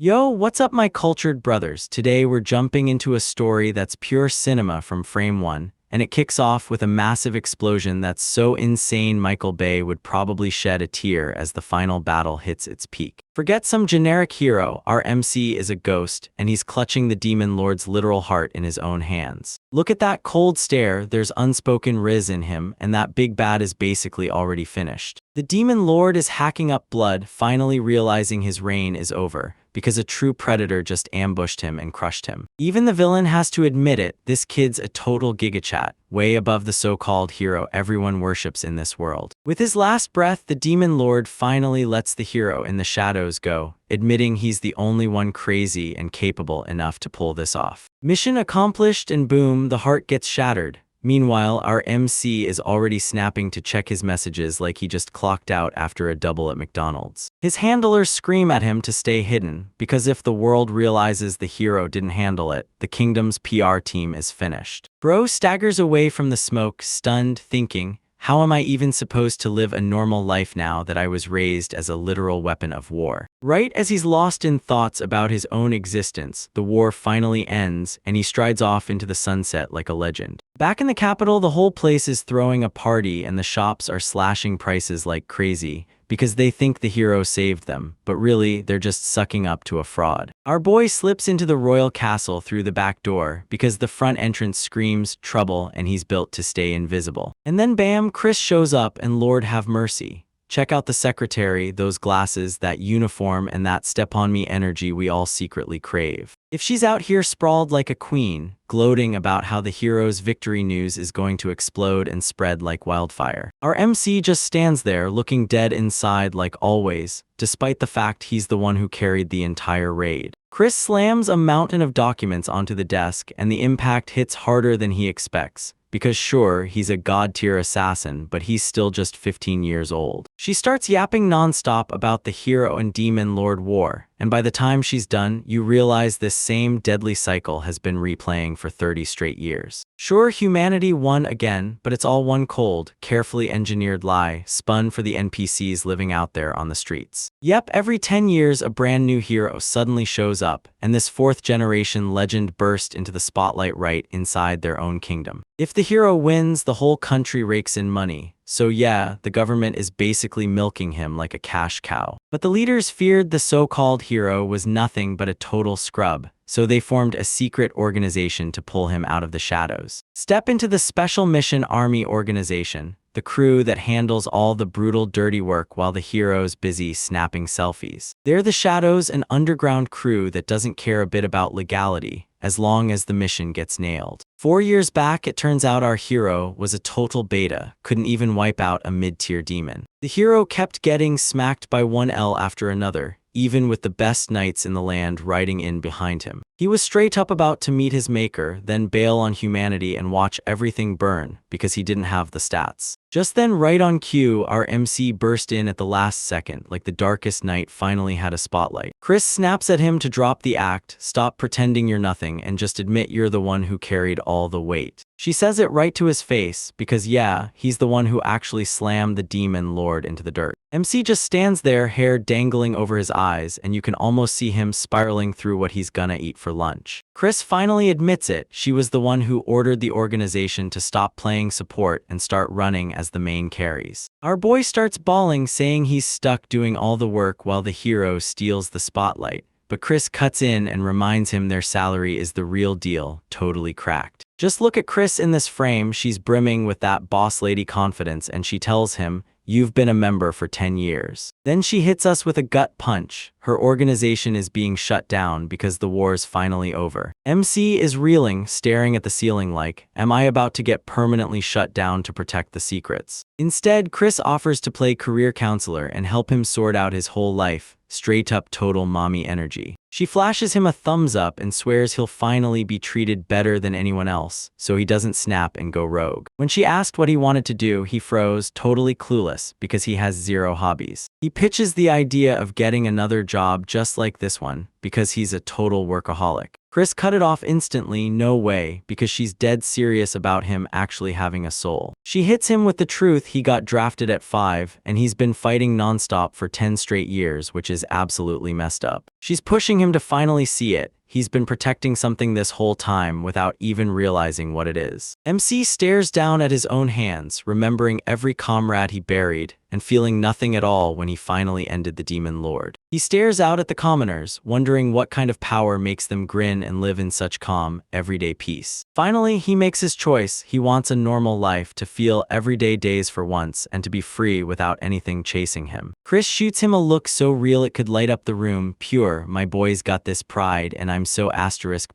Yo, what's up, my cultured brothers? Today we're jumping into a story that's pure cinema from frame one, and it kicks off with a massive explosion that's so insane Michael Bay would probably shed a tear as the final battle hits its peak. Forget some generic hero, our MC is a ghost, and he's clutching the Demon Lord's literal heart in his own hands. Look at that cold stare, there's unspoken riz in him, and that big bad is basically already finished. The Demon Lord is hacking up blood, finally realizing his reign is over, because a true predator just ambushed him and crushed him. Even the villain has to admit it, this kid's a total gigachat, way above the so-called hero everyone worships in this world. With his last breath, the Demon Lord finally lets the hero in the shadows go, admitting he's the only one crazy and capable enough to pull this off. Mission accomplished, and boom, the heart gets shattered. Meanwhile, our MC is already snapping to check his messages like he just clocked out after a double at McDonald's. His handlers scream at him to stay hidden, because if the world realizes the hero didn't handle it, the kingdom's PR team is finished. Bro staggers away from the smoke, stunned, thinking, how am I even supposed to live a normal life now that I was raised as a literal weapon of war? Right as he's lost in thoughts about his own existence, the war finally ends, and he strides off into the sunset like a legend. Back in the capital, the whole place is throwing a party and the shops are slashing prices like crazy, because they think the hero saved them, but really, they're just sucking up to a fraud. Our boy slips into the royal castle through the back door, because the front entrance screams trouble and he's built to stay invisible. And then bam, Chris shows up and Lord have mercy. Check out the secretary, those glasses, that uniform, and that step-on-me energy we all secretly crave. If she's out here sprawled like a queen, gloating about how the hero's victory news is going to explode and spread like wildfire, our MC just stands there looking dead inside like always, despite the fact he's the one who carried the entire raid. Chris slams a mountain of documents onto the desk, and the impact hits harder than he expects. Because sure, he's a god-tier assassin, but he's still just 15 years old. She starts yapping non-stop about the hero and Demon Lord war, and by the time she's done, you realize this same deadly cycle has been replaying for 30 straight years. Sure, humanity won again, but it's all one cold, carefully engineered lie, spun for the NPCs living out there on the streets. Yep, every 10 years a brand new hero suddenly shows up, and this fourth-generation legend burst into the spotlight right inside their own kingdom. If the hero wins, the whole country rakes in money. So yeah, the government is basically milking him like a cash cow. But the leaders feared the so-called hero was nothing but a total scrub, so they formed a secret organization to pull him out of the shadows. Step into the Special Mission Army organization, the crew that handles all the brutal dirty work while the hero's busy snapping selfies. They're the Shadows, an underground crew that doesn't care a bit about legality, as long as the mission gets nailed. 4 years back, it turns out our hero was a total beta, couldn't even wipe out a mid-tier demon. The hero kept getting smacked by one L after another, even with the best knights in the land riding in behind him. He was straight up about to meet his maker, then bail on humanity and watch everything burn, because he didn't have the stats. Just then, right on cue, our MC burst in at the last second, like the darkest night finally had a spotlight. Chris snaps at him to drop the act, stop pretending you're nothing, and just admit you're the one who carried all the weight. She says it right to his face, because yeah, he's the one who actually slammed the Demon Lord into the dirt. MC just stands there, hair dangling over his eyes, and you can almost see him spiraling through what he's gonna eat for lunch. Chris finally admits it, she was the one who ordered the organization to stop playing support and start running as the main carries. Our boy starts bawling, saying he's stuck doing all the work while the hero steals the spotlight. But Chris cuts in and reminds him their salary is the real deal, totally cracked. Just look at Chris in this frame, she's brimming with that boss lady confidence, and she tells him, "You've been a member for 10 years. Then she hits us with a gut punch. Her organization is being shut down because the war's finally over. MC is reeling, staring at the ceiling like, am I about to get permanently shut down to protect the secrets? Instead, Chris offers to play career counselor and help him sort out his whole life. Straight up total mommy energy. She flashes him a thumbs up and swears he'll finally be treated better than anyone else, so he doesn't snap and go rogue. When she asked what he wanted to do, he froze, totally clueless, because he has zero hobbies. He pitches the idea of getting another job just like this one, because he's a total workaholic. Chris cut it off instantly, no way, because she's dead serious about him actually having a soul. She hits him with the truth he got drafted at 5, and he's been fighting nonstop for 10 straight years, which is absolutely messed up. She's pushing him to finally see it. He's been protecting something this whole time without even realizing what it is. MC stares down at his own hands, remembering every comrade he buried, and feeling nothing at all when he finally ended the Demon Lord. He stares out at the commoners, wondering what kind of power makes them grin and live in such calm, everyday peace. Finally, he makes his choice. He wants a normal life, to feel everyday days for once, and to be free without anything chasing him. Chris shoots him a look so real it could light up the room. Pure, my boy's got this pride, and I'm so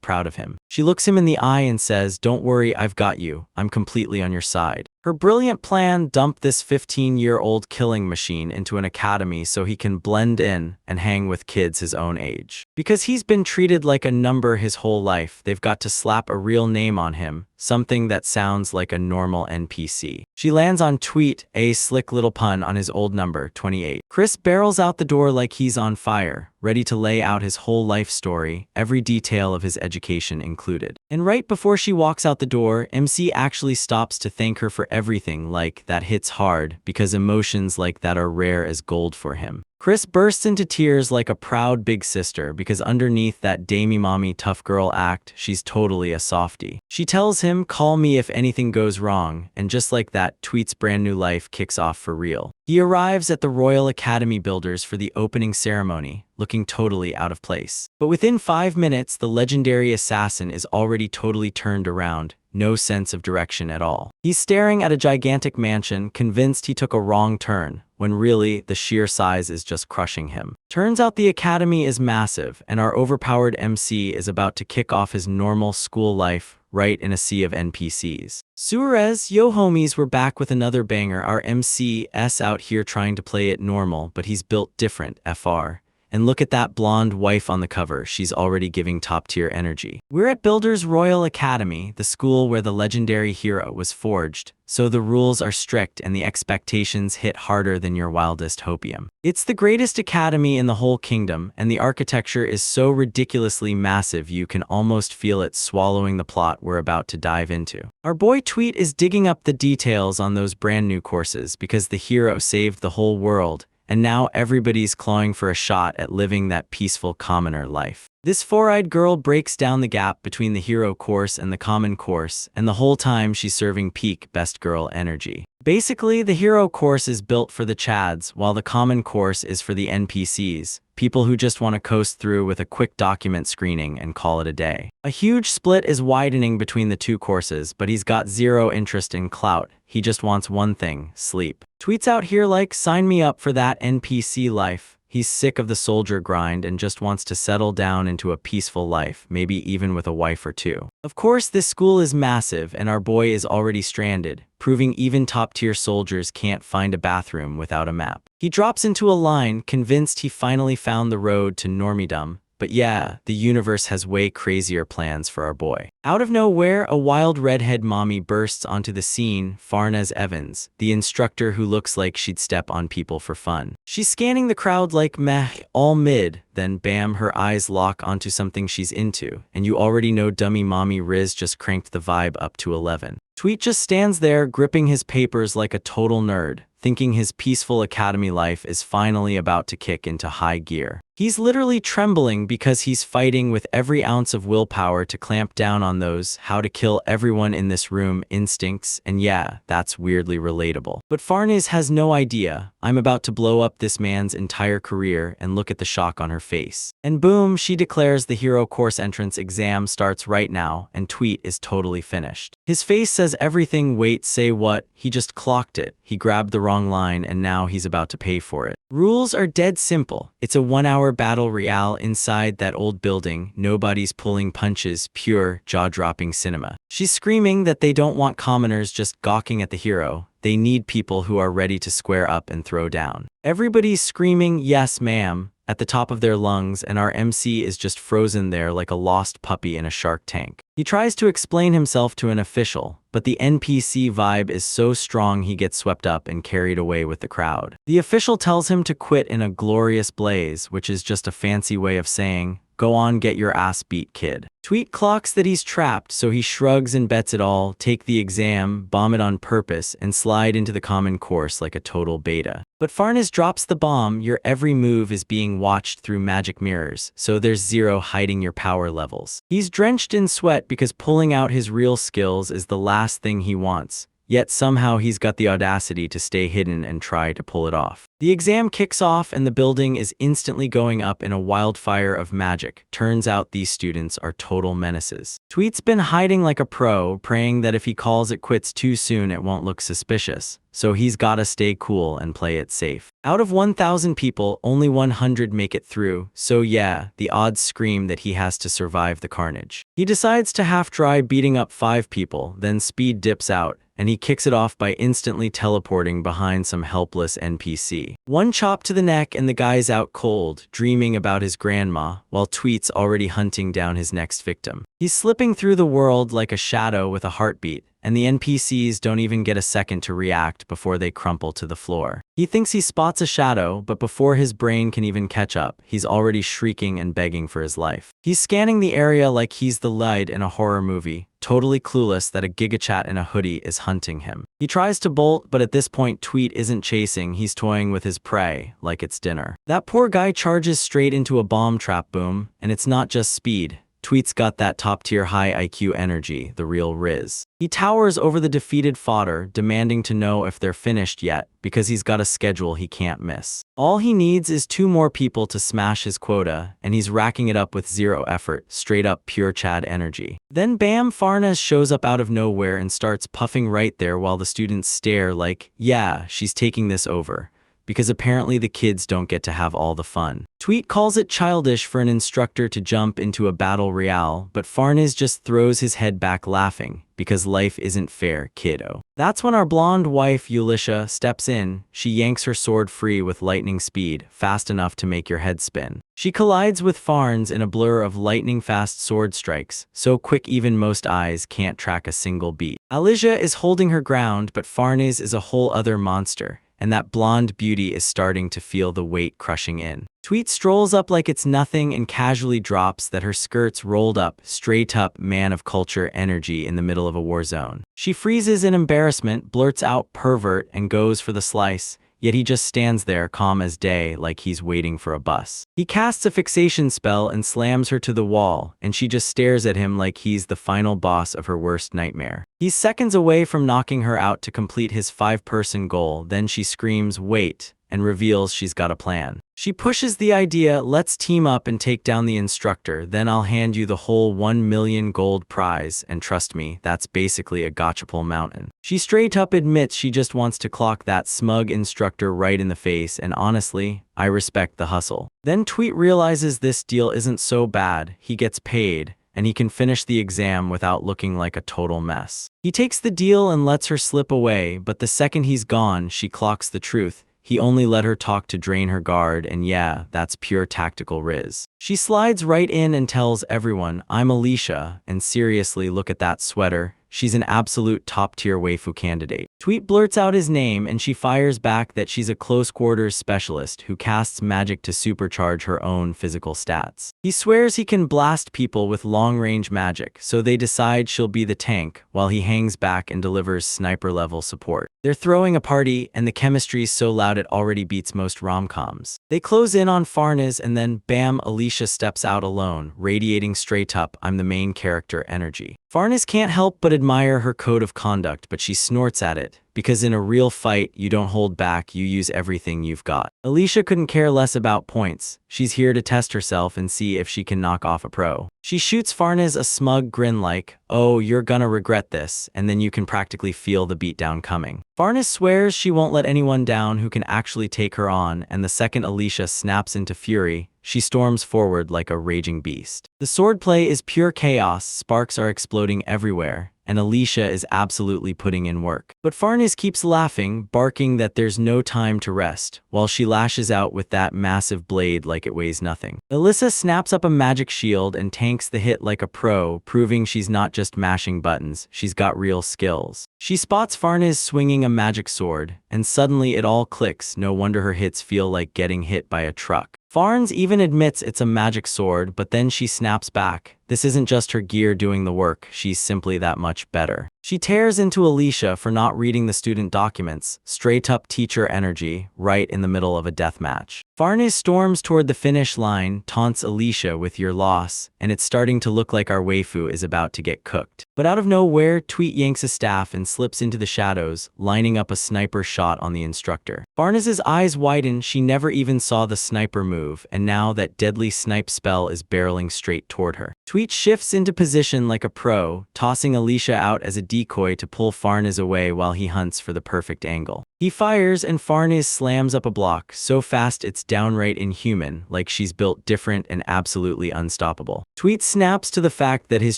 proud of him. She looks him in the eye and says, "Don't worry, I've got you. I'm completely on your side." Her brilliant plan: dump this 15-year-old killing machine into an academy so he can blend in and hang with kids his own age. Because he's been treated like a number his whole life, they've got to slap a real name on him, something that sounds like a normal NPC. She lands on Tweet, a slick little pun on his old number, 28. Chris barrels out the door like he's on fire, ready to lay out his whole life story, every detail of his education included. And right before she walks out the door, MC actually stops to thank her for everything. Like, that hits hard, because emotions like that are rare as gold for him. Chris bursts into tears like a proud big sister, because underneath that damey mommy tough girl act, she's totally a softie. She tells him, "Call me if anything goes wrong," and just like that, Tweet's brand new life kicks off for real. He arrives at the Royal Academy builders for the opening ceremony, looking totally out of place. But within 5 minutes, the legendary assassin is already totally turned around. No sense of direction at all. He's staring at a gigantic mansion, convinced he took a wrong turn, when really, the sheer size is just crushing him. Turns out the academy is massive, and our overpowered MC is about to kick off his normal school life, right in a sea of NPCs. Suarez, yo homies, we're back with another banger. Our MC's out here trying to play it normal, but he's built different, FR. And look at that blonde wife on the cover, she's already giving top-tier energy. We're at Builders Royal Academy, the school where the legendary hero was forged, so the rules are strict and the expectations hit harder than your wildest hopium. It's the greatest academy in the whole kingdom, and the architecture is so ridiculously massive you can almost feel it swallowing the plot we're about to dive into. Our boy Tweet is digging up the details on those brand new courses because the hero saved the whole world, and now everybody's clawing for a shot at living that peaceful commoner life. This four-eyed girl breaks down the gap between the hero course and the common course, and the whole time she's serving peak best girl energy. Basically, the hero course is built for the chads, while the common course is for the NPCs, people who just want to coast through with a quick document screening and call it a day. A huge split is widening between the two courses, but he's got zero interest in clout. He just wants one thing: sleep. Tweets out here like, "Sign me up for that NPC life." He's sick of the soldier grind and just wants to settle down into a peaceful life, maybe even with a wife or two. Of course, this school is massive, and our boy is already stranded, proving even top-tier soldiers can't find a bathroom without a map. He drops into a line, convinced he finally found the road to normiedom. But yeah, the universe has way crazier plans for our boy. Out of nowhere, a wild redhead mommy bursts onto the scene, Farnaz Evans, the instructor who looks like she'd step on people for fun. She's scanning the crowd like meh, all mid, then bam, her eyes lock onto something she's into, and you already know dummy mommy Riz just cranked the vibe up to 11. Tweet just stands there, gripping his papers like a total nerd, thinking his peaceful academy life is finally about to kick into high gear. He's literally trembling because he's fighting with every ounce of willpower to clamp down on those how to kill everyone in this room instincts, and yeah, that's weirdly relatable. But Farnaz has no idea. I'm about to blow up this man's entire career, and look at the shock on her face. And boom, she declares the hero course entrance exam starts right now, and Tweet is totally finished. His face says everything. Wait, say what? He just clocked it. He grabbed the wrong line, and now he's about to pay for it. Rules are dead simple. It's a 1-hour battle royale inside that old building. Nobody's pulling punches, pure, jaw-dropping cinema. She's screaming that they don't want commoners just gawking at the hero. They need people who are ready to square up and throw down. Everybody's screaming, "Yes, ma'am," at the top of their lungs, and our MC is just frozen there like a lost puppy in a shark tank. He tries to explain himself to an official, but the NPC vibe is so strong he gets swept up and carried away with the crowd. The official tells him to quit in a glorious blaze, which is just a fancy way of saying, Go on, get your ass beat, kid. Tweet clocks that he's trapped, so he shrugs and bets it all, take the exam, bomb it on purpose, and slide into the common course like a total beta. But Farnes drops the bomb. Your every move is being watched through magic mirrors, so there's zero hiding your power levels. He's drenched in sweat because pulling out his real skills is the last thing he wants. Yet somehow he's got the audacity to stay hidden and try to pull it off. The exam kicks off and the building is instantly going up in a wildfire of magic. Turns out these students are total menaces. Tweet's been hiding like a pro, praying that if he calls it quits too soon it won't look suspicious. So he's gotta stay cool and play it safe. Out of 1,000 people, only 100 make it through, so yeah, the odds scream that he has to survive the carnage. He decides to half-try beating up 5 people, then speed dips out, and he kicks it off by instantly teleporting behind some helpless NPC. One chop to the neck and the guy's out cold, dreaming about his grandma, while Tweet's already hunting down his next victim. He's slipping through the world like a shadow with a heartbeat, and the NPCs don't even get a second to react before they crumple to the floor. He thinks he spots a shadow, but before his brain can even catch up, he's already shrieking and begging for his life. He's scanning the area like he's the lead in a horror movie, totally clueless that a gigachat in a hoodie is hunting him. He tries to bolt, but at this point Tweet isn't chasing, he's toying with his prey, like it's dinner. That poor guy charges straight into a bomb trap boom, and it's not just speed. Tweet's got that top-tier high IQ energy, the real Riz. He towers over the defeated fodder, demanding to know if they're finished yet, because he's got a schedule he can't miss. All he needs is 2 more people to smash his quota, and he's racking it up with zero effort, straight up pure Chad energy. Then bam, Farnes shows up out of nowhere and starts puffing right there while the students stare like, yeah, she's taking this over. Because apparently the kids don't get to have all the fun. Tweet calls it childish for an instructor to jump into a battle royale, but Farnes just throws his head back laughing, because life isn't fair, kiddo. That's when our blonde wife, Elisha, steps in. She yanks her sword free with lightning speed, fast enough to make your head spin. She collides with Farnes in a blur of lightning-fast sword strikes, so quick even most eyes can't track a single beat. Elisha is holding her ground, but Farnes is a whole other monster, and that blonde beauty is starting to feel the weight crushing in. Tweet strolls up like it's nothing and casually drops that her skirt's rolled up, straight up man of culture energy in the middle of a war zone. She freezes in embarrassment, blurts out pervert, and goes for the slice. Yet he just stands there calm as day like he's waiting for a bus. He casts a fixation spell and slams her to the wall, and she just stares at him like he's the final boss of her worst nightmare. He's seconds away from knocking her out to complete his 5-person goal, then she screams, "Wait," and reveals she's got a plan. She pushes the idea, let's team up and take down the instructor, then I'll hand you the whole 1 million gold prize, and trust me, that's basically a gotchapole mountain. She straight up admits she just wants to clock that smug instructor right in the face, and honestly, I respect the hustle. Then Tweet realizes this deal isn't so bad, he gets paid, and he can finish the exam without looking like a total mess. He takes the deal and lets her slip away, but the second he's gone, she clocks the truth. He only let her talk to drain her guard, and yeah, that's pure tactical Riz. She slides right in and tells everyone, I'm Elisha, and seriously, look at that sweater. She's an absolute top-tier waifu candidate. Tweet blurts out his name and she fires back that she's a close-quarters specialist who casts magic to supercharge her own physical stats. He swears he can blast people with long-range magic, so they decide she'll be the tank, while he hangs back and delivers sniper-level support. They're throwing a party, and the chemistry's so loud it already beats most rom-coms. They close in on Farnes and then, bam, Elisha steps out alone, radiating straight up, I'm the main character energy. Farnes can't help but admire her code of conduct, but she snorts at it, because in a real fight, you don't hold back, you use everything you've got. Elisha couldn't care less about points. She's here to test herself and see if she can knock off a pro. She shoots Farnes a smug grin like, oh, you're gonna regret this, and then you can practically feel the beatdown coming. Farnes swears she won't let anyone down who can actually take her on, and the second Elisha snaps into fury, she storms forward like a raging beast. The swordplay is pure chaos, sparks are exploding everywhere, and Elisha is absolutely putting in work. But Farnes keeps laughing, barking that there's no time to rest, while she lashes out with that massive blade like it weighs nothing. Elisha snaps up a magic shield and tanks the hit like a pro, proving she's not just mashing buttons, she's got real skills. She spots Farnes swinging a magic sword, and suddenly it all clicks, no wonder her hits feel like getting hit by a truck. Farnes even admits it's a magic sword, but then she snaps back. This isn't just her gear doing the work, she's simply that much better. She tears into Alicia for not reading the student documents, straight up teacher energy, right in the middle of a death match. Farnes storms toward the finish line, taunts Alicia with your loss, and it's starting to look like our waifu is about to get cooked. But out of nowhere, Tweet yanks a staff and slips into the shadows, lining up a sniper shot on the instructor. Farnes's eyes widen, she never even saw the sniper move, and now that deadly snipe spell is barreling straight toward her. Tweet shifts into position like a pro, tossing Alicia out as a decoy to pull Farnes away while he hunts for the perfect angle. He fires and Farnes slams up a block, so fast it's downright inhuman, like she's built different and absolutely unstoppable. Tweet snaps to the fact that his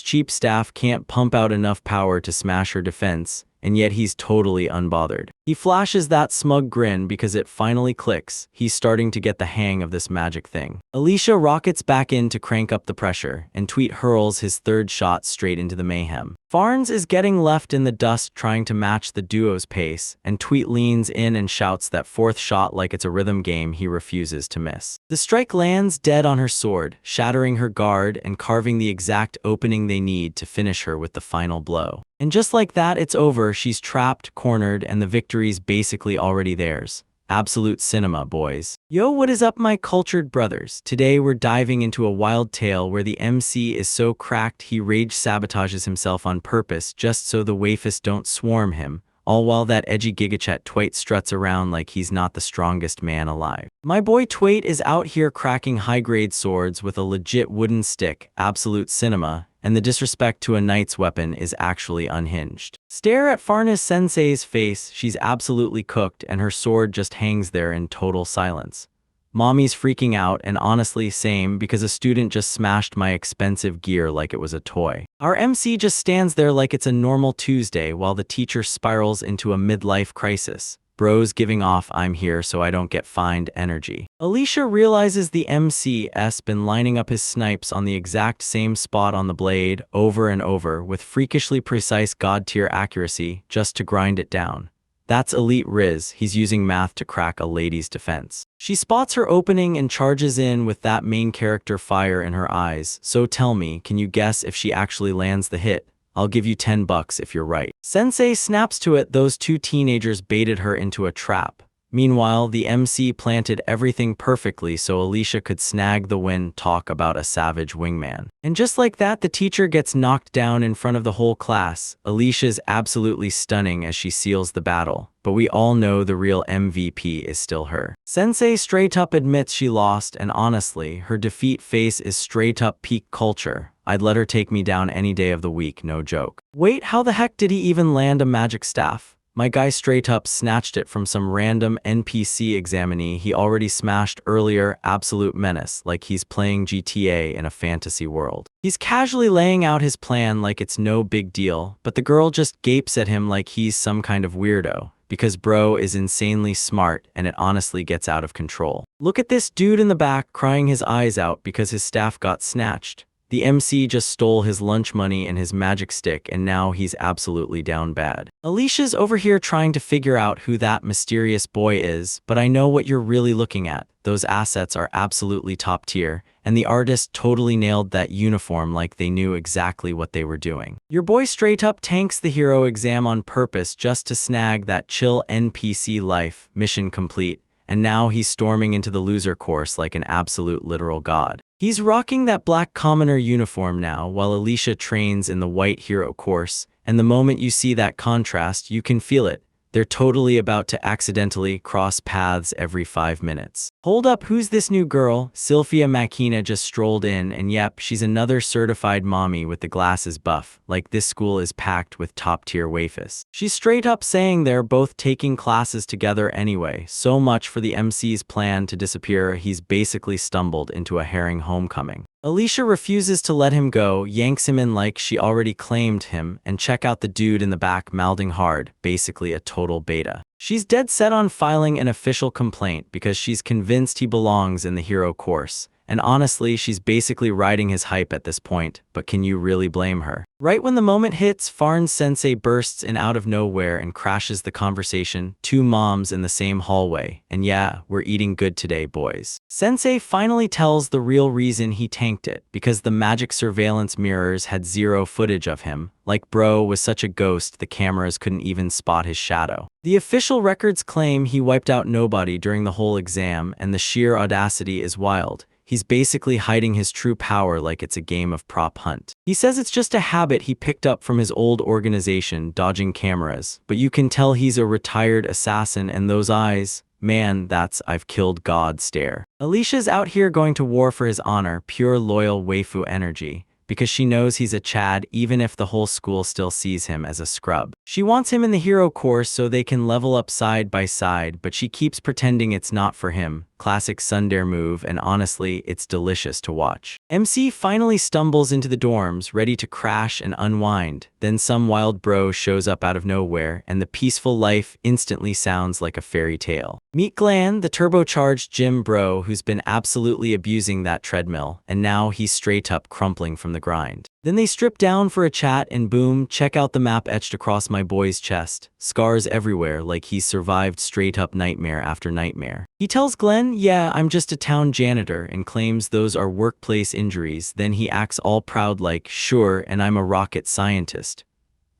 cheap staff can't pump out enough power to smash her defense, and yet he's totally unbothered. He flashes that smug grin because it finally clicks. He's starting to get the hang of this magic thing. Alicia rockets back in to crank up the pressure, and Tweet hurls his third shot straight into the mayhem. Farnes is getting left in the dust trying to match the duo's pace, and Tweet leans in and shouts that fourth shot like it's a rhythm game he refuses to miss. The strike lands dead on her sword, shattering her guard and carving the exact opening they need to finish her with the final blow. And just like that, it's over. She's trapped, cornered, and the victory's basically already theirs. Absolute cinema, boys. Yo, what is up, my cultured brothers? Today we're diving into a wild tale where the MC is so cracked he rage sabotages himself on purpose just so the waifus don't swarm him, all while that edgy gigachat Twait struts around like he's not the strongest man alive. My boy Twait is out here cracking high-grade swords with a legit wooden stick, absolute cinema, and the disrespect to a knight's weapon is actually unhinged. Stare at Farnes Sensei's face, she's absolutely cooked and her sword just hangs there in total silence. Mommy's freaking out, and honestly same, because a student just smashed my expensive gear like it was a toy. Our MC just stands there like it's a normal Tuesday while the teacher spirals into a midlife crisis. Bros giving off "I'm here so I don't get fined" energy. Alicia realizes the MC's been lining up his snipes on the exact same spot on the blade over and over with freakishly precise god-tier accuracy just to grind it down. That's elite Riz, he's using math to crack a lady's defense. She spots her opening and charges in with that main character fire in her eyes. So tell me, can you guess if she actually lands the hit? I'll give you $10 if you're right. Sensei snaps to it. Those two teenagers baited her into a trap. Meanwhile, the MC planted everything perfectly so Alicia could snag the win. Talk about a savage wingman. And just like that, the teacher gets knocked down in front of the whole class. Alicia's absolutely stunning as she seals the battle, but we all know the real MVP is still her. Sensei straight up admits she lost, and honestly, her defeat face is straight up peak culture. I'd let her take me down any day of the week, no joke. Wait, how the heck did he even land a magic staff? My guy straight up snatched it from some random NPC examinee he already smashed earlier. Absolute menace, like he's playing GTA in a fantasy world. He's casually laying out his plan like it's no big deal, but the girl just gapes at him like he's some kind of weirdo, because bro is insanely smart and it honestly gets out of control. Look at this dude in the back crying his eyes out because his staff got snatched. The MC just stole his lunch money and his magic stick, and now he's absolutely down bad. Alicia's over here trying to figure out who that mysterious boy is, but I know what you're really looking at. Those assets are absolutely top tier, and the artist totally nailed that uniform like they knew exactly what they were doing. Your boy straight up tanks the hero exam on purpose just to snag that chill NPC life. Mission complete. And now he's storming into the loser course like an absolute literal god. He's rocking that black commoner uniform now while Alicia trains in the white hero course, and the moment you see that contrast, you can feel it. They're totally about to accidentally cross paths every 5 minutes. Hold up, who's this new girl? Sylphia Makina just strolled in, and yep, she's another certified mommy with the glasses buff, like this school is packed with top-tier waifus. She's straight up saying they're both taking classes together anyway. So much for the MC's plan to disappear. He's basically stumbled into a herring homecoming. Alicia refuses to let him go, yanks him in like she already claimed him, and check out the dude in the back mouthing hard, basically a total beta. She's dead set on filing an official complaint because she's convinced he belongs in the hero course, And honestly, she's basically riding his hype at this point, but can you really blame her? Right when the moment hits, Farn's sensei bursts in out of nowhere and crashes the conversation. Two moms in the same hallway. And yeah, we're eating good today, boys. Sensei finally tells the real reason he tanked it, because the magic surveillance mirrors had zero footage of him. Like bro was such a ghost, the cameras couldn't even spot his shadow. The official records claim he wiped out nobody during the whole exam, and the sheer audacity is wild. He's basically hiding his true power like it's a game of prop hunt. He says it's just a habit he picked up from his old organization, dodging cameras, but you can tell he's a retired assassin, and those eyes, man, that's "I've killed God" stare. Alicia's out here going to war for his honor, pure loyal waifu energy, because she knows he's a Chad even if the whole school still sees him as a scrub. She wants him in the hero course so they can level up side by side, but she keeps pretending it's not for him. Classic tsundere move, and honestly, it's delicious to watch. MC finally stumbles into the dorms, ready to crash and unwind. Then some wild bro shows up out of nowhere, and the peaceful life instantly sounds like a fairy tale. Meet Glan, the turbocharged gym bro who's been absolutely abusing that treadmill, and now he's straight up crumpling from the grind. Then they strip down for a chat, and boom, check out the map etched across my boy's chest. Scars everywhere, like he's survived straight up nightmare after nightmare. He tells Glenn, yeah, I'm just a town janitor, and claims those are workplace injuries. Then he acts all proud like, sure, and I'm a rocket scientist.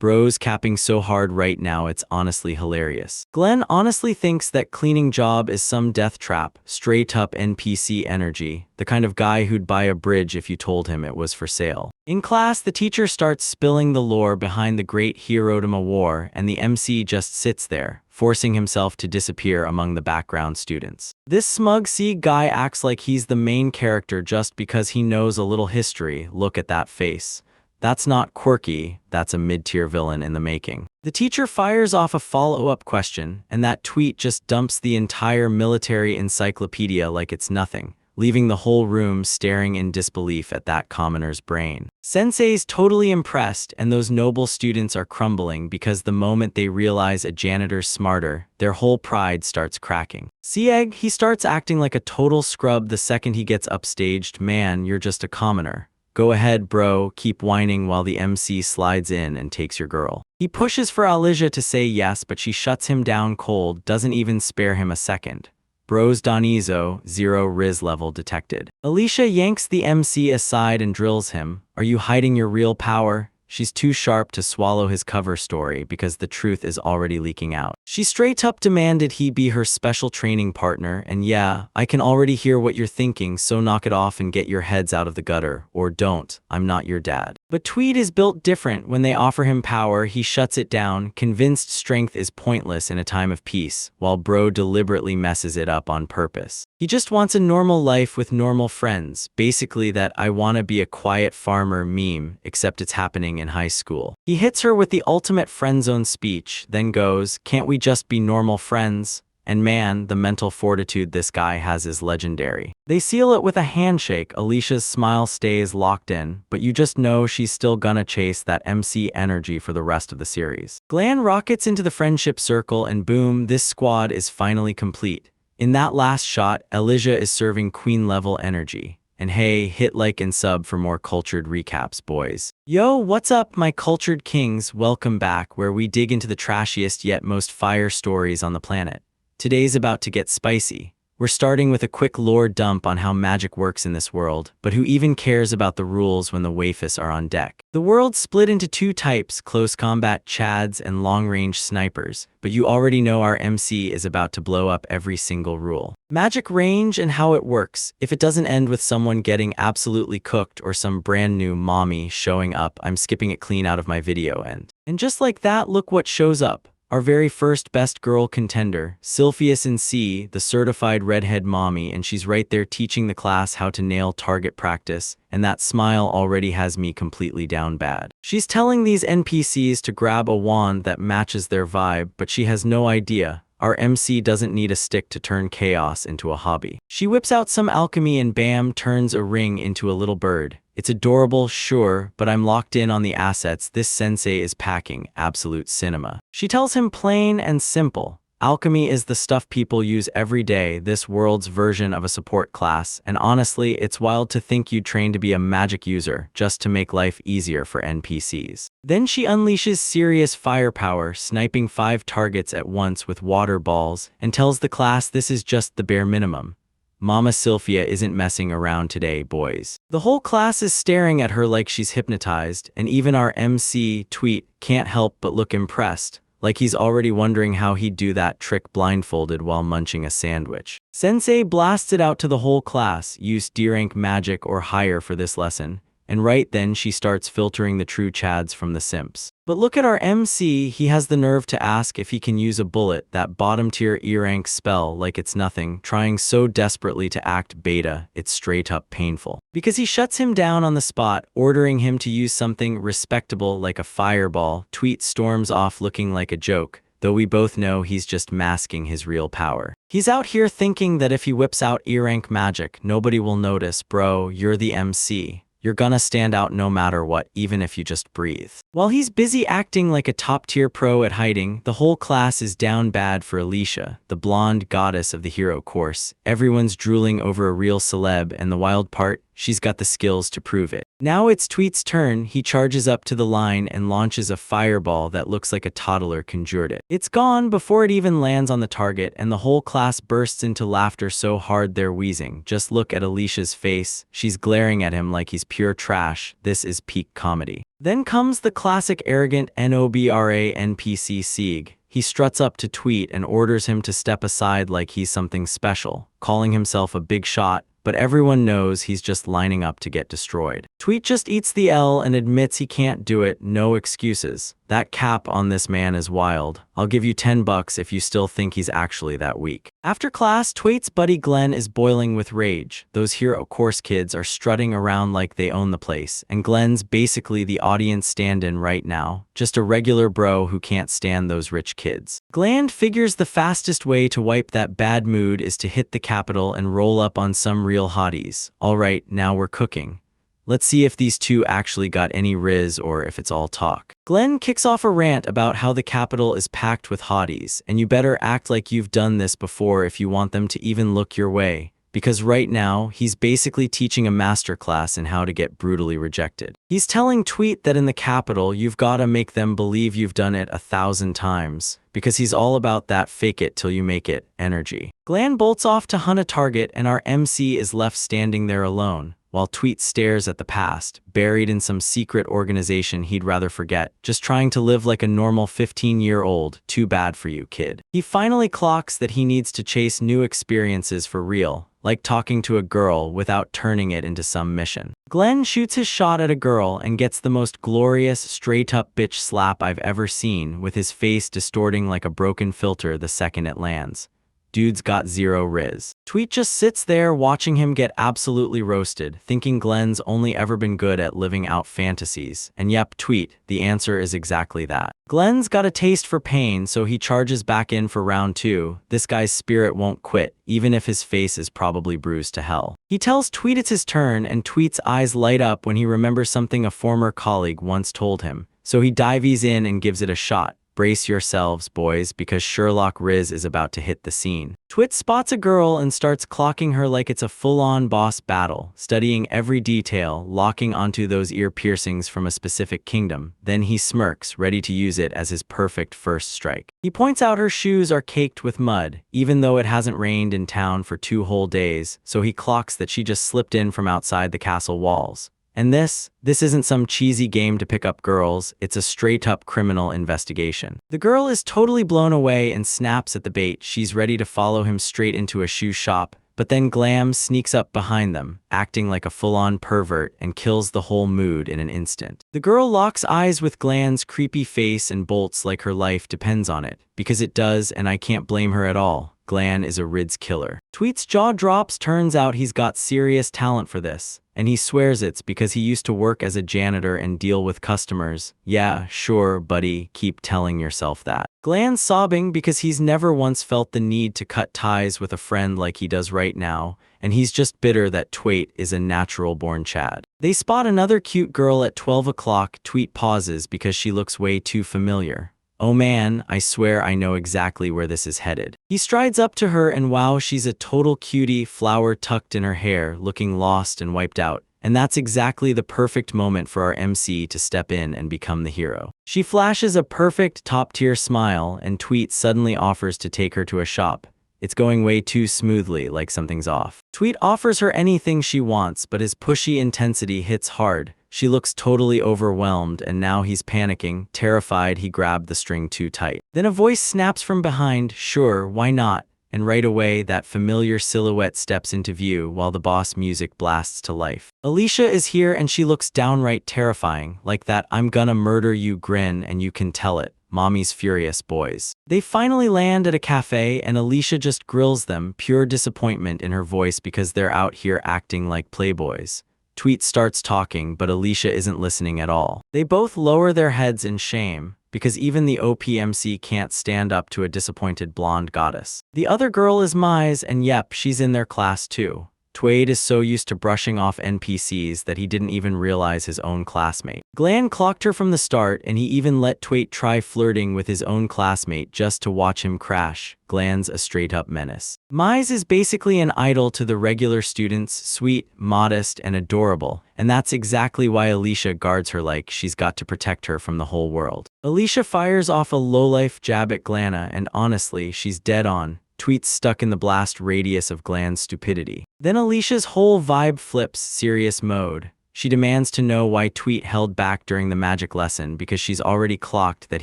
Bro's capping so hard right now it's honestly hilarious. Glenn honestly thinks that cleaning job is some death trap, straight up NPC energy, the kind of guy who'd buy a bridge if you told him it was for sale. In class, the teacher starts spilling the lore behind the Great Hiroshima War, and the MC just sits there, forcing himself to disappear among the background students. This smug C guy acts like he's the main character just because he knows a little history. Look at that face. That's not quirky, that's a mid-tier villain in the making. The teacher fires off a follow-up question, and that tweet just dumps the entire military encyclopedia like it's nothing, leaving the whole room staring in disbelief at that commoner's brain. Sensei's totally impressed, and those noble students are crumbling because the moment they realize a janitor's smarter, their whole pride starts cracking. Sieg, he starts acting like a total scrub the second he gets upstaged. Man, you're just a commoner. Go ahead, bro, keep whining while the MC slides in and takes your girl. He pushes for Alicia to say yes, but she shuts him down cold, doesn't even spare him a second. Bro's Donizo, 0 Riz level detected. Alicia yanks the MC aside and drills him. Are you hiding your real power? She's too sharp to swallow his cover story because the truth is already leaking out. She straight up demanded he be her special training partner, and yeah, I can already hear what you're thinking, so knock it off and get your heads out of the gutter, or don't, I'm not your dad. But Tweed is built different. When they offer him power, he shuts it down, convinced strength is pointless in a time of peace, while bro deliberately messes it up on purpose. He just wants a normal life with normal friends, basically that "I wanna be a quiet farmer" meme, except it's happening in high school. He hits her with the ultimate friendzone speech, then goes, can't we just be normal friends? And man, the mental fortitude this guy has is legendary. They seal it with a handshake. Alicia's smile stays locked in, but you just know she's still gonna chase that MC energy for the rest of the series. Glan rockets into the friendship circle, and boom, this squad is finally complete. In that last shot, Alicia is serving queen-level energy. And hey, hit like and sub for more cultured recaps, boys. Yo, what's up, my cultured kings? Welcome back, where we dig into the trashiest yet most fire stories on the planet. Today's about to get spicy. We're starting with a quick lore dump on how magic works in this world, but who even cares about the rules when the waifus are on deck? The world's split into two types, close combat chads and long-range snipers, but you already know our MC is about to blow up every single rule. Magic range and how it works. If it doesn't end with someone getting absolutely cooked or some brand new mommy showing up, I'm skipping it clean out of my video end. And just like that, look what shows up. Our very first best girl contender, Sylphius in C, the certified redhead mommy, and she's right there teaching the class how to nail target practice, and that smile already has me completely down bad. She's telling these NPCs to grab a wand that matches their vibe, but she has no idea. Our MC doesn't need a stick to turn chaos into a hobby. She whips out some alchemy and bam, turns a ring into a little bird. It's adorable, sure, but I'm locked in on the assets. This sensei is packing absolute cinema. She tells him plain and simple, Alchemy is the stuff people use every day, this world's version of a support class, and honestly, it's wild to think you'd train to be a magic user just to make life easier for NPCs. Then she unleashes serious firepower, sniping 5 targets at once with water balls, and tells the class this is just the bare minimum. Mama Sylphia isn't messing around today, boys. The whole class is staring at her like she's hypnotized, and even our MC, Tweet, can't help but look impressed, like he's already wondering how he'd do that trick blindfolded while munching a sandwich. Sensei blasted out to the whole class, use D-rank magic or higher for this lesson, and right then she starts filtering the true chads from the simps. But look at our MC, he has the nerve to ask if he can use a bullet, that bottom-tier E-rank spell, like it's nothing, trying so desperately to act beta, it's straight up painful. Because he shuts him down on the spot, ordering him to use something respectable like a fireball. Tweet storms off looking like a joke, though we both know he's just masking his real power. He's out here thinking that if he whips out E-rank magic, nobody will notice. Bro, you're the MC. You're gonna stand out no matter what, even if you just breathe. While he's busy acting like a top-tier pro at hiding, the whole class is down bad for Alicia, the blonde goddess of the hero course. Everyone's drooling over a real celeb, and the wild part, she's got the skills to prove it. Now it's Tweet's turn. He charges up to the line and launches a fireball that looks like a toddler conjured it. It's gone before it even lands on the target, and the whole class bursts into laughter so hard they're wheezing. Just look at Alicia's face. She's glaring at him like he's pure trash. This is peak comedy. Then comes the classic arrogant NOBRA NPC Sieg. He struts up to Tweet and orders him to step aside like he's something special, calling himself a big shot, but everyone knows he's just lining up to get destroyed. Tweet just eats the L and admits he can't do it, no excuses. That cap on this man is wild. I'll give you $10 if you still think he's actually that weak. After class, Tweet's buddy Glenn is boiling with rage. Those hero course kids are strutting around like they own the place, and Glenn's basically the audience stand-in right now, just a regular bro who can't stand those rich kids. Glenn figures the fastest way to wipe that bad mood is to hit the capital and roll up on some real hotties. Alright, now we're cooking. Let's see if these two actually got any riz or if it's all talk. Glenn kicks off a rant about how the capital is packed with hotties, and you better act like you've done this before if you want them to even look your way, because right now, he's basically teaching a masterclass in how to get brutally rejected. He's telling Tweet that in the capital, you've gotta make them believe you've done it 1,000 times, because he's all about that fake it till you make it energy. Glenn bolts off to hunt a target, and our MC is left standing there alone, while Tweet stares at the past, buried in some secret organization he'd rather forget, just trying to live like a normal 15-year-old. Too bad for you, kid. He finally clocks that he needs to chase new experiences for real, like talking to a girl without turning it into some mission. Glenn shoots his shot at a girl and gets the most glorious straight-up bitch slap I've ever seen, with his face distorting like a broken filter the second it lands. Dude's got zero riz. Tweet just sits there watching him get absolutely roasted, thinking Glenn's only ever been good at living out fantasies. And yep, Tweet, the answer is exactly that. Glenn's got a taste for pain, so he charges back in for round 2. This guy's spirit won't quit, even if his face is probably bruised to hell. He tells Tweet it's his turn, and Tweet's eyes light up when he remembers something a former colleague once told him. So he dives in and gives it a shot. Brace yourselves, boys, because Sherlock Riz is about to hit the scene. Tweet spots a girl and starts clocking her like it's a full-on boss battle, studying every detail, locking onto those ear piercings from a specific kingdom. Then he smirks, ready to use it as his perfect first strike. He points out her shoes are caked with mud, even though it hasn't rained in town for 2 whole days, so he clocks that she just slipped in from outside the castle walls. And this isn't some cheesy game to pick up girls, it's a straight-up criminal investigation. The girl is totally blown away and snaps at the bait. She's ready to follow him straight into a shoe shop, but then Glam sneaks up behind them, acting like a full-on pervert, and kills the whole mood in an instant. The girl locks eyes with Glam's creepy face and bolts like her life depends on it, because it does, and I can't blame her at all. Glan is a Rids killer. Tweet's jaw drops. Turns out he's got serious talent for this, and he swears it's because he used to work as a janitor and deal with customers. Yeah, sure, buddy, keep telling yourself that. Glan's sobbing because he's never once felt the need to cut ties with a friend like he does right now, and he's just bitter that Tweet is a natural-born Chad. They spot another cute girl at 12 o'clock. Tweet pauses because she looks way too familiar. "Oh man, I swear I know exactly where this is headed." He strides up to her and wow, she's a total cutie, flower tucked in her hair, looking lost and wiped out. And that's exactly the perfect moment for our MC to step in and become the hero. She flashes a perfect top-tier smile, and Tweet suddenly offers to take her to a shop. It's going way too smoothly, like something's off. Tweet offers her anything she wants, but his pushy intensity hits hard. She looks totally overwhelmed, and now he's panicking, terrified he grabbed the string too tight. Then a voice snaps from behind, "Sure, why not?" And right away, that familiar silhouette steps into view while the boss music blasts to life. Alicia is here and she looks downright terrifying, like that "I'm gonna murder you" grin, and you can tell it. Mommy's furious boys. They finally land at a cafe and Alicia just grills them, pure disappointment in her voice because they're out here acting like playboys. Tweet starts talking, but Alicia isn't listening at all. They both lower their heads in shame, because even the OPMC can't stand up to a disappointed blonde goddess. The other girl is Mize, and yep, she's in their class too. Tweet is so used to brushing off NPCs that he didn't even realize his own classmate. Glenn clocked her from the start, and he even let Tweet try flirting with his own classmate just to watch him crash. Glenn's a straight-up menace. Mize is basically an idol to the regular students, sweet, modest, and adorable, and that's exactly why Alicia guards her like she's got to protect her from the whole world. Alicia fires off a lowlife jab at Glanna, and honestly, she's dead on. Tweet's stuck in the blast radius of Glan's stupidity. Then Alicia's whole vibe flips serious mode. She demands to know why Tweet held back during the magic lesson because she's already clocked that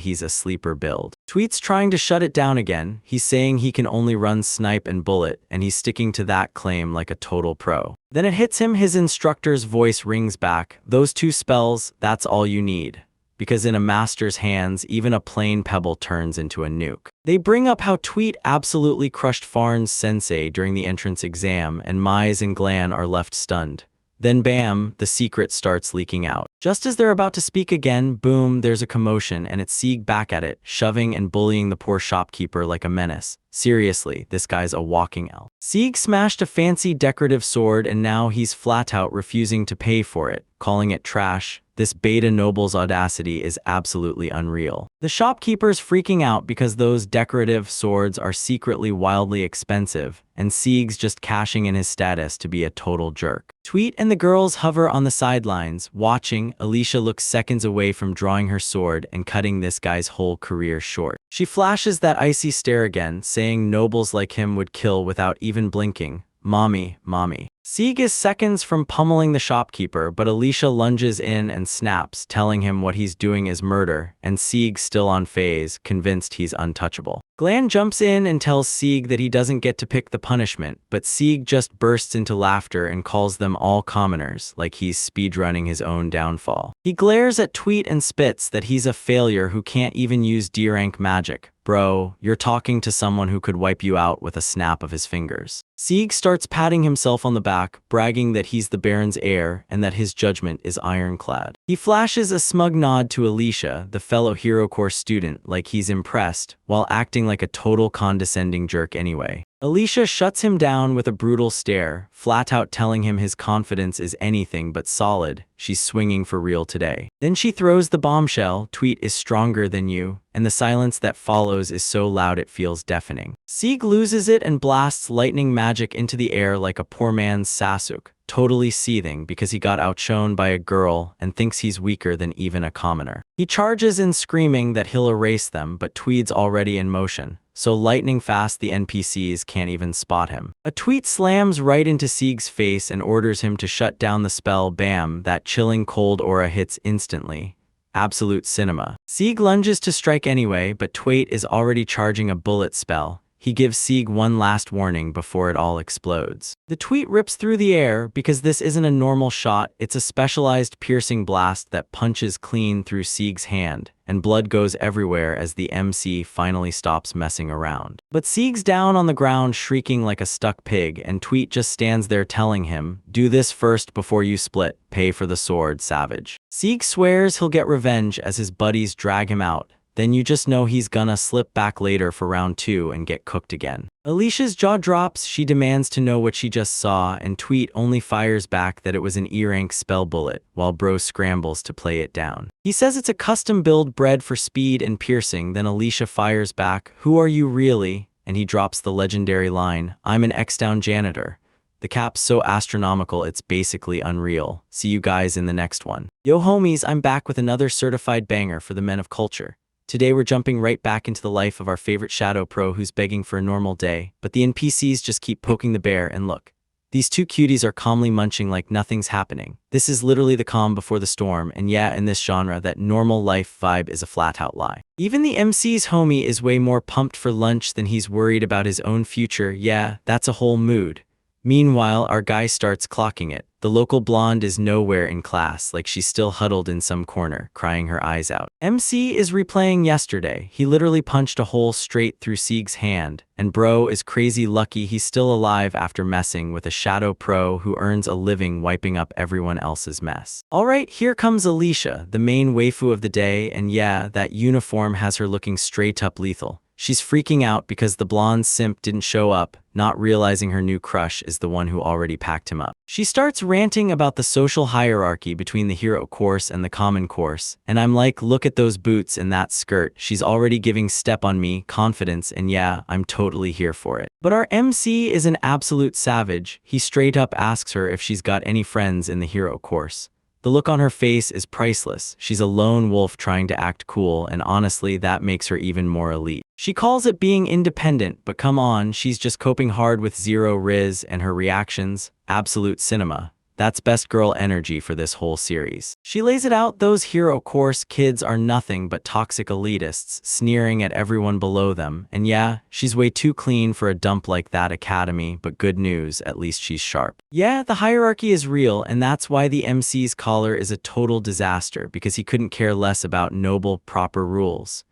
he's a sleeper build. Tweet's trying to shut it down again. He's saying he can only run snipe and bullet, and he's sticking to that claim like a total pro. Then it hits him, his instructor's voice rings back. "Those two spells, that's all you need." Because in a master's hands, even a plain pebble turns into a nuke. They bring up how Tweet absolutely crushed Farn's sensei during the entrance exam, and Mize and Glan are left stunned. Then bam, the secret starts leaking out. Just as they're about to speak again, boom, there's a commotion, and it's Sieg back at it, shoving and bullying the poor shopkeeper like a menace. Seriously, this guy's a walking L. Sieg smashed a fancy decorative sword, and now he's flat out refusing to pay for it, calling it trash. This beta noble's audacity is absolutely unreal. The shopkeeper's freaking out because those decorative swords are secretly wildly expensive, and Sieg's just cashing in his status to be a total jerk. Tweet and the girls hover on the sidelines, watching. Alicia looks seconds away from drawing her sword and cutting this guy's whole career short. She flashes that icy stare again, saying nobles like him would kill without even blinking. "Mommy, mommy." Sieg is seconds from pummeling the shopkeeper, but Alicia lunges in and snaps, telling him what he's doing is murder, and Sieg still on phase, convinced he's untouchable. Glan jumps in and tells Sieg that he doesn't get to pick the punishment, but Sieg just bursts into laughter and calls them all commoners, like he's speedrunning his own downfall. He glares at Tweet and spits that he's a failure who can't even use D-rank magic. Bro, you're talking to someone who could wipe you out with a snap of his fingers. Sieg starts patting himself on the back, bragging that he's the Baron's heir and that his judgment is ironclad. He flashes a smug nod to Alicia, the fellow Hero Corps student, like he's impressed, while acting like a total condescending jerk anyway. Alicia shuts him down with a brutal stare, flat out telling him his confidence is anything but solid. She's swinging for real today. Then she throws the bombshell, "Tweet is stronger than you," and the silence that follows is so loud it feels deafening. Sieg loses it and blasts lightning magic into the air like a poor man's Sasuke, totally seething because he got outshone by a girl and thinks he's weaker than even a commoner. He charges in screaming that he'll erase them, but Tweed's already in motion, so lightning fast the NPCs can't even spot him. A Tweet slams right into Sieg's face and orders him to shut down the spell. Bam, that chilling cold aura hits instantly. Absolute cinema. Sieg lunges to strike anyway, but Tweet is already charging a bullet spell. He gives Sieg one last warning before it all explodes. The Tweet rips through the air because this isn't a normal shot, it's a specialized piercing blast that punches clean through Sieg's hand, and blood goes everywhere as the MC finally stops messing around. But Sieg's down on the ground shrieking like a stuck pig, and Tweet just stands there telling him, "Do this first before you split, pay for the sword, savage." Sieg swears he'll get revenge as his buddies drag him out. then you just know he's gonna slip back later for round 2 and get cooked again. Alicia's jaw drops, she demands to know what she just saw, and Tweet only fires back that it was an E-rank spell bullet, while Bro scrambles to play it down. He says it's a custom build bred for speed and piercing, then Alicia fires back, "Who are you really?" And he drops the legendary line, "I'm an X-Down janitor." The cap's so astronomical it's basically unreal. See you guys in the next one. Yo homies, I'm back with another certified banger for the men of culture. Today we're jumping right back into the life of our favorite shadow pro who's begging for a normal day, but the NPCs just keep poking the bear, and look. These two cuties are calmly munching like nothing's happening. This is literally the calm before the storm, and yeah, in this genre, that normal life vibe is a flat-out lie. Even the MC's homie is way more pumped for lunch than he's worried about his own future. Yeah, that's a whole mood. Meanwhile, our guy starts clocking it. The local blonde is nowhere in class, like she's still huddled in some corner, crying her eyes out. MC is replaying yesterday. He literally punched a hole straight through Sieg's hand, and Bro is crazy lucky he's still alive after messing with a shadow pro who earns a living wiping up everyone else's mess. Alright, here comes Alicia, the main waifu of the day, and yeah, that uniform has her looking straight up lethal. She's freaking out because the blonde simp didn't show up, not realizing her new crush is the one who already packed him up. She starts ranting about the social hierarchy between the hero course and the common course, and I'm like, look at those boots and that skirt. She's already giving step on me confidence, and yeah, I'm totally here for it. But our MC is an absolute savage. He straight up asks her if she's got any friends in the hero course. The look on her face is priceless. She's a lone wolf trying to act cool, and honestly, that makes her even more elite. She calls it being independent, but come on, she's just coping hard with zero riz, and her reactions, absolute cinema. That's best girl energy for this whole series. She lays it out, those hero course kids are nothing but toxic elitists, sneering at everyone below them, and yeah, she's way too clean for a dump like that academy, but good news, at least she's sharp. Yeah, the hierarchy is real, and that's why the MC's collar is a total disaster, because he couldn't care less about noble, proper rules.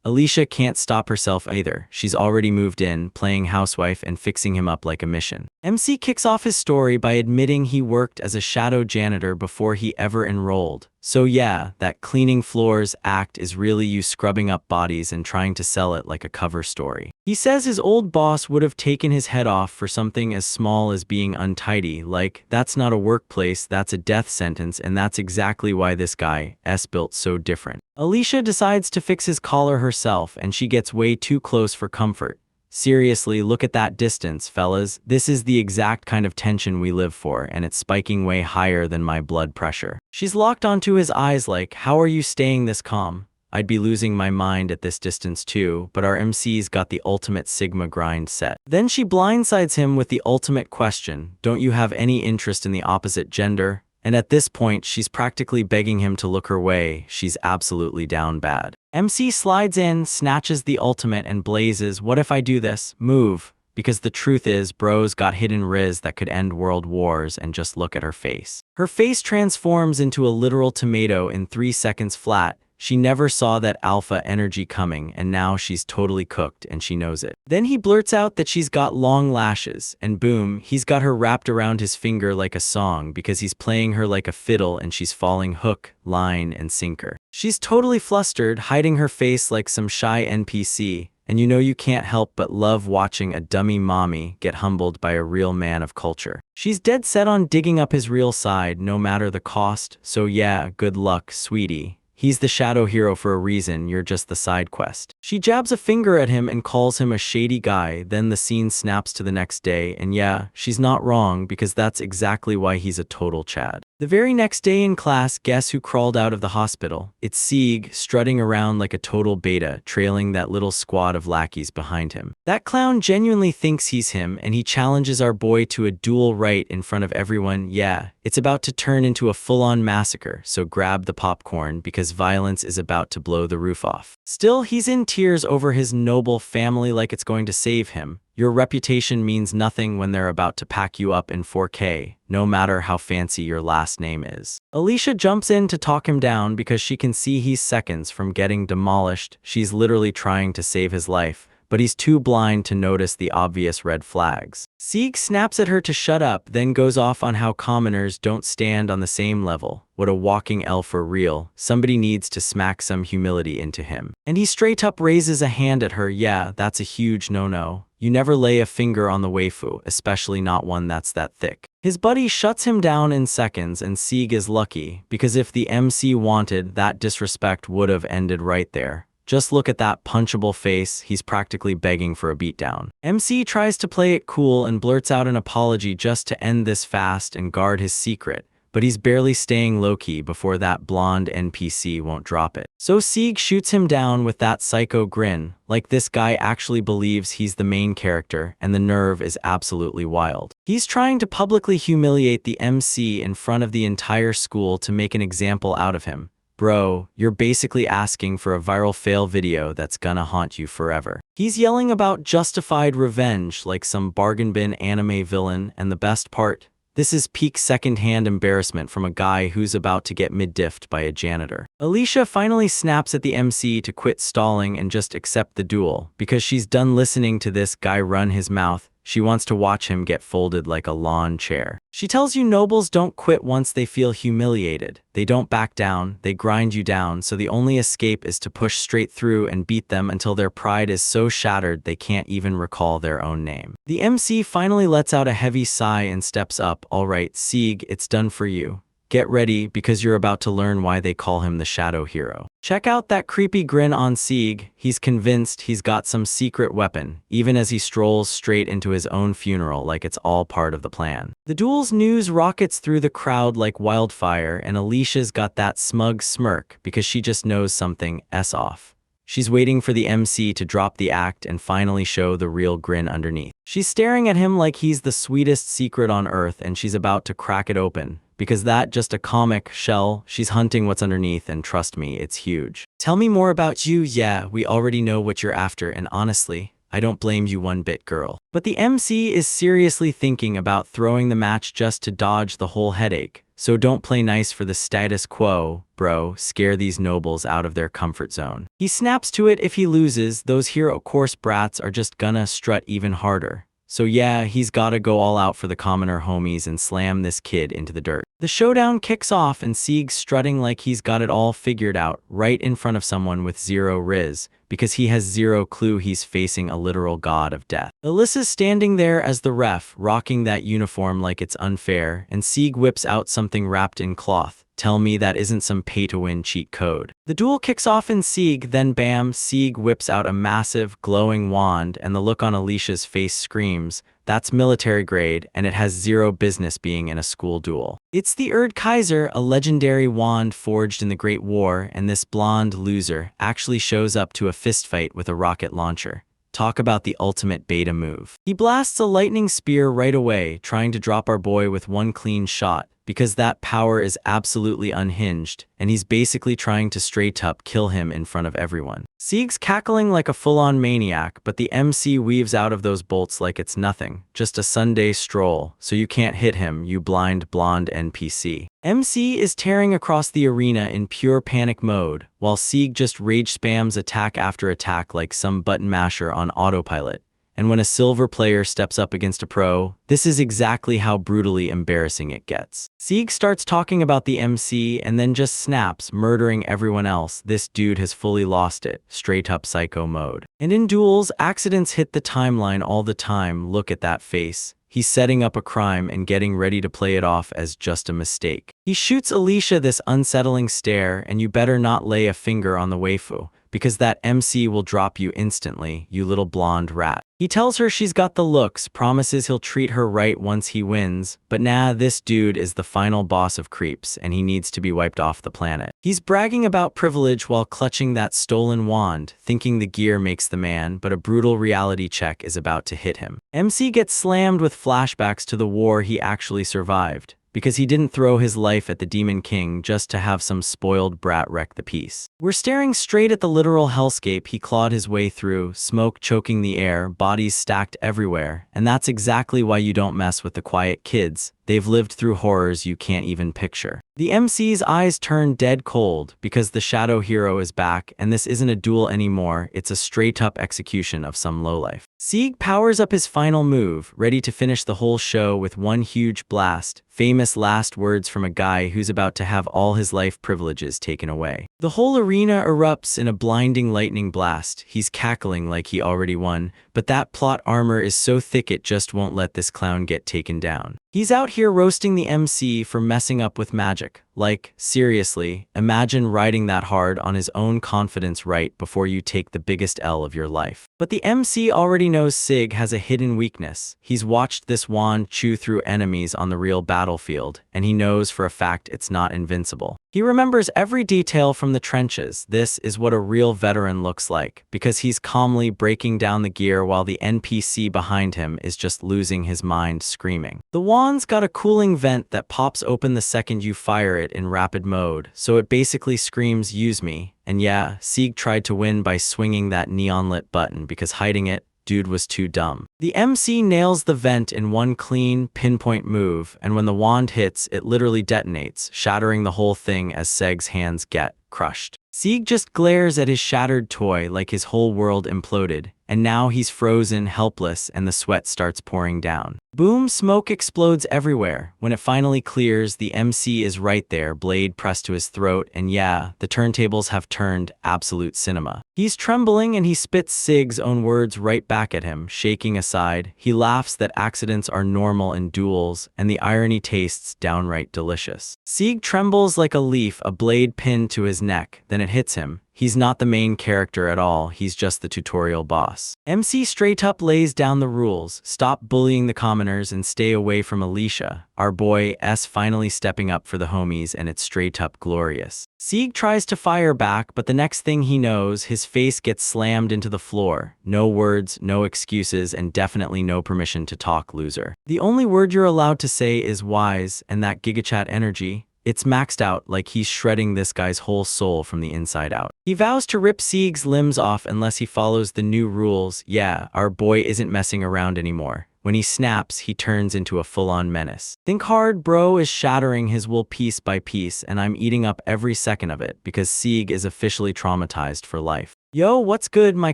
Alicia can't stop herself either. She's already moved in, playing housewife and fixing him up like a mission. MC kicks off his story by admitting he worked as a shadow janitor before he ever enrolled. So yeah, that cleaning floors act is really you scrubbing up bodies and trying to sell it like a cover story. He says his old boss would have taken his head off for something as small as being untidy, like, that's not a workplace, that's a death sentence, and that's exactly why this guy is built so different. Alicia decides to fix his collar herself, and she gets way too close for comfort. Seriously, look at that distance, fellas. This is the exact kind of tension we live for, and it's spiking way higher than my blood pressure. She's locked onto his eyes like, how are you staying this calm? I'd be losing my mind at this distance too, but our MC's got the ultimate Sigma grind set. Then she blindsides him with the ultimate question, don't you have any interest in the opposite gender? And at this point, she's practically begging him to look her way. She's absolutely down bad. MC slides in, snatches the ultimate, and blazes, what if I do this? Move. Because the truth is, Bro's got hidden riz that could end world wars, and just look at her face. Her face transforms into a literal tomato in 3 seconds flat. She never saw that alpha energy coming, and now she's totally cooked, and she knows it. Then he blurts out that she's got long lashes, and boom, he's got her wrapped around his finger like a song because he's playing her like a fiddle and she's falling hook, line, and sinker. She's totally flustered, hiding her face like some shy NPC, and you know you can't help but love watching a dummy mommy get humbled by a real man of culture. She's dead set on digging up his real side, no matter the cost, so yeah, good luck, sweetie. He's the shadow hero for a reason, you're just the side quest. She jabs a finger at him and calls him a shady guy, then the scene snaps to the next day, and yeah, she's not wrong because that's exactly why he's a total Chad. The very next day in class, guess who crawled out of the hospital? It's Sieg, strutting around like a total beta, trailing that little squad of lackeys behind him. That clown genuinely thinks he's him, and he challenges our boy to a duel right in front of everyone. Yeah, it's about to turn into a full-on massacre, so grab the popcorn because violence is about to blow the roof off. Still, he's in tears over his noble family like it's going to save him. Your reputation means nothing when they're about to pack you up in 4K, no matter how fancy your last name is. Alicia jumps in to talk him down because she can see he's seconds from getting demolished. She's literally trying to save his life, but he's too blind to notice the obvious red flags. Sieg snaps at her to shut up, then goes off on how commoners don't stand on the same level. What a walking L for real. Somebody needs to smack some humility into him. And he straight up raises a hand at her. Yeah, that's a huge no-no. You never lay a finger on the waifu, especially not one that's that thick. His buddy shuts him down in seconds, and Sieg is lucky, because if the MC wanted, that disrespect would have ended right there. Just look at that punchable face, he's practically begging for a beatdown. MC tries to play it cool and blurts out an apology just to end this fast and guard his secret, but he's barely staying low-key before that blonde NPC won't drop it. So Sieg shoots him down with that psycho grin, like this guy actually believes he's the main character, and the nerve is absolutely wild. He's trying to publicly humiliate the MC in front of the entire school to make an example out of him. Bro, you're basically asking for a viral fail video that's gonna haunt you forever. He's yelling about justified revenge like some bargain bin anime villain, and the best part? This is peak second-hand embarrassment from a guy who's about to get mid-diffed by a janitor. Alicia finally snaps at the MC to quit stalling and just accept the duel, because she's done listening to this guy run his mouth. She wants to watch him get folded like a lawn chair. She tells you nobles don't quit once they feel humiliated. They don't back down, they grind you down, so the only escape is to push straight through and beat them until their pride is so shattered they can't even recall their own name. The MC finally lets out a heavy sigh and steps up. Alright, Sieg, it's done for you. Get ready, because you're about to learn why they call him the Shadow Hero. Check out that creepy grin on Sieg. He's convinced he's got some secret weapon, even as he strolls straight into his own funeral like it's all part of the plan. The duel's news rockets through the crowd like wildfire, and Alicia's got that smug smirk because she just knows something's off. She's waiting for the MC to drop the act and finally show the real grin underneath. She's staring at him like he's the sweetest secret on earth, and she's about to crack it open. Because that just a comic shell, she's hunting what's underneath, and trust me, it's huge. Tell me more about you. Yeah, we already know what you're after, and honestly, I don't blame you one bit, girl. But the MC is seriously thinking about throwing the match just to dodge the whole headache. So don't play nice for the status quo, bro. Scare these nobles out of their comfort zone. He snaps to it if he loses. Those hero course brats are just gonna strut even harder. So yeah, he's gotta go all out for the commoner homies and slam this kid into the dirt. The showdown kicks off, and Sieg's strutting like he's got it all figured out right in front of someone with zero riz, because he has zero clue he's facing a literal god of death. Alyssa's standing there as the ref, rocking that uniform like it's unfair, and Sieg whips out something wrapped in cloth. Tell me that isn't some pay-to-win cheat code. The duel kicks off in Sieg, then bam, Sieg whips out a massive, glowing wand, and the look on Alicia's face screams, that's military grade, and it has zero business being in a school duel. It's the Erd Kaiser, a legendary wand forged in the Great War, and this blonde loser actually shows up to a fistfight with a rocket launcher. Talk about the ultimate beta move. He blasts a lightning spear right away, trying to drop our boy with one clean shot, because that power is absolutely unhinged, and he's basically trying to straight up kill him in front of everyone. Sieg's cackling like a full-on maniac, but the MC weaves out of those bolts like it's nothing, just a Sunday stroll, so you can't hit him, you blind blonde NPC. MC is tearing across the arena in pure panic mode, while Sieg just rage spams attack after attack like some button masher on autopilot. And when a silver player steps up against a pro, this is exactly how brutally embarrassing it gets. Sieg starts talking about the MC and then just snaps, murdering everyone else. This dude has fully lost it, straight up psycho mode. And in duels, accidents hit the timeline all the time. Look at that face. He's setting up a crime and getting ready to play it off as just a mistake. He shoots Alicia this unsettling stare, and you better not lay a finger on the waifu, because that MC will drop you instantly, you little blonde rat. He tells her she's got the looks, promises he'll treat her right once he wins, but nah, this dude is the final boss of creeps, and he needs to be wiped off the planet. He's bragging about privilege while clutching that stolen wand, thinking the gear makes the man, but a brutal reality check is about to hit him. MC gets slammed with flashbacks to the war he actually survived, because he didn't throw his life at the Demon King just to have some spoiled brat wreck the peace. We're staring straight at the literal hellscape he clawed his way through, smoke choking the air, bodies stacked everywhere, and that's exactly why you don't mess with the quiet kids. They've lived through horrors you can't even picture. The MC's eyes turn dead cold because the shadow hero is back, and this isn't a duel anymore, it's a straight-up execution of some lowlife. Sieg powers up his final move, ready to finish the whole show with one huge blast, famous last words from a guy who's about to have all his life privileges taken away. The whole arena erupts in a blinding lightning blast. He's cackling like he already won, but that plot armor is so thick it just won't let this clown get taken down. He's out here roasting the MC for messing up with magic. Like, seriously, imagine riding that hard on his own confidence right before you take the biggest L of your life. But the MC already knows Sieg has a hidden weakness. He's watched this wand chew through enemies on the real battlefield, and he knows for a fact it's not invincible. He remembers every detail from the trenches. This is what a real veteran looks like, because he's calmly breaking down the gear while the NPC behind him is just losing his mind screaming. The wand's got a cooling vent that pops open the second you fire it in rapid mode, so it basically screams "use me." And yeah, Sieg tried to win by swinging that neon-lit button because hiding it, dude was too dumb. The MC nails the vent in one clean, pinpoint move, and when the wand hits, it literally detonates, shattering the whole thing as Seg's hands get crushed. Sieg just glares at his shattered toy like his whole world imploded, and now he's frozen, helpless, and the sweat starts pouring down. Boom, smoke explodes everywhere. When it finally clears, the MC is right there, blade pressed to his throat, and yeah, the turntables have turned absolute cinema. He's trembling and he spits Sieg's own words right back at him, shaking aside. He laughs that accidents are normal in duels, and the irony tastes downright delicious. Sieg trembles like a leaf, a blade pinned to his neck, then it hits him. He's not the main character at all, he's just the tutorial boss. MC straight up lays down the rules: stop bullying the commoners and stay away from Alicia. Our boy S finally stepping up for the homies, and it's straight up glorious. Sieg tries to fire back, but the next thing he knows, his face gets slammed into the floor. No words, no excuses, and definitely no permission to talk, loser. The only word you're allowed to say is wise, and that gigachat energy, it's maxed out, like he's shredding this guy's whole soul from the inside out. He vows to rip Sieg's limbs off unless he follows the new rules. Yeah, our boy isn't messing around anymore. When he snaps, he turns into a full-on menace. Think hard, bro is shattering his will piece by piece, and I'm eating up every second of it because Sieg is officially traumatized for life. Yo, what's good, my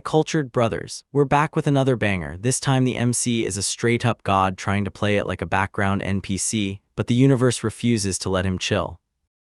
cultured brothers? We're back with another banger. This time the MC is a straight-up god trying to play it like a background NPC, but the universe refuses to let him chill.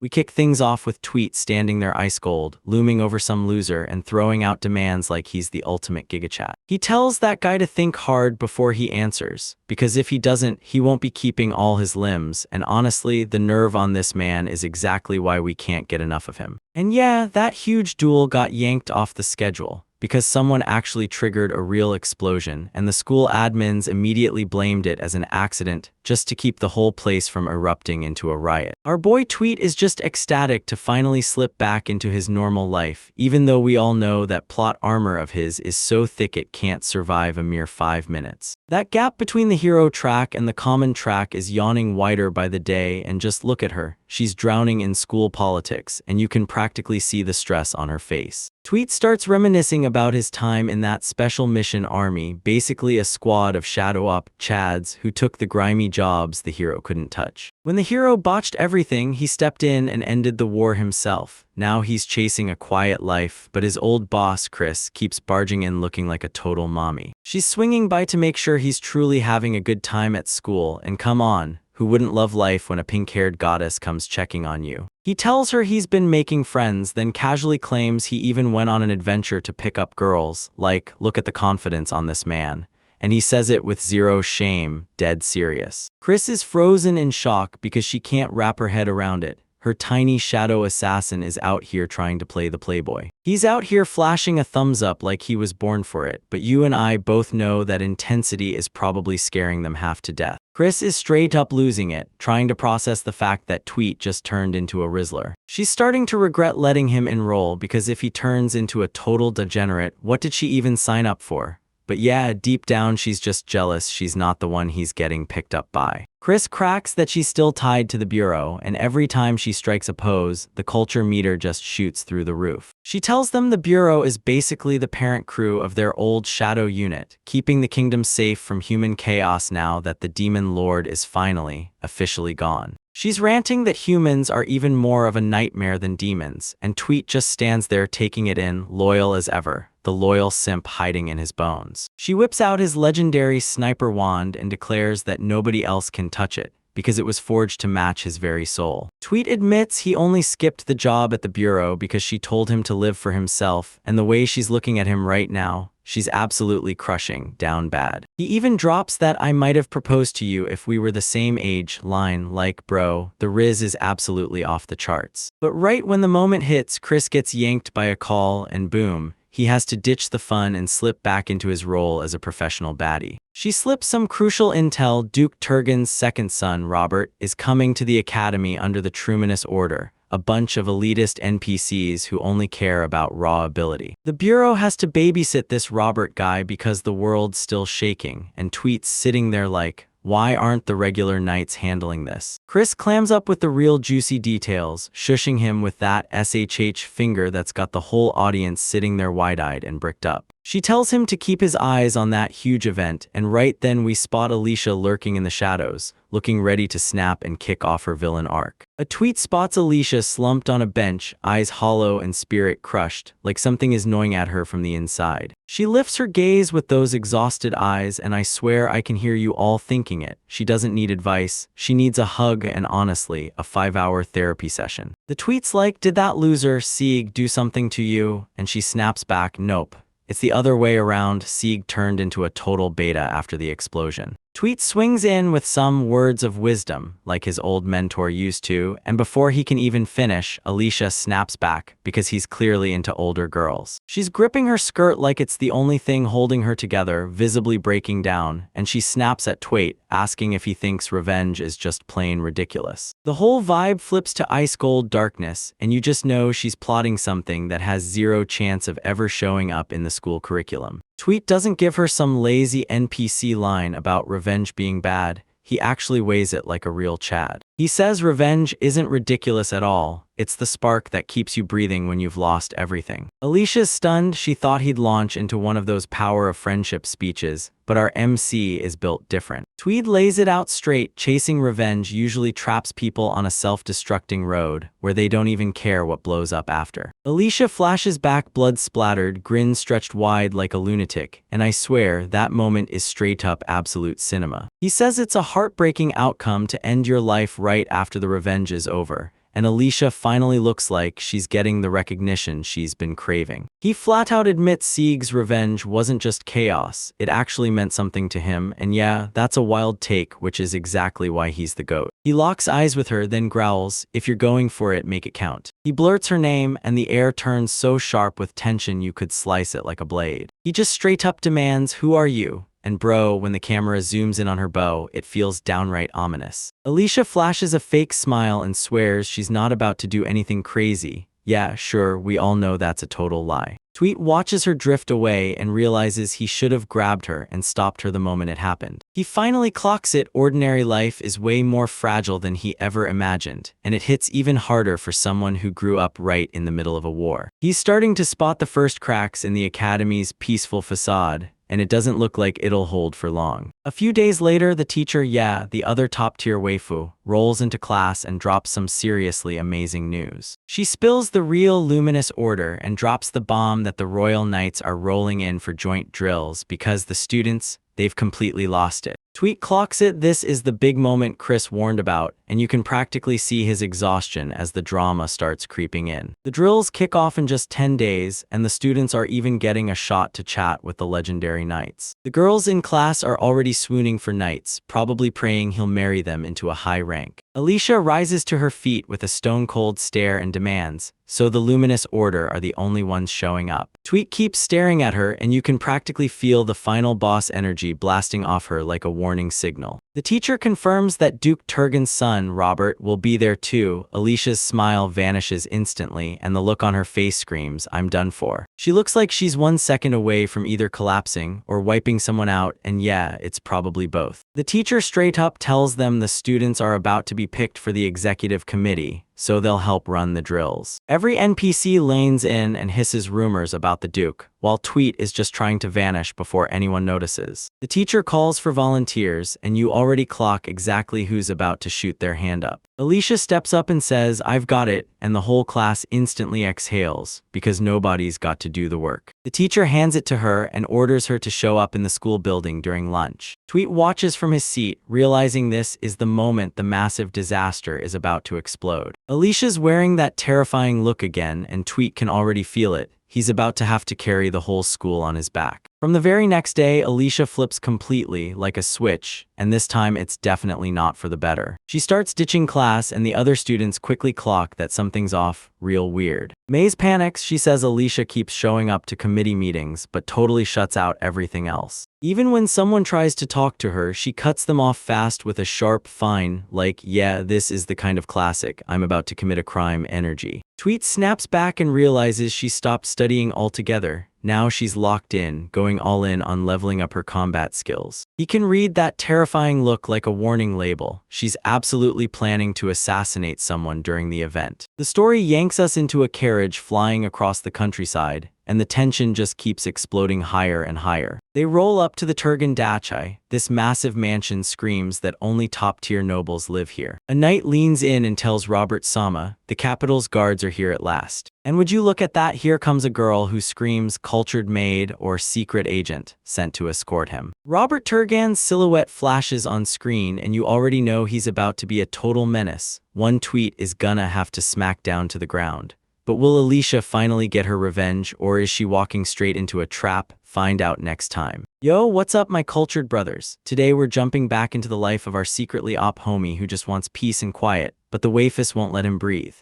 We kick things off with Tweet standing there ice cold, looming over some loser and throwing out demands like he's the ultimate gigachat. He tells that guy to think hard before he answers, because if he doesn't, he won't be keeping all his limbs, and honestly, the nerve on this man is exactly why we can't get enough of him. And yeah, that huge duel got yanked off the schedule, because someone actually triggered a real explosion, and the school admins immediately blamed it as an accident just to keep the whole place from erupting into a riot. Our boy Tweet is just ecstatic to finally slip back into his normal life, even though we all know that plot armor of his is so thick it can't survive a mere 5 minutes. That gap between the hero track and the common track is yawning wider by the day, and just look at her. She's drowning in school politics, and you can practically see the stress on her face. Tweet starts reminiscing about his time in that special mission army, basically a squad of shadow op chads who took the grimy jobs the hero couldn't touch. When the hero botched everything, he stepped in and ended the war himself. Now he's chasing a quiet life, but his old boss, Chris, keeps barging in looking like a total mommy. She's swinging by to make sure he's truly having a good time at school, and come on, who wouldn't love life when a pink-haired goddess comes checking on you? He tells her he's been making friends, then casually claims he even went on an adventure to pick up girls. Like, look at the confidence on this man. And he says it with zero shame, dead serious. Chris is frozen in shock because she can't wrap her head around it. Her tiny shadow assassin is out here trying to play the playboy. He's out here flashing a thumbs up like he was born for it, but you and I both know that intensity is probably scaring them half to death. Chris is straight up losing it, trying to process the fact that Tweet just turned into a Rizzler. She's starting to regret letting him enroll because if he turns into a total degenerate, what did she even sign up for? But yeah, deep down she's just jealous she's not the one he's getting picked up by. Chris cracks that she's still tied to the bureau, and every time she strikes a pose, the culture meter just shoots through the roof. She tells them the bureau is basically the parent crew of their old shadow unit, keeping the kingdom safe from human chaos now that the demon lord is finally, officially gone. She's ranting that humans are even more of a nightmare than demons, and Tweet just stands there taking it in, loyal as ever, the loyal simp hiding in his bones. She whips out his legendary sniper wand and declares that nobody else can touch it, because it was forged to match his very soul. Tweet admits he only skipped the job at the bureau because she told him to live for himself, and the way she's looking at him right now, she's absolutely crushing down bad. He even drops that "I might have proposed to you if we were the same age" line, like, bro, the Riz is absolutely off the charts. But right when the moment hits, Chris gets yanked by a call, and boom, he has to ditch the fun and slip back into his role as a professional baddie. She slips some crucial intel. Duke Turgon's second son, Robert, is coming to the academy under the Trumanist Order, a bunch of elitist NPCs who only care about raw ability. The bureau has to babysit this Robert guy because the world's still shaking, and Tweet's sitting there like, why aren't the regular knights handling this? Chris clams up with the real juicy details, shushing him with that SHH finger that's got the whole audience sitting there wide-eyed and bricked up. She tells him to keep his eyes on that huge event, and right then we spot Alicia lurking in the shadows, looking ready to snap and kick off her villain arc. A Tweet spots Alicia slumped on a bench, eyes hollow and spirit crushed, like something is gnawing at her from the inside. She lifts her gaze with those exhausted eyes, and I swear I can hear you all thinking it. She doesn't need advice, she needs a hug and honestly, a 5-hour therapy session. The Tweet's like, did that loser, Sieg, do something to you? And she snaps back, nope. It's the other way around. Sieg turned into a total beta after the explosion. Tweet swings in with some words of wisdom, like his old mentor used to, and before he can even finish, Alicia snaps back, because he's clearly into older girls. She's gripping her skirt like it's the only thing holding her together, visibly breaking down, and she snaps at Tweet, asking if he thinks revenge is just plain ridiculous. The whole vibe flips to ice cold darkness, and you just know she's plotting something that has zero chance of ever showing up in the school curriculum. Tweet doesn't give her some lazy NPC line about revenge being bad, he actually weighs it like a real Chad. He says revenge isn't ridiculous at all, it's the spark that keeps you breathing when you've lost everything. Alicia's stunned. She thought he'd launch into one of those power of friendship speeches, but our MC is built different. Tweed lays it out straight. Chasing revenge usually traps people on a self-destructing road, where they don't even care what blows up after. Alicia flashes back, blood-splattered, grin stretched wide like a lunatic, and I swear that moment is straight-up absolute cinema. He says it's a heartbreaking outcome to end your life right after the revenge is over, and Alicia finally looks like she's getting the recognition she's been craving. He flat out admits Sieg's revenge wasn't just chaos, it actually meant something to him, and yeah, that's a wild take, which is exactly why he's the GOAT. He locks eyes with her, then growls, if you're going for it, make it count. He blurts her name, and the air turns so sharp with tension you could slice it like a blade. He just straight up demands, who are you? And bro, when the camera zooms in on her bow, it feels downright ominous. Alicia flashes a fake smile and swears she's not about to do anything crazy. Yeah, sure, we all know that's a total lie. Tweet watches her drift away and realizes he should have grabbed her and stopped her the moment it happened. He finally clocks it. Ordinary life is way more fragile than he ever imagined, and it hits even harder for someone who grew up right in the middle of a war. He's starting to spot the first cracks in the academy's peaceful facade, and it doesn't look like it'll hold for long. A few days later, the teacher, the other top-tier waifu, rolls into class and drops some seriously amazing news. She spills the real luminous order and drops the bomb that the Royal Knights are rolling in for joint drills because the students, they've completely lost it. Tweet clocks it. This is the big moment Chris warned about, and you can practically see his exhaustion as the drama starts creeping in. The drills kick off in just 10 days, and the students are even getting a shot to chat with the legendary knights. The girls in class are already swooning for Knights, probably praying he'll marry them into a high rank. Alicia rises to her feet with a stone-cold stare and demands, so the Luminous Order are the only ones showing up. Tweet keeps staring at her, and you can practically feel the final boss energy blasting off her like a warning signal. The teacher confirms that Duke Turgon's son, Robert, will be there too. Alicia's smile vanishes instantly, and the look on her face screams, "I'm done for." She looks like she's 1 second away from either collapsing or wiping someone out, and yeah, it's probably both. The teacher straight up tells them the students are about to be picked for the executive committee, so they'll help run the drills. Every NPC lanes in and hisses rumors about the Duke, while Tweet is just trying to vanish before anyone notices. The teacher calls for volunteers, and you already clock exactly who's about to shoot their hand up. Alicia steps up and says, "I've got it," and the whole class instantly exhales, because nobody's got to do the work. The teacher hands it to her and orders her to show up in the school building during lunch. Tweet watches from his seat, realizing this is the moment the massive disaster is about to explode. Alicia's wearing that terrifying look again, and Tweet can already feel it. He's about to have to carry the whole school on his back. From the very next day, Alicia flips completely, like a switch, and this time it's definitely not for the better. She starts ditching class, and the other students quickly clock that something's off, real weird. Maze panics. She says Alicia keeps showing up to committee meetings, but totally shuts out everything else. Even when someone tries to talk to her, she cuts them off fast with a sharp fine, like, "Yeah, this is the kind of classic, I'm about to commit a crime" energy. Tweet snaps back and realizes she stopped studying altogether. Now she's locked in, going all in on leveling up her combat skills. He can read that terrifying look like a warning label. She's absolutely planning to assassinate someone during the event. The story yanks us into a carriage flying across the countryside, and the tension just keeps exploding higher and higher. They roll up to the Turgon Dachai. This massive mansion screams that only top-tier nobles live here. A knight leans in and tells Robert Sama, "The capital's guards are here at last." And would you look at that, here comes a girl who screams cultured maid or secret agent, sent to escort him. Robert Turgon's silhouette flashes on screen, and you already know he's about to be a total menace. One Tweet is gonna have to smack down to the ground. But will Alicia finally get her revenge, or is she walking straight into a trap? Find out next time. Yo, what's up, my cultured brothers? Today we're jumping back into the life of our secretly op homie who just wants peace and quiet, but the wafus won't let him breathe.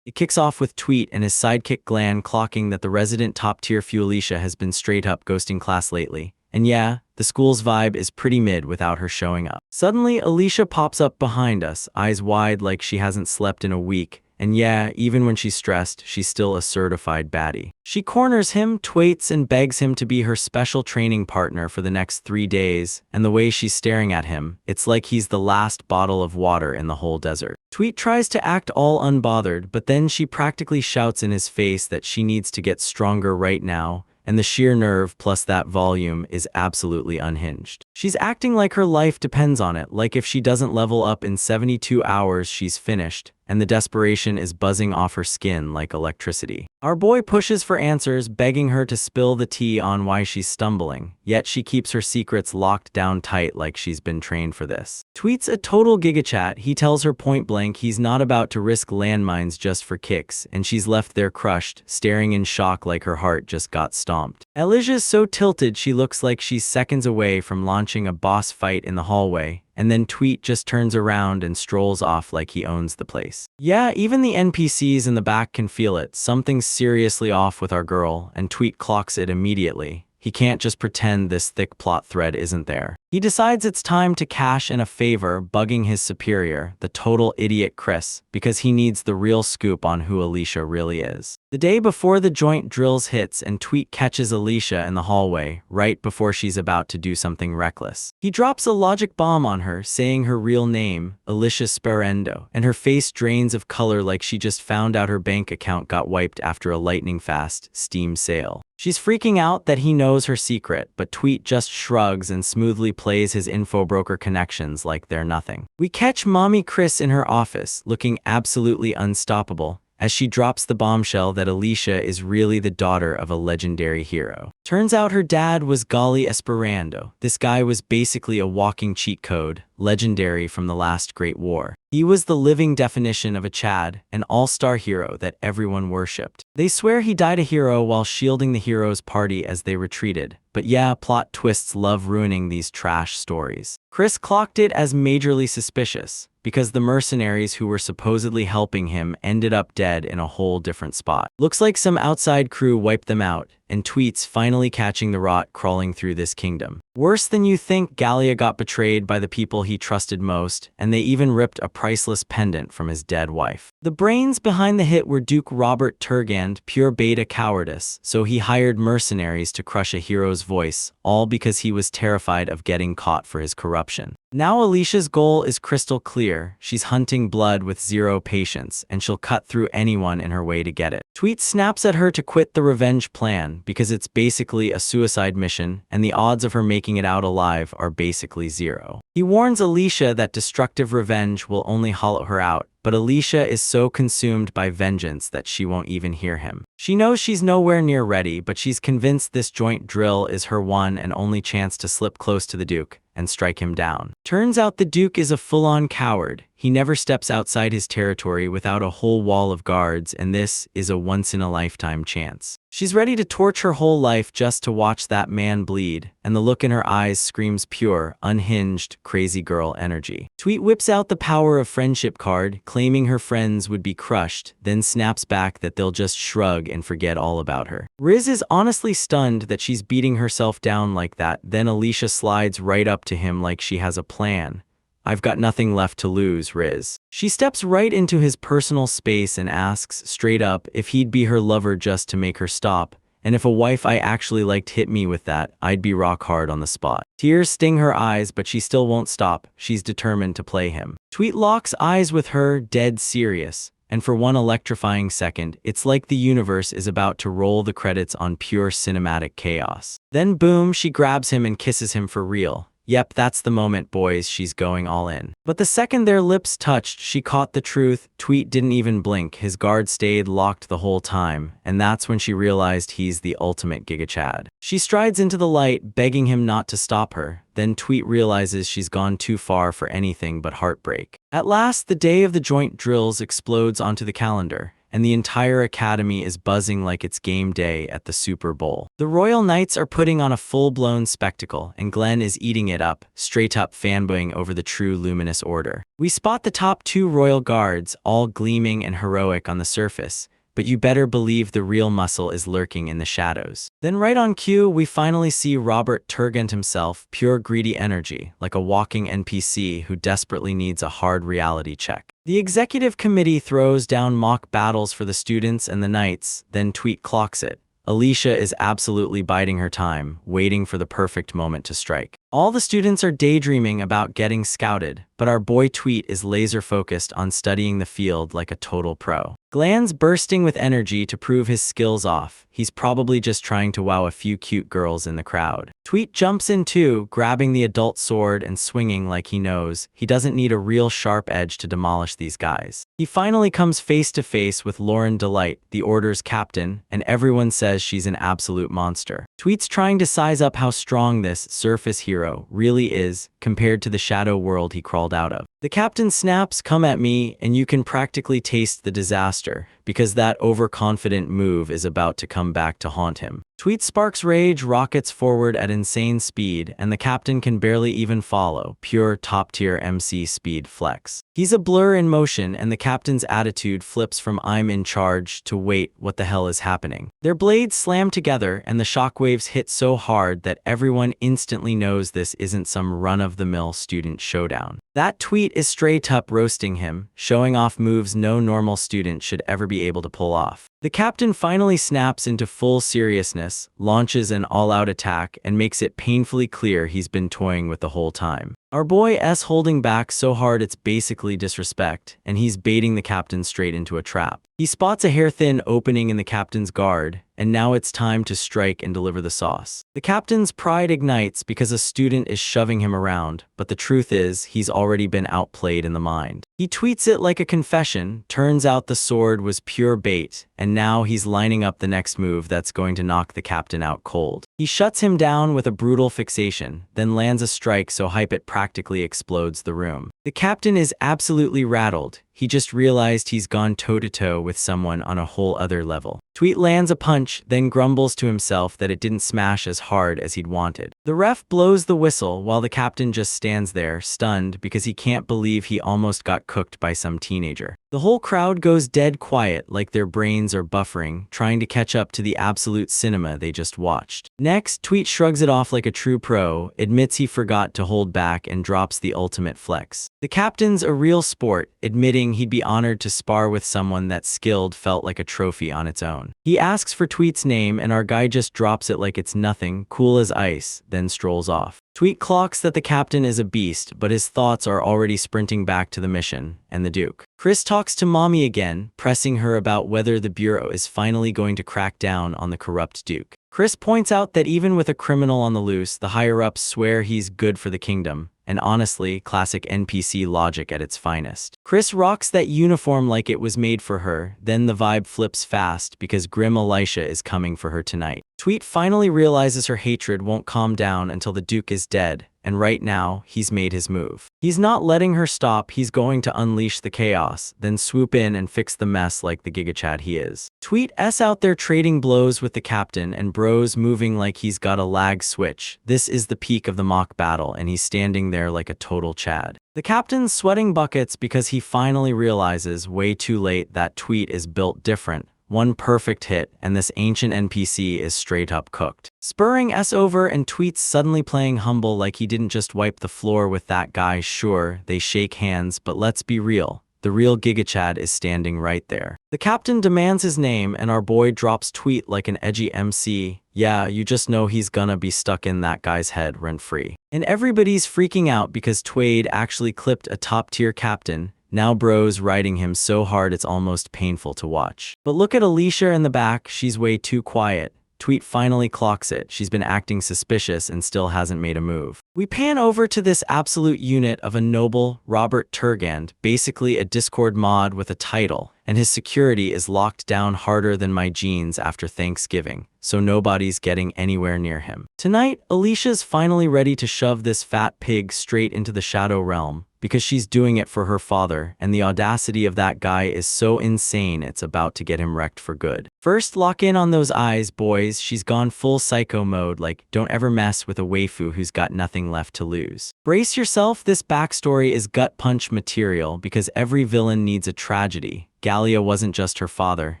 It kicks off with Tweet and his sidekick Glan clocking that the resident top-tier few Alicia has been straight up ghosting class lately. And yeah, the school's vibe is pretty mid without her showing up. Suddenly, Alicia pops up behind us, eyes wide like she hasn't slept in a week. And yeah, even when she's stressed, she's still a certified baddie. She corners him, twaits, and begs him to be her special training partner for the next 3 days, and the way she's staring at him, it's like he's the last bottle of water in the whole desert. Tweet tries to act all unbothered, but then she practically shouts in his face that she needs to get stronger right now, and the sheer nerve plus that volume is absolutely unhinged. She's acting like her life depends on it, like if she doesn't level up in 72 hours, she's finished, and the desperation is buzzing off her skin like electricity. Our boy pushes for answers, begging her to spill the tea on why she's stumbling, yet she keeps her secrets locked down tight like she's been trained for this. Tweets a total gigachat. He tells her point blank he's not about to risk landmines just for kicks, and she's left there crushed, staring in shock like her heart just got stomped. Alicia's so tilted she looks like she's seconds away from launching a boss fight in the hallway, and then Tweet just turns around and strolls off like he owns the place. Yeah, even the NPCs in the back can feel it. Something's seriously off with our girl, and Tweet clocks it immediately. He can't just pretend this thick plot thread isn't there. He decides it's time to cash in a favor, bugging his superior, the total idiot Chris, because he needs the real scoop on who Alicia really is. The day before the joint drills hits, and Tweet catches Alicia in the hallway, right before she's about to do something reckless. He drops a logic bomb on her, saying her real name, Alicia Sperendo, and her face drains of color like she just found out her bank account got wiped after a lightning-fast Steam sale. She's freaking out that he knows her secret, but Tweet just shrugs and smoothly plays his info broker connections like they're nothing. We catch Mommy Chris in her office, looking absolutely unstoppable, as she drops the bombshell that Alicia is really the daughter of a legendary hero. Turns out her dad was Gali Esperando. This guy was basically a walking cheat code, legendary from the last Great War. He was the living definition of a Chad, an all-star hero that everyone worshipped. They swear he died a hero while shielding the hero's party as they retreated. But yeah, plot twists love ruining these trash stories. Chris clocked it as majorly suspicious, because the mercenaries who were supposedly helping him ended up dead in a whole different spot. Looks like some outside crew wiped them out, and tweets finally catching the rot crawling through this kingdom. Worse than you think, Gallia got betrayed by the people he trusted most, and they even ripped a priceless pendant from his dead wife. The brains behind the hit were Duke Robert Turgand, pure beta cowardice, so he hired mercenaries to crush a hero's voice, all because he was terrified of getting caught for his corruption. Now Alicia's goal is crystal clear. She's hunting blood with zero patience, and she'll cut through anyone in her way to get it. Tweet snaps at her to quit the revenge plan because it's basically a suicide mission, and the odds of her making it out alive are basically zero. He warns Alicia that destructive revenge will only hollow her out, but Alicia is so consumed by vengeance that she won't even hear him. She knows she's nowhere near ready, but she's convinced this joint drill is her one and only chance to slip close to the Duke and strike him down. Turns out the Duke is a full-on coward. He never steps outside his territory without a whole wall of guards, and this is a once-in-a-lifetime chance. She's ready to torch her whole life just to watch that man bleed, and the look in her eyes screams pure, unhinged, crazy girl energy. Tweet whips out the power of friendship card, claiming her friends would be crushed, then snaps back that they'll just shrug and forget all about her. Riz is honestly stunned that she's beating herself down like that, then Alicia slides right up to him like she has a plan. "I've got nothing left to lose, Riz." She steps right into his personal space and asks, straight up, if he'd be her lover just to make her stop, and if a wife I actually liked hit me with that, I'd be rock hard on the spot. Tears sting her eyes, but she still won't stop. She's determined to play him. Tweet locks eyes with her, dead serious. And for one electrifying second, it's like the universe is about to roll the credits on pure cinematic chaos. Then boom, she grabs him and kisses him for real. Yep, that's the moment, boys, she's going all in. But the second their lips touched, she caught the truth. Tweet didn't even blink, his guard stayed locked the whole time, and that's when she realized he's the ultimate Giga Chad. She strides into the light, begging him not to stop her. Then Tweet realizes she's gone too far for anything but heartbreak. At last, the day of the joint drills explodes onto the calendar, and the entire academy is buzzing like it's game day at the Super Bowl. The Royal Knights are putting on a full-blown spectacle, and Glenn is eating it up, straight up fanboying over the true luminous order. We spot the top two royal guards, all gleaming and heroic on the surface, but you better believe the real muscle is lurking in the shadows. Then right on cue, we finally see Robert Turgand himself, pure greedy energy, like a walking NPC who desperately needs a hard reality check. The executive committee throws down mock battles for the students and the knights, then Tweet clocks it. Alicia is absolutely biding her time, waiting for the perfect moment to strike. All the students are daydreaming about getting scouted, but our boy Tweet is laser-focused on studying the field like a total pro. Glenn's bursting with energy to prove his skills off. He's probably just trying to wow a few cute girls in the crowd. Tweet jumps in too, grabbing the adult sword and swinging like he knows he doesn't need a real sharp edge to demolish these guys. He finally comes face to face with Lauren Delight, the Order's captain, and everyone says she's an absolute monster. Tweet's trying to size up how strong this surface hero really is compared to the shadow world he crawled out of. The captain snaps, "Come at me," and you can practically taste the disaster, because that overconfident move is about to come back to haunt him. Tweet sparks rage, rockets forward at insane speed, and the captain can barely even follow, pure top-tier MC speed flex. He's a blur in motion, and the captain's attitude flips from "I'm in charge" to "Wait, what the hell is happening?" Their blades slam together, and the shockwaves hit so hard that everyone instantly knows this isn't some run-of-the-mill student showdown. That Tweet is straight up roasting him, showing off moves no normal student should ever be able to pull off. The captain finally snaps into full seriousness, launches an all-out attack, and makes it painfully clear he's been toying with the whole time. Our boy S holding back so hard it's basically disrespect, and he's baiting the captain straight into a trap. He spots a hair-thin opening in the captain's guard, and now it's time to strike and deliver the sauce. The captain's pride ignites because a student is shoving him around, but the truth is, he's already been outplayed in the mind. He tweets it like a confession. Turns out the sword was pure bait, and now he's lining up the next move that's going to knock the captain out cold. He shuts him down with a brutal fixation, then lands a strike so hype it practically explodes the room. The captain is absolutely rattled. He just realized he's gone toe-to-toe with someone on a whole other level. Tweet lands a punch, then grumbles to himself that it didn't smash as hard as he'd wanted. The ref blows the whistle while the captain just stands there, stunned because he can't believe he almost got cooked by some teenager. The whole crowd goes dead quiet, like their brains brains are buffering, trying to catch up to the absolute cinema they just watched. Next, Tweet shrugs it off like a true pro, admits he forgot to hold back, and drops the ultimate flex. The captain's a real sport, admitting he'd be honored to spar with someone that skilled felt like a trophy on its own. He asks for Tweet's name, and our guy just drops it like it's nothing, cool as ice, then strolls off. Tweet clocks that the captain is a beast, but his thoughts are already sprinting back to the mission and the Duke. Chris talks to Mommy again, pressing her about whether the Bureau is finally going to crack down on the corrupt Duke. Chris points out that even with a criminal on the loose, the higher-ups swear he's good for the kingdom, and honestly, classic NPC logic at its finest. Chris rocks that uniform like it was made for her, then the vibe flips fast because Grim Elisha is coming for her tonight. Tweet finally realizes her hatred won't calm down until the Duke is dead, and right now, he's made his move. He's not letting her stop, he's going to unleash the chaos, then swoop in and fix the mess like the gigachad he is. Tweet's out there trading blows with the captain, and bro's moving like he's got a lag switch. This is the peak of the mock battle, and he's standing there like a total chad. The captain's sweating buckets because he finally realizes, way too late, that Tweet is built different. One perfect hit, and this ancient NPC is straight up cooked. Spurring S over, and Tweet's suddenly playing humble like he didn't just wipe the floor with that guy. Sure, they shake hands, but let's be real. The real gigachad is standing right there. The captain demands his name, and our boy drops Tweet like an edgy MC. Yeah, you just know he's gonna be stuck in that guy's head rent-free. And everybody's freaking out because Tweed actually clipped a top-tier captain. Now bro's riding him so hard it's almost painful to watch. But look at Alicia in the back, she's way too quiet. Tweet finally clocks it. She's been acting suspicious and still hasn't made a move. We pan over to this absolute unit of a noble, Robert Turgand, basically a Discord mod with a title, and his security is locked down harder than my jeans after Thanksgiving, so nobody's getting anywhere near him. Tonight, Alicia's finally ready to shove this fat pig straight into the Shadow Realm, because she's doing it for her father, and the audacity of that guy is so insane it's about to get him wrecked for good. First, lock in on those eyes, boys. She's gone full psycho mode, like, don't ever mess with a waifu who's got nothing left to lose. Brace yourself, this backstory is gut punch material because every villain needs a tragedy. Gallia wasn't just her father,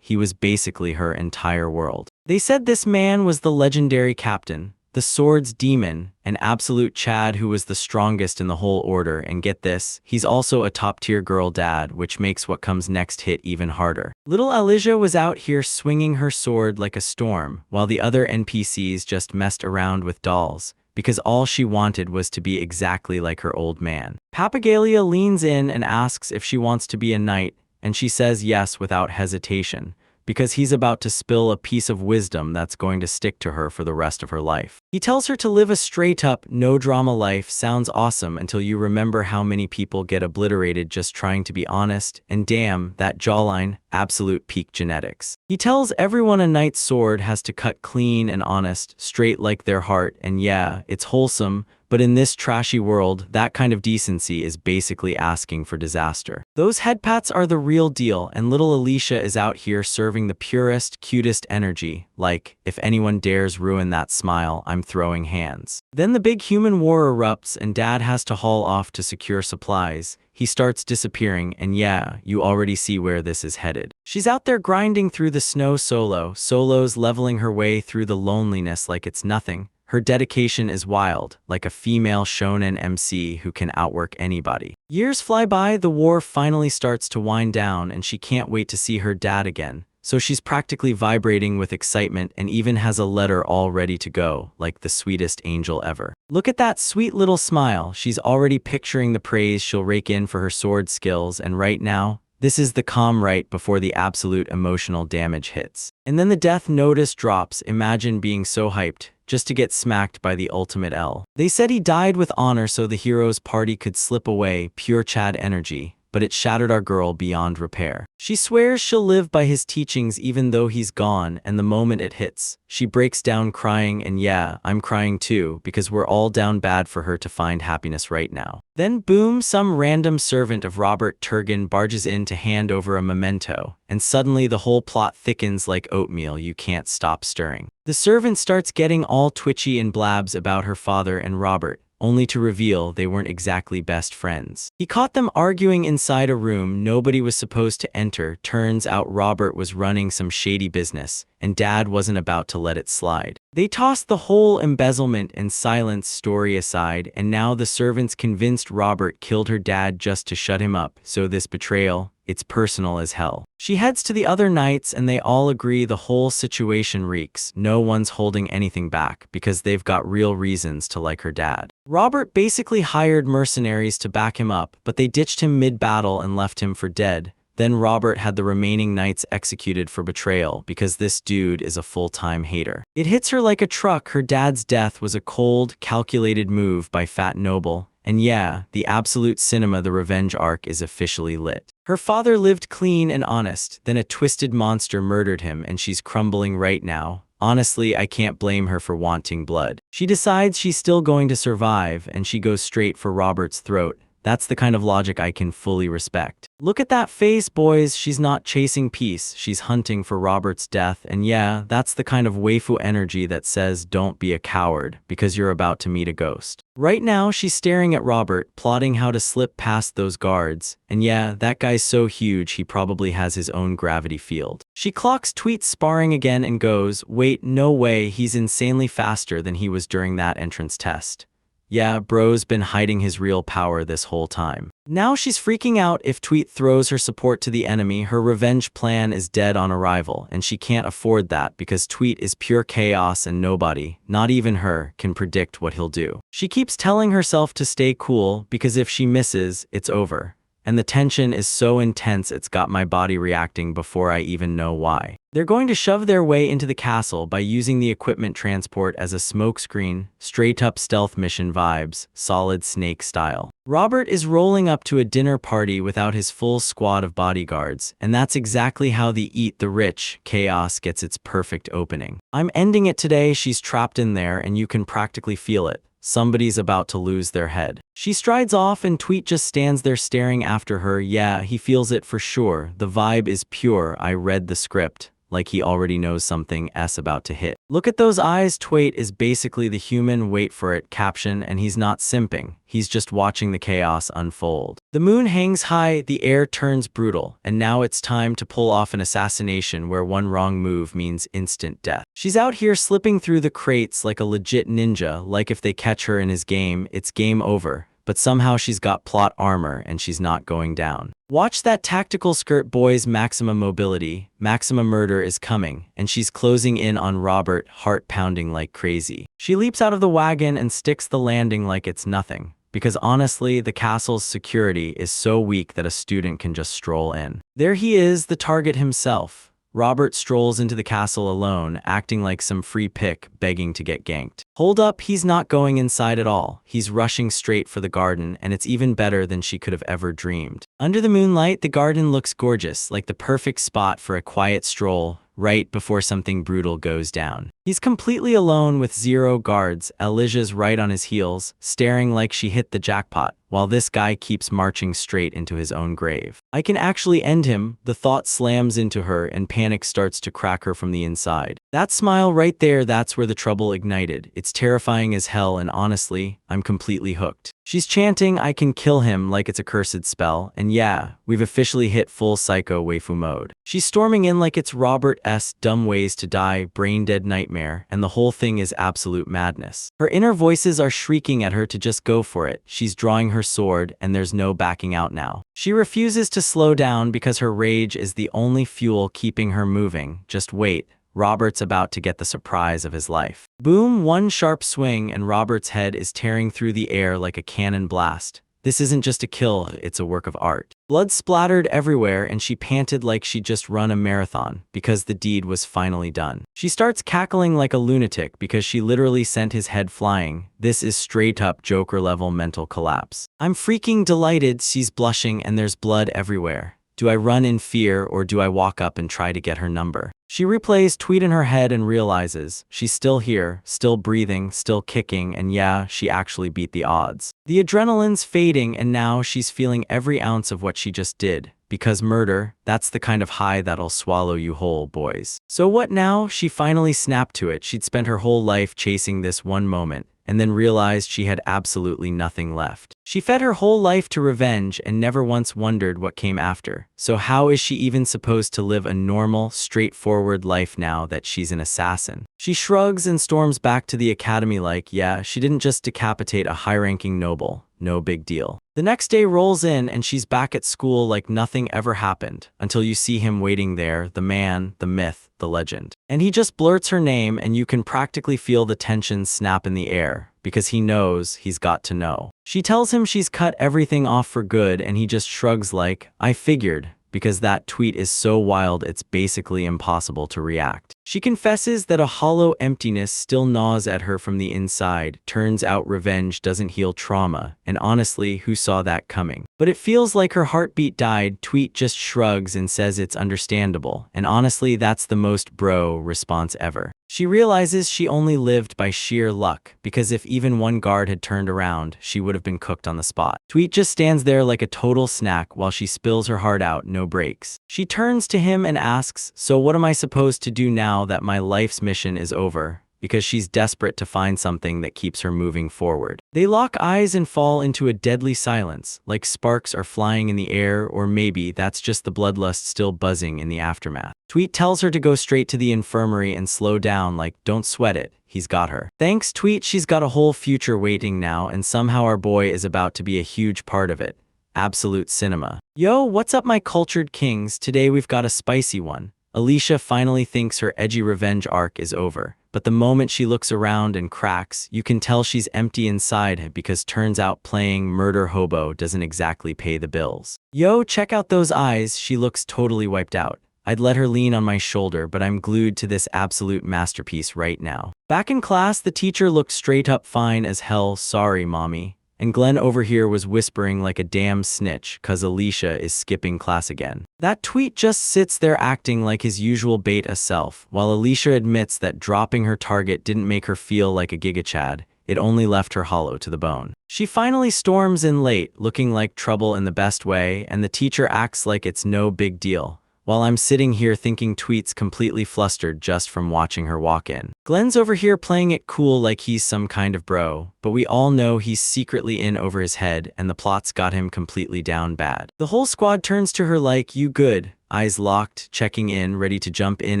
he was basically her entire world. They said this man was the legendary captain, the sword's demon, an absolute chad who was the strongest in the whole order, and get this, he's also a top-tier girl dad, which makes what comes next hit even harder. Little Alicia was out here swinging her sword like a storm, while the other NPCs just messed around with dolls, because all she wanted was to be exactly like her old man. Papagalia leans in and asks if she wants to be a knight, and she says yes without hesitation, because he's about to spill a piece of wisdom that's going to stick to her for the rest of her life. He tells her to live a straight-up, no-drama life. Sounds awesome until you remember how many people get obliterated just trying to be honest, and damn, that jawline, absolute peak genetics. He tells everyone a knight's sword has to cut clean and honest, straight like their heart, and yeah, it's wholesome, but in this trashy world, that kind of decency is basically asking for disaster. Those headpats are the real deal, and little Alicia is out here serving the purest, cutest energy. Like, if anyone dares ruin that smile, I'm throwing hands. Then the big human war erupts, and Dad has to haul off to secure supplies. He starts disappearing, and yeah, you already see where this is headed. She's out there grinding through the snow solos leveling her way through the loneliness like it's nothing. Her dedication is wild, like a female shonen MC who can outwork anybody. Years fly by, the war finally starts to wind down, and she can't wait to see her dad again. So she's practically vibrating with excitement and even has a letter all ready to go, like the sweetest angel ever. Look at that sweet little smile. She's already picturing the praise she'll rake in for her sword skills, and right now, this is the calm right before the absolute emotional damage hits. And then the death notice drops. Imagine being so hyped, just to get smacked by the ultimate L. They said he died with honor so the hero's party could slip away, pure Chad energy, but it shattered our girl beyond repair. She swears she'll live by his teachings even though he's gone, and the moment it hits, she breaks down crying, and yeah, I'm crying too, because we're all down bad for her to find happiness right now. Then boom, some random servant of Robert Turgan barges in to hand over a memento, and suddenly the whole plot thickens like oatmeal you can't stop stirring. The servant starts getting all twitchy and blabs about her father and Robert, only to reveal they weren't exactly best friends. He caught them arguing inside a room nobody was supposed to enter. Turns out Robert was running some shady business, and Dad wasn't about to let it slide. They tossed the whole embezzlement and silence story aside, and now the servants convinced Robert killed her dad just to shut him up. So this betrayal, it's personal as hell. She heads to the other knights and they all agree the whole situation reeks. No one's holding anything back because they've got real reasons to like her dad. Robert basically hired mercenaries to back him up, but they ditched him mid-battle and left him for dead. Then Robert had the remaining knights executed for betrayal because this dude is a full-time hater. It hits her like a truck. Her dad's death was a cold, calculated move by Fat Noble. And yeah, the absolute cinema, the revenge arc is officially lit. Her father lived clean and honest, then a twisted monster murdered him and she's crumbling right now. Honestly, I can't blame her for wanting blood. She decides she's still going to survive and she goes straight for Robert's throat. That's the kind of logic I can fully respect. Look at that face, boys. She's not chasing peace. She's hunting for Robert's death. And yeah, that's the kind of waifu energy that says don't be a coward because you're about to meet a ghost. Right now, she's staring at Robert, plotting how to slip past those guards. And yeah, that guy's so huge he probably has his own gravity field. She clocks Tweet's sparring again and goes, wait, no way, he's insanely faster than he was during that entrance test. Yeah, bro's been hiding his real power this whole time. Now she's freaking out if Tweet throws her support to the enemy. Her revenge plan is dead on arrival, and she can't afford that because Tweet is pure chaos and nobody, not even her, can predict what he'll do. She keeps telling herself to stay cool because if she misses, it's over. And the tension is so intense it's got my body reacting before I even know why. They're going to shove their way into the castle by using the equipment transport as a smokescreen, straight up stealth mission vibes, Solid Snake style. Robert is rolling up to a dinner party without his full squad of bodyguards, and that's exactly how the Eat the Rich chaos gets its perfect opening. I'm ending it today. She's trapped in there and you can practically feel it. Somebody's about to lose their head. She strides off and Tweet just stands there staring after her. Yeah, he feels it for sure. The vibe is pure. I read the script. Like he already knows something S about to hit. Look at those eyes. Tweet is basically the human wait for it caption, and he's not simping. He's just watching the chaos unfold. The moon hangs high, the air turns brutal, and now it's time to pull off an assassination where one wrong move means instant death. She's out here slipping through the crates like a legit ninja, like if they catch her in his game, it's game over. But somehow she's got plot armor and she's not going down. Watch that tactical skirt, boys. Maximum mobility, maximum murder is coming, and she's closing in on Robert, heart pounding like crazy. She leaps out of the wagon and sticks the landing like it's nothing. Because honestly, the castle's security is so weak that a student can just stroll in. There he is, the target himself. Robert strolls into the castle alone, acting like some free pick, begging to get ganked. Hold up, he's not going inside at all. He's rushing straight for the garden, and it's even better than she could have ever dreamed. Under the moonlight, the garden looks gorgeous, like the perfect spot for a quiet stroll, right before something brutal goes down. He's completely alone with 0 guards. Elijah's right on his heels, staring like she hit the jackpot, while this guy keeps marching straight into his own grave. I can actually end him. The thought slams into her and panic starts to crack her from the inside. That smile right there, that's where the trouble ignited. It's terrifying as hell, and honestly, I'm completely hooked. She's chanting, I can kill him, like it's a cursed spell, and yeah, we've officially hit full psycho waifu mode. She's storming in like it's Robert's dumb ways to die, brain-dead nightmare, and the whole thing is absolute madness. Her inner voices are shrieking at her to just go for it. She's drawing her sword, and there's no backing out now. She refuses to slow down because her rage is the only fuel keeping her moving. Just wait. Robert's about to get the surprise of his life. Boom, one sharp swing and Robert's head is tearing through the air like a cannon blast. This isn't just a kill, it's a work of art. Blood splattered everywhere and she panted like she'd just run a marathon because the deed was finally done. She starts cackling like a lunatic because she literally sent his head flying. This is straight up Joker level mental collapse. I'm freaking delighted. She's blushing and there's blood everywhere. Do I run in fear or do I walk up and try to get her number? She replays Tweet in her head and realizes she's still here, still breathing, still kicking, and yeah, she actually beat the odds. The adrenaline's fading and now she's feeling every ounce of what she just did. Because murder, that's the kind of high that'll swallow you whole, boys. So what now? She finally snapped to it. She'd spent her whole life chasing this one moment. and then realized she had absolutely nothing left. She fed her whole life to revenge and never once wondered what came after. So how is she even supposed to live a normal, straightforward life now that she's an assassin? She shrugs and storms back to the academy like, yeah, she didn't just decapitate a high-ranking noble. No big deal. The next day rolls in and she's back at school like nothing ever happened, until you see him waiting there, the man, the myth, the legend. And he just blurts her name and you can practically feel the tension snap in the air, because he knows he's got to know. She tells him she's cut everything off for good and he just shrugs like, I figured, because that tweet is so wild it's basically impossible to react. She confesses that a hollow emptiness still gnaws at her from the inside. Turns out revenge doesn't heal trauma, and honestly, who saw that coming? But it feels like her heartbeat died. Tweet just shrugs and says it's understandable, and honestly, that's the most bro response ever. She realizes she only lived by sheer luck, because if even one guard had turned around, she would have been cooked on the spot. Tweet just stands there like a total snack while she spills her heart out, no breaks. She turns to him and asks, so what am I supposed to do now that my life's mission is over? Because she's desperate to find something that keeps her moving forward. They lock eyes and fall into a deadly silence, like sparks are flying in the air, or maybe that's just the bloodlust still buzzing in the aftermath. Tweet tells her to go straight to the infirmary and slow down like, don't sweat it, he's got her. Thanks Tweet, she's got a whole future waiting now, and somehow our boy is about to be a huge part of it. Absolute cinema. Yo, what's up my cultured kings? Today we've got a spicy one. Alicia finally thinks her edgy revenge arc is over, but the moment she looks around and cracks, you can tell she's empty inside because turns out playing murder hobo doesn't exactly pay the bills. Yo, check out those eyes, she looks totally wiped out. I'd let her lean on my shoulder, but I'm glued to this absolute masterpiece right now. Back in class, the teacher looked straight up fine as hell, sorry mommy. And Glenn over here was whispering like a damn snitch cause Alicia is skipping class again. That Tweet just sits there acting like his usual beta self, while Alicia admits that dropping her target didn't make her feel like a gigachad, it only left her hollow to the bone. She finally storms in late, looking like trouble in the best way, and the teacher acts like it's no big deal, while I'm sitting here thinking Tweet's completely flustered just from watching her walk in. Glenn's over here playing it cool like he's some kind of bro, but we all know he's secretly in over his head and the plot's got him completely down bad. The whole squad turns to her like, you good? Eyes locked, checking in, ready to jump in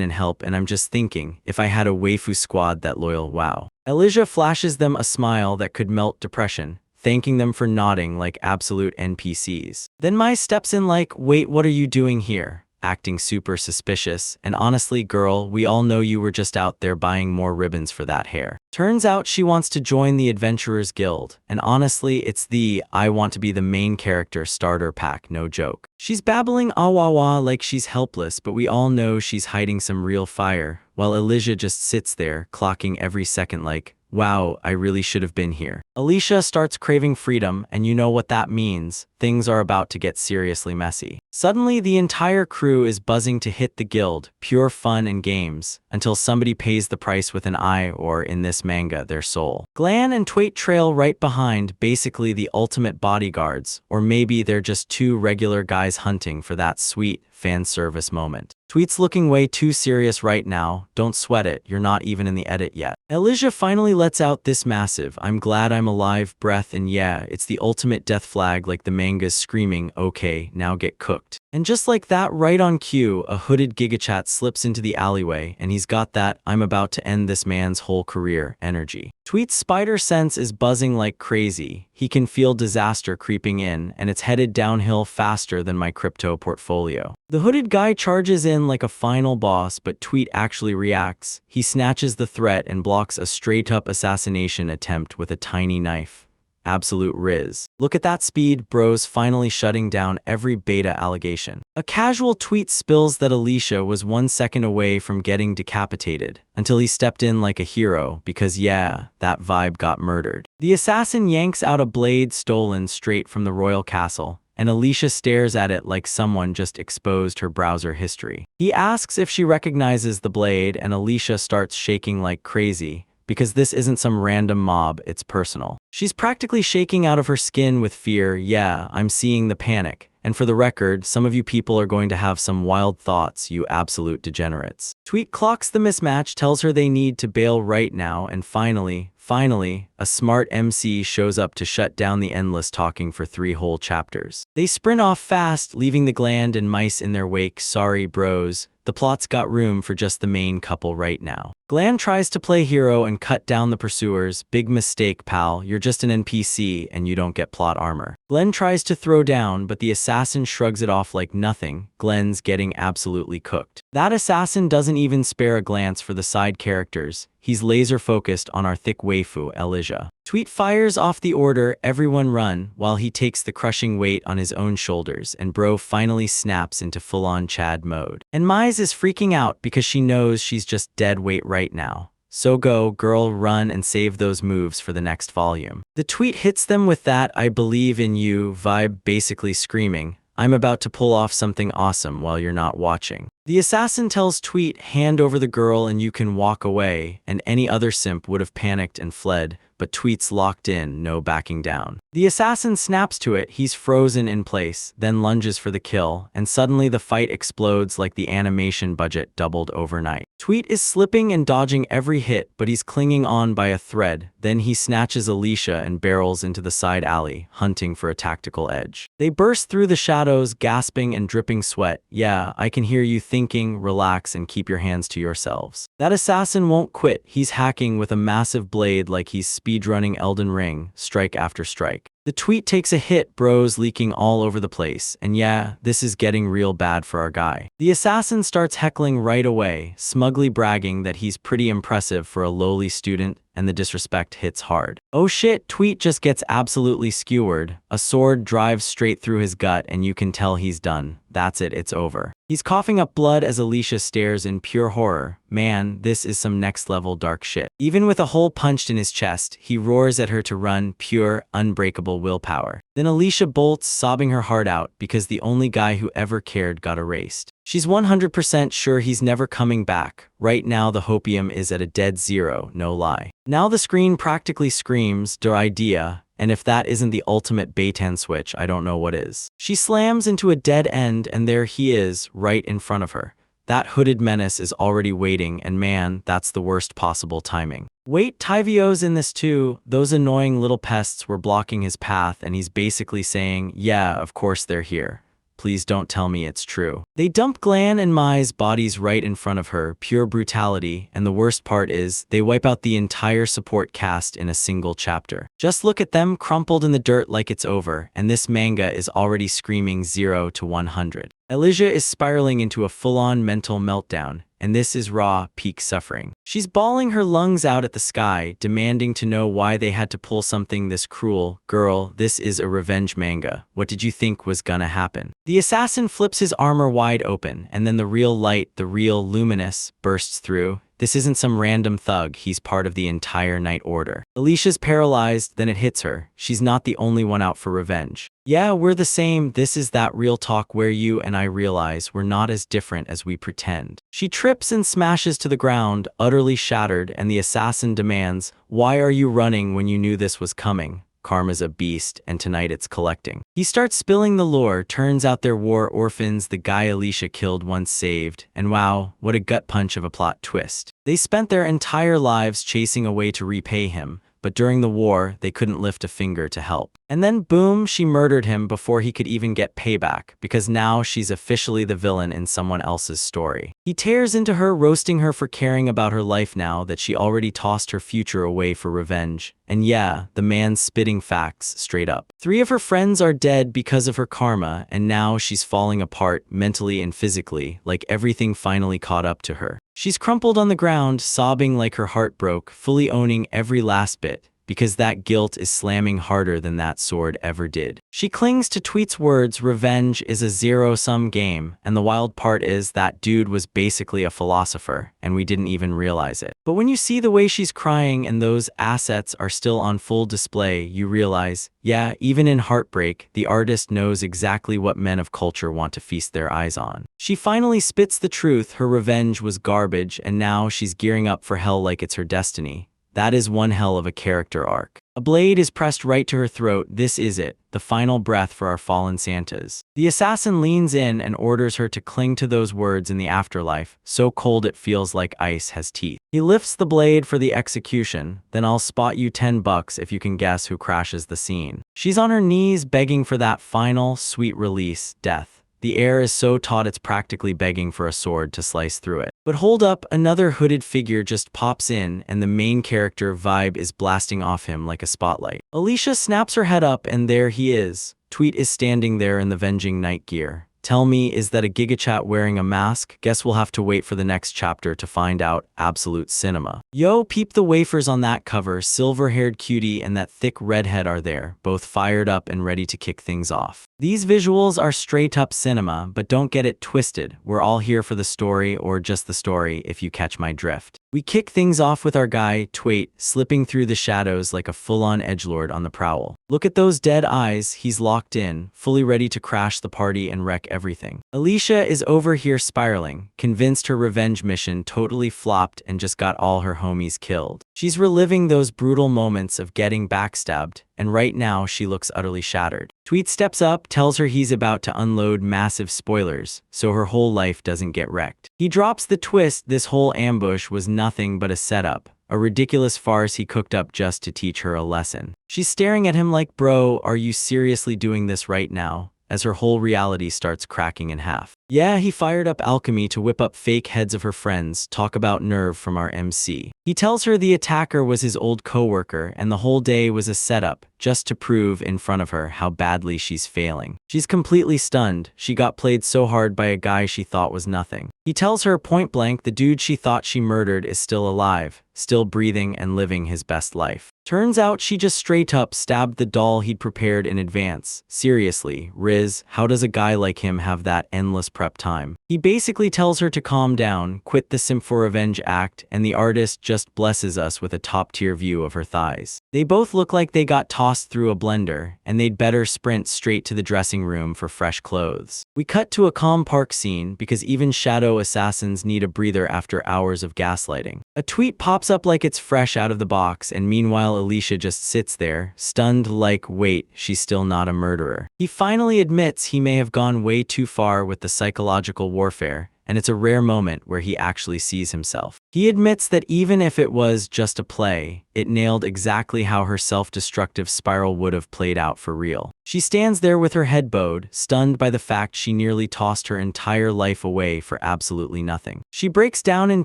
and help, and I'm just thinking, if I had a waifu squad that loyal, wow. Elijah flashes them a smile that could melt depression, thanking them for nodding like absolute NPCs. Then Mai steps in like, wait, what are you doing here? Acting super suspicious, and honestly girl, we all know you were just out there buying more ribbons for that hair. Turns out she wants to join the Adventurers Guild, and honestly it's the I want to be the main character starter pack, no joke. She's babbling awawa like she's helpless, but we all know she's hiding some real fire, while Elijah just sits there, clocking every second like, wow, I really should have been here. Alicia starts craving freedom, and you know what that means. Things are about to get seriously messy. Suddenly, the entire crew is buzzing to hit the guild, pure fun and games, until somebody pays the price with an eye or, in this manga, their soul. Glan and Twait trail right behind, basically the ultimate bodyguards, or maybe they're just two regular guys hunting for that sweet fan service moment. Tweet's looking way too serious right now, don't sweat it, you're not even in the edit yet. Elijah finally lets out this massive, I'm glad I'm alive breath, and yeah, it's the ultimate death flag like the manga's screaming, okay, now get cooked. And just like that, right on cue, a hooded gigachat slips into the alleyway, and he's got that I'm about to end this man's whole career energy. Tweet's spider sense is buzzing like crazy. He can feel disaster creeping in, and it's headed downhill faster than my crypto portfolio. The hooded guy charges in like a final boss, but Tweet actually reacts. He snatches the threat and blocks a straight-up assassination attempt with a tiny knife. Absolute riz. Look at that speed, bros, finally shutting down every beta allegation. A casual tweet spills that Alicia was 1 second away from getting decapitated, until he stepped in like a hero, because yeah, that vibe got murdered. The assassin yanks out a blade stolen straight from the royal castle, and Alicia stares at it like someone just exposed her browser history. He asks if she recognizes the blade, and Alicia starts shaking like crazy, because this isn't some random mob, it's personal. She's practically shaking out of her skin with fear. Yeah, I'm seeing the panic. And for the record, some of you people are going to have some wild thoughts, you absolute degenerates. Tweet clocks the mismatch, tells her they need to bail right now, and finally Finally, a smart MC shows up to shut down the endless talking for 3 whole chapters. They sprint off fast, leaving the gland and mice in their wake. Sorry, bros. The plot's got room for just the main couple right now. Gland tries to play hero and cut down the pursuers. Big mistake, pal. You're just an NPC and you don't get plot armor. Glenn tries to throw down, but the assassin shrugs it off like nothing. Glenn's getting absolutely cooked. That assassin doesn't even spare a glance for the side characters. He's laser focused on our thick waifu, Elijah. Tweet fires off the order, everyone run, while he takes the crushing weight on his own shoulders, and bro finally snaps into full-on Chad mode. And Mize is freaking out because she knows she's just dead weight right now. So go, girl, run and save those moves for the next volume. The tweet hits them with that "I believe in you" vibe, basically screaming, "I'm about to pull off something awesome while you're not watching." The assassin tells Tweet, "Hand over the girl and you can walk away," and any other simp would have panicked and fled, but Tweet's locked in, no backing down. The assassin snaps to it, he's frozen in place, then lunges for the kill, and suddenly the fight explodes like the animation budget doubled overnight. Tweet is slipping and dodging every hit, but he's clinging on by a thread. Then he snatches Alicia and barrels into the side alley, hunting for a tactical edge. They burst through the shadows, gasping and dripping sweat. Yeah, I can hear you thinking, relax and keep your hands to yourselves. That assassin won't quit. He's hacking with a massive blade like he's speedrunning Elden Ring, strike after strike. The tweet takes a hit, bros leaking all over the place, and yeah, this is getting real bad for our guy. The assassin starts heckling right away, smugly bragging that he's pretty impressive for a lowly student, and the disrespect hits hard. Oh shit, tweet just gets absolutely skewered. A sword drives straight through his gut and you can tell he's done. That's it, it's over. He's coughing up blood as Alicia stares in pure horror. Man, this is some next level dark shit. Even with a hole punched in his chest, he roars at her to run, pure, unbreakable willpower. Then Alicia bolts, sobbing her heart out because the only guy who ever cared got erased. She's 100% sure he's never coming back. Right now the hopium is at a dead zero, no lie. Now the screen practically screams, "Der idea," and if that isn't the ultimate Baitan switch, I don't know what is. She slams into a dead end and there he is, right in front of her. That hooded menace is already waiting, and man, that's the worst possible timing. Wait, Tyvio's in this too. Those annoying little pests were blocking his path and he's basically saying, yeah, of course they're here. Please don't tell me it's true. They dump Glan and Mai's bodies right in front of her, pure brutality, and the worst part is, they wipe out the entire support cast in a single chapter. Just look at them, crumpled in the dirt like it's over, and this manga is already screaming 0 to 100. Elijah is spiraling into a full-on mental meltdown, and this is raw, peak suffering. She's bawling her lungs out at the sky, demanding to know why they had to pull something this cruel. Girl, this is a revenge manga. What did you think was gonna happen? The assassin flips his armor wide open, and then the real light, the real luminous, bursts through. This isn't some random thug, he's part of the entire Night Order. Alicia's paralyzed, then it hits her. She's not the only one out for revenge. Yeah, we're the same. This is that real talk where you and I realize we're not as different as we pretend. She trips and smashes to the ground, utterly shattered, and the assassin demands, "Why are you running when you knew this was coming? Karma's a beast, and tonight it's collecting." He starts spilling the lore. Turns out they're war orphans the guy Alicia killed once saved, and wow, what a gut punch of a plot twist. They spent their entire lives chasing a way to repay him, but during the war, they couldn't lift a finger to help. And then boom, she murdered him before he could even get payback, because now she's officially the villain in someone else's story. He tears into her, roasting her for caring about her life now that she already tossed her future away for revenge. And yeah, the man's spitting facts straight up. 3 of her friends are dead because of her karma, and now she's falling apart mentally and physically, like everything finally caught up to her. She's crumpled on the ground, sobbing like her heart broke, fully owning every last bit, because that guilt is slamming harder than that sword ever did. She clings to Tweet's words, revenge is a zero-sum game, and the wild part is that dude was basically a philosopher, and we didn't even realize it. But when you see the way she's crying and those assets are still on full display, you realize, yeah, even in heartbreak, the artist knows exactly what men of culture want to feast their eyes on. She finally spits the truth, her revenge was garbage, and now she's gearing up for hell like it's her destiny. That is one hell of a character arc. A blade is pressed right to her throat. This is it, the final breath for our fallen Santas. The assassin leans in and orders her to cling to those words in the afterlife, so cold it feels like ice has teeth. He lifts the blade for the execution, then I'll spot you $10 if you can guess who crashes the scene. She's on her knees begging for that final, sweet release, death. The air is so taut it's practically begging for a sword to slice through it. But hold up, another hooded figure just pops in and the main character vibe is blasting off him like a spotlight. Alicia snaps her head up and there he is. Tweet is standing there in the venging night gear. Tell me, is that a gigachat wearing a mask? Guess we'll have to wait for the next chapter to find out. Absolute cinema. Yo, peep the wafers on that cover. Silver-haired cutie and that thick redhead are there, both fired up and ready to kick things off. These visuals are straight-up cinema, but don't get it twisted. We're all here for the story, or just the story, if you catch my drift. We kick things off with our guy, Twait, slipping through the shadows like a full-on edgelord on the prowl. Look at those dead eyes, he's locked in, fully ready to crash the party and wreck everything. Alicia is over here spiraling, convinced her revenge mission totally flopped and just got all her homies killed. She's reliving those brutal moments of getting backstabbed, and right now she looks utterly shattered. Tweet steps up, tells her he's about to unload massive spoilers, so her whole life doesn't get wrecked. He drops the twist this whole ambush was nothing but a setup, a ridiculous farce he cooked up just to teach her a lesson. She's staring at him like, bro, are you seriously doing this right now? As her whole reality starts cracking in half. Yeah, he fired up alchemy to whip up fake heads of her friends. Talk about nerve from our MC. He tells her the attacker was his old coworker and the whole day was a setup, just to prove in front of her how badly she's failing. She's completely stunned. She got played so hard by a guy she thought was nothing. He tells her point blank the dude she thought she murdered is still alive, still breathing and living his best life. Turns out she just straight up stabbed the doll he'd prepared in advance. Seriously, Riz, how does a guy like him have that endless prep time? He basically tells her to calm down, quit the simp for revenge act, and the artist just blesses us with a top-tier view of her thighs. They both look like they got tossed through a blender, and they'd better sprint straight to the dressing room for fresh clothes. We cut to a calm park scene because even shadow assassins need a breather after hours of gaslighting. A tweet pops up like it's fresh out of the box, and meanwhile Alicia just sits there, stunned like, wait, she's still not a murderer. He finally admits he may have gone way too far with the psychological warfare, and it's a rare moment where he actually sees himself. He admits that even if it was just a play, it nailed exactly how her self-destructive spiral would have played out for real. She stands there with her head bowed, stunned by the fact she nearly tossed her entire life away for absolutely nothing. She breaks down in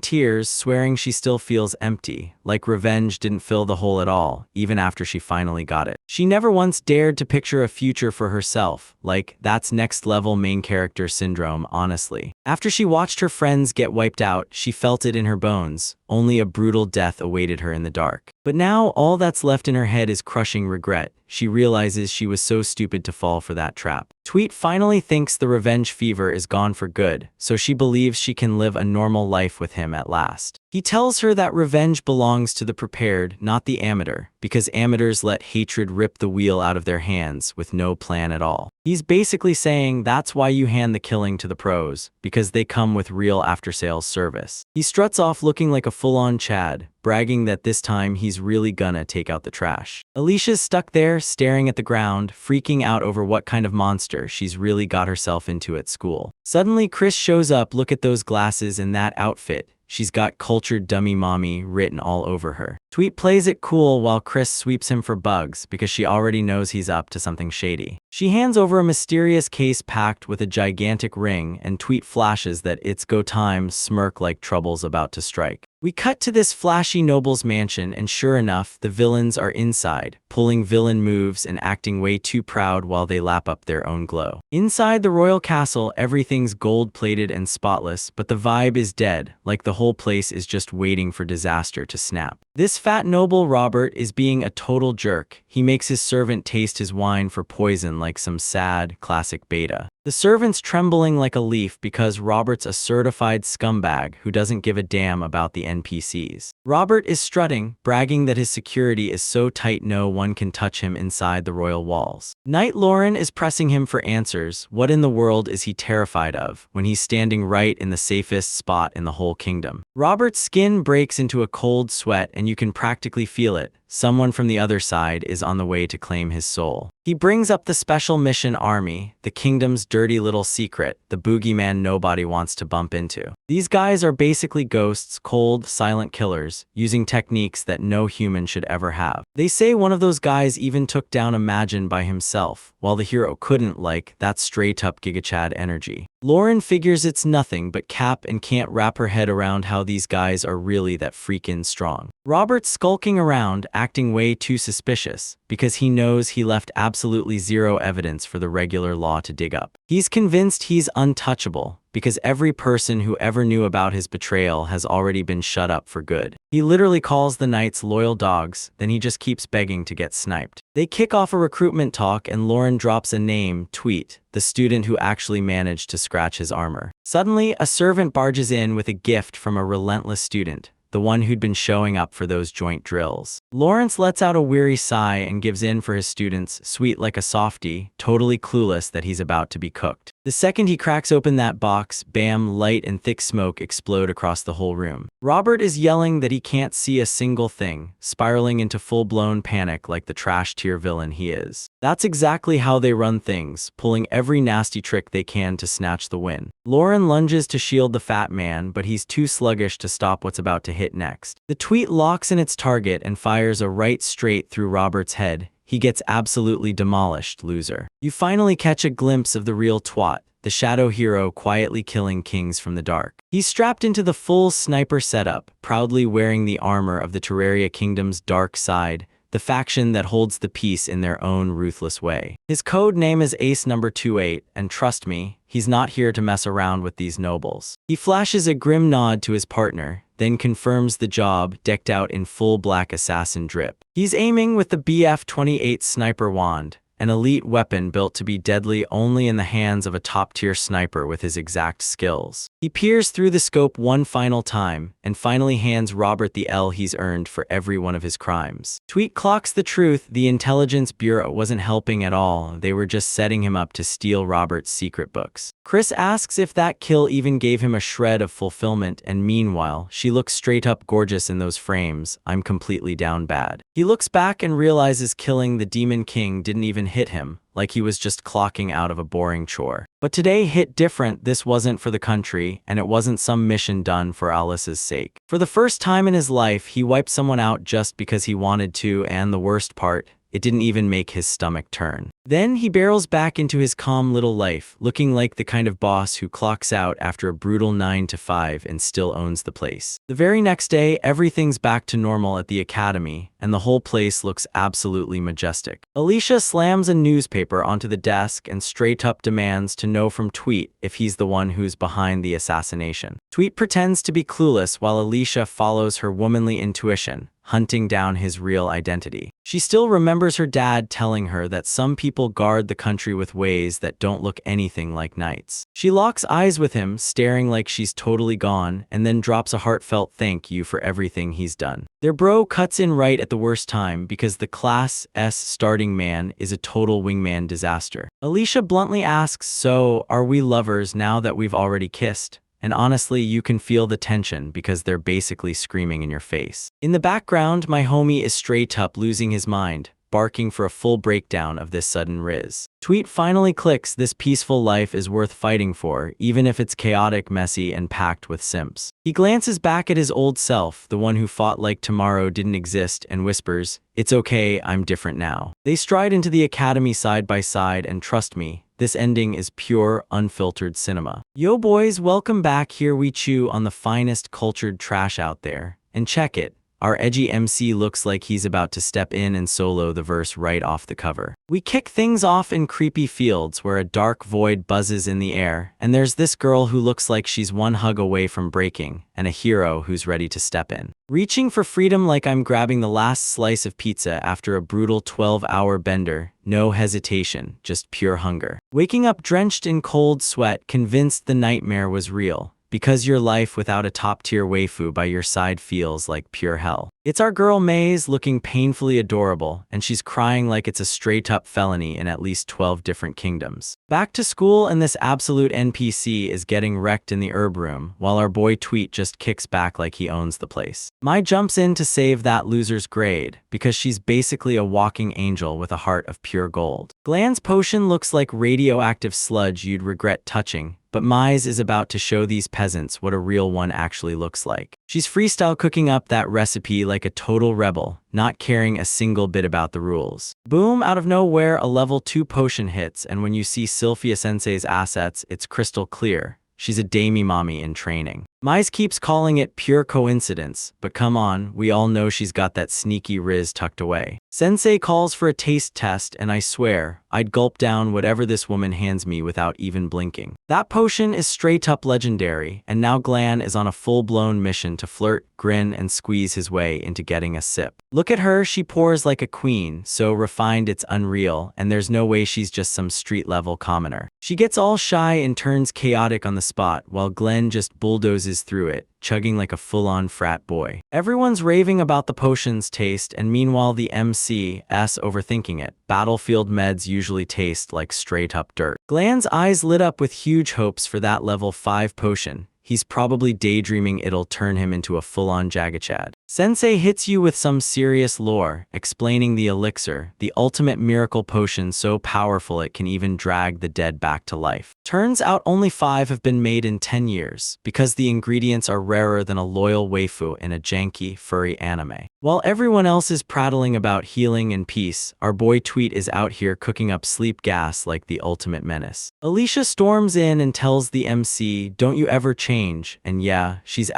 tears, swearing she still feels empty, like revenge didn't fill the hole at all, even after she finally got it. She never once dared to picture a future for herself, like, that's next-level main character syndrome, honestly. After she watched her friends get wiped out, she felt it in her bones. Only a brutal death awaited her in the dark. But now, all that's left in her head is crushing regret. She realizes she was so stupid to fall for that trap. Tweet finally thinks the revenge fever is gone for good, so she believes she can live a normal life with him at last. He tells her that revenge belongs to the prepared, not the amateur, because amateurs let hatred rip the wheel out of their hands with no plan at all. He's basically saying that's why you hand the killing to the pros, because they come with real after-sales service. He struts off looking like a full-on Chad, bragging that this time he's really gonna take out the trash. Alicia's stuck there, staring at the ground, freaking out over what kind of monster she's really got herself into at school. Suddenly, Chris shows up. Look at those glasses and that outfit. She's got cultured dummy mommy written all over her. Tweet plays it cool while Chris sweeps him for bugs because she already knows he's up to something shady. She hands over a mysterious case packed with a gigantic ring, and Tweet flashes that it's go time, smirk like trouble's about to strike. We cut to this flashy noble's mansion, and sure enough, the villains are inside, pulling villain moves and acting way too proud while they lap up their own glow. Inside the royal castle, everything's gold-plated and spotless, but the vibe is dead, like the whole place is just waiting for disaster to snap. This fat noble Robert is being a total jerk. He makes his servant taste his wine for poison like some sad, classic beta. The servant's trembling like a leaf because Robert's a certified scumbag who doesn't give a damn about the NPCs. Robert is strutting, bragging that his security is so tight no one can touch him inside the royal walls. Knight Lauren is pressing him for answers. What in the world is he terrified of when he's standing right in the safest spot in the whole kingdom? Robert's skin breaks into a cold sweat and you can practically feel it, someone from the other side is on the way to claim his soul. He brings up the Special Mission Army, the kingdom's dirty little secret, the boogeyman nobody wants to bump into. These guys are basically ghosts, cold, silent killers, using techniques that no human should ever have. They say one of those guys even took down Imagine by himself, while the hero couldn't. That's straight up GigaChad energy. Lauren figures it's nothing but cap and can't wrap her head around how these guys are really that freaking strong. Robert's skulking around, acting way too suspicious, because he knows he left absolutely zero evidence for the regular law to dig up. He's convinced he's untouchable, because every person who ever knew about his betrayal has already been shut up for good. He literally calls the knights loyal dogs, then he just keeps begging to get sniped. They kick off a recruitment talk and Lauren drops a name, Tweet, the student who actually managed to scratch his armor. Suddenly, a servant barges in with a gift from a relentless student, the one who'd been showing up for those joint drills. Lawrence lets out a weary sigh and gives in for his students, sweet like a softie, totally clueless that he's about to be cooked. The second he cracks open that box, bam, light and thick smoke explode across the whole room. Robert is yelling that he can't see a single thing, spiraling into full-blown panic like the trash tier villain he is. That's exactly how they run things, pulling every nasty trick they can to snatch the win. Lauren lunges to shield the fat man, but he's too sluggish to stop what's about to hit next. The tweet locks in its target and fires a right straight through Robert's head. He gets absolutely demolished, loser. You finally catch a glimpse of the real twat, the shadow hero quietly killing kings from the dark. He's strapped into the full sniper setup, proudly wearing the armor of the Terraria Kingdom's dark side, the faction that holds the peace in their own ruthless way. His code name is Ace number 28, and trust me, he's not here to mess around with these nobles. He flashes a grim nod to his partner, then confirms the job, decked out in full black assassin drip. He's aiming with the BF-28 sniper wand, an elite weapon built to be deadly only in the hands of a top-tier sniper with his exact skills. He peers through the scope one final time, and finally hands Robert the L he's earned for every one of his crimes. Tweet clocks the truth, the intelligence bureau wasn't helping at all, they were just setting him up to steal Robert's secret books. Chris asks if that kill even gave him a shred of fulfillment, and meanwhile, she looks straight up gorgeous in those frames. I'm completely down bad. He looks back and realizes killing the Demon King didn't even hit him, like he was just clocking out of a boring chore. But today hit different. This wasn't for the country, and it wasn't some mission done for Alice's sake. For the first time in his life, he wiped someone out just because he wanted to, and the worst part, it didn't even make his stomach turn. Then he barrels back into his calm little life, looking like the kind of boss who clocks out after a brutal 9 to 5 and still owns the place. The very next day, everything's back to normal at the academy, and the whole place looks absolutely majestic. Alicia slams a newspaper onto the desk and straight up demands to know from Tweet if he's the one who's behind the assassination. Tweet pretends to be clueless while Alicia follows her womanly intuition, hunting down his real identity. She still remembers her dad telling her that some people guard the country with ways that don't look anything like knights. She locks eyes with him, staring like she's totally gone, and then drops a heartfelt thank you for everything he's done. Their bro cuts in right at the worst time because the Class S starting man is a total wingman disaster. Alicia bluntly asks, "So, are we lovers now that we've already kissed?" And honestly, you can feel the tension because they're basically screaming in your face. In the background, my homie is straight up losing his mind, barking for a full breakdown of this sudden riz. Tweet finally clicks, this peaceful life is worth fighting for, even if it's chaotic, messy, and packed with simps. He glances back at his old self, the one who fought like tomorrow didn't exist, and whispers, "It's okay, I'm different now." They stride into the academy side by side, and trust me, this ending is pure, unfiltered cinema. Yo boys, welcome back. Here we chew on the finest cultured trash out there. And check it, our edgy MC looks like he's about to step in and solo the verse right off the cover. We kick things off in creepy fields where a dark void buzzes in the air, and there's this girl who looks like she's one hug away from breaking, and a hero who's ready to step in. Reaching for freedom like I'm grabbing the last slice of pizza after a brutal 12-hour bender, no hesitation, just pure hunger. Waking up drenched in cold sweat, convinced the nightmare was real. because your life without a top-tier waifu by your side feels like pure hell. It's our girl Maze looking painfully adorable, and she's crying like it's a straight-up felony in at least 12 different kingdoms. Back to school, and this absolute NPC is getting wrecked in the herb room, while our boy Tweet just kicks back like he owns the place. Mai jumps in to save that loser's grade, because she's basically a walking angel with a heart of pure gold. Glan's potion looks like radioactive sludge you'd regret touching, but Mai's is about to show these peasants what a real one actually looks like. She's freestyle cooking up that recipe like a total rebel, not caring a single bit about the rules. Boom, out of nowhere, a level 2 potion hits, and when you see Sylphia Sensei's assets, it's crystal clear. She's a daimy mommy in training. Mai's keeps calling it pure coincidence, but come on, we all know she's got that sneaky riz tucked away. Sensei calls for a taste test, and I swear, I'd gulp down whatever this woman hands me without even blinking. That potion is straight up legendary, and now Glan is on a full-blown mission to flirt, grin, and squeeze his way into getting a sip. Look at her, she pours like a queen, so refined it's unreal, and there's no way she's just some street-level commoner. She gets all shy and turns chaotic on the spot, while Glen just bulldozes through it, chugging like a full-on frat boy. Everyone's raving about the potion's taste, and meanwhile the MC's overthinking it. Battlefield meds usually taste like straight-up dirt. Glan's eyes lit up with huge hopes for that level 5 potion. He's probably daydreaming it'll turn him into a full-on Jagachad. Sensei hits you with some serious lore, explaining the elixir, the ultimate miracle potion so powerful it can even drag the dead back to life. Turns out only 5 have been made in 10 years, because the ingredients are rarer than a loyal waifu in a janky, furry anime. While everyone else is prattling about healing and peace, our boy Tweet is out here cooking up sleep gas like the ultimate menace. Alicia storms in and tells the MC, "Don't you ever change," and yeah, she's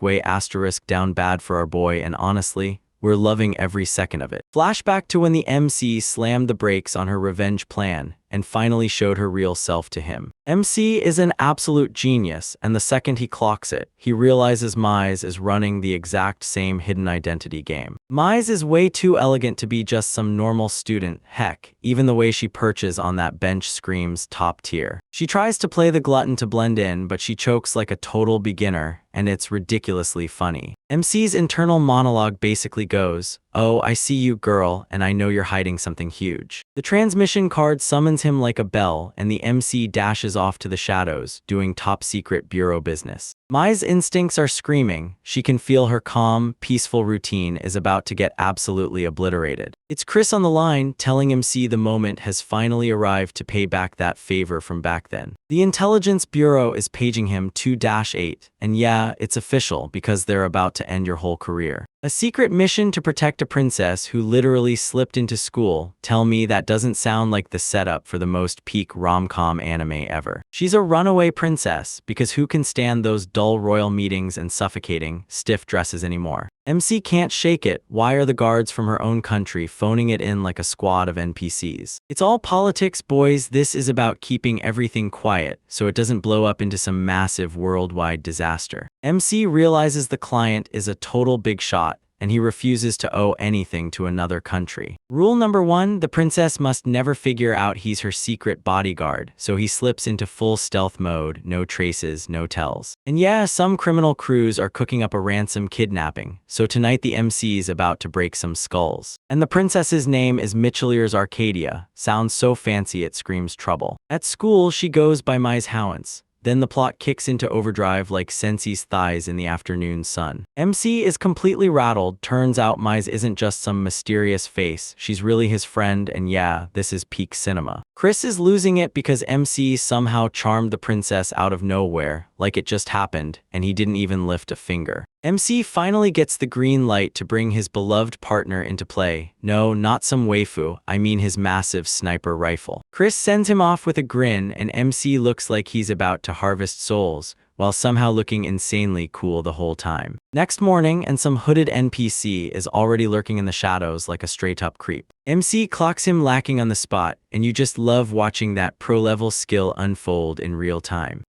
way down bad for our boy, and honestly, we're loving every second of it. Flashback to when the MC slammed the brakes on her revenge plan and finally showed her real self to him. MC is an absolute genius, and the second he clocks it, he realizes Mai's is running the exact same hidden identity game. Mai's is way too elegant to be just some normal student. Heck, even the way she perches on that bench screams top tier. She tries to play the glutton to blend in, but she chokes like a total beginner, and it's ridiculously funny. MC's internal monologue basically goes, "Oh, I see you, girl, and I know you're hiding something huge." The transmission card summons him like a bell, and the MC dashes off to the shadows, doing top-secret bureau business. Mai's instincts are screaming. She can feel her calm, peaceful routine is about to get absolutely obliterated. It's Chris on the line, telling MC the moment has finally arrived to pay back that favor from back then. The Intelligence Bureau is paging him 2-8, and yeah, it's official because they're about to end your whole career. A secret mission to protect a princess who literally slipped into school. Tell me that doesn't sound like the setup for the most peak rom-com anime ever. She's a runaway princess, because who can stand those dull royal meetings and suffocating, stiff dresses anymore? MC can't shake it. Why are the guards from her own country phoning it in like a squad of NPCs? It's all politics, boys. This is about keeping everything quiet, so it doesn't blow up into some massive worldwide disaster. MC realizes the client is a total big shot, and he refuses to owe anything to another country. Rule number 1, the princess must never figure out he's her secret bodyguard, so he slips into full stealth mode, no traces, no tells. And yeah, some criminal crews are cooking up a ransom kidnapping, so tonight the MC's about to break some skulls. And the princess's name is Michelier's Arcadia. Sounds so fancy it screams trouble. At school, she goes by Mai's Howance. Then the plot kicks into overdrive like Sensei's thighs in the afternoon sun. MC is completely rattled. Turns out Mai's isn't just some mysterious face. She's really his friend, and yeah, this is peak cinema. Chris is losing it because MC somehow charmed the princess out of nowhere, like it just happened, and he didn't even lift a finger. MC finally gets the green light to bring his beloved partner into play. No, not some waifu, I mean his massive sniper rifle. Chris sends him off with a grin, and MC looks like he's about to harvest souls, while somehow looking insanely cool the whole time. Next morning, and some hooded NPC is already lurking in the shadows like a straight-up creep. MC clocks him lacking on the spot, and you just love watching that pro-level skill unfold in real time.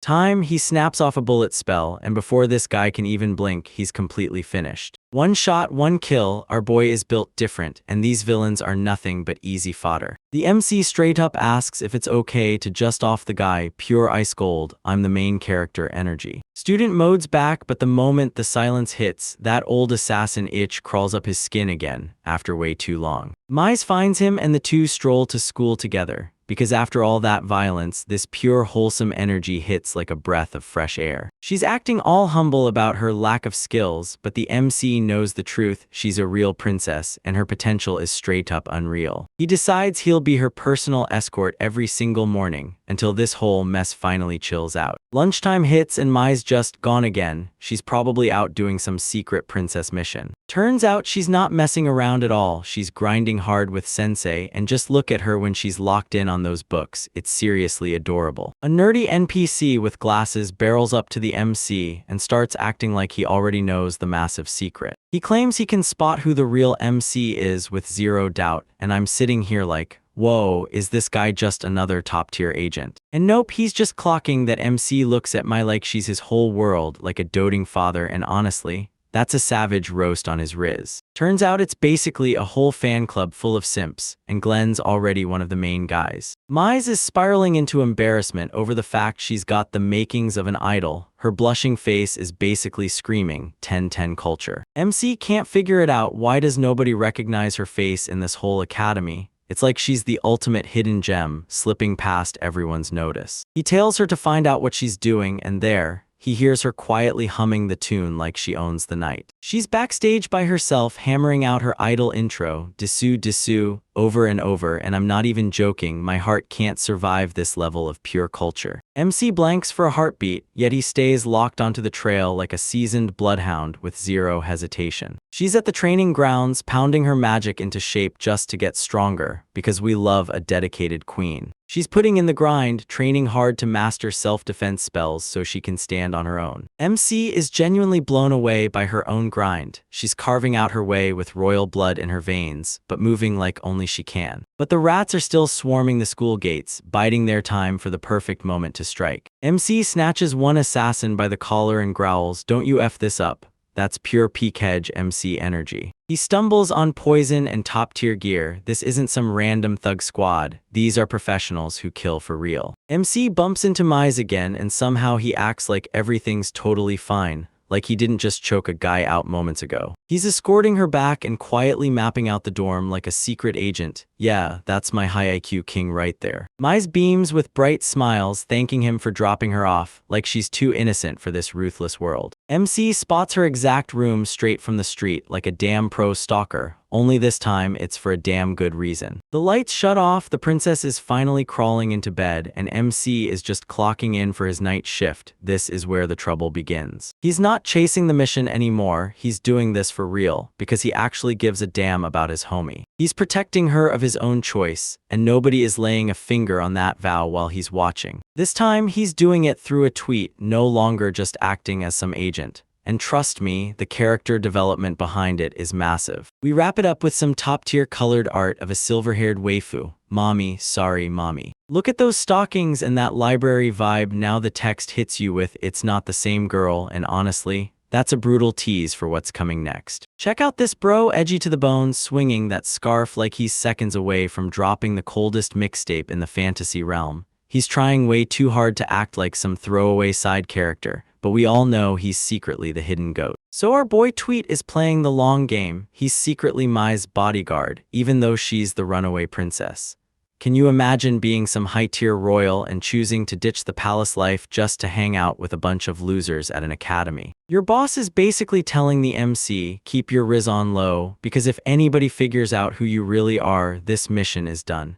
He snaps off a bullet spell, and before this guy can even blink, he's completely finished. One shot, one kill, our boy is built different, and these villains are nothing but easy fodder. The MC straight up asks if it's okay to just off the guy, pure ice gold, I'm the main character energy. Student mode's back, but the moment the silence hits, that old assassin itch crawls up his skin again, after way too long. Mize finds him and the two stroll to school together, because after all that violence, this pure wholesome energy hits like a breath of fresh air. She's acting all humble about her lack of skills, but the MC knows the truth, she's a real princess, and her potential is straight up unreal. He decides he'll be her personal escort every single morning, until this whole mess finally chills out. Lunchtime hits and Mai's just gone again. She's probably out doing some secret princess mission. Turns out she's not messing around at all, she's grinding hard with sensei, and just look at her when she's locked in on those books, it's seriously adorable. A nerdy NPC with glasses barrels up to the MC and starts acting like he already knows the massive secret. He claims he can spot who the real MC is with zero doubt, and I'm sitting here like, whoa, is this guy just another top-tier agent? And nope, he's just clocking that MC looks at Mai like she's his whole world, like a doting father, and honestly, that's a savage roast on his riz. Turns out it's basically a whole fan club full of simps, and Glenn's already one of the main guys. Mize is spiraling into embarrassment over the fact she's got the makings of an idol. Her blushing face is basically screaming 10/10 culture. MC can't figure it out. Why does nobody recognize her face in this whole academy? It's like she's the ultimate hidden gem, slipping past everyone's notice. He tails her to find out what she's doing, and there, he hears her quietly humming the tune like she owns the night. She's backstage by herself, hammering out her idol intro, Dessous Dessous, over and over, and I'm not even joking, my heart can't survive this level of pure culture. MC blanks for a heartbeat, yet he stays locked onto the trail like a seasoned bloodhound with zero hesitation. She's at the training grounds, pounding her magic into shape just to get stronger, because we love a dedicated queen. She's putting in the grind, training hard to master self-defense spells so she can stand on her own. MC is genuinely blown away by her own grind. She's carving out her way with royal blood in her veins, but moving like only she can. But the rats are still swarming the school gates, biding their time for the perfect moment to strike. MC snatches one assassin by the collar and growls, "Don't you F this up." That's pure peak hedge MC energy. He stumbles on poison and top-tier gear. This isn't some random thug squad. These are professionals who kill for real. MC bumps into Mize again, and somehow he acts like everything's totally fine, like he didn't just choke a guy out moments ago. He's escorting her back and quietly mapping out the dorm like a secret agent. Yeah, that's my high IQ king right there. Mize beams with bright smiles, thanking him for dropping her off, like she's too innocent for this ruthless world. MC spots her exact room straight from the street like a damn pro stalker, only this time it's for a damn good reason. The lights shut off, the princess is finally crawling into bed, and MC is just clocking in for his night shift. This is where the trouble begins. He's not chasing the mission anymore, he's doing this for real, because he actually gives a damn about his homie. He's protecting her of his own choice, and nobody is laying a finger on that vow while he's watching. This time, he's doing it through a tweet, no longer just acting as some agent. And trust me, the character development behind it is massive. We wrap it up with some top-tier colored art of a silver-haired waifu. Mommy, sorry mommy. Look at those stockings and that library vibe. Now the text hits you with, it's not the same girl, and honestly, that's a brutal tease for what's coming next. Check out this bro, edgy to the bone, swinging that scarf like he's seconds away from dropping the coldest mixtape in the fantasy realm. He's trying way too hard to act like some throwaway side character, but we all know he's secretly the hidden goat. So our boy Tweet is playing the long game. He's secretly Mai's bodyguard, even though she's the runaway princess. Can you imagine being some high-tier royal and choosing to ditch the palace life just to hang out with a bunch of losers at an academy? Your boss is basically telling the MC, keep your riz on low, because if anybody figures out who you really are, this mission is done.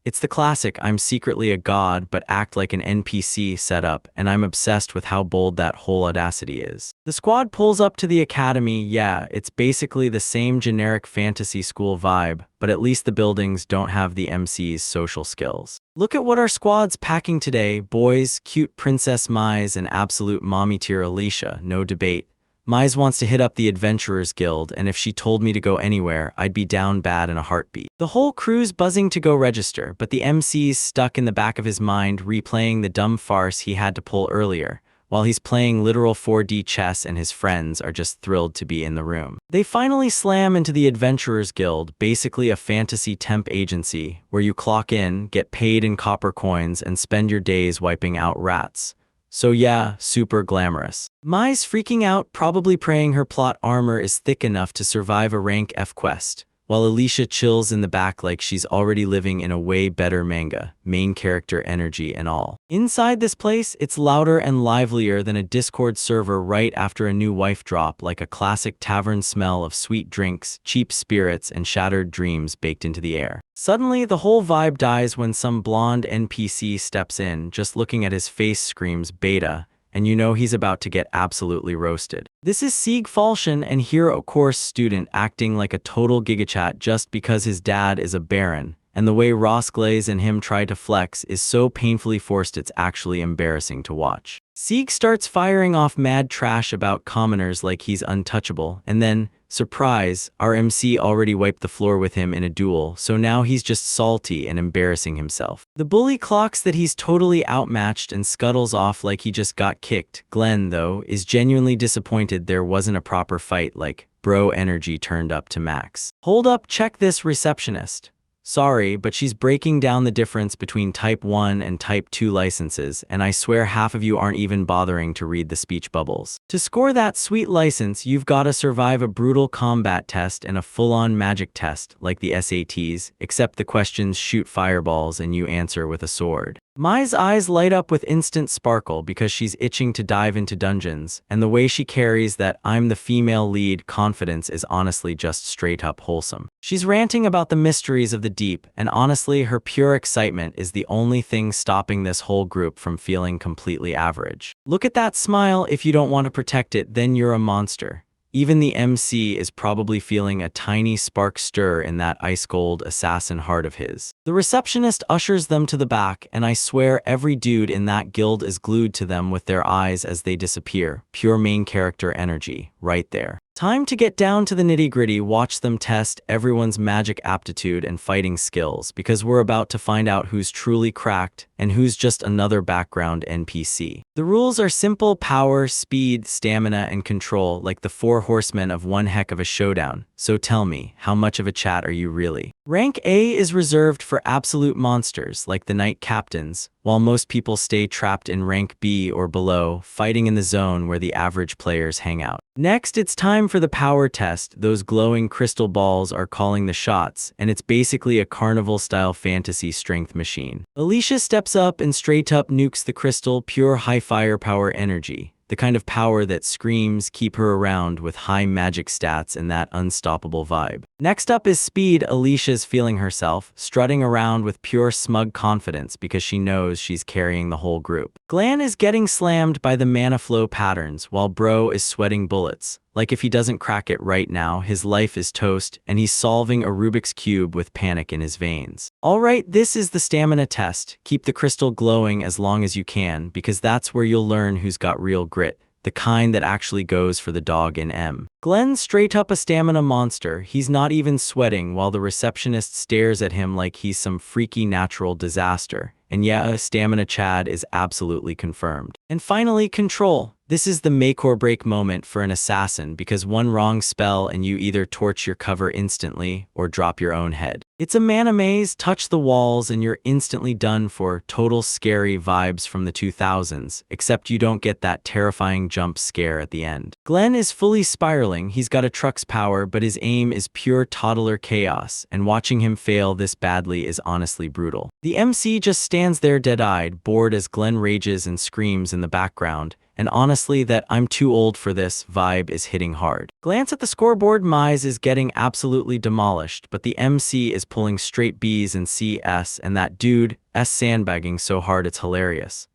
It's the classic I'm secretly a god but act like an NPC setup, and I'm obsessed with how bold that whole audacity is. The squad pulls up to the academy. Yeah, it's basically the same generic fantasy school vibe, but at least the buildings don't have the MC's social skills. Look at what our squad's packing today. Boys, cute Princess Mize and absolute mommy tier Alicia, no debate. Mize wants to hit up the Adventurers Guild, and if she told me to go anywhere, I'd be down bad in a heartbeat. The whole crew's buzzing to go register, but the MC's stuck in the back of his mind replaying the dumb farce he had to pull earlier, while he's playing literal 4D chess and his friends are just thrilled to be in the room. They finally slam into the Adventurers Guild, basically a fantasy temp agency, where you clock in, get paid in copper coins, and spend your days wiping out rats. So yeah, super glamorous. Mai's freaking out, probably praying her plot armor is thick enough to survive a rank F quest, while Alicia chills in the back like she's already living in a way better manga, main character energy and all. Inside this place, it's louder and livelier than a Discord server right after a new wife drop, like a classic tavern smell of sweet drinks, cheap spirits, and shattered dreams baked into the air. Suddenly, the whole vibe dies when some blonde NPC steps in, just looking at his face screams beta, and you know he's about to get absolutely roasted. This is Sieg Falchion, and hero course student acting like a total gigachat just because his dad is a baron, and the way Ross Glaze and him try to flex is so painfully forced it's actually embarrassing to watch. Sieg starts firing off mad trash about commoners like he's untouchable, and then, surprise, our MC already wiped the floor with him in a duel, so now he's just salty and embarrassing himself. The bully clocks that he's totally outmatched and scuttles off like he just got kicked. Glenn, though, is genuinely disappointed there wasn't a proper fight, like, bro energy turned up to max. Hold up, check this receptionist. Sorry, but she's breaking down the difference between Type 1 and Type 2 licenses, and I swear half of you aren't even bothering to read the speech bubbles. To score that sweet license, you've gotta survive a brutal combat test and a full-on magic test, like the SATs, except the questions shoot fireballs and you answer with a sword. Mai's eyes light up with instant sparkle because she's itching to dive into dungeons, and the way she carries that "I'm the female lead" confidence is honestly just straight up wholesome. She's ranting about the mysteries of the deep, and honestly, her pure excitement is the only thing stopping this whole group from feeling completely average. Look at that smile. If you don't want to protect it, then you're a monster. Even the MC is probably feeling a tiny spark stir in that ice-cold assassin heart of his. The receptionist ushers them to the back, and I swear every dude in that guild is glued to them with their eyes as they disappear. Pure main character energy, right there. Time to get down to the nitty-gritty. Watch them test everyone's magic aptitude and fighting skills, because we're about to find out who's truly cracked and who's just another background NPC. The rules are simple: power, speed, stamina, and control, like the 4 horsemen of one heck of a showdown. So tell me, how much of a chat are you really? Rank A is reserved for absolute monsters, like the Knight Captains, while most people stay trapped in rank B or below, fighting in the zone where the average players hang out. Next, it's time for the power test. Those glowing crystal balls are calling the shots, and it's basically a carnival-style fantasy strength machine. Alicia steps up and straight up nukes the crystal, pure high firepower energy. The kind of power that screams keep her around with high magic stats and that unstoppable vibe. Next up is speed. Alicia's feeling herself, strutting around with pure smug confidence because she knows she's carrying the whole group. Glan is getting slammed by the mana flow patterns, while bro is sweating bullets. Like if he doesn't crack it right now, his life is toast, and he's solving a Rubik's Cube with panic in his veins. Alright, this is the stamina test. Keep the crystal glowing as long as you can, because that's where you'll learn who's got real grit, the kind that actually goes for the dog in M. Glenn's straight up a stamina monster. He's not even sweating, while the receptionist stares at him like he's some freaky natural disaster. And yeah, stamina Chad is absolutely confirmed. And finally, control. This is the make or break moment for an assassin, because one wrong spell and you either torch your cover instantly or drop your own head. It's a mana maze, touch the walls and you're instantly done for. Total scary vibes from the 2000s, except you don't get that terrifying jump scare at the end. Glenn is fully spiraling. He's got a truck's power, but his aim is pure toddler chaos, and watching him fail this badly is honestly brutal. The MC just stands there dead-eyed, bored as Glenn rages and screams in the background. And honestly, that "I'm too old for this" vibe is hitting hard. Glance at the scoreboard. Mize is getting absolutely demolished, but the MC is pulling straight B's and CS, and that dude S sandbagging so hard it's hilarious.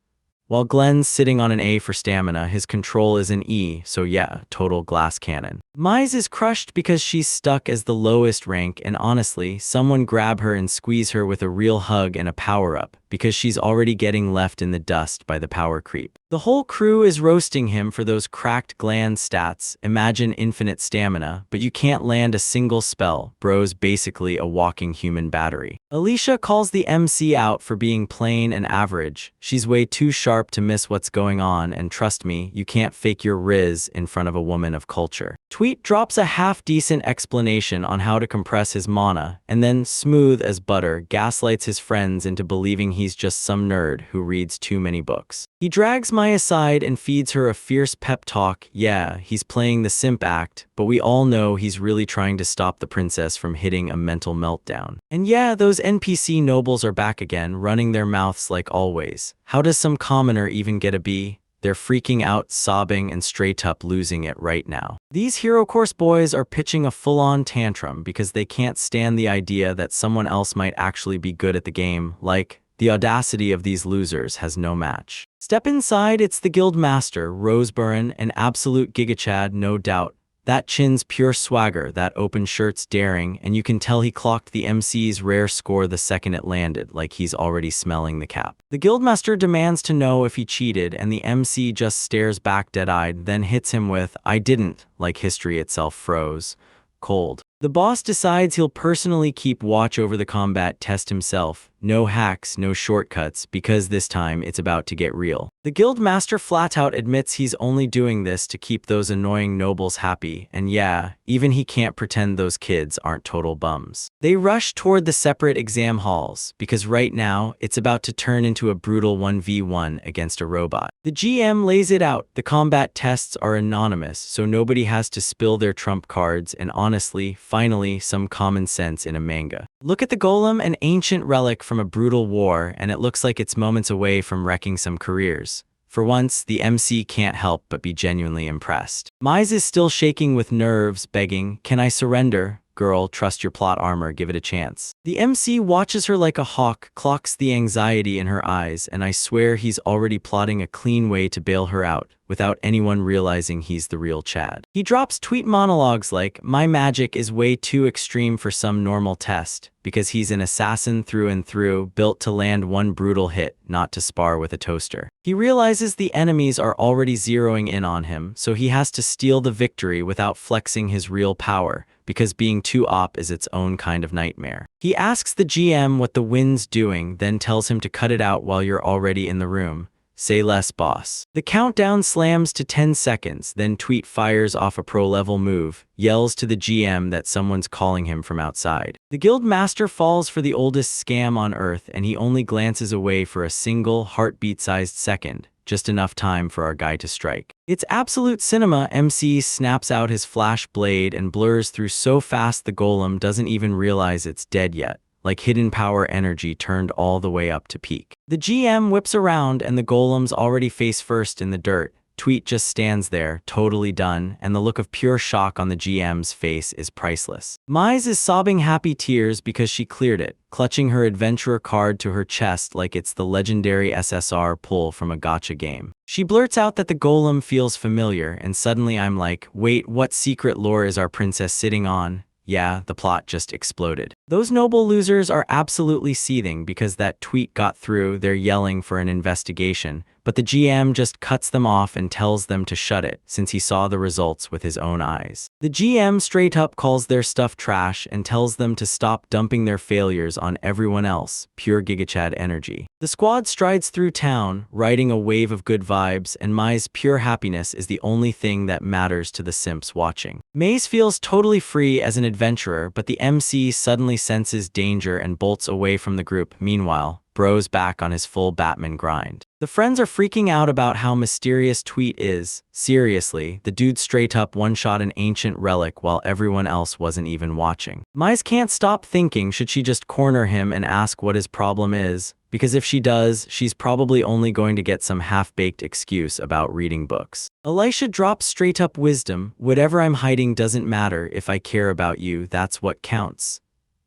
While Glenn's sitting on an A for stamina, his control is an E, so yeah, total glass cannon. Mize is crushed because she's stuck as the lowest rank, and honestly, someone grab her and squeeze her with a real hug and a power-up, because she's already getting left in the dust by the power creep. The whole crew is roasting him for those cracked gland stats, imagine infinite stamina, but you can't land a single spell, bro's basically a walking human battery. Alicia calls the MC out for being plain and average. She's way too sharp to miss what's going on, and trust me, you can't fake your riz in front of a woman of culture. Tweet drops a half-decent explanation on how to compress his mana, and then, smooth as butter, gaslights his friends into believing he's just some nerd who reads too many books. He drags Mai aside and feeds her a fierce pep talk. Yeah, he's playing the simp act, but we all know he's really trying to stop the princess from hitting a mental meltdown. And yeah, those NPC nobles are back again, running their mouths like always. How does some commoner even get a B? They're freaking out, sobbing, and straight up losing it right now. These Hero Course boys are pitching a full-on tantrum because they can't stand the idea that someone else might actually be good at the game. Like, the audacity of these losers has no match. Step inside, it's the guild master, Roseburn, an absolute gigachad, no doubt. That chin's pure swagger, that open shirt's daring, and you can tell he clocked the MC's rare score the second it landed, like he's already smelling the cap. The guildmaster demands to know if he cheated, and the MC just stares back dead-eyed, then hits him with, "I didn't," like history itself froze. Cold. The boss decides he'll personally keep watch over the combat test himself. No hacks, no shortcuts, because this time it's about to get real. The guild master flat out admits he's only doing this to keep those annoying nobles happy, and yeah, even he can't pretend those kids aren't total bums. They rush toward the separate exam halls, because right now, it's about to turn into a brutal 1v1 against a robot. The GM lays it out. The combat tests are anonymous, so nobody has to spill their trump cards, and honestly, finally, some common sense in a manga. Look at the golem, an ancient relic from a brutal war, and it looks like it's moments away from wrecking some careers. For once, the MC can't help but be genuinely impressed. Mize is still shaking with nerves, begging, "Can I surrender? Girl, trust your plot armor, give it a chance." The MC watches her like a hawk, clocks the anxiety in her eyes, and I swear he's already plotting a clean way to bail her out, without anyone realizing he's the real Chad. He drops tweet monologues like, "My magic is way too extreme for some normal test," because he's an assassin through and through, built to land one brutal hit, not to spar with a toaster. He realizes the enemies are already zeroing in on him, so he has to steal the victory without flexing his real power, because being too op is its own kind of nightmare. He asks the GM what the wind's doing, then tells him to cut it out while you're already in the room. Say less, boss. The countdown slams to 10 seconds, then Tweet fires off a pro-level move, yells to the GM that someone's calling him from outside. The guild master falls for the oldest scam on Earth, and he only glances away for a single, heartbeat-sized second. Just enough time for our guy to strike. It's absolute cinema. MC snaps out his flash blade and blurs through so fast the golem doesn't even realize it's dead yet, like hidden power energy turned all the way up to peak. The GM whips around and the golem's already face first in the dirt. Tweet just stands there, totally done, and the look of pure shock on the GM's face is priceless. Mize is sobbing happy tears because she cleared it, clutching her adventurer card to her chest like it's the legendary SSR pull from a gacha game. She blurts out that the golem feels familiar, and suddenly I'm like, wait, what secret lore is our princess sitting on? Yeah, the plot just exploded. Those noble losers are absolutely seething because that tweet got through. They're yelling for an investigation, but the GM just cuts them off and tells them to shut it since he saw the results with his own eyes. The GM straight up calls their stuff trash and tells them to stop dumping their failures on everyone else. Pure gigachad energy. The squad strides through town, riding a wave of good vibes, and Mai's pure happiness is the only thing that matters to the simps watching. Maze feels totally free as an adventurer, but the MC suddenly senses danger and bolts away from the group. Meanwhile, bro's back on his full Batman grind. The friends are freaking out about how mysterious Tweet is. Seriously, the dude straight up one-shot an ancient relic while everyone else wasn't even watching. Mize can't stop thinking, should she just corner him and ask what his problem is? Because if she does, she's probably only going to get some half-baked excuse about reading books. Elisha drops straight up wisdom. Whatever I'm hiding doesn't matter. If I care about you, that's what counts.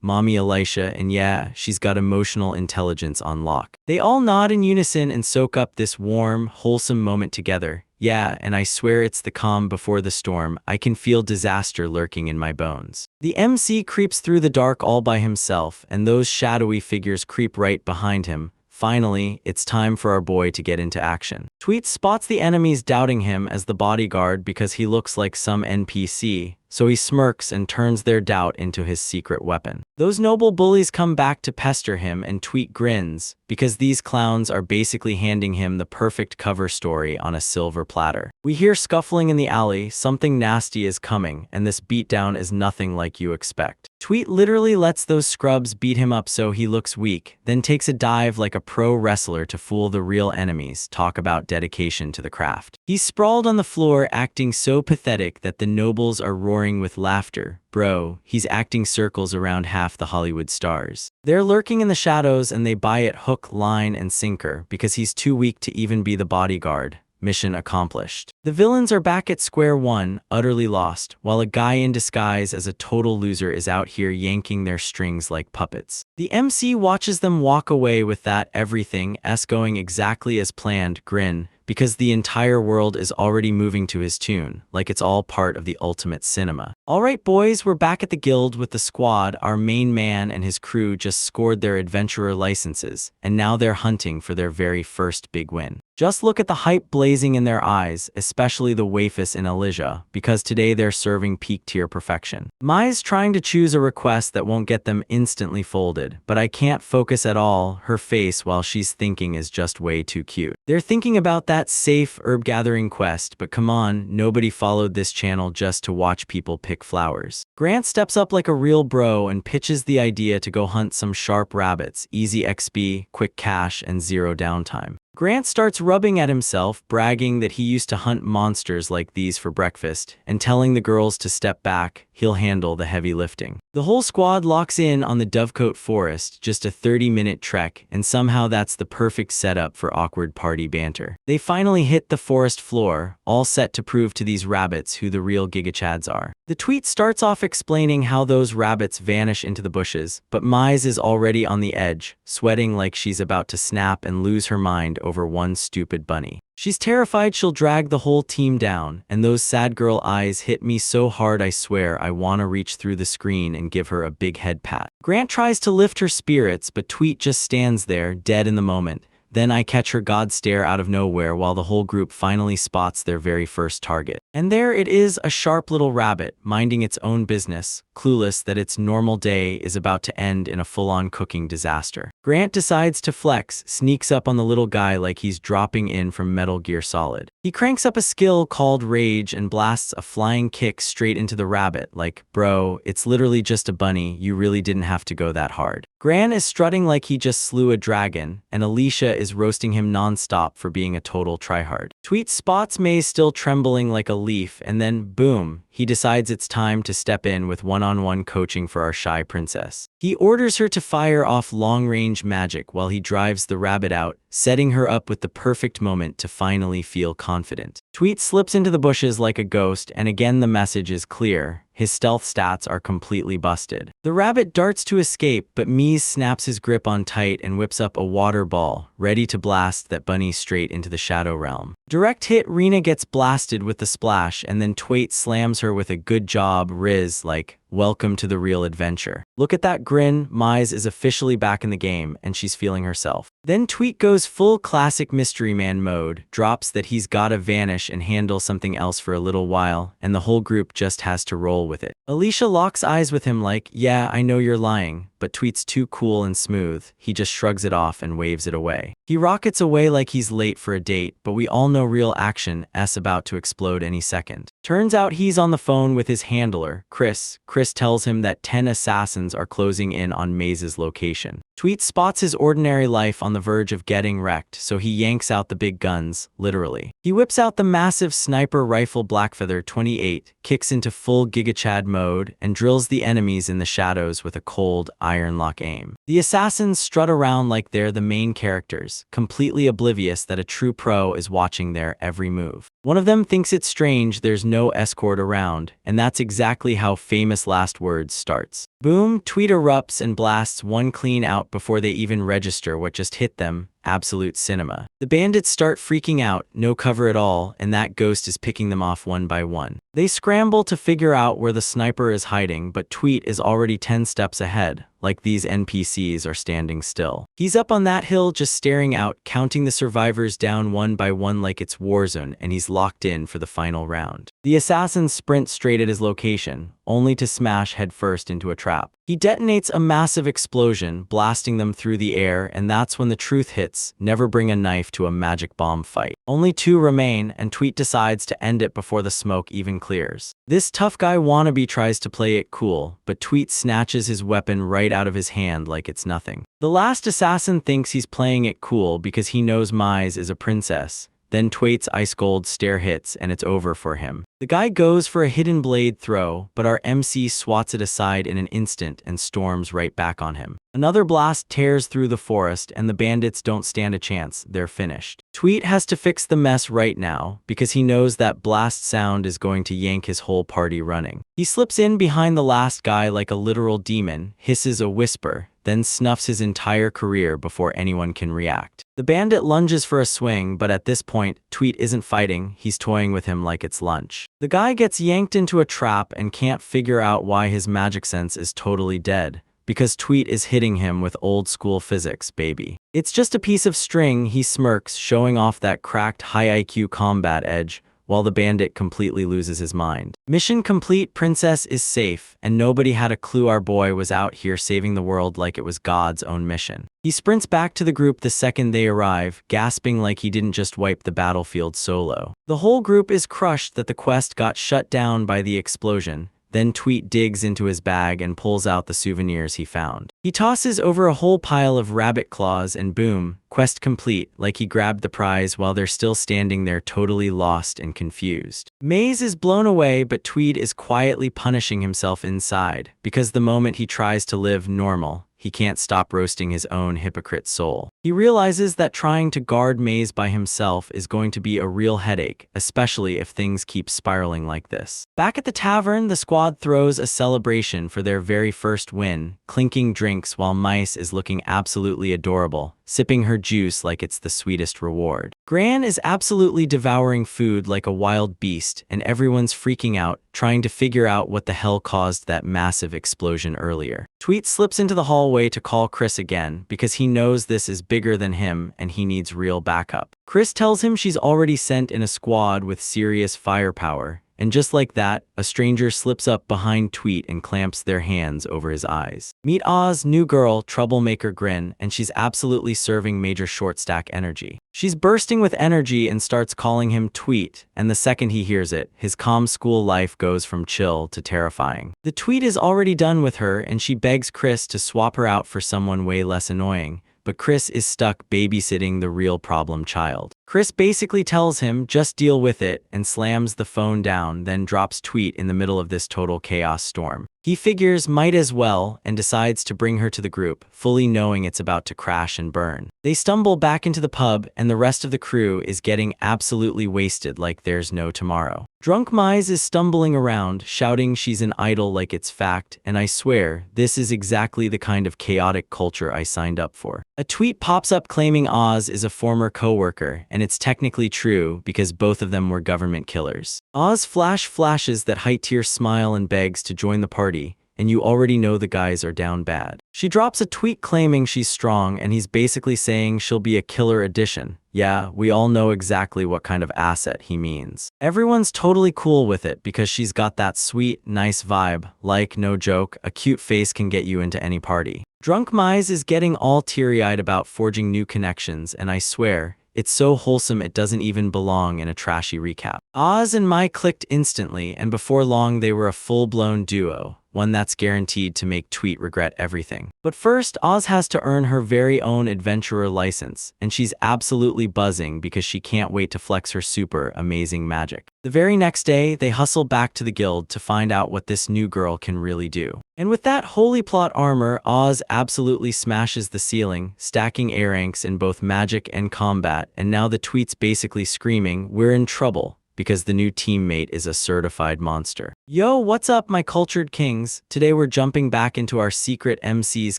Mommy Elisha, and yeah, she's got emotional intelligence on lock. They all nod in unison and soak up this warm, wholesome moment together. Yeah, and I swear it's the calm before the storm. I can feel disaster lurking in my bones. The MC creeps through the dark all by himself, and those shadowy figures creep right behind him, Finally, it's time for our boy to get into action. Tweet spots the enemies doubting him as the bodyguard because he looks like some NPC, so he smirks and turns their doubt into his secret weapon. Those noble bullies come back to pester him and Tweet grins, because these clowns are basically handing him the perfect cover story on a silver platter. We hear scuffling in the alley, something nasty is coming, and this beatdown is nothing like you expect. Tweet literally lets those scrubs beat him up so he looks weak, then takes a dive like a pro wrestler to fool the real enemies. Talk about dedication to the craft. He's sprawled on the floor acting so pathetic that the nobles are roaring with laughter. Bro, he's acting circles around half the Hollywood stars. They're lurking in the shadows and they buy it hook, line, and sinker because he's too weak to even be the bodyguard. Mission accomplished. The villains are back at square one, utterly lost, while a guy in disguise as a total loser is out here yanking their strings like puppets. The MC watches them walk away with that everything-s going exactly as planned grin, because the entire world is already moving to his tune, like it's all part of the ultimate cinema. Alright boys, we're back at the guild with the squad. Our main man and his crew just scored their adventurer licenses, and now they're hunting for their very first big win. Just look at the hype blazing in their eyes, especially the Wafis and Elijah, because today they're serving peak-tier perfection. Mai's trying to choose a request that won't get them instantly folded, but I can't focus at all. Her face while she's thinking is just way too cute. They're thinking about that safe herb gathering quest, but come on, nobody followed this channel just to watch people pick flowers. Grant steps up like a real bro and pitches the idea to go hunt some sharp rabbits, easy XP, quick cash, and zero downtime. Grant starts rubbing at himself, bragging that he used to hunt monsters like these for breakfast, and telling the girls to step back, he'll handle the heavy lifting. The whole squad locks in on the Dovecote Forest, just a 30-minute trek, and somehow that's the perfect setup for awkward party banter. They finally hit the forest floor, all set to prove to these rabbits who the real gigachads are. The tweet starts off explaining how those rabbits vanish into the bushes, but Mize is already on the edge, sweating like she's about to snap and lose her mind over one stupid bunny. She's terrified she'll drag the whole team down, and those sad girl eyes hit me so hard I swear I wanna reach through the screen and give her a big head pat. Grant tries to lift her spirits, but Tweet just stands there, dead in the moment. Then I catch her god stare out of nowhere while the whole group finally spots their very first target. And there it is, a sharp little rabbit, minding its own business, clueless that its normal day is about to end in a full-on cooking disaster. Grant decides to flex, sneaks up on the little guy like he's dropping in from Metal Gear Solid. He cranks up a skill called Rage and blasts a flying kick straight into the rabbit, like, bro, it's literally just a bunny, you really didn't have to go that hard. Grant is strutting like he just slew a dragon, and Alicia is roasting him non-stop for being a total tryhard. Tweet spots May still trembling like a leaf, and then, boom, he decides it's time to step in with one-on-one coaching for our shy princess. He orders her to fire off long-range magic while he drives the rabbit out, setting her up with the perfect moment to finally feel confident. Tweet slips into the bushes like a ghost, and again the message is clear. His stealth stats are completely busted. The rabbit darts to escape, but Mies snaps his grip on tight and whips up a water ball, ready to blast that bunny straight into the shadow realm. Direct hit, Rena gets blasted with the splash, and then Tweet slams her with a good job Riz, like, welcome to the real adventure. Look at that grin, Mize is officially back in the game, and she's feeling herself. Then Tweet goes full classic Mystery Man mode, drops that he's gotta vanish and handle something else for a little while, and the whole group just has to roll with it. Alicia locks eyes with him like, yeah, I know you're lying, but Tweet's too cool and smooth, he just shrugs it off and waves it away. He rockets away like he's late for a date, but we all know real action is about to explode any second. Turns out he's on the phone with his handler, Chris. Chris tells him that 10 assassins are closing in on Maze's location. Tweet spots his ordinary life on the verge of getting wrecked, so he yanks out the big guns, literally. He whips out the massive sniper rifle Blackfeather 28, kicks into full gigachad mode, and drills the enemies in the shadows with a cold, iron-lock aim. The assassins strut around like they're the main characters, completely oblivious that a true pro is watching their every move. One of them thinks it's strange there's no escort around, and that's exactly how Famous Last Words starts. Boom, Tweet erupts and blasts one clean out before they even register what just hit them. Absolute cinema. The bandits start freaking out, no cover at all, and that ghost is picking them off one by one. They scramble to figure out where the sniper is hiding, but Tweet is already 10 steps ahead, like these NPCs are standing still. He's up on that hill just staring out, counting the survivors down one by one like it's Warzone, and he's locked in for the final round. The assassins sprint straight at his location, only to smash headfirst into a trap. He detonates a massive explosion, blasting them through the air, and that's when the truth hits: never bring a knife to a magic bomb fight. Only 2 remain, and Tweet decides to end it before the smoke even clears. This tough guy wannabe tries to play it cool, but Tweet snatches his weapon right out of his hand like it's nothing. The last assassin thinks he's playing it cool because he knows Mize is a princess. Then Tweet's ice cold stare hits and it's over for him. The guy goes for a hidden blade throw, but our MC swats it aside in an instant and storms right back on him. Another blast tears through the forest and the bandits don't stand a chance, they're finished. Tweet has to fix the mess right now because he knows that blast sound is going to yank his whole party running. He slips in behind the last guy like a literal demon, hisses a whisper, then snuffs his entire career before anyone can react. The bandit lunges for a swing, but at this point, Tweet isn't fighting, he's toying with him like it's lunch. The guy gets yanked into a trap and can't figure out why his magic sense is totally dead, because Tweet is hitting him with old school physics, baby. It's just a piece of string, he smirks, showing off that cracked high IQ combat edge, while the bandit completely loses his mind. Mission complete, princess is safe, and nobody had a clue our boy was out here saving the world like it was God's own mission. He sprints back to the group the second they arrive, gasping like he didn't just wipe the battlefield solo. The whole group is crushed that the quest got shut down by the explosion. Then Tweet digs into his bag and pulls out the souvenirs he found. He tosses over a whole pile of rabbit claws and boom, quest complete, like he grabbed the prize while they're still standing there totally lost and confused. Maze is blown away, but Tweet is quietly punishing himself inside, because the moment he tries to live normal, he can't stop roasting his own hypocrite soul. He realizes that trying to guard Maze by himself is going to be a real headache, especially if things keep spiraling like this. Back at the tavern, the squad throws a celebration for their very first win, clinking drinks while Mice is looking absolutely adorable, sipping her juice like it's the sweetest reward. Gran is absolutely devouring food like a wild beast, and everyone's freaking out, trying to figure out what the hell caused that massive explosion earlier. Tweet slips into the hallway to call Chris again, because he knows this is bigger than him and he needs real backup. Chris tells him she's already sent in a squad with serious firepower, and just like that, a stranger slips up behind Tweet and clamps their hands over his eyes. Meet Oz, new girl, troublemaker Grin, and she's absolutely serving Major Shortstack energy. She's bursting with energy and starts calling him Tweet, and the second he hears it, his calm school life goes from chill to terrifying. The Tweet is already done with her and she begs Chris to swap her out for someone way less annoying, but Chris is stuck babysitting the real problem child. Chris basically tells him, just deal with it, and slams the phone down, then drops Tweet in the middle of this total chaos storm. He figures might as well and decides to bring her to the group, fully knowing it's about to crash and burn. They stumble back into the pub and the rest of the crew is getting absolutely wasted like there's no tomorrow. Drunk Mize is stumbling around, shouting she's an idol like it's fact, and I swear, this is exactly the kind of chaotic culture I signed up for. A tweet pops up claiming Oz is a former coworker, and it's technically true because both of them were government killers. Oz flashes that high-tier smile and begs to join the party, and you already know the guys are down bad. She drops a tweet claiming she's strong, and he's basically saying she'll be a killer addition. Yeah, we all know exactly what kind of asset he means. Everyone's totally cool with it because she's got that sweet, nice vibe, like, no joke, a cute face can get you into any party. Drunk Mize is getting all teary-eyed about forging new connections, and I swear, it's so wholesome it doesn't even belong in a trashy recap. Oz and Mai clicked instantly, and before long they were a full-blown duo, one that's guaranteed to make Tweet regret everything. But first, Oz has to earn her very own adventurer license, and she's absolutely buzzing because she can't wait to flex her super amazing magic. The very next day, they hustle back to the guild to find out what this new girl can really do. And with that holy plot armor, Oz absolutely smashes the ceiling, stacking A ranks in both magic and combat, and now the Tweet's basically screaming, "We're in trouble," because the new teammate is a certified monster. Yo, what's up, my cultured kings? Today we're jumping back into our secret MC's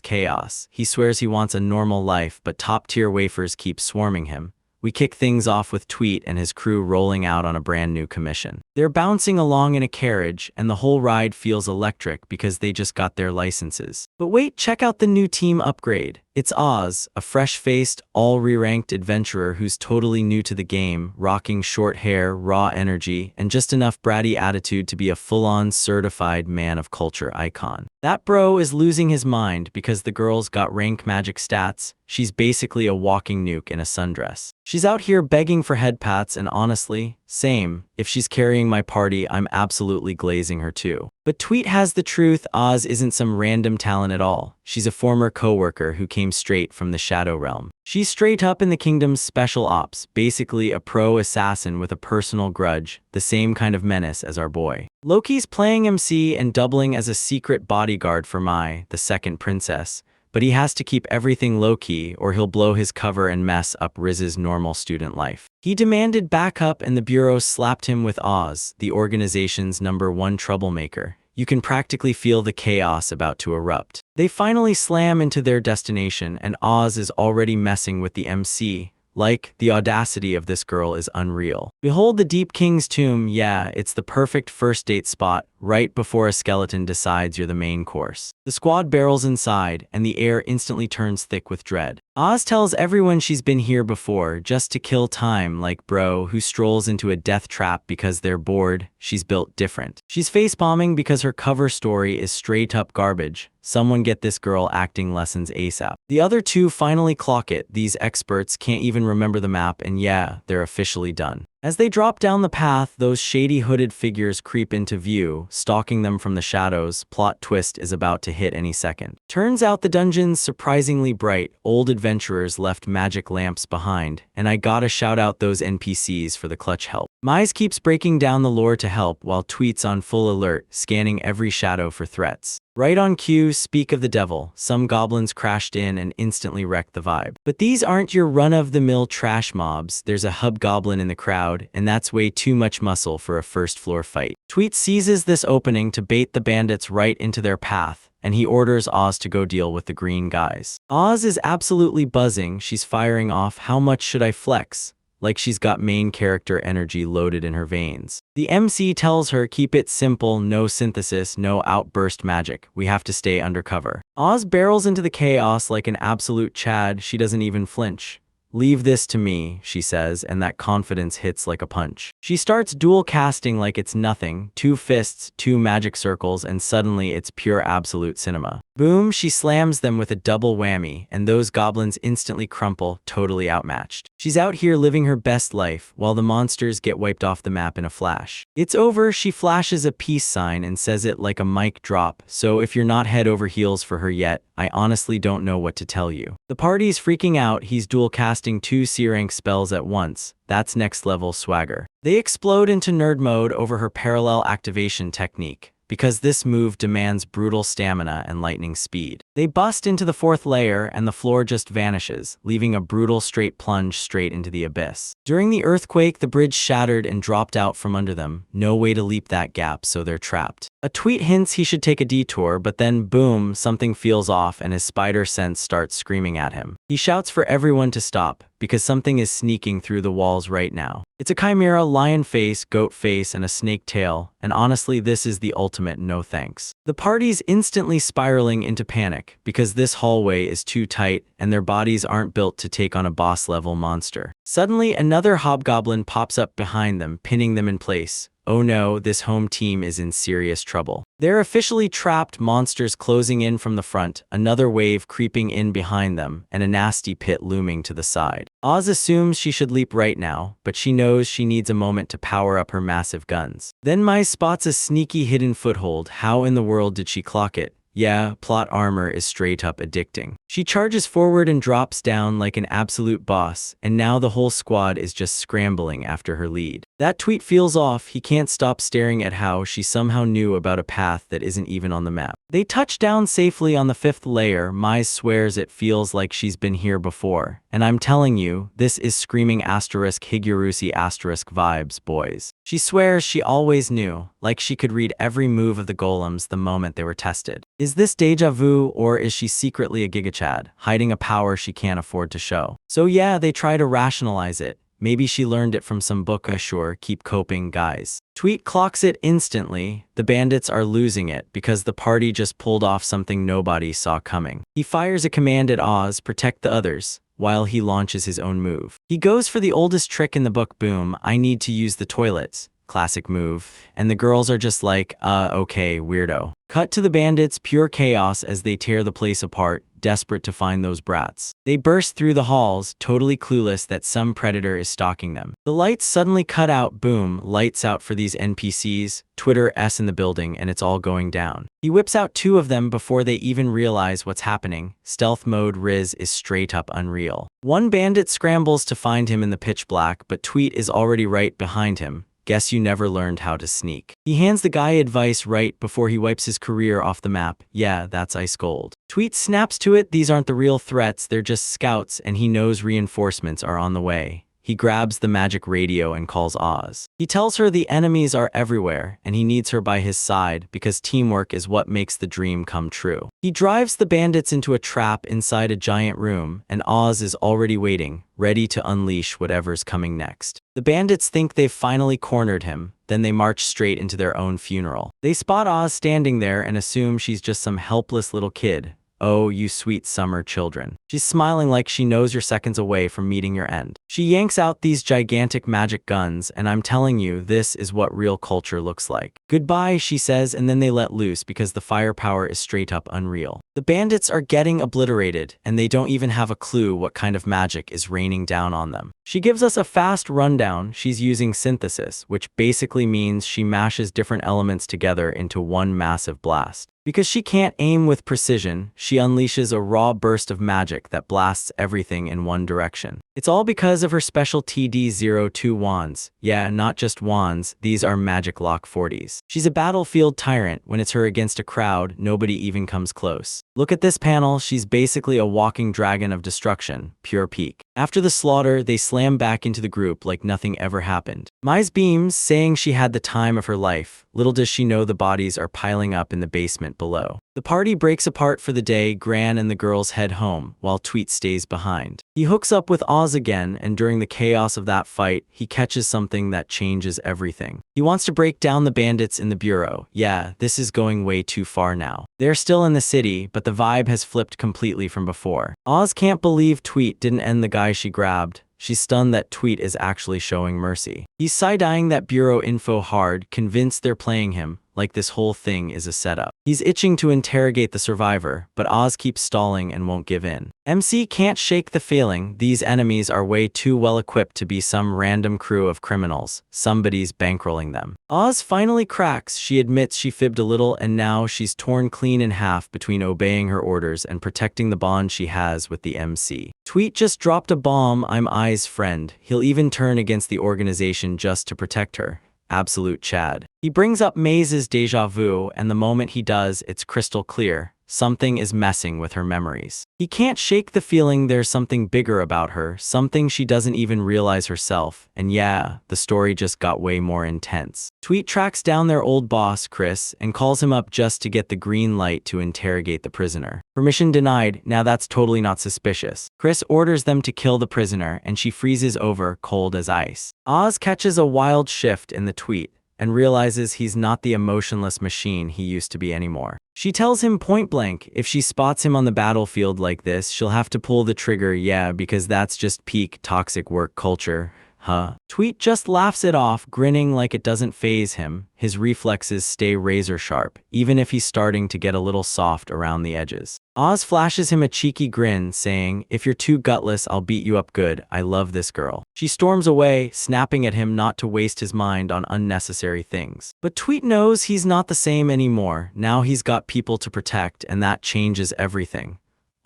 chaos. He swears he wants a normal life, but top-tier wafers keep swarming him, We kick things off with Tweet and his crew rolling out on a brand new commission. They're bouncing along in a carriage, and the whole ride feels electric because they just got their licenses. But wait, check out the new team upgrade. It's Oz, a fresh-faced, all-re-ranked adventurer who's totally new to the game, rocking short hair, raw energy, and just enough bratty attitude to be a full-on certified man of culture icon. That bro is losing his mind because the girl's got rank magic stats. She's basically a walking nuke in a sundress. She's out here begging for head pats, and honestly, same. If she's carrying my party, I'm absolutely glazing her too. But Tweet has the truth. Oz isn't some random talent at all. She's a former co-worker who came straight from the Shadow Realm. She's straight up in the kingdom's special ops, basically a pro assassin with a personal grudge, the same kind of menace as our boy. Loki's playing MC and doubling as a secret bodyguard for Mai, the second princess. But he has to keep everything low-key or he'll blow his cover and mess up Riz's normal student life. He demanded backup and the Bureau slapped him with Oz, the organization's #1 troublemaker. You can practically feel the chaos about to erupt. They finally slam into their destination and Oz is already messing with the MC. Like, the audacity of this girl is unreal. Behold the Deep King's tomb. Yeah, it's the perfect first date spot, right before a skeleton decides you're the main course. The squad barrels inside, and the air instantly turns thick with dread. Oz tells everyone she's been here before, just to kill time, like bro who strolls into a death trap because they're bored. She's built different. She's face-bombing because her cover story is straight-up garbage. Someone get this girl acting lessons ASAP. The other two finally clock it. These experts can't even remember the map, and yeah, they're officially done. As they drop down the path, those shady hooded figures creep into view, stalking them from the shadows. Plot twist is about to hit any second. Turns out the dungeon's surprisingly bright. Old adventurers left magic lamps behind, and I gotta shout out those NPCs for the clutch help. Mize keeps breaking down the lore to help while Tweet's on full alert, scanning every shadow for threats. Right on cue, speak of the devil, some goblins crashed in and instantly wrecked the vibe. But these aren't your run-of-the-mill trash mobs. There's a hobgoblin in the crowd, and that's way too much muscle for a first-floor fight. Tweet seizes this opening to bait the bandits right into their path, and he orders Oz to go deal with the green guys. Oz is absolutely buzzing. She's firing off, "How much should I flex?" Like she's got main character energy loaded in her veins. The MC tells her, keep it simple, no synthesis, no outburst magic. We have to stay undercover. Oz barrels into the chaos like an absolute Chad. She doesn't even flinch. Leave this to me, she says, and that confidence hits like a punch. She starts dual casting like it's nothing, 2 fists, 2 magic circles, and suddenly it's pure absolute cinema. Boom, she slams them with a double whammy, and those goblins instantly crumple, totally outmatched. She's out here living her best life, while the monsters get wiped off the map in a flash. It's over, she flashes a peace sign and says it like a mic drop, so if you're not head over heels for her yet, I honestly don't know what to tell you. The party's freaking out. He's dual casting 2 C-rank spells at once. That's next level swagger. They explode into nerd mode over her parallel activation technique, because this move demands brutal stamina and lightning speed. They bust into the 4th layer and the floor just vanishes, leaving a brutal straight plunge straight into the abyss. During the earthquake, the bridge shattered and dropped out from under them. No way to leap that gap, so they're trapped. A tweet hints he should take a detour, but then boom, something feels off and his spider sense starts screaming at him. He shouts for everyone to stop, because something is sneaking through the walls right now. It's a chimera, lion face, goat face, and a snake tail, and honestly this is the ultimate no thanks. The party's instantly spiraling into panic, because this hallway is too tight, and their bodies aren't built to take on a boss-level monster. Suddenly, another hobgoblin pops up behind them, pinning them in place. Oh no, this home team is in serious trouble. They're officially trapped, monsters closing in from the front, another wave creeping in behind them, and a nasty pit looming to the side. Oz assumes she should leap right now, but she knows she needs a moment to power up her massive guns. Then Mai spots a sneaky hidden foothold. How in the world did she clock it? Yeah, plot armor is straight up addicting. She charges forward and drops down like an absolute boss, and now the whole squad is just scrambling after her lead. That tweet feels off. He can't stop staring at how she somehow knew about a path that isn't even on the map. They touch down safely on the 5th layer. Mai swears it feels like she's been here before, And I'm telling you, this is screaming Higurusi vibes, boys. She swears she always knew, like she could read every move of the golems the moment they were tested. Is this deja vu, or is she secretly a gigachad, hiding a power she can't afford to show? So yeah, they try to rationalize it. Maybe she learned it from some book. Sure, keep coping, guys. Tweet clocks it instantly. The bandits are losing it because the party just pulled off something nobody saw coming. He fires a command at Oz, protect the others, while he launches his own move. He goes for the oldest trick in the book, boom, I need to use the toilets. Classic move. And the girls are just like, okay, weirdo. Cut to the bandits, pure chaos as they tear the place apart, desperate to find those brats. They burst through the halls, totally clueless that some predator is stalking them. The lights suddenly cut out, boom, lights out for these NPCs, Twitter S in the building, and it's all going down. He whips out 2 of them before they even realize what's happening. Stealth mode Riz is straight up unreal. One bandit scrambles to find him in the pitch black, but Tweet is already right behind him. Guess you never learned how to sneak. He hands the guy advice right before he wipes his career off the map. Yeah, that's ice cold. Tweet snaps to it, these aren't the real threats, they're just scouts, and he knows reinforcements are on the way. He grabs the magic radio and calls Oz. He tells her the enemies are everywhere, and he needs her by his side because teamwork is what makes the dream come true. He drives the bandits into a trap inside a giant room, and Oz is already waiting, ready to unleash whatever's coming next. The bandits think they've finally cornered him, then they march straight into their own funeral. They spot Oz standing there and assume she's just some helpless little kid. Oh, you sweet summer children. She's smiling like she knows you're seconds away from meeting your end. She yanks out these gigantic magic guns, and I'm telling you, this is what real culture looks like. Goodbye, she says, and then they let loose because the firepower is straight up unreal. The bandits are getting obliterated, and they don't even have a clue what kind of magic is raining down on them. She gives us a fast rundown. She's using synthesis, which basically means she mashes different elements together into one massive blast. Because she can't aim with precision, she unleashes a raw burst of magic that blasts everything in one direction. It's all because of her special TD-02 wands. Yeah, not just wands, these are magic lock 40s. She's a battlefield tyrant. When it's her against a crowd, nobody even comes close. Look at this panel, she's basically a walking dragon of destruction, pure peak. After the slaughter, they slam back into the group like nothing ever happened. Mize beams, saying she had the time of her life. Little does she know the bodies are piling up in the basement below. The party breaks apart for the day. Gran and the girls head home, while Tweet stays behind. He hooks up with Oz again, and during the chaos of that fight, he catches something that changes everything. He wants to break down the bandits in the bureau. Yeah, this is going way too far now. They're still in the city, but the vibe has flipped completely from before. Oz can't believe Tweet didn't end the guy she grabbed. She's stunned that Tweet is actually showing mercy. He's side-eyeing that bureau info hard, convinced they're playing him, like this whole thing is a setup. He's itching to interrogate the survivor, but Oz keeps stalling and won't give in. MC can't shake the feeling these enemies are way too well equipped to be some random crew of criminals. Somebody's bankrolling them. Oz finally cracks. She admits she fibbed a little, and now she's torn clean in half between obeying her orders and protecting the bond she has with the MC. Tweet just dropped a bomb. I'm I's friend. He'll even turn against the organization just to protect her. Absolute Chad. He brings up Maze's deja vu, and the moment he does, it's crystal clear. Something is messing with her memories. He can't shake the feeling there's something bigger about her, something she doesn't even realize herself. And yeah, the story just got way more intense. Tweet tracks down their old boss, Chris, and calls him up just to get the green light to interrogate the prisoner. Permission denied. Now that's totally not suspicious. Chris orders them to kill the prisoner, and she freezes over, cold as ice. Oz catches a wild shift in the tweet and realizes he's not the emotionless machine he used to be anymore. She tells him point blank, if she spots him on the battlefield like this, she'll have to pull the trigger, yeah, because that's just peak toxic work culture. Huh? Tweet just laughs it off, grinning like it doesn't faze him. His reflexes stay razor sharp, even if he's starting to get a little soft around the edges. Oz flashes him a cheeky grin, saying, if you're too gutless, I'll beat you up good. I love this girl. She storms away, snapping at him not to waste his mind on unnecessary things. But Tweet knows he's not the same anymore. Now he's got people to protect, and that changes everything.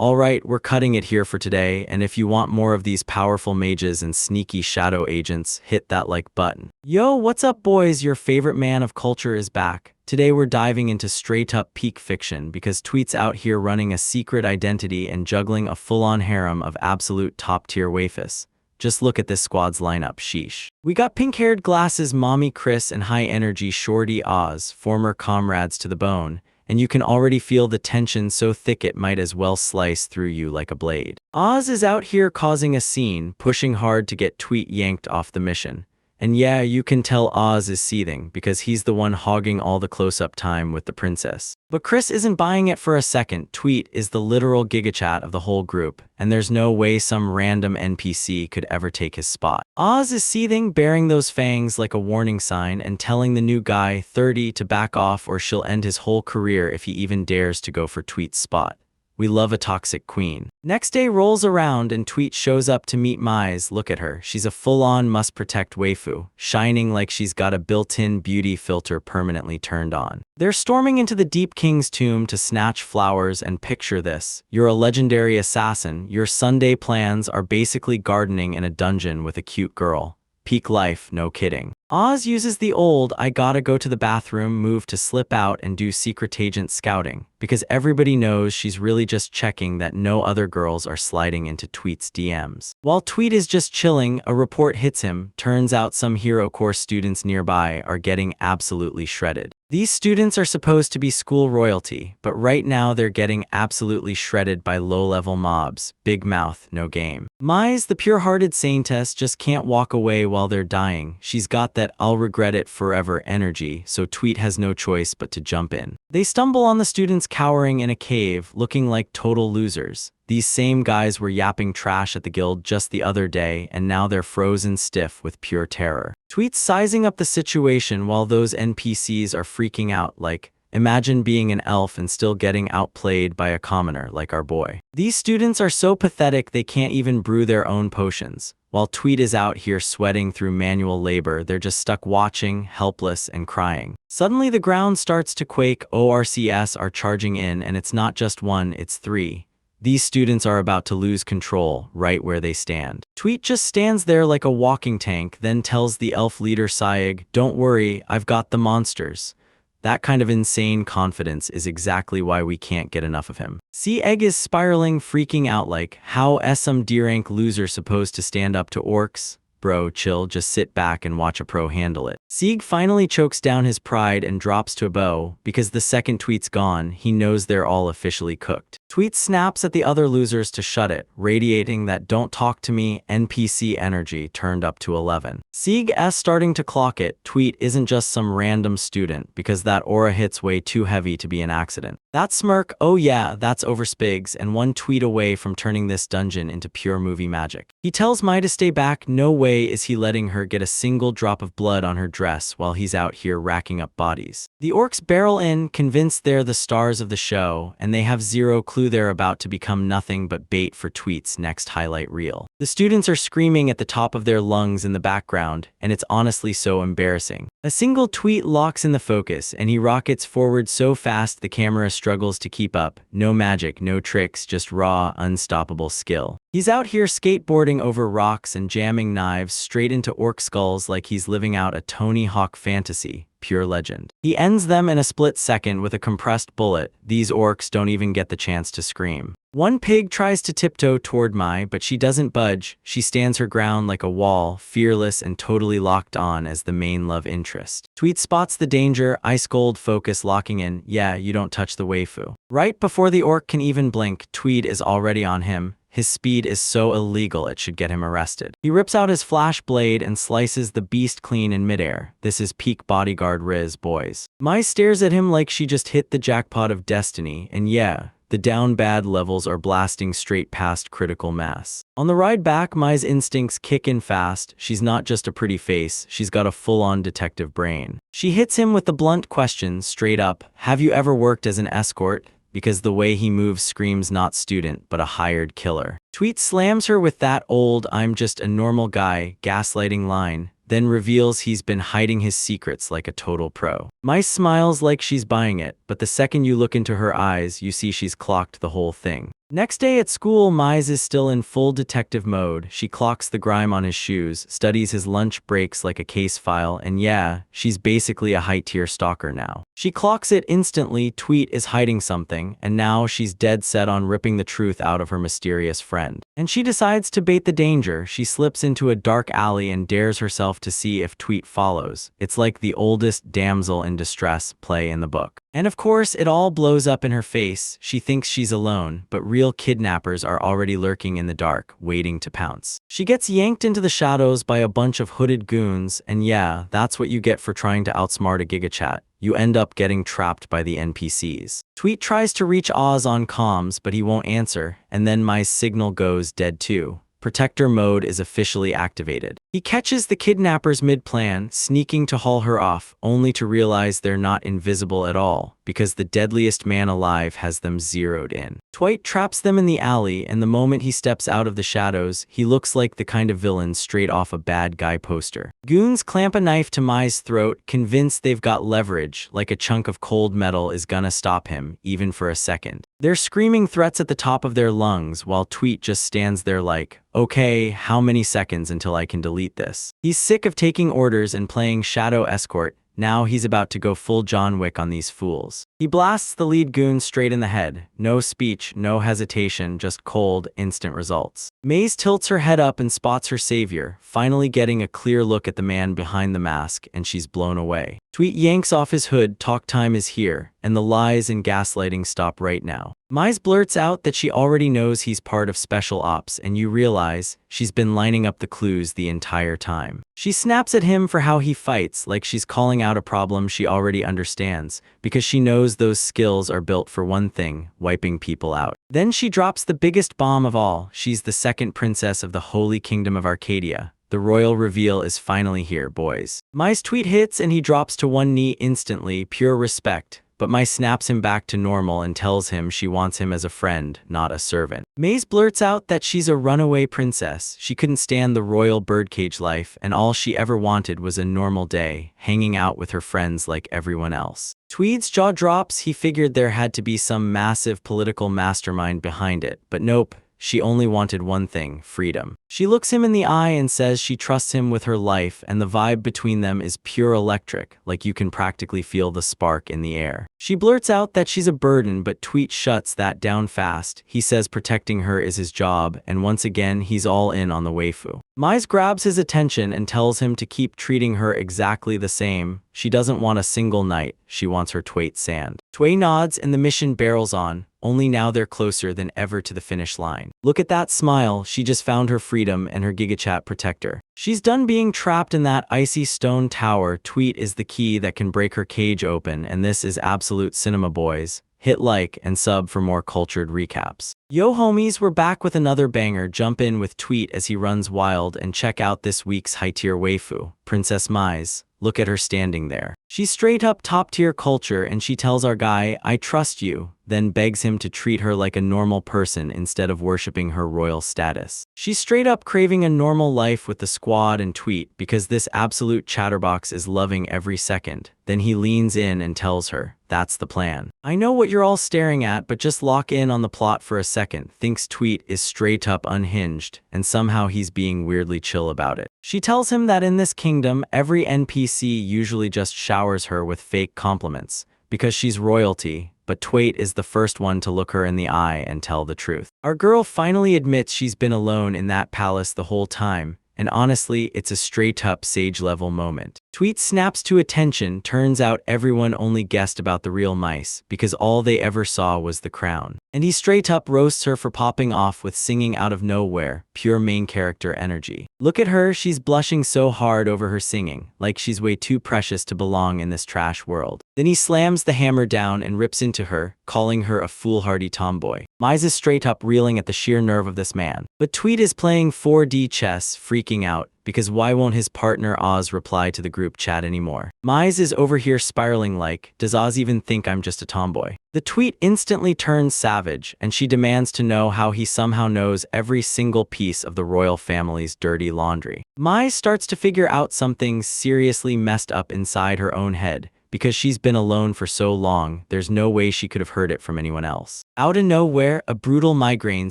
Alright, we're cutting it here for today, and if you want more of these powerful mages and sneaky shadow agents, hit that like button. Yo, what's up boys? Your favorite man of culture is back. Today we're diving into straight-up peak fiction because Tweet's out here running a secret identity and juggling a full-on harem of absolute top-tier waifus. Just look at this squad's lineup, sheesh. We got pink-haired glasses Mommy Chris and high-energy Shorty Oz, former comrades to the bone, and you can already feel the tension so thick it might as well slice through you like a blade. Oz is out here causing a scene, pushing hard to get Tweet yanked off the mission. And yeah, you can tell Oz is seething because he's the one hogging all the close-up time with the princess. But Chris isn't buying it for a second. Tweet is the literal gigachat of the whole group, and there's no way some random NPC could ever take his spot. Oz is seething, baring those fangs like a warning sign and telling the new guy, 30, to back off or she'll end his whole career if he even dares to go for Tweet's spot. We love a toxic queen. Next day rolls around and Tweet shows up to meet Mize. Look at her. She's a full-on must-protect waifu, shining like she's got a built-in beauty filter permanently turned on. They're storming into the Deep King's tomb to snatch flowers and picture this. You're a legendary assassin. Your Sunday plans are basically gardening in a dungeon with a cute girl. Peak life, no kidding. Oz uses the old I gotta go to the bathroom move to slip out and do secret agent scouting, because everybody knows she's really just checking that no other girls are sliding into Tweet's DMs. While Tweet is just chilling, a report hits him. Turns out some hero course students nearby are getting absolutely shredded. These students are supposed to be school royalty, but right now they're getting absolutely shredded by low-level mobs. Big mouth, no game. Mize, the pure-hearted saintess, just can't walk away while they're dying. She's got that I'll regret it forever energy, so Tweet has no choice but to jump in. They stumble on the students cowering in a cave, looking like total losers. These same guys were yapping trash at the guild just the other day, and now they're frozen stiff with pure terror. Tweet's sizing up the situation while those NPCs are freaking out like, imagine being an elf and still getting outplayed by a commoner like our boy. These students are so pathetic they can't even brew their own potions. While Tweet is out here sweating through manual labor, they're just stuck watching, helpless, and crying. Suddenly the ground starts to quake. ORCS are charging in, and it's not just one, it's three. These students are about to lose control, right where they stand. Tweet just stands there like a walking tank, then tells the elf leader Sayeg, don't worry, I've got the monsters. That kind of insane confidence is exactly why we can't get enough of him. Sayeg is spiraling, freaking out like, how is some D-rank loser supposed to stand up to orcs? Bro, chill, just sit back and watch a pro handle it. Sayeg finally chokes down his pride and drops to a bow, because the second Tweet's gone, he knows they're all officially cooked. Tweet snaps at the other losers to shut it, radiating that don't talk to me NPC energy turned up to 11. Sayeg's starting to clock it. Tweet isn't just some random student, because that aura hits way too heavy to be an accident. That smirk, oh yeah, that's overspigs, and one tweet away from turning this dungeon into pure movie magic. He tells Mai to stay back. No way is he letting her get a single drop of blood on her dress while he's out here racking up bodies. The orcs barrel in, convinced they're the stars of the show, and they have zero clue they're about to become nothing but bait for Tweet's next highlight reel. The students are screaming at the top of their lungs in the background, and it's honestly so embarrassing. A single Tweet locks in the focus, and he rockets forward so fast the camera struggles to keep up. No magic, no tricks, just raw, unstoppable skill. He's out here skateboarding over rocks and jamming knives straight into orc skulls like he's living out a Tony Hawk fantasy. Pure legend. He ends them in a split second with a compressed bullet. These orcs don't even get the chance to scream. One pig tries to tiptoe toward Mai, but she doesn't budge. She stands her ground like a wall, fearless and totally locked on as the main love interest. Tweet spots the danger, ice cold focus locking in. Yeah, you don't touch the waifu. Right before the orc can even blink, Tweet is already on him. His speed is so illegal it should get him arrested. He rips out his flash blade and slices the beast clean in midair. This is peak bodyguard Riz, boys. Mai stares at him like she just hit the jackpot of destiny, and yeah, the down bad levels are blasting straight past critical mass. On the ride back, Mai's instincts kick in fast. She's not just a pretty face, she's got a full-on detective brain. She hits him with the blunt question straight up, have you ever worked as an escort? Because the way he moves screams not student, but a hired killer. Tweet slams her with that old I'm just a normal guy gaslighting line, then reveals he's been hiding his secrets like a total pro. Mai smiles like she's buying it, but the second you look into her eyes, you see she's clocked the whole thing. Next day at school, Mize is still in full detective mode. She clocks the grime on his shoes, studies his lunch breaks like a case file, and yeah, she's basically a high-tier stalker now. She clocks it instantly. Tweet is hiding something, and now she's dead set on ripping the truth out of her mysterious friend. And she decides to bait the danger. She slips into a dark alley and dares herself to see if Tweet follows. It's like the oldest damsel in distress play in the book. And of course, it all blows up in her face. She thinks she's alone, but real kidnappers are already lurking in the dark, waiting to pounce. She gets yanked into the shadows by a bunch of hooded goons, and yeah, that's what you get for trying to outsmart a gigachat. You end up getting trapped by the NPCs. Tweet tries to reach Oz on comms, but he won't answer, and then my signal goes dead too. Protector mode is officially activated. He catches the kidnappers mid-plan, sneaking to haul her off, only to realize they're not invisible at all, because the deadliest man alive has them zeroed in. Tweet traps them in the alley, and the moment he steps out of the shadows, he looks like the kind of villain straight off a bad guy poster. Goons clamp a knife to Mai's throat, convinced they've got leverage, like a chunk of cold metal is gonna stop him, even for a second. They're screaming threats at the top of their lungs, while Tweet just stands there like, okay, how many seconds until I can delete this? He's sick of taking orders and playing shadow escort. Now he's about to go full John Wick on these fools. He blasts the lead goon straight in the head. No speech, no hesitation, just cold, instant results. Maze tilts her head up and spots her savior, finally getting a clear look at the man behind the mask, and she's blown away. Tweet yanks off his hood. Talk time is here, and the lies and gaslighting stop right now. Mize blurts out that she already knows he's part of Special Ops, and you realize she's been lining up the clues the entire time. She snaps at him for how he fights, like she's calling out a problem she already understands, because she knows those skills are built for one thing: wiping people out. Then she drops the biggest bomb of all. She's the second princess of the Holy Kingdom of Arcadia. The royal reveal is finally here, boys. Mai's tweet hits and he drops to one knee instantly, pure respect. But Mai snaps him back to normal and tells him she wants him as a friend, not a servant. Maze blurts out that she's a runaway princess. She couldn't stand the royal birdcage life, and all she ever wanted was a normal day, hanging out with her friends like everyone else. Tweed's jaw drops. He figured there had to be some massive political mastermind behind it, but nope. She only wanted one thing: freedom. She looks him in the eye and says she trusts him with her life, and the vibe between them is pure electric, like you can practically feel the spark in the air. She blurts out that she's a burden, but Tweet shuts that down fast. He says protecting her is his job, and once again he's all in on the waifu. Mize grabs his attention and tells him to keep treating her exactly the same. She doesn't want a single night, she wants her Twait sand. Tway nods and the mission barrels on. Only now they're closer than ever to the finish line. Look at that smile. She just found her freedom and her gigachat protector. She's done being trapped in that icy stone tower. Tweet is the key that can break her cage open, and this is absolute cinema, boys. Hit like and sub for more cultured recaps. Yo homies, we're back with another banger. Jump in with Tweet as he runs wild and check out this week's high-tier waifu, Princess Mize. Look at her standing there. She's straight up top-tier culture, and she tells our guy, "I trust you," then begs him to treat her like a normal person instead of worshipping her royal status. She's straight up craving a normal life with the squad and Tweet because this absolute chatterbox is loving every second. Then he leans in and tells her, "That's the plan." I know what you're all staring at, but just lock in on the plot for a second. Thinks Tweet is straight up unhinged, and somehow he's being weirdly chill about it. She tells him that in this kingdom, every NPC usually just showers her with fake compliments, because she's royalty, but Twait is the first one to look her in the eye and tell the truth. Our girl finally admits she's been alone in that palace the whole time, and honestly, it's a straight-up sage-level moment. Tweet snaps to attention. Turns out everyone only guessed about the real mice, because all they ever saw was the crown. And he straight-up roasts her for popping off with singing out of nowhere, pure main character energy. Look at her, she's blushing so hard over her singing, like she's way too precious to belong in this trash world. Then he slams the hammer down and rips into her, calling her a foolhardy tomboy. Mize is straight up reeling at the sheer nerve of this man. But Tweet is playing 4D chess, freaking out, because why won't his partner Oz reply to the group chat anymore? Mize is over here spiraling like, does Oz even think I'm just a tomboy? The Tweet instantly turns savage, and she demands to know how he somehow knows every single piece of the royal family's dirty laundry. Mize starts to figure out something seriously messed up inside her own head, because she's been alone for so long, there's no way she could have heard it from anyone else. Out of nowhere, a brutal migraine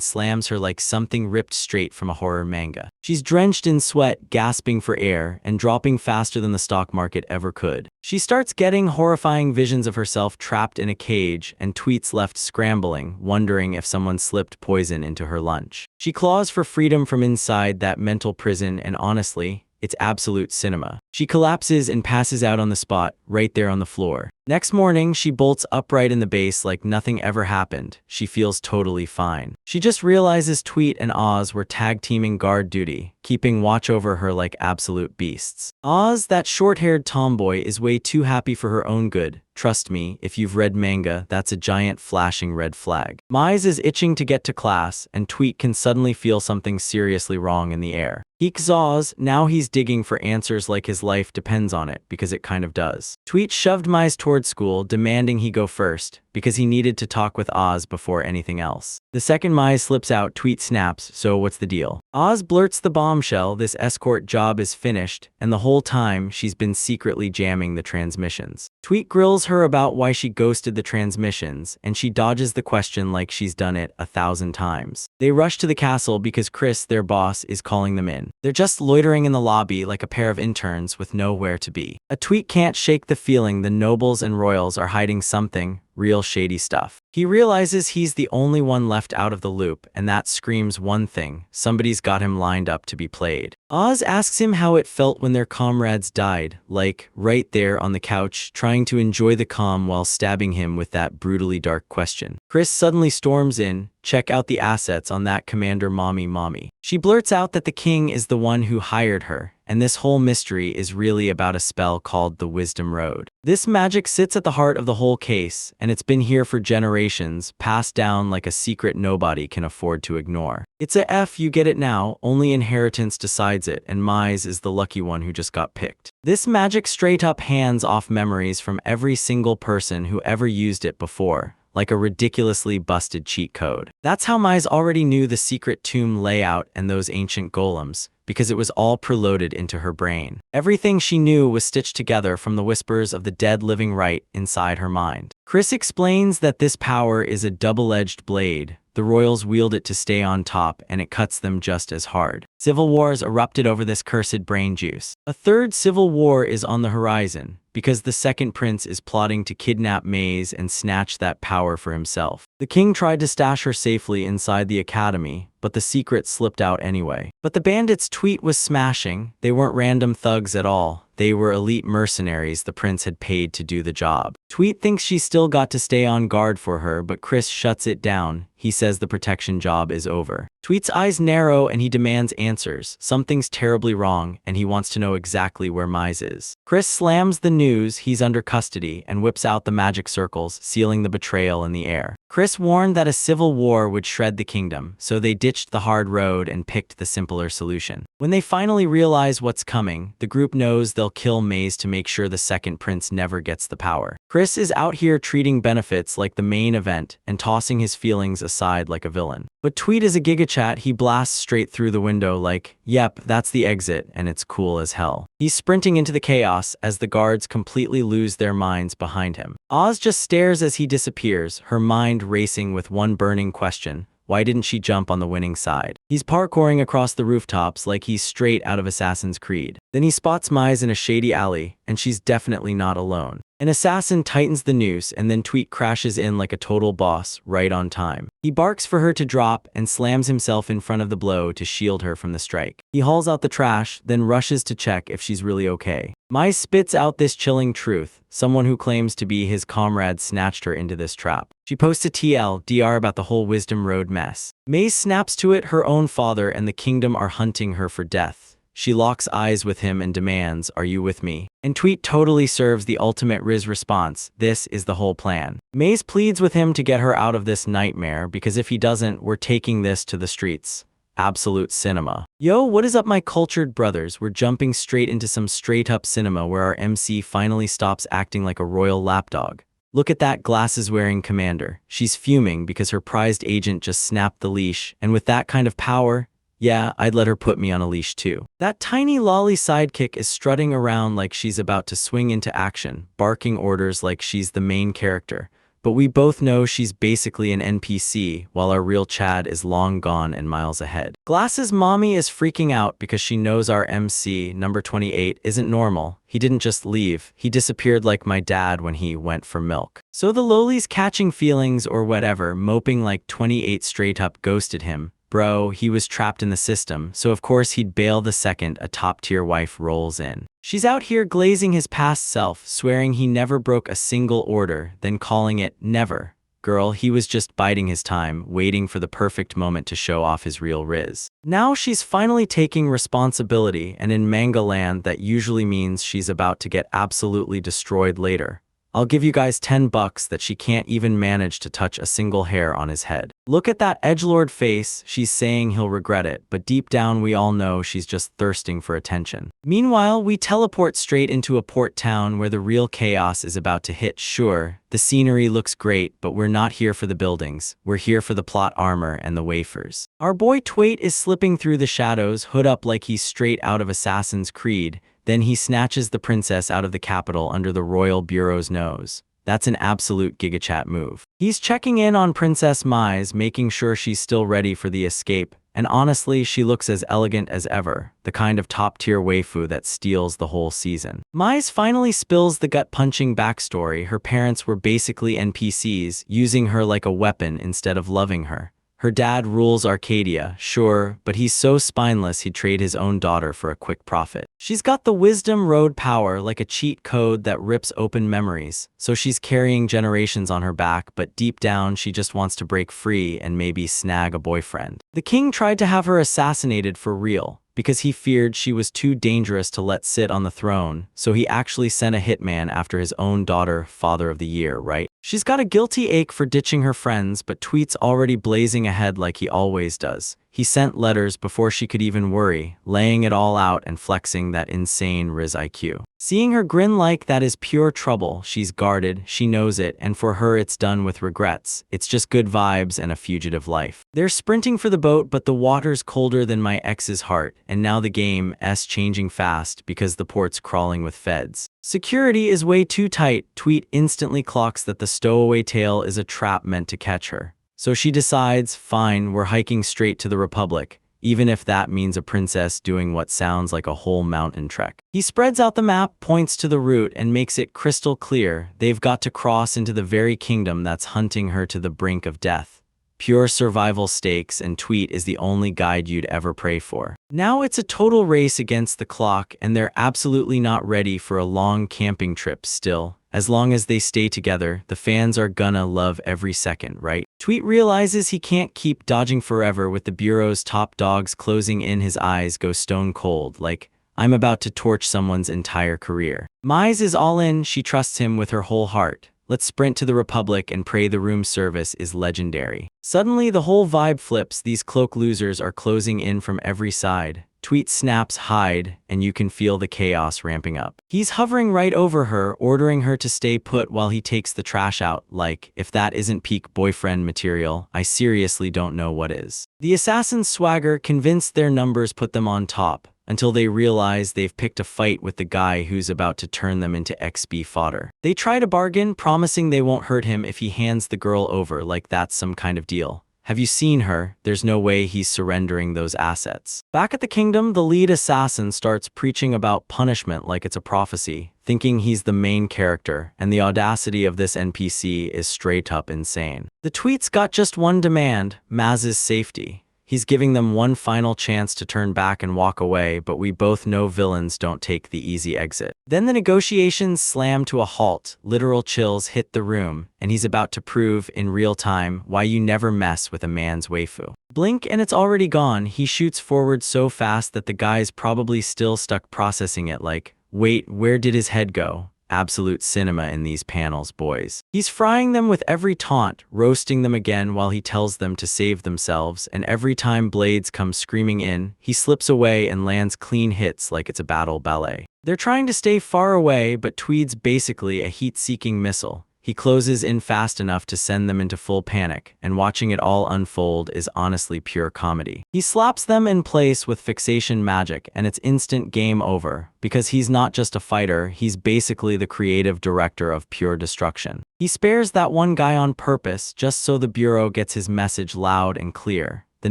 slams her like something ripped straight from a horror manga. She's drenched in sweat, gasping for air, and dropping faster than the stock market ever could. She starts getting horrifying visions of herself trapped in a cage and tweets left scrambling, wondering if someone slipped poison into her lunch. She claws for freedom from inside that mental prison, and honestly, it's absolute cinema. She collapses and passes out on the spot, right there on the floor. Next morning, she bolts upright in the base like nothing ever happened. She feels totally fine. She just realizes Tweet and Oz were tag-teaming guard duty, keeping watch over her like absolute beasts. Oz, that short-haired tomboy, is way too happy for her own good. Trust me, if you've read manga, that's a giant flashing red flag. Mize is itching to get to class, and Tweet can suddenly feel something seriously wrong in the air. Heeks Oz, now he's digging for answers like his life depends on it, because it kind of does. Tweet shoved Mize towards school, demanding he go first, because he needed to talk with Oz before anything else. The second Mize slips out, Tweet snaps, so what's the deal? Oz blurts the bombshell, this escort job is finished, and the whole time she's been secretly jamming the transmissions. Tweet grills her about why she ghosted the transmissions, and she dodges the question like she's done it 1,000 times. They rush to the castle because Chris, their boss, is calling them in. They're just loitering in the lobby like a pair of interns with nowhere to be. A Tweet can't shake the feeling the nobles and royals are hiding something, real shady stuff. He realizes he's the only one left out of the loop, and that screams one thing: somebody's got him lined up to be played. Oz asks him how it felt when their comrades died, like, right there on the couch, trying to enjoy the calm while stabbing him with that brutally dark question. Chris suddenly storms in, check out the assets on that Commander Mommy. She blurts out that the king is the one who hired her, and this whole mystery is really about a spell called the Wisdom Road. This magic sits at the heart of the whole case, and it's been here for generations, passed down like a secret nobody can afford to ignore. It's a F, you get it now, only inheritance decides it, and Mize is the lucky one who just got picked. This magic straight up hands off memories from every single person who ever used it before, like a ridiculously busted cheat code. That's how Mize already knew the secret tomb layout and those ancient golems, because it was all preloaded into her brain. Everything she knew was stitched together from the whispers of the dead living right inside her mind. Chris explains that this power is a double-edged blade. The royals wield it to stay on top, and it cuts them just as hard. Civil wars erupted over this cursed brain juice. A third civil war is on the horizon, because the second prince is plotting to kidnap Maze and snatch that power for himself. The king tried to stash her safely inside the academy, but the secret slipped out anyway. But the bandits Tweet was smashing. They weren't random thugs at all. They were elite mercenaries the prince had paid to do the job. Tweet thinks she's still got to stay on guard for her, but Chris shuts it down. He says the protection job is over. Tweet's eyes narrow and he demands answers. Something's terribly wrong, and he wants to know exactly where Mize is. Chris slams the news he's under custody and whips out the magic circles, sealing the betrayal in the air. Chris warned that a civil war would shred the kingdom, so they ditched the hard road and picked the simpler solution. When they finally realize what's coming, the group knows they'll kill Maze to make sure the second prince never gets the power. Chris is out here treating benefits like the main event and tossing his feelings aside like a villain. But Tweet is a gigachat. He blasts straight through the window like, yep, that's the exit, and it's cool as hell. He's sprinting into the chaos as the guards completely lose their minds behind him. Oz just stares as he disappears, her mind racing with one burning question: why didn't she jump on the winning side? He's parkouring across the rooftops like he's straight out of Assassin's Creed. Then he spots Mize in a shady alley, and she's definitely not alone. An assassin tightens the noose, and then Tweet crashes in like a total boss, right on time. He barks for her to drop and slams himself in front of the blow to shield her from the strike. He hauls out the trash, then rushes to check if she's really okay. Mize spits out this chilling truth: someone who claims to be his comrade snatched her into this trap. She posts a TLDR about the whole Wisdom Road mess. Maze snaps to it. Her own father and the kingdom are hunting her for death. She locks eyes with him and demands, "Are you with me?" And Tweet totally serves the ultimate Riz response: this is the whole plan. Maze pleads with him to get her out of this nightmare, because if he doesn't, we're taking this to the streets. Absolute cinema. Yo, what is up, my cultured brothers? We're jumping straight into some straight-up cinema where our MC finally stops acting like a royal lapdog. Look at that glasses-wearing commander. She's fuming because her prized agent just snapped the leash, and with that kind of power, Yeah, I'd let her put me on a leash too. That tiny lolly sidekick is strutting around like she's about to swing into action, barking orders like she's the main character. But we both know she's basically an NPC, while our real Chad is long gone and miles ahead. Glass's mommy is freaking out because she knows our MC, number 28, isn't normal. He didn't just leave, he disappeared like my dad when he went for milk. So the lowly's catching feelings or whatever, moping like 28 straight up ghosted him. Bro, he was trapped in the system, so of course he'd bail the second a top-tier wife rolls in. She's out here glazing his past self, swearing he never broke a single order, then calling it never. Girl, he was just biding his time, waiting for the perfect moment to show off his real riz. Now she's finally taking responsibility, and in manga land that usually means she's about to get absolutely destroyed later. I'll give you guys $10 that she can't even manage to touch a single hair on his head. Look at that edgelord face, she's saying he'll regret it, but deep down we all know she's just thirsting for attention. Meanwhile, we teleport straight into a port town where the real chaos is about to hit. Sure, the scenery looks great, but we're not here for the buildings, we're here for the plot armor and the wafers. Our boy Twait is slipping through the shadows, hood up like he's straight out of Assassin's Creed. Then he snatches the princess out of the capital under the royal bureau's nose. That's an absolute gigachat move. He's checking in on Princess Mai's, making sure she's still ready for the escape, and honestly, she looks as elegant as ever, the kind of top-tier waifu that steals the whole season. Mai's finally spills the gut-punching backstory. Her parents were basically NPCs, using her like a weapon instead of loving her. Her dad rules Arcadia, sure, but he's so spineless he'd trade his own daughter for a quick profit. She's got the wisdom road power like a cheat code that rips open memories, so she's carrying generations on her back, but deep down she just wants to break free and maybe snag a boyfriend. The king tried to have her assassinated for real, because he feared she was too dangerous to let sit on the throne, so he actually sent a hitman after his own daughter, father of the year, right? She's got a guilty ache for ditching her friends, but Tweet's already blazing ahead like he always does. He sent letters before she could even worry, laying it all out and flexing that insane Riz IQ. Seeing her grin like that is pure trouble. She's guarded, she knows it, and for her it's done with regrets. It's just good vibes and a fugitive life. They're sprinting for the boat, but the water's colder than my ex's heart, and now the game's changing fast because the port's crawling with feds. Security is way too tight. Tweet instantly clocks that the stowaway tail is a trap meant to catch her. So she decides, fine, we're hiking straight to the Republic, even if that means a princess doing what sounds like a whole mountain trek. He spreads out the map, points to the route, and makes it crystal clear they've got to cross into the very kingdom that's hunting her to the brink of death. Pure survival stakes, and Tweet is the only guide you'd ever pray for. Now it's a total race against the clock, and they're absolutely not ready for a long camping trip still. As long as they stay together, the fans are gonna love every second, right? Tweet realizes he can't keep dodging forever with the bureau's top dogs closing in. His eyes go stone cold, like, I'm about to torch someone's entire career. Mai's is all in, she trusts him with her whole heart. Let's sprint to the Republic and pray the room service is legendary. Suddenly, the whole vibe flips. These cloak losers are closing in from every side. Tweet snaps hide, and you can feel the chaos ramping up. He's hovering right over her, ordering her to stay put while he takes the trash out. Like, if that isn't peak boyfriend material, I seriously don't know what is. The assassin's swagger, convinced their numbers put them on top, until they realize they've picked a fight with the guy who's about to turn them into XP fodder. They try to bargain, promising they won't hurt him if he hands the girl over, like that's some kind of deal. Have you seen her? There's no way he's surrendering those assets. Back at the kingdom, the lead assassin starts preaching about punishment like it's a prophecy, thinking he's the main character, and the audacity of this NPC is straight up insane. The Tweet's got just one demand, Maz's safety. He's giving them one final chance to turn back and walk away, but we both know villains don't take the easy exit. Then the negotiations slam to a halt, literal chills hit the room, and he's about to prove in real time why you never mess with a man's waifu. Blink and it's already gone. He shoots forward so fast that the guy's probably still stuck processing it like, wait, where did his head go? Absolute cinema in these panels, boys. He's frying them with every taunt, roasting them again while he tells them to save themselves, and every time blades come screaming in, he slips away and lands clean hits like it's a battle ballet. They're trying to stay far away, but Tweed's basically a heat-seeking missile. He closes in fast enough to send them into full panic, and watching it all unfold is honestly pure comedy. He slaps them in place with fixation magic, and it's instant game over, because he's not just a fighter, he's basically the creative director of pure destruction. He spares that one guy on purpose just so the Bureau gets his message loud and clear. The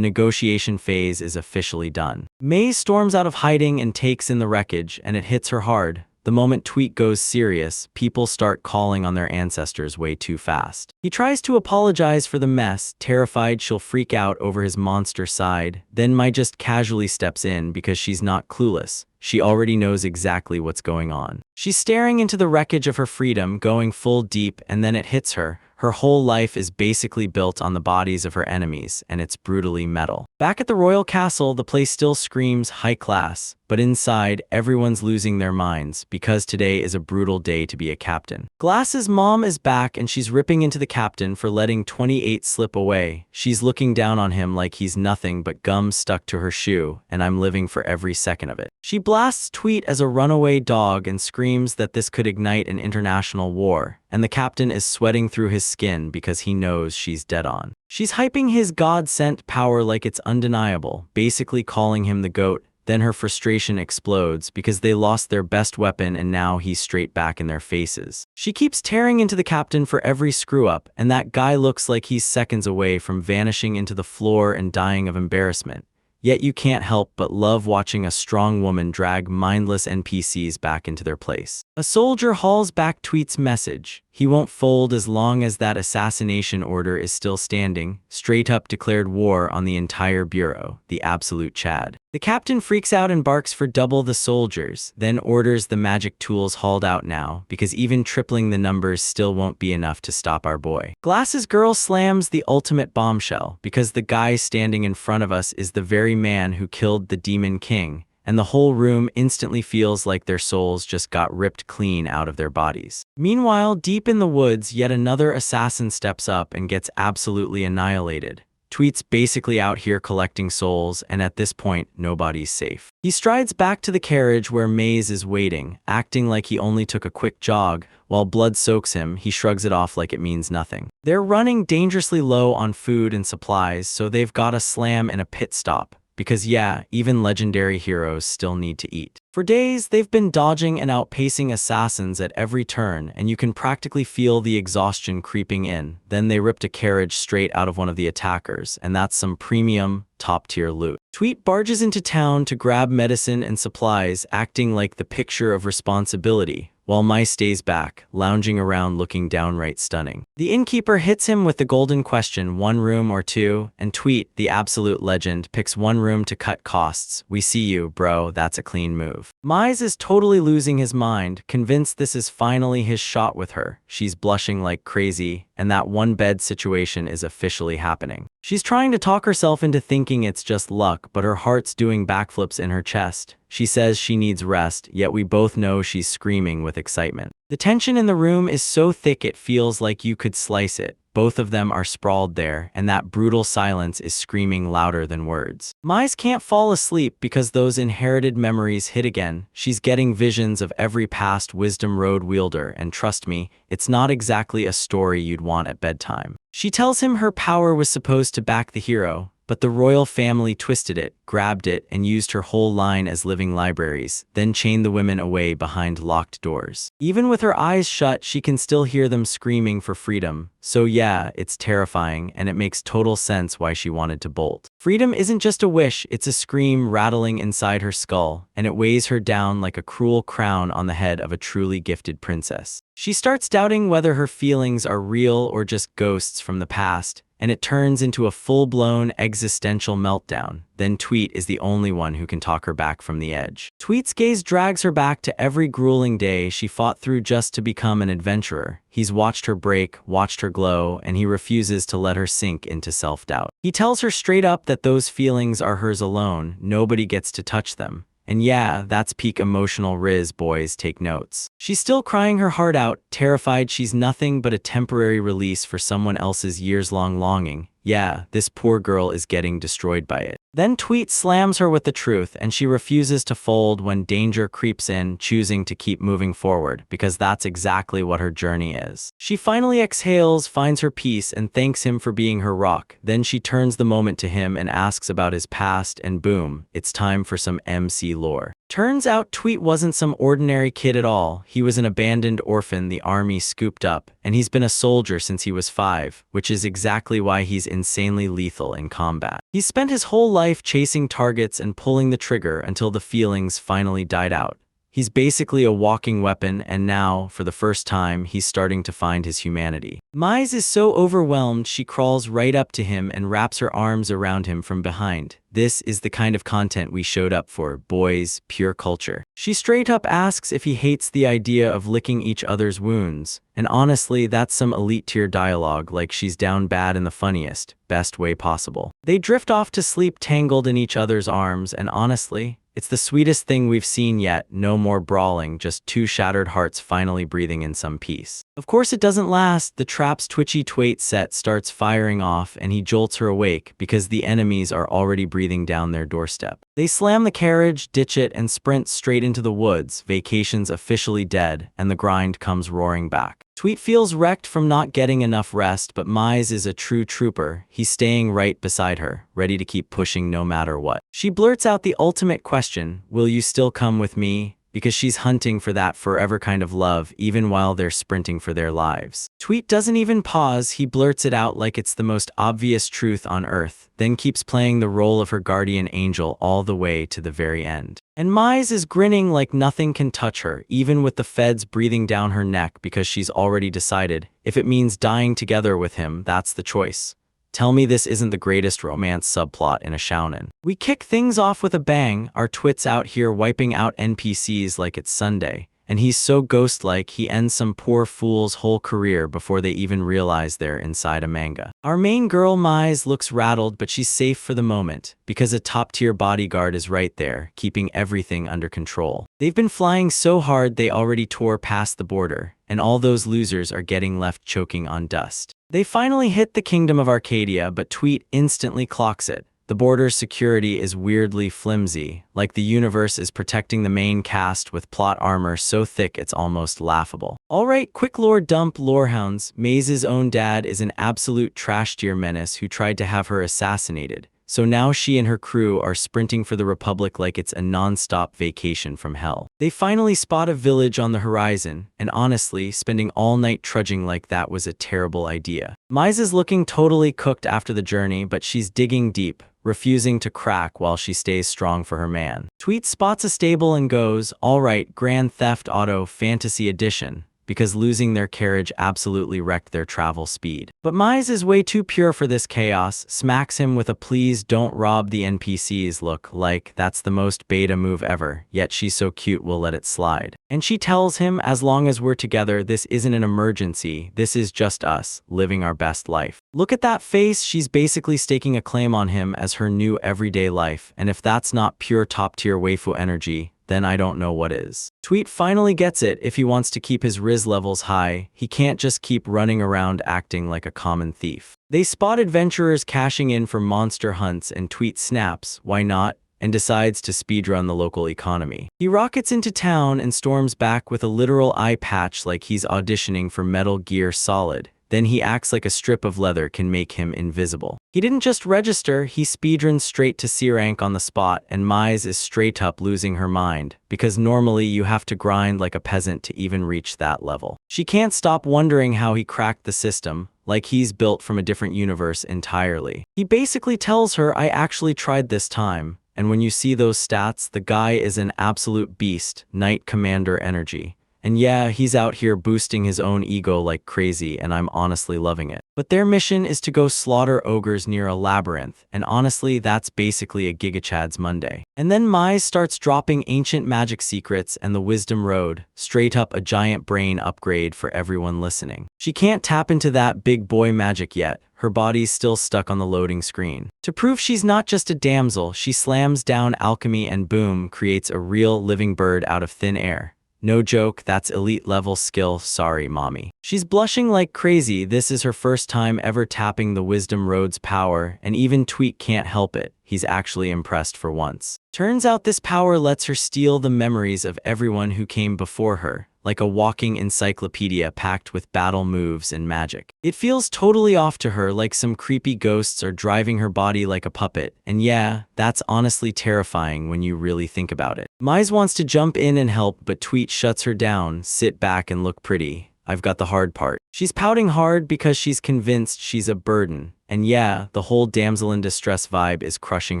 negotiation phase is officially done. May storms out of hiding and takes in the wreckage, and it hits her hard. The moment Tweet goes serious, people start calling on their ancestors way too fast. He tries to apologize for the mess, terrified she'll freak out over his monster side. Then Mai just casually steps in because she's not clueless. She already knows exactly what's going on. She's staring into the wreckage of her freedom, going full deep, and then it hits her. Her whole life is basically built on the bodies of her enemies, and it's brutally metal. Back at the royal castle, the place still screams high class, but inside, everyone's losing their minds because today is a brutal day to be a captain. Glass's mom is back, and she's ripping into the captain for letting 28 slip away. She's looking down on him like he's nothing but gum stuck to her shoe, and I'm living for every second of it. She blasts Tweet as a runaway dog and screams that this could ignite an international war, and the captain is sweating through his skin because he knows she's dead on. She's hyping his God-sent power like it's undeniable, basically calling him the GOAT. Then her frustration explodes because they lost their best weapon and now he's straight back in their faces. She keeps tearing into the captain for every screw-up, and that guy looks like he's seconds away from vanishing into the floor and dying of embarrassment. Yet you can't help but love watching a strong woman drag mindless NPCs back into their place. A soldier hauls back Tweet's message. He won't fold as long as that assassination order is still standing. Straight up declared war on the entire bureau, the absolute Chad. The captain freaks out and barks for double the soldiers, then orders the magic tools hauled out now, because even tripling the numbers still won't be enough to stop our boy. Glass's girl slams the ultimate bombshell, because the guy standing in front of us is the very man who killed the Demon King, and the whole room instantly feels like their souls just got ripped clean out of their bodies. Meanwhile, deep in the woods, yet another assassin steps up and gets absolutely annihilated. Tweet's basically out here collecting souls, and at this point, nobody's safe. He strides back to the carriage where Maze is waiting, acting like he only took a quick jog. While blood soaks him, he shrugs it off like it means nothing. They're running dangerously low on food and supplies, so they've got a slam and a pit stop. Because yeah, even legendary heroes still need to eat. For days, they've been dodging and outpacing assassins at every turn, and you can practically feel the exhaustion creeping in. Then they ripped a carriage straight out of one of the attackers, and that's some premium, top-tier loot. Tweet barges into town to grab medicine and supplies, acting like the picture of responsibility, while Mai stays back, lounging around looking downright stunning. The innkeeper hits him with the golden question, 1 room or 2, and Tweet, the absolute legend, picks 1 room to cut costs. We see you, bro, that's a clean move. Mize is totally losing his mind, convinced this is finally his shot with her. She's blushing like crazy, and that 1-bed situation is officially happening. She's trying to talk herself into thinking it's just luck, but her heart's doing backflips in her chest. She says she needs rest, yet we both know she's screaming with excitement. The tension in the room is so thick it feels like you could slice it. Both of them are sprawled there, and that brutal silence is screaming louder than words. Mize can't fall asleep because those inherited memories hit again. She's getting visions of every past Wisdom Road wielder, and trust me, it's not exactly a story you'd want at bedtime. She tells him her power was supposed to back the hero, but the royal family twisted it, grabbed it, and used her whole line as living libraries, then chained the women away behind locked doors. Even with her eyes shut, she can still hear them screaming for freedom. So yeah, it's terrifying, and it makes total sense why she wanted to bolt. Freedom isn't just a wish, it's a scream rattling inside her skull, and it weighs her down like a cruel crown on the head of a truly gifted princess. She starts doubting whether her feelings are real or just ghosts from the past, and it turns into a full-blown existential meltdown. Then Tweet is the only one who can talk her back from the edge. Tweet's gaze drags her back to every grueling day she fought through just to become an adventurer. He's watched her break, watched her glow, and he refuses to let her sink into self-doubt. He tells her straight up that those feelings are hers alone, nobody gets to touch them. And yeah, that's peak emotional riz, boys, take notes. She's still crying her heart out, terrified she's nothing but a temporary release for someone else's years-long longing, yeah, this poor girl is getting destroyed by it. Then Tweet slams her with the truth and she refuses to fold when danger creeps in, choosing to keep moving forward because that's exactly what her journey is. She finally exhales, finds her peace, and thanks him for being her rock. Then she turns the moment to him and asks about his past, and boom, it's time for some MC lore. Turns out Tweet wasn't some ordinary kid at all. He was an abandoned orphan the army scooped up, and he's been a soldier since he was 5, which is exactly why he's insanely lethal in combat. He spent his whole life chasing targets and pulling the trigger until the feelings finally died out. He's basically a walking weapon, and now, for the first time, he's starting to find his humanity. Mise is so overwhelmed, she crawls right up to him and wraps her arms around him from behind. This is the kind of content we showed up for, boys, pure culture. She straight up asks if he hates the idea of licking each other's wounds. And honestly, that's some elite tier dialogue, like she's down bad in the funniest, best way possible. They drift off to sleep tangled in each other's arms, and honestly, it's the sweetest thing we've seen yet. No more brawling, just two shattered hearts finally breathing in some peace. Of course it doesn't last. The trap's twitchy Twait set starts firing off and he jolts her awake because the enemies are already breathing down their doorstep. They slam the carriage, ditch it, and sprint straight into the woods. Vacation's officially dead and the grind comes roaring back. Tweet feels wrecked from not getting enough rest, but Mise is a true trooper. He's staying right beside her, ready to keep pushing no matter what. She blurts out the ultimate question, will you still come with me? Because she's hunting for that forever kind of love, even while they're sprinting for their lives. Tweet doesn't even pause, he blurts it out like it's the most obvious truth on earth, then keeps playing the role of her guardian angel all the way to the very end. And Mise is grinning like nothing can touch her, even with the feds breathing down her neck because she's already decided, if it means dying together with him, that's the choice. Tell me this isn't the greatest romance subplot in a shounen. We kick things off with a bang, our twits out here wiping out NPCs like it's Sunday, and he's so ghost-like he ends some poor fool's whole career before they even realize they're inside a manga. Our main girl Mise looks rattled, but she's safe for the moment, because a top-tier bodyguard is right there, keeping everything under control. They've been flying so hard they already tore past the border, and all those losers are getting left choking on dust. They finally hit the kingdom of Arcadia, but Tweet instantly clocks it. The border's security is weirdly flimsy, like the universe is protecting the main cast with plot armor so thick it's almost laughable. Alright, quick lore dump, lorehounds. Maise's own dad is an absolute trash-tier menace who tried to have her assassinated. So now she and her crew are sprinting for the Republic like it's a non-stop vacation from hell. They finally spot a village on the horizon, and honestly, spending all night trudging like that was a terrible idea. Mise is looking totally cooked after the journey, but she's digging deep, refusing to crack while she stays strong for her man. Tweet spots a stable and goes, alright, Grand Theft Auto Fantasy Edition, because losing their carriage absolutely wrecked their travel speed. But Mise is way too pure for this chaos, smacks him with a please don't rob the NPCs look, like that's the most beta move ever, yet she's so cute we'll let it slide. And she tells him, as long as we're together, this isn't an emergency, this is just us, living our best life. Look at that face, she's basically staking a claim on him as her new everyday life, and if that's not pure top-tier waifu energy, then I don't know what is. Tweet finally gets it. If he wants to keep his Riz levels high, he can't just keep running around acting like a common thief. They spot adventurers cashing in for monster hunts and Tweet snaps, why not, and decides to speedrun the local economy. He rockets into town and storms back with a literal eye patch like he's auditioning for Metal Gear Solid. Then he acts like a strip of leather can make him invisible. He didn't just register, he speedruns straight to C rank on the spot, and Mise is straight up losing her mind, because normally you have to grind like a peasant to even reach that level. She can't stop wondering how he cracked the system, like he's built from a different universe entirely. He basically tells her, I actually tried this time, and when you see those stats, the guy is an absolute beast, Knight Commander energy. And yeah, he's out here boosting his own ego like crazy, and I'm honestly loving it. But their mission is to go slaughter ogres near a labyrinth, and honestly, that's basically a Gigachad's Monday. And then Mise starts dropping ancient magic secrets and the Wisdom Road, straight up a giant brain upgrade for everyone listening. She can't tap into that big boy magic yet, her body's still stuck on the loading screen. To prove she's not just a damsel, she slams down alchemy and boom, creates a real living bird out of thin air. No joke, that's elite level skill, sorry mommy. She's blushing like crazy. This is her first time ever tapping the Wisdom Road's power, and even Tweet can't help it. He's actually impressed for once. Turns out this power lets her steal the memories of everyone who came before her, like a walking encyclopedia packed with battle moves and magic. It feels totally off to her, like some creepy ghosts are driving her body like a puppet, and yeah, that's honestly terrifying when you really think about it. Mize wants to jump in and help, but Tweet shuts her down. Sit back and look pretty. I've got the hard part. She's pouting hard because she's convinced she's a burden. And yeah, the whole damsel in distress vibe is crushing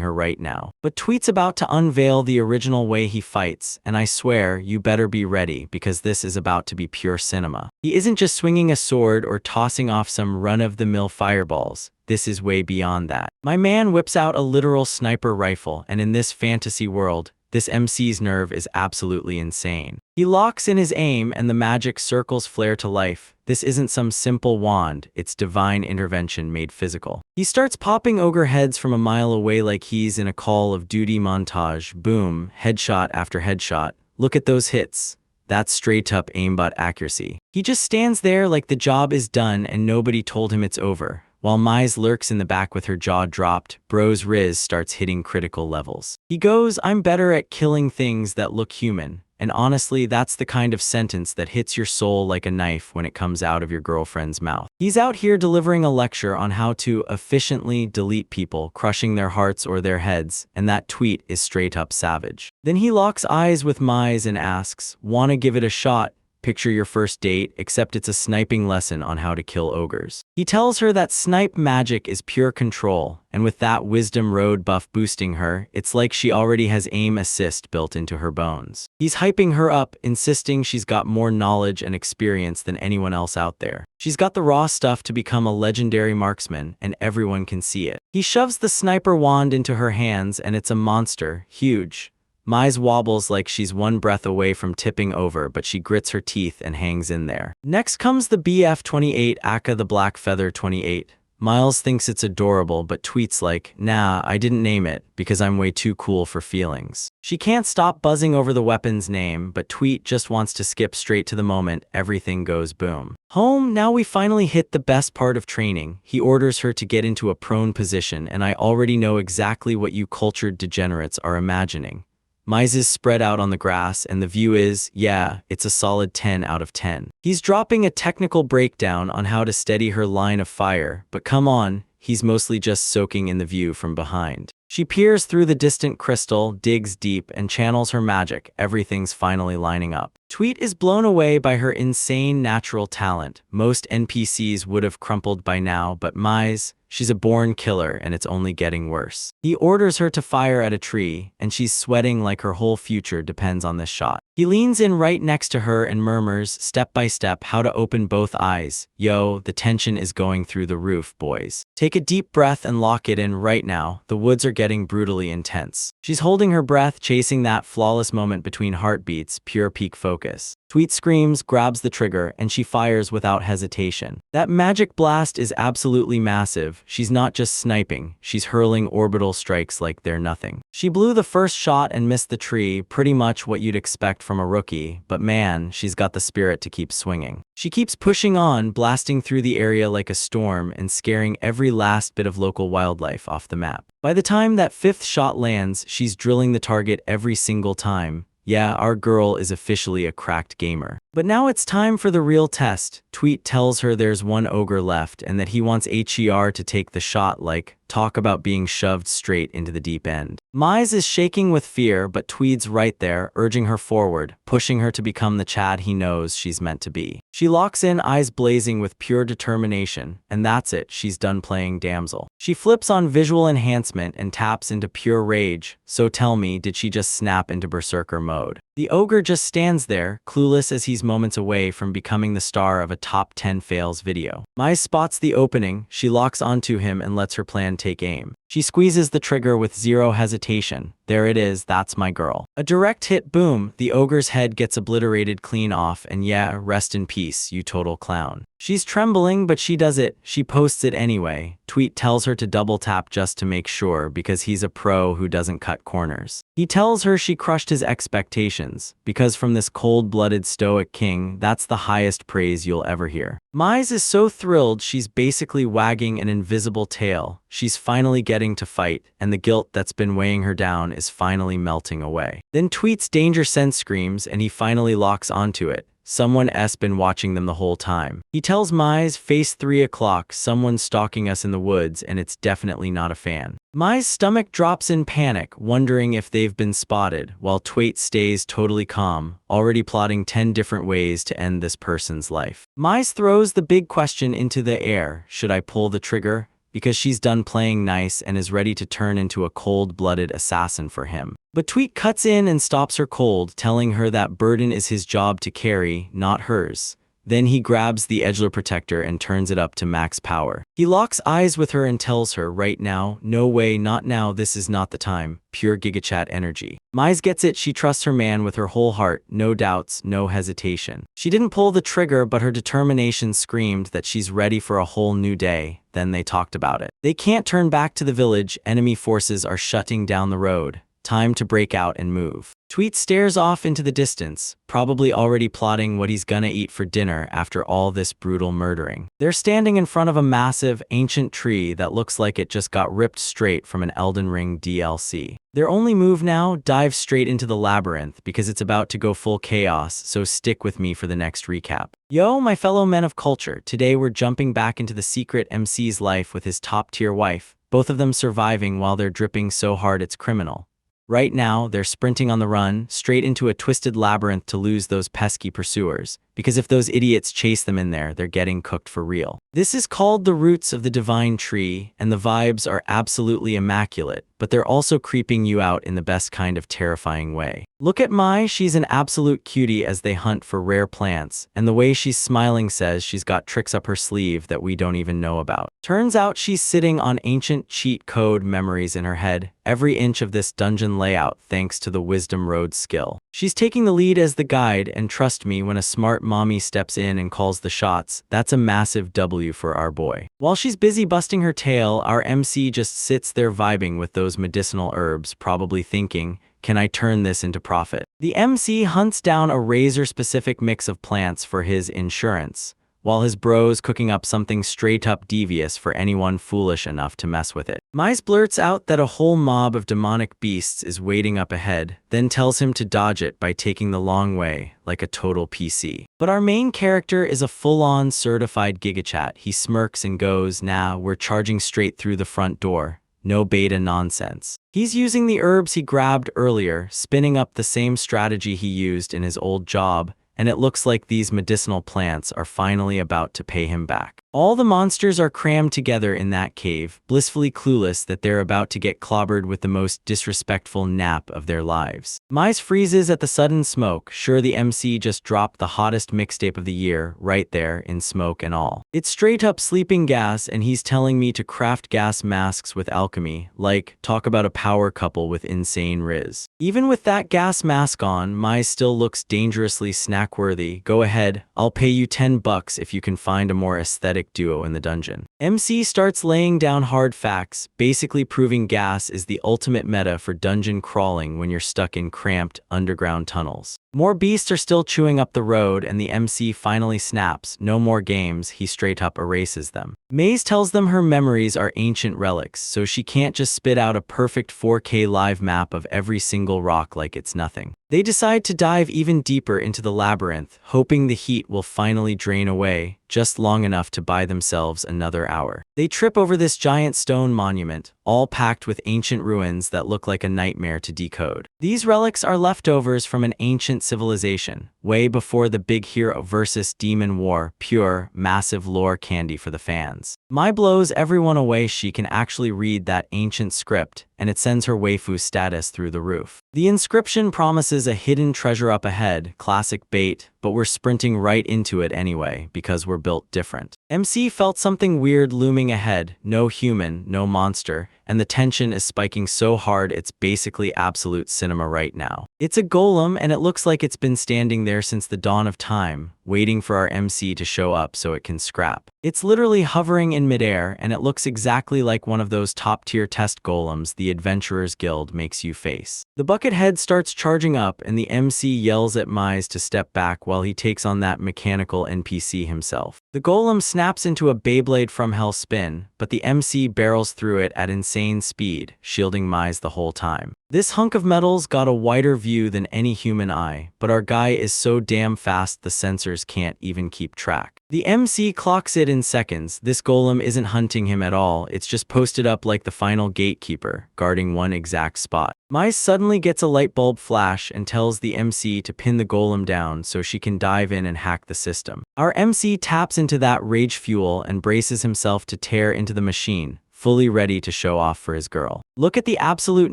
her right now. But Tweet's about to unveil the original way he fights, and I swear, you better be ready because this is about to be pure cinema. He isn't just swinging a sword or tossing off some run-of-the-mill fireballs. This is way beyond that. My man whips out a literal sniper rifle, and in this fantasy world, this MC's nerve is absolutely insane. He locks in his aim and the magic circles flare to life. This isn't some simple wand, it's divine intervention made physical. He starts popping ogre heads from a mile away like he's in a Call of Duty montage. Boom, headshot after headshot. Look at those hits. That's straight up aimbot accuracy. He just stands there like the job is done and nobody told him it's over. While Mize lurks in the back with her jaw dropped, Bro's Riz starts hitting critical levels. He goes, I'm better at killing things that look human. And honestly, that's the kind of sentence that hits your soul like a knife when it comes out of your girlfriend's mouth. He's out here delivering a lecture on how to efficiently delete people, crushing their hearts or their heads, and that tweet is straight up savage. Then he locks eyes with Mize and asks, wanna give it a shot? Picture your first date, except it's a sniping lesson on how to kill ogres. He tells her that snipe magic is pure control, and with that Wisdom Road buff boosting her, it's like she already has aim assist built into her bones. He's hyping her up, insisting she's got more knowledge and experience than anyone else out there. She's got the raw stuff to become a legendary marksman, and everyone can see it. He shoves the sniper wand into her hands, and it's a monster, huge. Mize wobbles like she's one breath away from tipping over, but she grits her teeth and hangs in there. Next comes the BF-28 Aka the Black Feather 28. Miles thinks it's adorable, but tweets like, nah, I didn't name it because I'm way too cool for feelings. She can't stop buzzing over the weapon's name, but Tweet just wants to skip straight to the moment everything goes boom. Home, now we finally hit the best part of training. He orders her to get into a prone position, and I already know exactly what you cultured degenerates are imagining. Mize is spread out on the grass, and the view is, yeah, it's a solid 10 out of 10. He's dropping a technical breakdown on how to steady her line of fire, but come on, he's mostly just soaking in the view from behind. She peers through the distant crystal, digs deep, and channels her magic. Everything's finally lining up. Tweet is blown away by her insane natural talent. Most NPCs would have crumpled by now, but Mize, she's a born killer and it's only getting worse. He orders her to fire at a tree, and she's sweating like her whole future depends on this shot. He leans in right next to her and murmurs, step by step, how to open both eyes. Yo, the tension is going through the roof, boys. Take a deep breath and lock it in right now. The woods are getting brutally intense. She's holding her breath, chasing that flawless moment between heartbeats, pure peak focus. Tweet screams, grabs the trigger, and she fires without hesitation. That magic blast is absolutely massive. She's not just sniping, she's hurling orbital strikes like they're nothing. She blew the first shot and missed the tree, pretty much what you'd expect from a rookie, but man, she's got the spirit to keep swinging. She keeps pushing on, blasting through the area like a storm and scaring every last bit of local wildlife off the map. By the time that fifth shot lands, she's drilling the target every single time. Yeah, our girl is officially a cracked gamer. But now it's time for the real test. Tweet tells her there's one ogre left and that he wants HER to take the shot. Like, talk about being shoved straight into the deep end. Mize is shaking with fear, but Tweed's right there, urging her forward, pushing her to become the Chad he knows she's meant to be. She locks in, eyes blazing with pure determination, and that's it, she's done playing damsel. She flips on visual enhancement and taps into pure rage. So tell me, did she just snap into berserker mode? The ogre just stands there, clueless as he's moments away from becoming the star of a top 10 fails video. Mize spots the opening, she locks onto him and lets her plan take aim. She squeezes the trigger with zero hesitation. There it is, that's my girl. A direct hit, boom, the ogre's head gets obliterated clean off, and yeah, rest in peace, you total clown. She's trembling, but she does it. She posts it anyway. Tweet tells her to double tap just to make sure because he's a pro who doesn't cut corners. He tells her she crushed his expectations because from this cold-blooded stoic king, that's the highest praise you'll ever hear. Mize is so thrilled she's basically wagging an invisible tail. She's finally getting to fight, and the guilt that's been weighing her down is finally melting away. Then Tweet's danger sense screams and he finally locks onto it. Someone's been watching them the whole time. He tells Mize, face 3 o'clock, someone's stalking us in the woods and it's definitely not a fan. Mize's stomach drops in panic, wondering if they've been spotted, while Tweet stays totally calm, already plotting 10 different ways to end this person's life. Mize throws the big question into the air, should I pull the trigger? Because she's done playing nice and is ready to turn into a cold-blooded assassin for him. But Tweet cuts in and stops her cold, telling her that burden is his job to carry, not hers. Then he grabs the edgelord protector and turns it up to max power. He locks eyes with her and tells her, right now, no way, not now, this is not the time, pure gigachat energy. Mize gets it, she trusts her man with her whole heart, no doubts, no hesitation. She didn't pull the trigger, but her determination screamed that she's ready for a whole new day. Then they talked about it. They can't turn back to the village, enemy forces are shutting down the road. Time to break out and move. Tweet stares off into the distance, probably already plotting what he's gonna eat for dinner after all this brutal murdering. They're standing in front of a massive, ancient tree that looks like it just got ripped straight from an Elden Ring DLC. Their only move now, dive straight into the labyrinth because it's about to go full chaos, so stick with me for the next recap. Yo, my fellow men of culture, today we're jumping back into the secret MC's life with his top-tier wife, both of them surviving while they're dripping so hard it's criminal. Right now, they're sprinting on the run, straight into a twisted labyrinth to lose those pesky pursuers, because if those idiots chase them in there, they're getting cooked for real. This is called the roots of the divine tree, and the vibes are absolutely immaculate, but they're also creeping you out in the best kind of terrifying way. Look at Mai, she's an absolute cutie as they hunt for rare plants, and the way she's smiling says she's got tricks up her sleeve that we don't even know about. Turns out she's sitting on ancient cheat code memories in her head, every inch of this dungeon layout thanks to the Wisdom Road skill. She's taking the lead as the guide, and trust me, when a smart mommy steps in and calls the shots, that's a massive W for our boy. While she's busy busting her tail, our MC just sits there vibing with those medicinal herbs, probably thinking, can I turn this into profit? The MC hunts down a razor-specific mix of plants for his insurance, while his bro's cooking up something straight-up devious for anyone foolish enough to mess with it. Mize blurts out that a whole mob of demonic beasts is waiting up ahead, then tells him to dodge it by taking the long way, like a total PC. But our main character is a full-on certified gigachat. He smirks and goes, nah, we're charging straight through the front door. No beta nonsense. He's using the herbs he grabbed earlier, spinning up the same strategy he used in his old job, and it looks like these medicinal plants are finally about to pay him back. All the monsters are crammed together in that cave, blissfully clueless that they're about to get clobbered with the most disrespectful nap of their lives. Mize freezes at the sudden smoke, sure the MC just dropped the hottest mixtape of the year, right there, in smoke and all. It's straight up sleeping gas and he's telling me to craft gas masks with alchemy, like, talk about a power couple with insane riz. Even with that gas mask on, Mize still looks dangerously snack-worthy. Go ahead, I'll pay you $10 if you can find a more aesthetic duo in the dungeon. MC starts laying down hard facts, basically proving gas is the ultimate meta for dungeon crawling when you're stuck in cramped, underground tunnels. More beasts are still chewing up the road and the MC finally snaps, no more games, he straight up erases them. Maze tells them her memories are ancient relics, so she can't just spit out a perfect 4K live map of every single rock like it's nothing. They decide to dive even deeper into the labyrinth, hoping the heat will finally drain away, just long enough to buy themselves another hour. They trip over this giant stone monument, all packed with ancient ruins that look like a nightmare to decode. These relics are leftovers from an ancient civilization, way before the big hero versus demon war, pure, massive lore candy for the fans. Mai blows everyone away, she can actually read that ancient script, and it sends her waifu status through the roof. The inscription promises a hidden treasure up ahead, classic bait, but we're sprinting right into it anyway, because we're built different. MC felt something weird looming ahead, no human, no monster, and the tension is spiking so hard it's basically absolute cinema right now. It's a golem, and it looks like it's been standing there since the dawn of time, waiting for our MC to show up so it can scrap. It's literally hovering in midair, and it looks exactly like one of those top-tier test golems the Adventurers Guild makes you face. The bucket head starts charging up, and the MC yells at Mize to step back while he takes on that mechanical NPC himself. The golem snaps into a Beyblade from hell spin, but the MC barrels through it at insane speed, shielding Mize the whole time. This hunk of metal's got a wider view than any human eye, but our guy is so damn fast the sensors can't even keep track. The MC clocks it in seconds. This golem isn't hunting him at all, it's just posted up like the final gatekeeper, guarding one exact spot. Mize suddenly gets a light bulb flash and tells the MC to pin the golem down so she can dive in and hack the system. Our MC taps into that rage fuel and braces himself to tear into the machine, fully ready to show off for his girl. Look at the absolute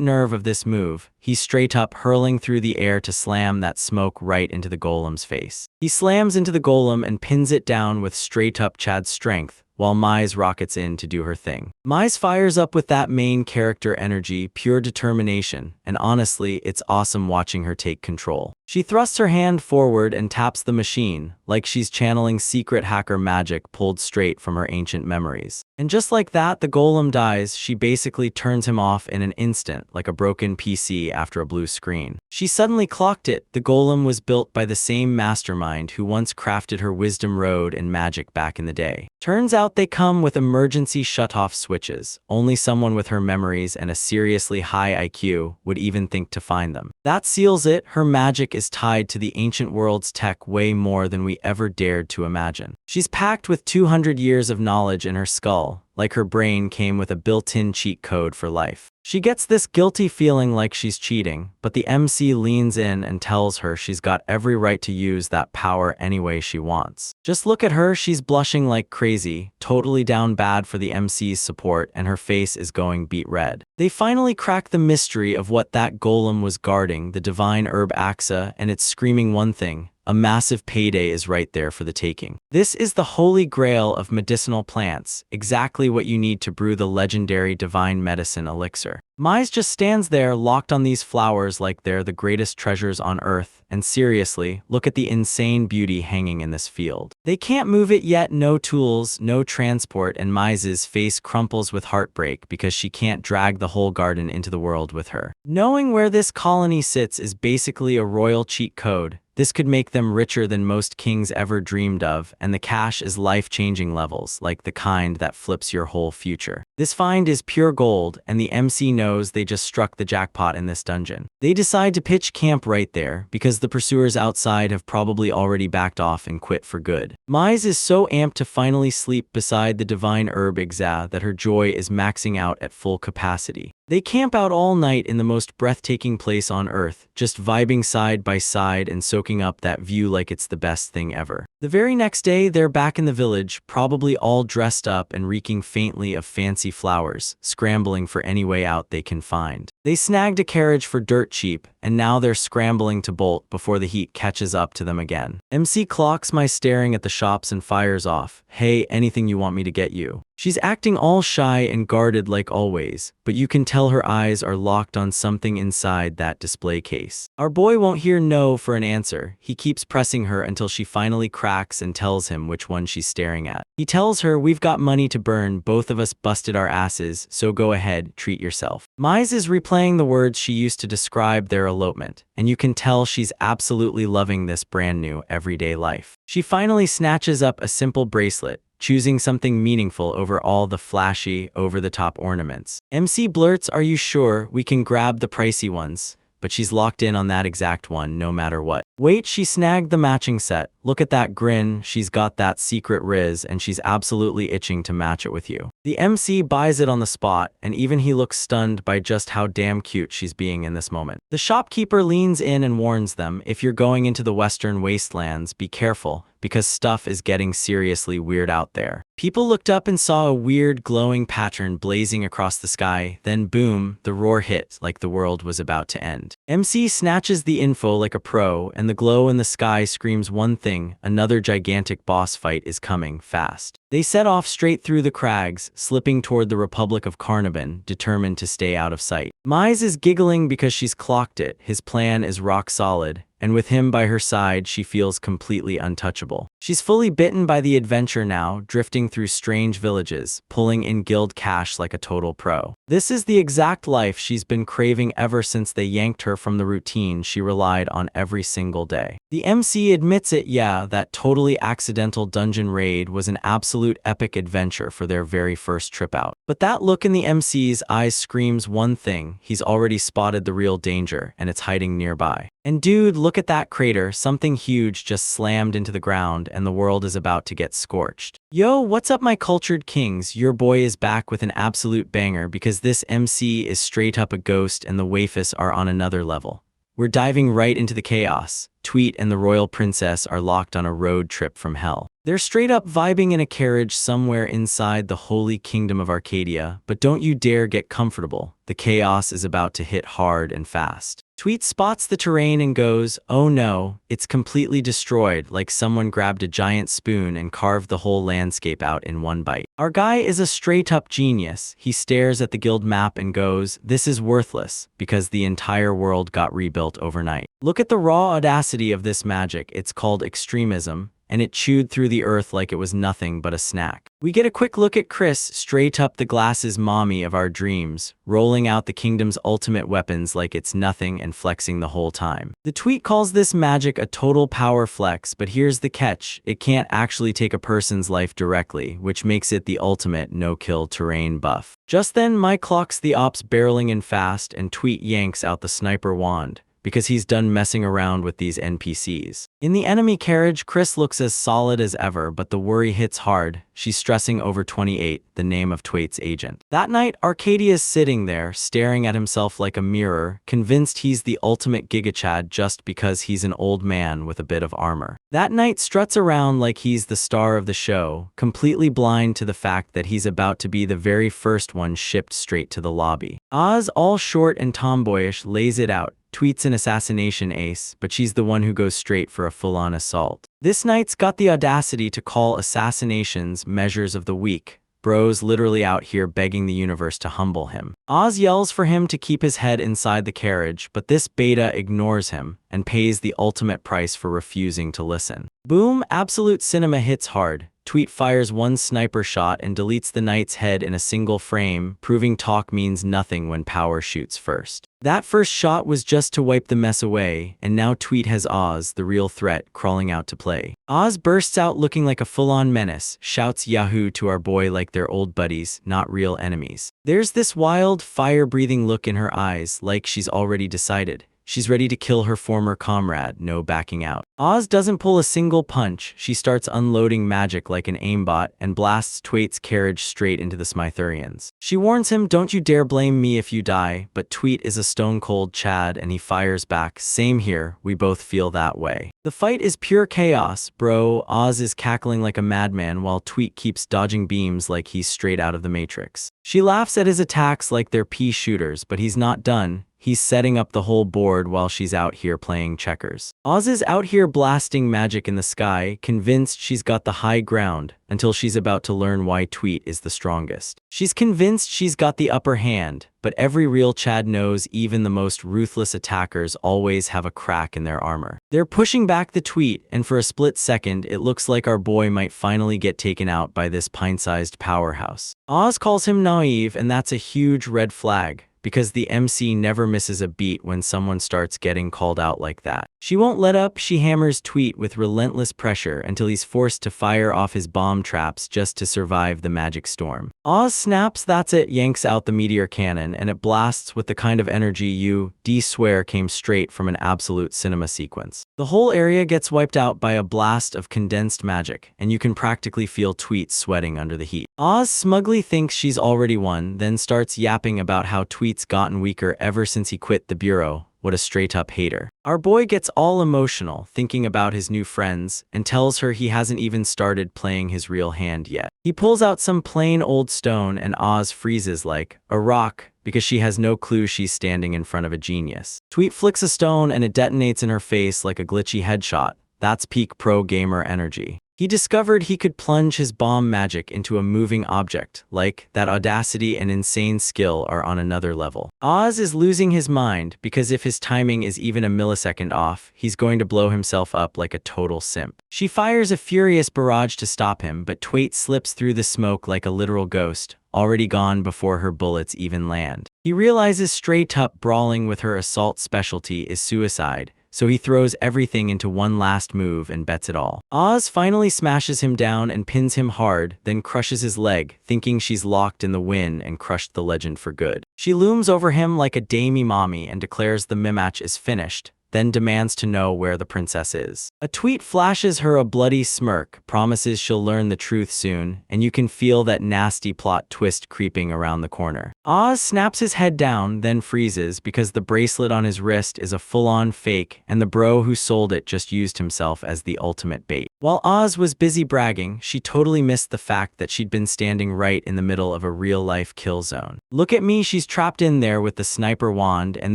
nerve of this move. He's straight up hurling through the air to slam that smoke right into the golem's face. He slams into the golem and pins it down with straight up Chad's strength, while Mize rockets in to do her thing. Mize fires up with that main character energy, pure determination, and honestly, it's awesome watching her take control. She thrusts her hand forward and taps the machine, like she's channeling secret hacker magic pulled straight from her ancient memories. And just like that, the golem dies. She basically turns him off in an instant, like a broken PC after a blue screen. She suddenly clocked it. The golem was built by the same mastermind who once crafted her wisdom road and magic back in the day. Turns out they come with emergency shutoff switches. Only someone with her memories and a seriously high IQ would even think to find them. That seals it. Her magic is tied to the ancient world's tech way more than we ever dared to imagine. She's packed with 200 years of knowledge in her skull, like her brain came with a built-in cheat code for life. She gets this guilty feeling like she's cheating, but the MC leans in and tells her she's got every right to use that power any way she wants. Just look at her, she's blushing like crazy, totally down bad for the MC's support, and her face is going beet red. They finally crack the mystery of what that golem was guarding, the divine herb Axa, and it's screaming one thing: a massive payday is right there for the taking. This is the holy grail of medicinal plants, exactly what you need to brew the legendary divine medicine elixir. Mize just stands there locked on these flowers like they're the greatest treasures on earth, and seriously, look at the insane beauty hanging in this field. They can't move it yet, no tools, no transport, and Mize's face crumples with heartbreak because she can't drag the whole garden into the world with her. Knowing where this colony sits is basically a royal cheat code. This could make them richer than most kings ever dreamed of, and the cash is life-changing levels, like the kind that flips your whole future. This find is pure gold, and the MC knows they just struck the jackpot in this dungeon. They decide to pitch camp right there, because the pursuers outside have probably already backed off and quit for good. Mize is so amped to finally sleep beside the divine herb Axa that her joy is maxing out at full capacity. They camp out all night in the most breathtaking place on earth, just vibing side by side and soaking up that view like it's the best thing ever. The very next day, they're back in the village, probably all dressed up and reeking faintly of fancy flowers, scrambling for any way out they can find. They snagged a carriage for dirt cheap, and now they're scrambling to bolt before the heat catches up to them again. MC clocks Mize staring at the shops and fires off, "Hey, anything you want me to get you?" She's acting all shy and guarded like always, but you can tell her eyes are locked on something inside that display case. Our boy won't hear no for an answer. He keeps pressing her until she finally cracks and tells him which one she's staring at. He tells her, "We've got money to burn, both of us busted our asses, so go ahead, treat yourself." Mize is replaying the words she used to describe their elopement, and you can tell she's absolutely loving this brand new everyday life. She finally snatches up a simple bracelet, choosing something meaningful over all the flashy, over-the-top ornaments. MC blurts, "Are you sure? We can grab the pricey ones." But she's locked in on that exact one no matter what. Wait, she snagged the matching set. Look at that grin, she's got that secret riz and she's absolutely itching to match it with you. The MC buys it on the spot, and even he looks stunned by just how damn cute she's being in this moment. The shopkeeper leans in and warns them, "If you're going into the western wastelands, be careful. because stuff is getting seriously weird out there. People looked up and saw a weird glowing pattern blazing across the sky, then boom, the roar hit like the world was about to end. MC snatches the info like a pro, and the glow in the sky screams one thing: another gigantic boss fight is coming fast. They set off straight through the crags, slipping toward the Republic of Carnarvon, determined to stay out of sight. Mize is giggling because she's clocked it. His plan is rock solid, and with him by her side, she feels completely untouchable. She's fully bitten by the adventure now, drifting through strange villages, pulling in guild cash like a total pro. This is the exact life she's been craving ever since they yanked her from the routine she relied on every single day. The MC admits it, yeah, that totally accidental dungeon raid was an absolute epic adventure for their very first trip out. But that look in the MC's eyes screams one thing: he's already spotted the real danger, and it's hiding nearby. And dude, look at that crater. Something huge just slammed into the ground, and the world is about to get scorched. Yo, what's up my cultured kings? Your boy is back with an absolute banger, because this MC is straight up a ghost and the waifus are on another level. We're diving right into the chaos. Tweet and the royal princess are locked on a road trip from hell. They're straight up vibing in a carriage somewhere inside the holy kingdom of Arcadia, but don't you dare get comfortable. The chaos is about to hit hard and fast. Tweet spots the terrain and goes, oh no, it's completely destroyed, like someone grabbed a giant spoon and carved the whole landscape out in one bite. Our guy is a straight up genius. He stares at the guild map and goes, this is worthless, because the entire world got rebuilt overnight. Look at the raw audacity of this magic. It's called extremism, and it chewed through the earth like it was nothing but a snack. We get a quick look at Chris, straight up the glasses mommy of our dreams, rolling out the kingdom's ultimate weapons like it's nothing and flexing the whole time. The tweet calls this magic a total power flex, but here's the catch: it can't actually take a person's life directly, which makes it the ultimate no-kill terrain buff. Just then, Mike clocks the ops barreling in fast, and Tweet yanks out the sniper wand, because he's done messing around with these NPCs. In the enemy carriage, Chris looks as solid as ever, but the worry hits hard. She's stressing over 28, the name of Tweet's agent. That night, Arcadia's sitting there, staring at himself like a mirror, convinced he's the ultimate gigachad just because he's an old man with a bit of armor. That night struts around like he's the star of the show, completely blind to the fact that he's about to be the very first one shipped straight to the lobby. Oz, all short and tomboyish, lays it out. Tweet's an assassination ace, but she's the one who goes straight for a full-on assault. This knight's got the audacity to call assassinations measures of the week. Bro's literally out here begging the universe to humble him. Oz yells for him to keep his head inside the carriage, but this beta ignores him and pays the ultimate price for refusing to listen. Boom, absolute cinema hits hard. Tweet fires one sniper shot and deletes the knight's head in a single frame, proving talk means nothing when power shoots first. That first shot was just to wipe the mess away, and now Tweet has Oz, the real threat, crawling out to play. Oz bursts out looking like a full-on menace, shouts Yahoo to our boy like they're old buddies, not real enemies. There's this wild, fire-breathing look in her eyes, like she's already decided. She's ready to kill her former comrade, no backing out. Oz doesn't pull a single punch. She starts unloading magic like an aimbot and blasts Tweet's carriage straight into the Smythurians. She warns him, don't you dare blame me if you die, but Tweet is a stone-cold Chad and he fires back, same here, we both feel that way. The fight is pure chaos, bro. Oz is cackling like a madman while Tweet keeps dodging beams like he's straight out of the Matrix. She laughs at his attacks like they're pea shooters, but he's not done. He's setting up the whole board while she's out here playing checkers. Oz is out here blasting magic in the sky, convinced she's got the high ground, until she's about to learn why Tweet is the strongest. She's convinced she's got the upper hand, but every real Chad knows even the most ruthless attackers always have a crack in their armor. They're pushing back the Tweet, and for a split second, it looks like our boy might finally get taken out by this pint-sized powerhouse. Oz calls him naive, and that's a huge red flag, because the MC never misses a beat when someone starts getting called out like that. She won't let up. She hammers Tweet with relentless pressure until he's forced to fire off his bomb traps just to survive the magic storm. Oz snaps, that's it, yanks out the meteor cannon, and it blasts with the kind of energy you swear came straight from an absolute cinema sequence. The whole area gets wiped out by a blast of condensed magic, and you can practically feel Tweet sweating under the heat. Oz smugly thinks she's already won, then starts yapping about how Tweet's gotten weaker ever since he quit the bureau, what a straight-up hater. Our boy gets all emotional thinking about his new friends and tells her he hasn't even started playing his real hand yet. He pulls out some plain old stone and Oz freezes like a rock because she has no clue she's standing in front of a genius. Tweet flicks a stone and it detonates in her face like a glitchy headshot. That's peak pro gamer energy. He discovered he could plunge his bomb magic into a moving object, like that audacity and insane skill are on another level. Oz is losing his mind because if his timing is even a millisecond off, he's going to blow himself up like a total simp. She fires a furious barrage to stop him, but Twait slips through the smoke like a literal ghost, already gone before her bullets even land. He realizes straight-up brawling with her assault specialty is suicide, so he throws everything into one last move and bets it all. Oz finally smashes him down and pins him hard, then crushes his leg, thinking she's locked in the win and crushed the legend for good. She looms over him like a damey mommy and declares the match is finished, then demands to know where the princess is. A tweet flashes her a bloody smirk, promises she'll learn the truth soon, and you can feel that nasty plot twist creeping around the corner. Oz snaps his head down, then freezes because the bracelet on his wrist is a full-on fake and the bro who sold it just used himself as the ultimate bait. While Oz was busy bragging, she totally missed the fact that she'd been standing right in the middle of a real-life kill zone. Look at me, she's trapped in there with the sniper wand, and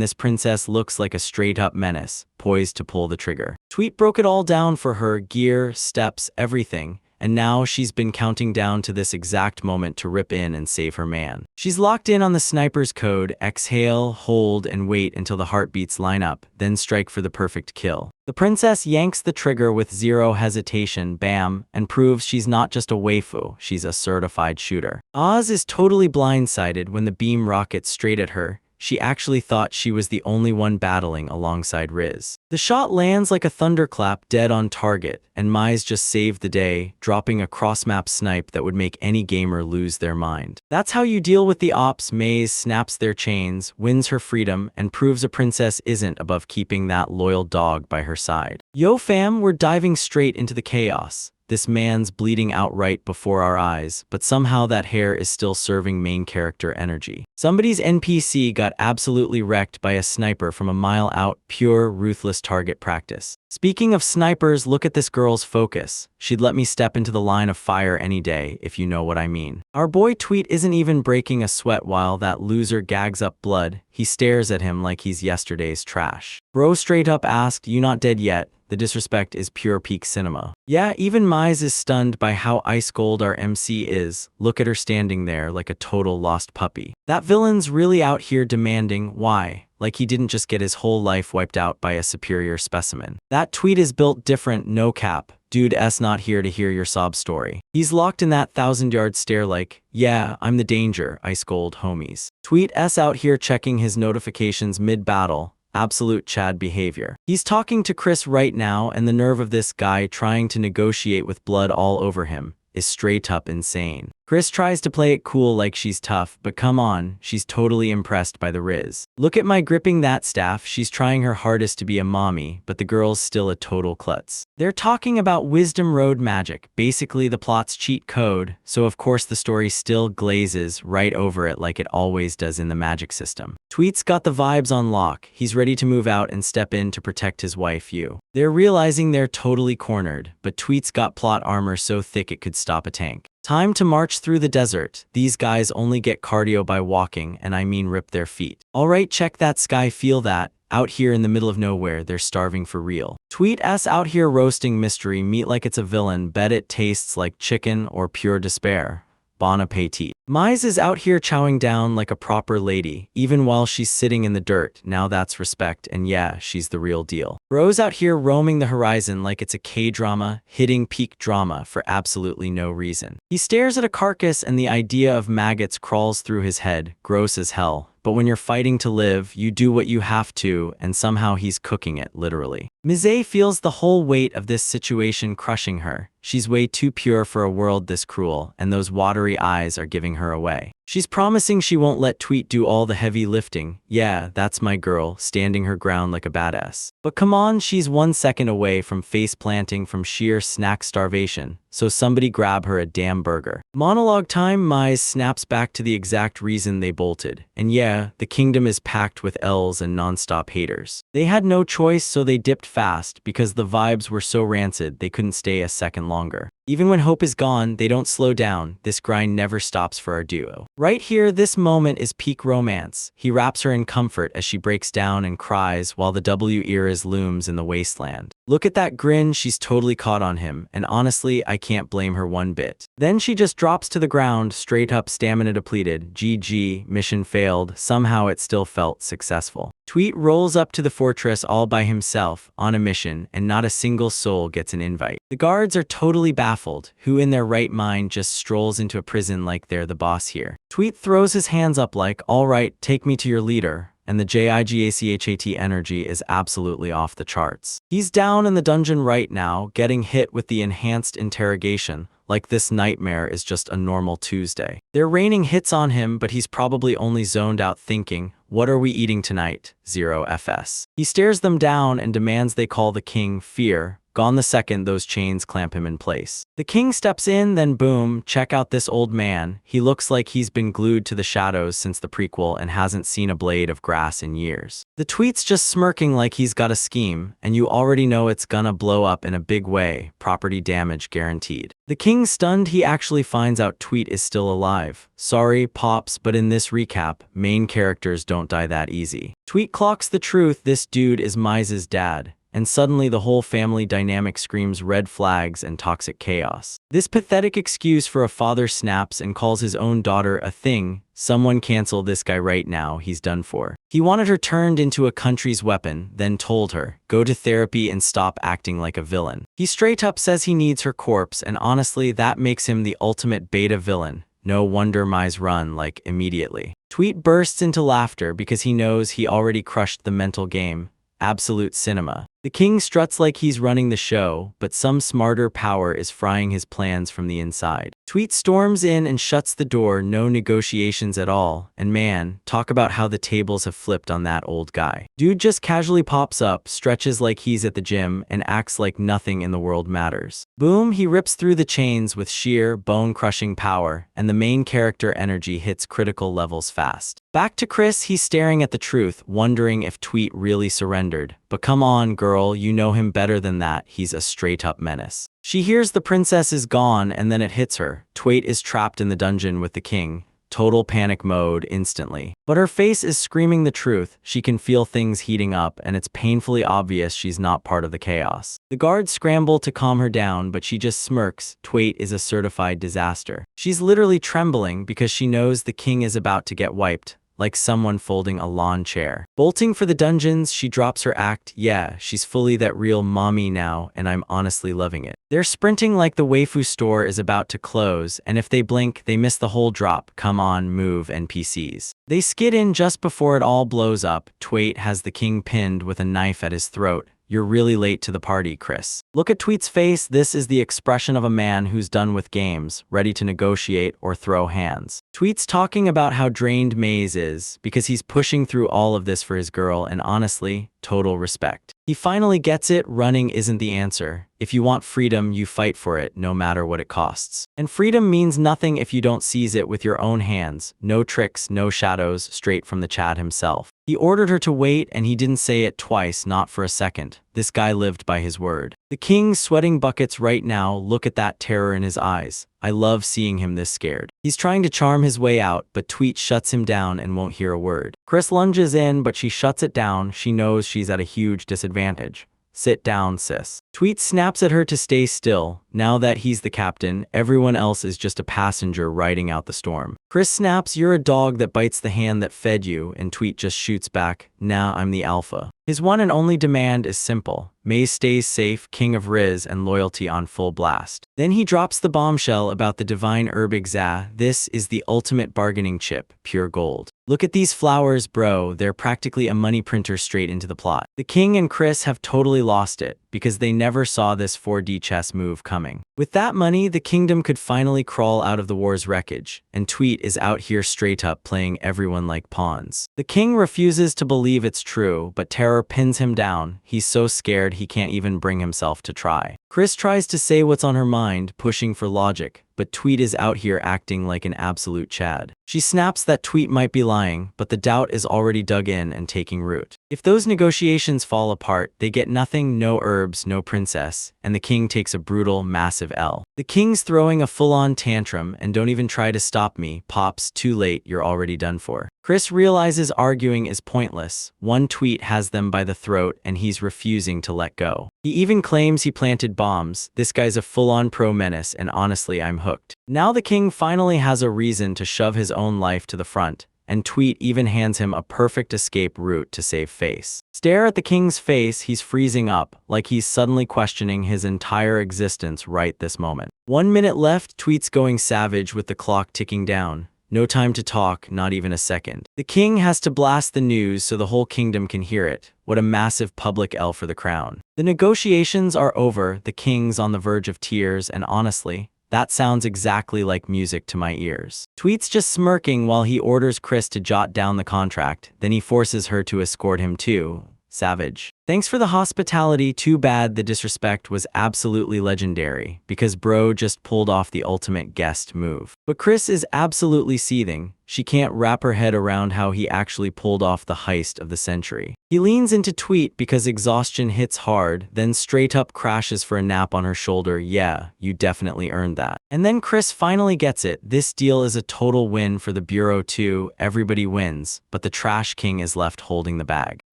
this princess looks like a straight-up menace, poised to pull the trigger. Tweet broke it all down for her, gear, steps, everything, and now she's been counting down to this exact moment to rip in and save her man. She's locked in on the sniper's code: exhale, hold, and wait until the heartbeats line up, then strike for the perfect kill. The princess yanks the trigger with zero hesitation, bam, and proves she's not just a waifu, she's a certified shooter. Oz is totally blindsided when the beam rockets straight at her. She actually thought she was the only one battling alongside Riz. The shot lands like a thunderclap dead on target, and Mize just saved the day, dropping a cross-map snipe that would make any gamer lose their mind. That's how you deal with the ops. Maze snaps their chains, wins her freedom, and proves a princess isn't above keeping that loyal dog by her side. Yo fam, we're diving straight into the chaos. This man's bleeding outright before our eyes, but somehow that hair is still serving main character energy. Somebody's NPC got absolutely wrecked by a sniper from a mile out, pure, ruthless target practice. Speaking of snipers, look at this girl's focus. She'd let me step into the line of fire any day, if you know what I mean. Our boy Tweet isn't even breaking a sweat while that loser gags up blood. He stares at him like he's yesterday's trash. Bro straight up asked, "You not dead yet?" The disrespect is pure peak cinema. Yeah, even Mize is stunned by how ice cold our MC is. Look at her standing there like a total lost puppy. That villain's really out here demanding why, like he didn't just get his whole life wiped out by a superior specimen. That Tweet is built different, no cap. Dude S not here to hear your sob story. He's locked in that 1,000-yard stare like, yeah, I'm the danger, ice cold homies. Tweet S out here checking his notifications mid-battle. Absolute Chad behavior. He's talking to Chris right now, and the nerve of this guy trying to negotiate with blood all over him is straight up insane. Chris tries to play it cool like she's tough, but come on, she's totally impressed by the Riz. Look at my gripping that staff, she's trying her hardest to be a mommy, but the girl's still a total klutz. They're talking about Wisdom Road magic, basically the plot's cheat code, so of course the story still glazes right over it like it always does in the magic system. Tweet's got the vibes on lock, he's ready to move out and step in to protect his wife Yu. They're realizing they're totally cornered, but Tweet's got plot armor so thick it could stop a tank. Time to march through the desert. These guys only get cardio by walking, and I mean rip their feet. Alright, check that sky, feel that. Out here in the middle of nowhere, they're starving for real. Tweet S out here roasting mystery meat like it's a villain, bet it tastes like chicken or pure despair. Bon appetit. Mize is out here chowing down like a proper lady, even while she's sitting in the dirt. Now that's respect, and yeah, she's the real deal. Bro's out here roaming the horizon like it's a K-drama, hitting peak drama for absolutely no reason. He stares at a carcass and the idea of maggots crawls through his head, gross as hell. But when you're fighting to live, you do what you have to, and somehow he's cooking it, literally. Mize feels the whole weight of this situation crushing her. She's way too pure for a world this cruel, and those watery eyes are giving her away. She's promising she won't let Tweet do all the heavy lifting. Yeah, that's my girl, standing her ground like a badass. But come on, she's 1 second away from face planting from sheer snack starvation, so somebody grab her a damn burger. Monologue time. Mize snaps back to the exact reason they bolted. And yeah, the kingdom is packed with L's and non-stop haters. They had no choice, so they dipped fast because the vibes were so rancid they couldn't stay a second longer. Even when hope is gone, they don't slow down. This grind never stops for our duo. Right here, this moment is peak romance. He wraps her in comfort as she breaks down and cries while the W eras looms in the wasteland. Look at that grin, she's totally caught on him, and honestly, I can't blame her one bit. Then she just drops to the ground, straight up stamina depleted. GG, mission failed, somehow it still felt successful. Tweet rolls up to the fortress all by himself, on a mission, and not a single soul gets an invite. The guards are totally baffled. Who in their right mind just strolls into a prison like they're the boss here? Tweet throws his hands up like, alright, take me to your leader. And the JIGACHAT energy is absolutely off the charts. He's down in the dungeon right now, getting hit with the enhanced interrogation, like this nightmare is just a normal Tuesday. They're raining hits on him, but he's probably only zoned out thinking, what are we eating tonight? 0 FS. He stares them down and demands they call the king. Fear gone the second those chains clamp him in place. The king steps in, then boom, check out this old man. He looks like he's been glued to the shadows since the prequel and hasn't seen a blade of grass in years. The Tweet's just smirking like he's got a scheme, and you already know it's gonna blow up in a big way, property damage guaranteed. The king's stunned. He actually finds out Tweet is still alive. Sorry, Pops, but in this recap, main characters don't die that easy. Tweet clocks the truth, this dude is Mize's dad. And suddenly the whole family dynamic screams red flags and toxic chaos. This pathetic excuse for a father snaps and calls his own daughter a thing. Someone cancel this guy right now, he's done for. He wanted her turned into a country's weapon, then told her, go to therapy and stop acting like a villain. He straight up says he needs her corpse, and honestly that makes him the ultimate beta villain. No wonder Mize run like immediately. Tweet bursts into laughter because he knows he already crushed the mental game. Absolute cinema. The king struts like he's running the show, but some smarter power is frying his plans from the inside. Tweet storms in and shuts the door, no negotiations at all, and man, talk about how the tables have flipped on that old guy. Dude just casually pops up, stretches like he's at the gym, and acts like nothing in the world matters. Boom, he rips through the chains with sheer, bone-crushing power, and the main character energy hits critical levels fast. Back to Chris, he's staring at the truth, wondering if Tweet really surrendered. But come on, girl, you know him better than that, he's a straight-up menace. She hears the princess is gone, and then it hits her. Tweet is trapped in the dungeon with the king. Total panic mode instantly. But her face is screaming the truth. She can feel things heating up, and it's painfully obvious she's not part of the chaos. The guards scramble to calm her down, but she just smirks. Tweet is a certified disaster. She's literally trembling because she knows the king is about to get wiped. Like someone folding a lawn chair. Bolting for the dungeons, she drops her act. Yeah, she's fully that real mommy now, and I'm honestly loving it. They're sprinting like the waifu store is about to close, and if they blink, they miss the whole drop. Come on, move, NPCs. They skid in just before it all blows up. Tweet has the king pinned with a knife at his throat. You're really late to the party, Chris. Look at Tweet's face. This is the expression of a man who's done with games, ready to negotiate or throw hands. Tweet's talking about how drained Maze is because he's pushing through all of this for his girl, and honestly, total respect. He finally gets it. Running isn't the answer. If you want freedom, you fight for it, no matter what it costs. And freedom means nothing if you don't seize it with your own hands. No tricks, no shadows, straight from the Chad himself. He ordered her to wait, and he didn't say it twice, not for a second. This guy lived by his word. The king's sweating buckets right now. Look at that terror in his eyes. I love seeing him this scared. He's trying to charm his way out, but Tweet shuts him down and won't hear a word. Chris lunges in, but she shuts it down. She knows she's at a huge disadvantage. Sit down, sis. Tweet snaps at her to stay still. Now that he's the captain, everyone else is just a passenger riding out the storm. Chris snaps, you're a dog that bites the hand that fed you, and Tweet just shoots back, nah, I'm the alpha. His one and only demand is simple. Maze stays safe, king of Riz, and loyalty on full blast. Then he drops the bombshell about the divine herb Ixa. This is the ultimate bargaining chip, pure gold. Look at these flowers, bro, they're practically a money printer straight into the plot. The king and Chris have totally lost it. because they never saw this 4D chess move coming. With that money, the kingdom could finally crawl out of the war's wreckage, and Tweet is out here straight up playing everyone like pawns. The king refuses to believe it's true, but terror pins him down. He's so scared he can't even bring himself to try. Chris tries to say what's on her mind, pushing for logic, but Tweet is out here acting like an absolute Chad. She snaps that Tweet might be lying, but the doubt is already dug in and taking root. If those negotiations fall apart, they get nothing, no herbs, no princess, and the king takes a brutal, massive L. The king's throwing a full-on tantrum, and don't even try to stop me, Pops, too late, you're already done for. Chris realizes arguing is pointless. One Tweet has them by the throat, and he's refusing to let go. He even claims he planted bombs. This guy's a full-on pro-menace, and honestly, I'm hooked. Now the king finally has a reason to shove his own life to the front, and Tweet even hands him a perfect escape route to save face. Stare at the king's face, he's freezing up, like he's suddenly questioning his entire existence right this moment. 1 minute left, Tweet's going savage with the clock ticking down. No time to talk, not even a second. The king has to blast the news so the whole kingdom can hear it. What a massive public L for the crown. The negotiations are over, the king's on the verge of tears, and honestly, that sounds exactly like music to my ears. Tweet's just smirking while he orders Chris to jot down the contract, then he forces her to escort him too. Savage. Thanks for the hospitality, too bad the disrespect was absolutely legendary, because bro just pulled off the ultimate guest move. But Chris is absolutely seething. She can't wrap her head around how he actually pulled off the heist of the century. He leans into Tweet because exhaustion hits hard, then straight up crashes for a nap on her shoulder. Yeah, you definitely earned that. And then Chris finally gets it. This deal is a total win for the Bureau too. Everybody wins, but the Trash King is left holding the bag.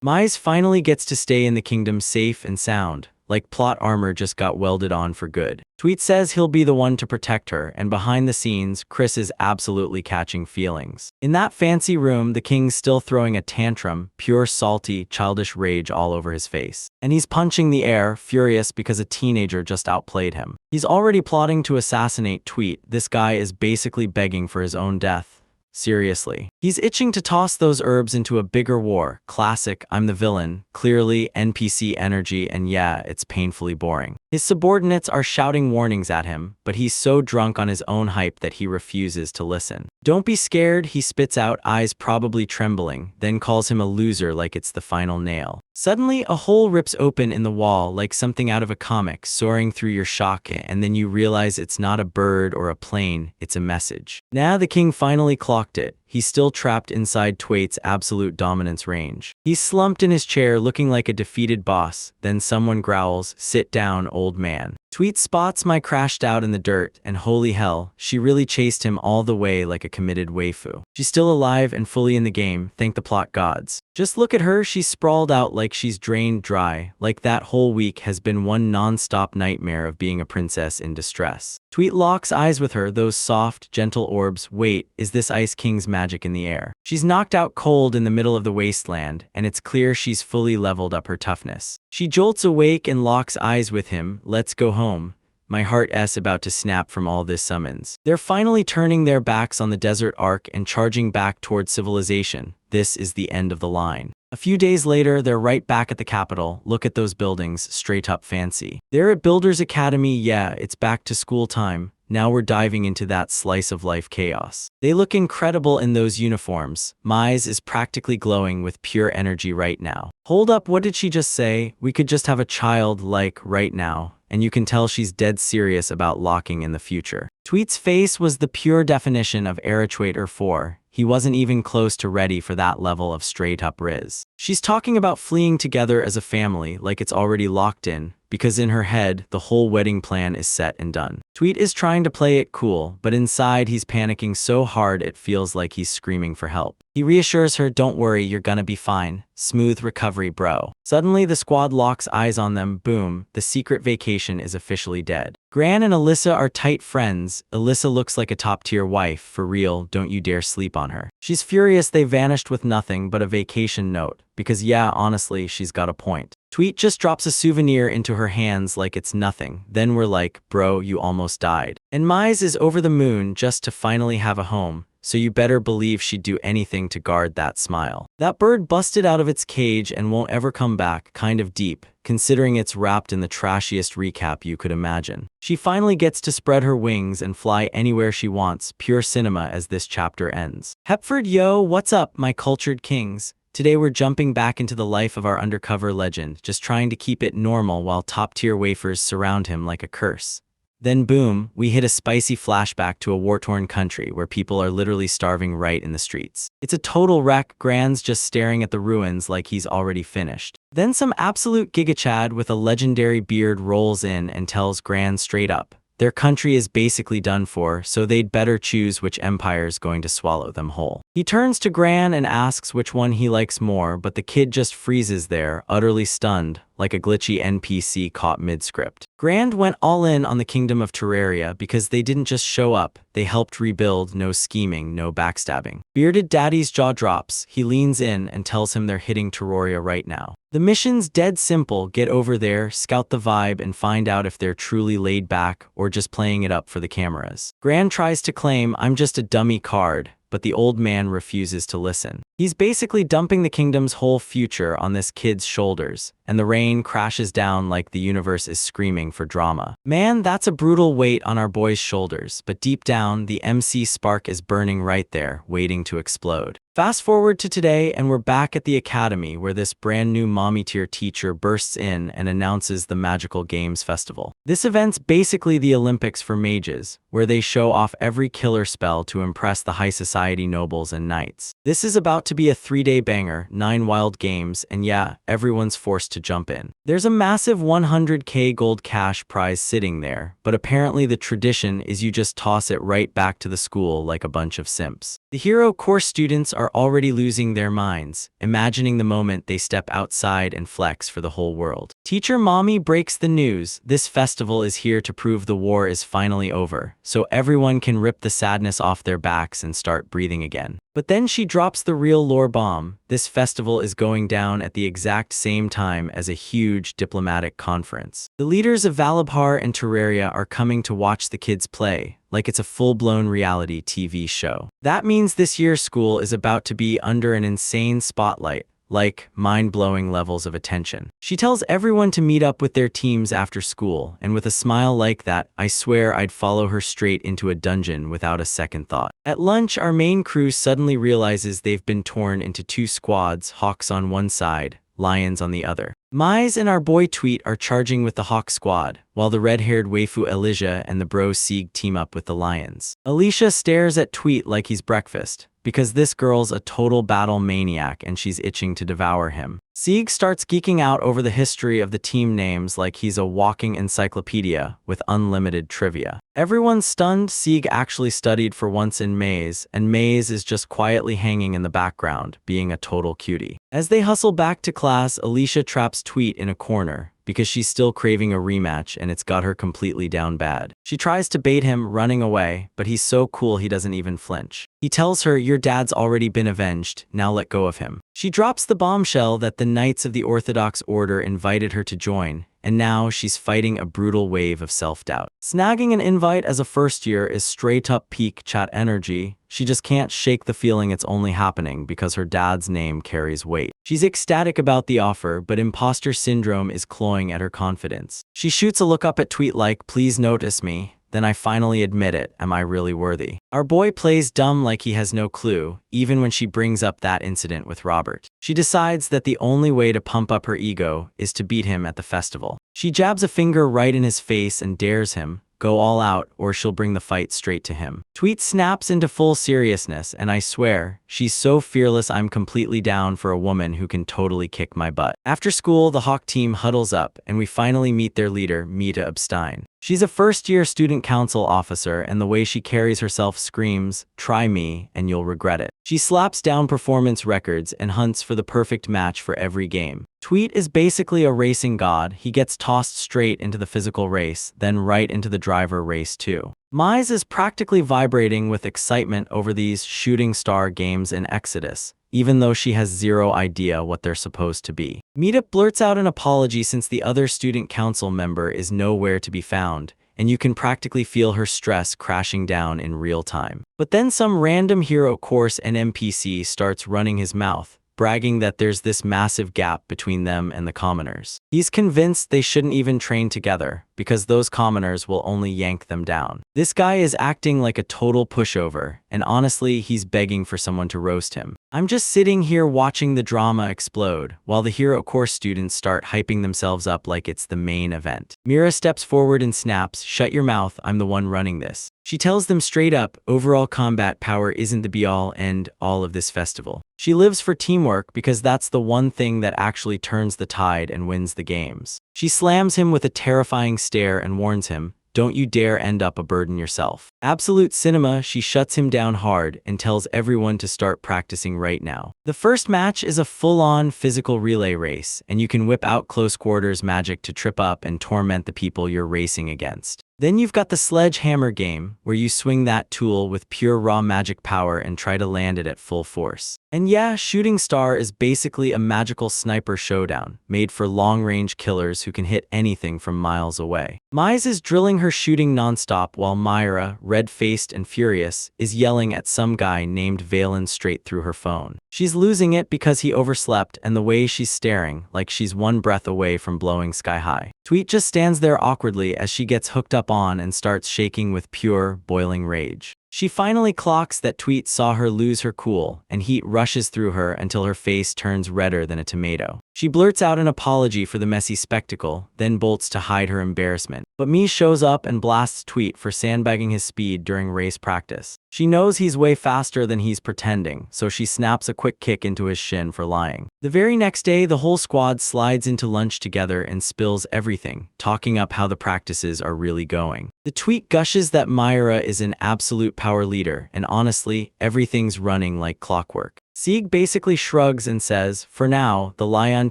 Mize finally gets to stay in the kingdom safe and sound, like plot armor just got welded on for good. Tweet says he'll be the one to protect her, and behind the scenes, Chris is absolutely catching feelings. In that fancy room, the king's still throwing a tantrum, pure salty, childish rage all over his face. And he's punching the air, furious because a teenager just outplayed him. He's already plotting to assassinate Tweet. This guy is basically begging for his own death. Seriously. He's itching to toss those herbs into a bigger war. Classic, I'm the villain. Clearly, NPC energy, and yeah, it's painfully boring. His subordinates are shouting warnings at him, but he's so drunk on his own hype that he refuses to listen. Don't be scared, he spits out, eyes probably trembling, then calls him a loser like it's the final nail. Suddenly, a hole rips open in the wall like something out of a comic, soaring through your shock, and then you realize it's not a bird or a plane, it's a message. Now the king finally clocked it. He's still trapped inside Tweet's absolute dominance range. He's slumped in his chair looking like a defeated boss, then someone growls, "Sit down, old man." Tweet spots my crashed out in the dirt, and holy hell, she really chased him all the way like a committed waifu. She's still alive and fully in the game, thank the plot gods. Just look at her, she's sprawled out like she's drained dry, like that whole week has been one non-stop nightmare of being a princess in distress. Tweet locks eyes with her, those soft, gentle orbs. Wait, is this Ice King's magic in the air? She's knocked out cold in the middle of the wasteland, and it's clear she's fully leveled up her toughness. She jolts awake and locks eyes with him. Let's go home. My heart's about to snap from all this summons. They're finally turning their backs on the desert arc and charging back towards civilization. This is the end of the line. A few days later, they're right back at the capital. Look at those buildings, straight up fancy. They're at Builders Academy. Yeah, it's back to school time. Now we're diving into that slice of life chaos. They look incredible in those uniforms. Mize is practically glowing with pure energy right now. Hold up, what did she just say? We could just have a child, like, right now. And you can tell she's dead serious about locking in the future. Tweet's face was the pure definition of Arachuator 4. He wasn't even close to ready for that level of straight-up riz. She's talking about fleeing together as a family like it's already locked in, because in her head, the whole wedding plan is set and done. Tweet is trying to play it cool, but inside he's panicking so hard it feels like he's screaming for help. He reassures her, don't worry, you're gonna be fine. Smooth recovery, bro. Suddenly, the squad locks eyes on them. Boom, the secret vacation is officially dead. Gran and Alyssa are tight friends. Alyssa looks like a top-tier wife, for real, don't you dare sleep on her. She's furious they vanished with nothing but a vacation note, because yeah, honestly, she's got a point. Tweet just drops a souvenir into her hands like it's nothing. Then we're like, bro, you almost died. And Mize is over the moon just to finally have a home. So you better believe she'd do anything to guard that smile. That bird busted out of its cage and won't ever come back, kind of deep, considering it's wrapped in the trashiest recap you could imagine. She finally gets to spread her wings and fly anywhere she wants, pure cinema as this chapter ends. Hepford, yo, what's up, my cultured kings? Today we're jumping back into the life of our undercover legend, just trying to keep it normal while top-tier wafers surround him like a curse. Then boom, we hit a spicy flashback to a war-torn country where people are literally starving right in the streets. It's a total wreck, Gran's just staring at the ruins like he's already finished. Then some absolute gigachad with a legendary beard rolls in and tells Gran straight up, their country is basically done for, so they'd better choose which empire's going to swallow them whole. He turns to Gran and asks which one he likes more, but the kid just freezes there, utterly stunned, like a glitchy NPC caught mid-script. Grand went all in on the Kingdom of Terraria because they didn't just show up, they helped rebuild, no scheming, no backstabbing. Bearded Daddy's jaw drops, he leans in and tells him they're hitting Terraria right now. The mission's dead simple, get over there, scout the vibe, and find out if they're truly laid back or just playing it up for the cameras. Grand tries to claim, I'm just a dummy card, but the old man refuses to listen. He's basically dumping the kingdom's whole future on this kid's shoulders, and the rain crashes down like the universe is screaming for drama. Man, that's a brutal weight on our boy's shoulders, but deep down, the MC spark is burning right there, waiting to explode. Fast forward to today, and we're back at the academy where this brand new mommy-tier teacher bursts in and announces the Magical Games Festival. This event's basically the Olympics for mages, where they show off every killer spell to impress the high society nobles and knights. This is about to be a 3-day banger, 9 wild games, and yeah, everyone's forced to jump in. There's a massive 100k gold cash prize sitting there, but apparently the tradition is you just toss it right back to the school like a bunch of simps. The hero course students are already losing their minds, imagining the moment they step outside and flex for the whole world. Teacher Mommy breaks the news, this festival is here to prove the war is finally over, so everyone can rip the sadness off their backs and start breathing again. But then she drops the real lore bomb, this festival is going down at the exact same time as a huge diplomatic conference. The leaders of Valabhar and Terraria are coming to watch the kids play, like it's a full-blown reality TV show. That means this year's school is about to be under an insane spotlight, like mind-blowing levels of attention. She tells everyone to meet up with their teams after school, and with a smile like that, I swear I'd follow her straight into a dungeon without a second thought. At lunch, our main crew suddenly realizes they've been torn into 2 squads, hawks on one side, lions on the other. Mize and our boy Tweet are charging with the Hawk squad, while the red-haired waifu Elijah and the bro Sieg team up with the lions. Alicia stares at Tweet like he's breakfast, because this girl's a total battle maniac and she's itching to devour him. Sieg starts geeking out over the history of the team names like he's a walking encyclopedia with unlimited trivia. Everyone's stunned. Sieg actually studied for once in Maze, and Maze is just quietly hanging in the background, being a total cutie. As they hustle back to class, Alicia traps Tweet in a corner, because she's still craving a rematch and it's got her completely down bad. She tries to bait him, running away, but he's so cool he doesn't even flinch. He tells her, your dad's already been avenged, now let go of him. She drops the bombshell that the Knights of the Orthodox Order invited her to join, and now she's fighting a brutal wave of self-doubt. Snagging an invite as a first year is straight-up peak chat energy. She just can't shake the feeling it's only happening because her dad's name carries weight. She's ecstatic about the offer, but imposter syndrome is clawing at her confidence. She shoots a look up at Tweet like, please notice me. Then I finally admit it, am I really worthy? Our boy plays dumb like he has no clue, even when she brings up that incident with Robert. She decides that the only way to pump up her ego is to beat him at the festival. She jabs a finger right in his face and dares him, go all out or she'll bring the fight straight to him. Tweet snaps into full seriousness, and I swear, she's so fearless I'm completely down for a woman who can totally kick my butt. After school, the Hawk team huddles up, and we finally meet their leader, Mita Epstein. She's a first-year student council officer, and the way she carries herself screams, try me, and you'll regret it. She slaps down performance records and hunts for the perfect match for every game. Tweet is basically a racing god. He gets tossed straight into the physical race, then right into the driver race too. Mize is practically vibrating with excitement over these shooting star games in Exodus, even though she has zero idea what they're supposed to be. Mita blurts out an apology since the other student council member is nowhere to be found, and you can practically feel her stress crashing down in real time. But then some random hero course and NPC starts running his mouth, bragging that there's this massive gap between them and the commoners. He's convinced they shouldn't even train together, because those commoners will only yank them down. This guy is acting like a total pushover, and honestly, he's begging for someone to roast him. I'm just sitting here watching the drama explode, while the hero course students start hyping themselves up like it's the main event. Mira steps forward and snaps, "Shut your mouth, I'm the one running this." She tells them straight up, overall combat power isn't the be-all and all of this festival. She lives for teamwork because that's the one thing that actually turns the tide and wins the games. She slams him with a terrifying stare and warns him, "Don't you dare end up a burden yourself." Absolute cinema, she shuts him down hard and tells everyone to start practicing right now. The first match is a full-on physical relay race, and you can whip out close quarters magic to trip up and torment the people you're racing against. Then you've got the sledgehammer game, where you swing that tool with pure raw magic power and try to land it at full force. And yeah, Shooting Star is basically a magical sniper showdown, made for long-range killers who can hit anything from miles away. Mize is drilling her shooting nonstop while Myra, red-faced and furious, is yelling at some guy named Valen straight through her phone. She's losing it because he overslept, and the way she's staring, like she's one breath away from blowing sky high. Tweet just stands there awkwardly as she gets hooked up on and starts shaking with pure, boiling rage. She finally clocks that Tweet saw her lose her cool, and heat rushes through her until her face turns redder than a tomato. She blurts out an apology for the messy spectacle, then bolts to hide her embarrassment. But Mii shows up and blasts Tweet for sandbagging his speed during race practice. She knows he's way faster than he's pretending, so she snaps a quick kick into his shin for lying. The very next day, the whole squad slides into lunch together and spills everything, talking up how the practices are really going. The Tweet gushes that Myra is an absolute power leader, and honestly, everything's running like clockwork. Sieg basically shrugs and says, for now, the Lion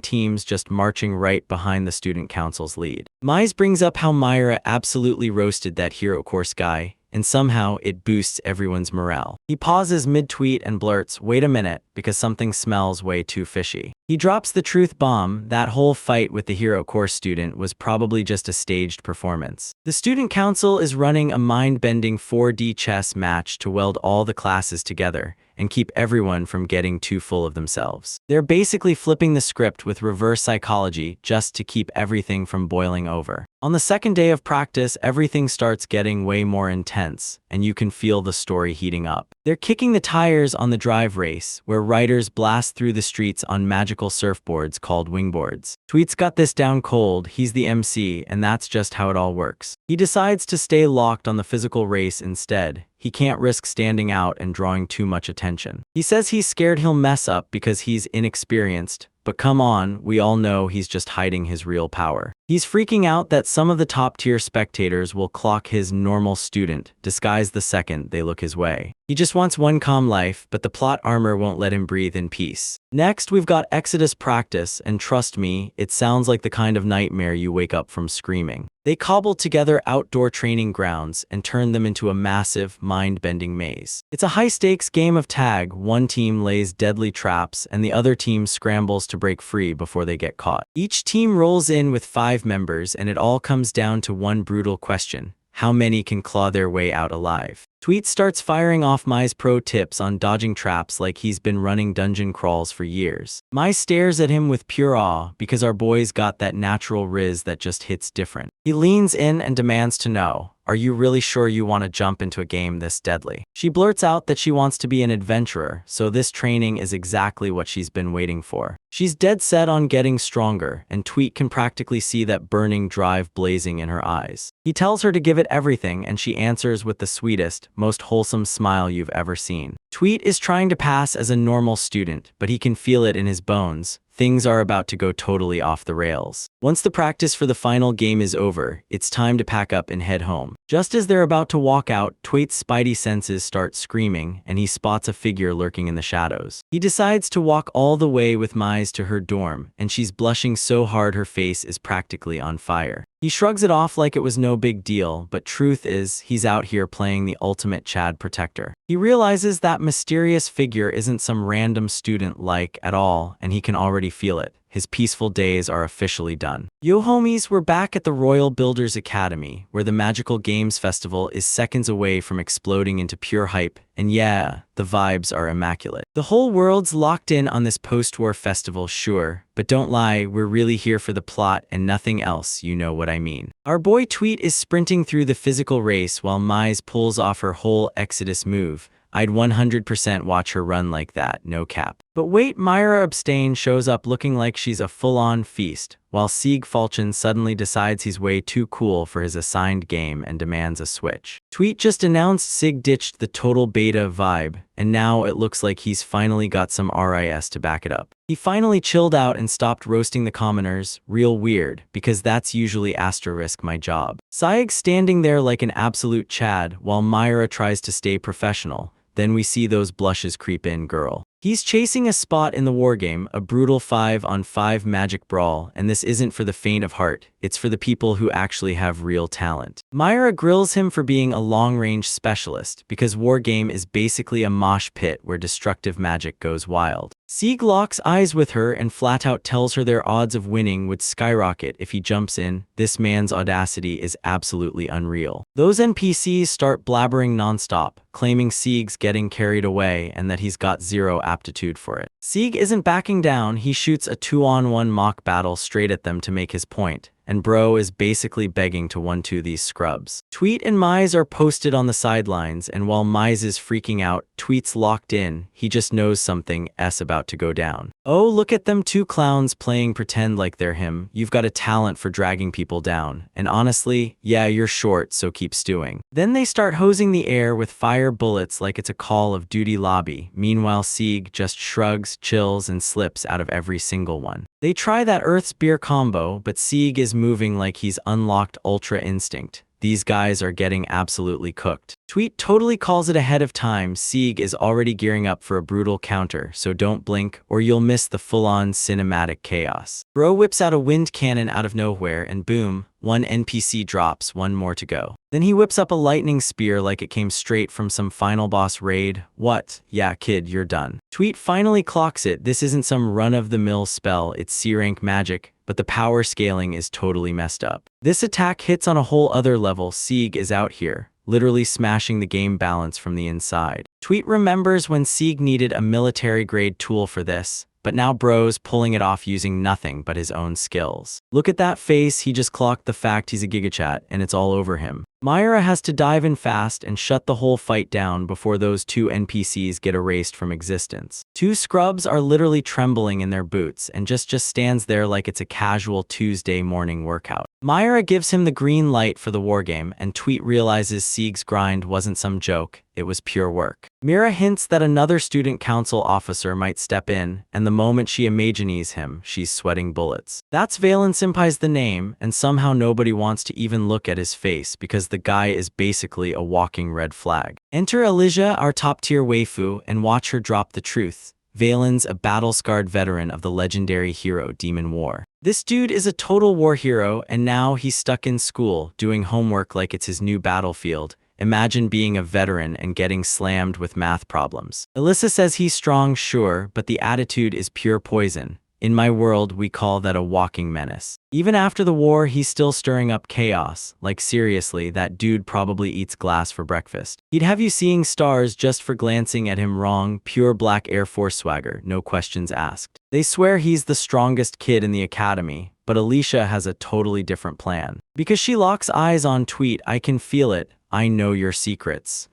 team's just marching right behind the student council's lead. Mize brings up how Myra absolutely roasted that hero course guy, and somehow it boosts everyone's morale. He pauses mid-tweet and blurts, "Wait a minute, because something smells way too fishy." He drops the truth bomb, that whole fight with the hero course student was probably just a staged performance. The student council is running a mind-bending 4D chess match to weld all the classes together and keep everyone from getting too full of themselves. They're basically flipping the script with reverse psychology just to keep everything from boiling over. On the second day of practice, everything starts getting way more intense, and you can feel the story heating up. They're kicking the tires on the drive race, where riders blast through the streets on magical surfboards called wingboards. Tweet's got this down cold, he's the MC, and that's just how it all works. He decides to stay locked on the physical race instead. He can't risk standing out and drawing too much attention. He says he's scared he'll mess up because he's inexperienced, but come on, we all know he's just hiding his real power. He's freaking out that some of the top-tier spectators will clock his normal student, disguised the second they look his way. He just wants one calm life, but the plot armor won't let him breathe in peace. Next, we've got Exodus practice, and trust me, it sounds like the kind of nightmare you wake up from screaming. They cobble together outdoor training grounds and turn them into a massive, mind-bending maze. It's a high-stakes game of tag. One team lays deadly traps, and the other team scrambles to break free before they get caught. Each team rolls in with 5 members, and it all comes down to one brutal question: how many can claw their way out alive? Tweet starts firing off Mai's pro tips on dodging traps like he's been running dungeon crawls for years. Mai stares at him with pure awe because our boy's got that natural riz that just hits different. He leans in and demands to know, "Are you really sure you want to jump into a game this deadly?" She blurts out that she wants to be an adventurer, so this training is exactly what she's been waiting for. She's dead set on getting stronger, and Tweet can practically see that burning drive blazing in her eyes. He tells her to give it everything, and she answers with the sweetest, most wholesome smile you've ever seen. Tweet is trying to pass as a normal student, but he can feel it in his bones. Things are about to go totally off the rails. Once the practice for the final game is over, it's time to pack up and head home. Just as they're about to walk out, Tweet's spidey senses start screaming, and he spots a figure lurking in the shadows. He decides to walk all the way with Mize to her dorm, and she's blushing so hard her face is practically on fire. He shrugs it off like it was no big deal, but truth is, he's out here playing the ultimate Chad protector. He realizes that mysterious figure isn't some random student at all, and he can already feel it. his peaceful days are officially done. Yo homies, we're back at the Royal Builders Academy, where the Magical Games Festival is seconds away from exploding into pure hype, and yeah, the vibes are immaculate. The whole world's locked in on this post-war festival, sure, but don't lie, we're really here for the plot and nothing else, you know what I mean. Our boy Tweet is sprinting through the physical race while Mize pulls off her whole Exodus move. I'd 100% watch her run like that, no cap. But wait, Myra Abstain shows up looking like she's a full-on feast, while Sieg Falchion suddenly decides he's way too cool for his assigned game and demands a switch. Tweet just announced Sig ditched the total beta vibe, and now it looks like he's finally got some RIS to back it up. He finally chilled out and stopped roasting the commoners, real weird, because that's usually asterisk my job. Sieg's standing there like an absolute Chad, while Myra tries to stay professional. Then we see those blushes creep in, girl. He's chasing a spot in the wargame, a brutal 5-on-5 magic brawl, and this isn't for the faint of heart, it's for the people who actually have real talent. Myra grills him for being a long-range specialist, because wargame is basically a mosh pit where destructive magic goes wild. Sieg locks eyes with her and flat out tells her their odds of winning would skyrocket if he jumps in. This man's audacity is absolutely unreal. Those NPCs start blabbering nonstop, claiming Sieg's getting carried away and that he's got zero aptitude for it. Sieg isn't backing down, he shoots a 2-on-1 mock battle straight at them to make his point, and bro is basically begging to 1-2 these scrubs. Tweet and Mize are posted on the sidelines, and while Mize is freaking out, Tweet's locked in, he just knows something S about to go down. Oh, look at them two clowns playing pretend like they're him, you've got a talent for dragging people down, and honestly, yeah, you're short, so keep stewing. Then they start hosing the air with fire bullets like it's a Call of Duty lobby, meanwhile Sieg just shrugs, chills, and slips out of every single one. They try that Earth Spear combo, but Sieg is moving like he's unlocked Ultra Instinct. These guys are getting absolutely cooked. Tweet totally calls it ahead of time. Sieg is already gearing up for a brutal counter, so don't blink or you'll miss the full-on cinematic chaos. Bro whips out a wind cannon out of nowhere and boom, one NPC drops, one more to go. Then he whips up a lightning spear like it came straight from some final boss raid. What? Yeah, kid, you're done. Tweet finally clocks it. This isn't some run-of-the-mill spell, it's C-rank magic, but the power scaling is totally messed up. This attack hits on a whole other level. Sieg is out here, literally smashing the game balance from the inside. Tweet remembers when Sieg needed a military-grade tool for this, but now bro's pulling it off using nothing but his own skills. Look at that face, he just clocked the fact he's a gigachat, and it's all over him. Myra has to dive in fast and shut the whole fight down before those two NPCs get erased from existence. Two scrubs are literally trembling in their boots and just stands there like it's a casual Tuesday morning workout. Myra gives him the green light for the wargame, and Tweet realizes Sieg's grind wasn't some joke, it was pure work. Mira hints that another student council officer might step in, and the moment she imagines him, she's sweating bullets. That's Valen Senpai's the name, and somehow nobody wants to even look at his face because the guy is basically a walking red flag. Enter Elijah, our top-tier waifu, and watch her drop the truth. Valen's a battle-scarred veteran of the legendary hero Demon War. This dude is a total war hero, and now he's stuck in school, doing homework like it's his new battlefield. Imagine being a veteran and getting slammed with math problems. Alyssa says he's strong, sure, but the attitude is pure poison. In my world, we call that a walking menace. Even after the war, he's still stirring up chaos. Like seriously, that dude probably eats glass for breakfast. He'd have you seeing stars just for glancing at him wrong, pure black Air Force swagger, no questions asked. They swear he's the strongest kid in the academy, but Alicia has a totally different plan. Because she locks eyes on Tweet, I can feel it. I know your secrets.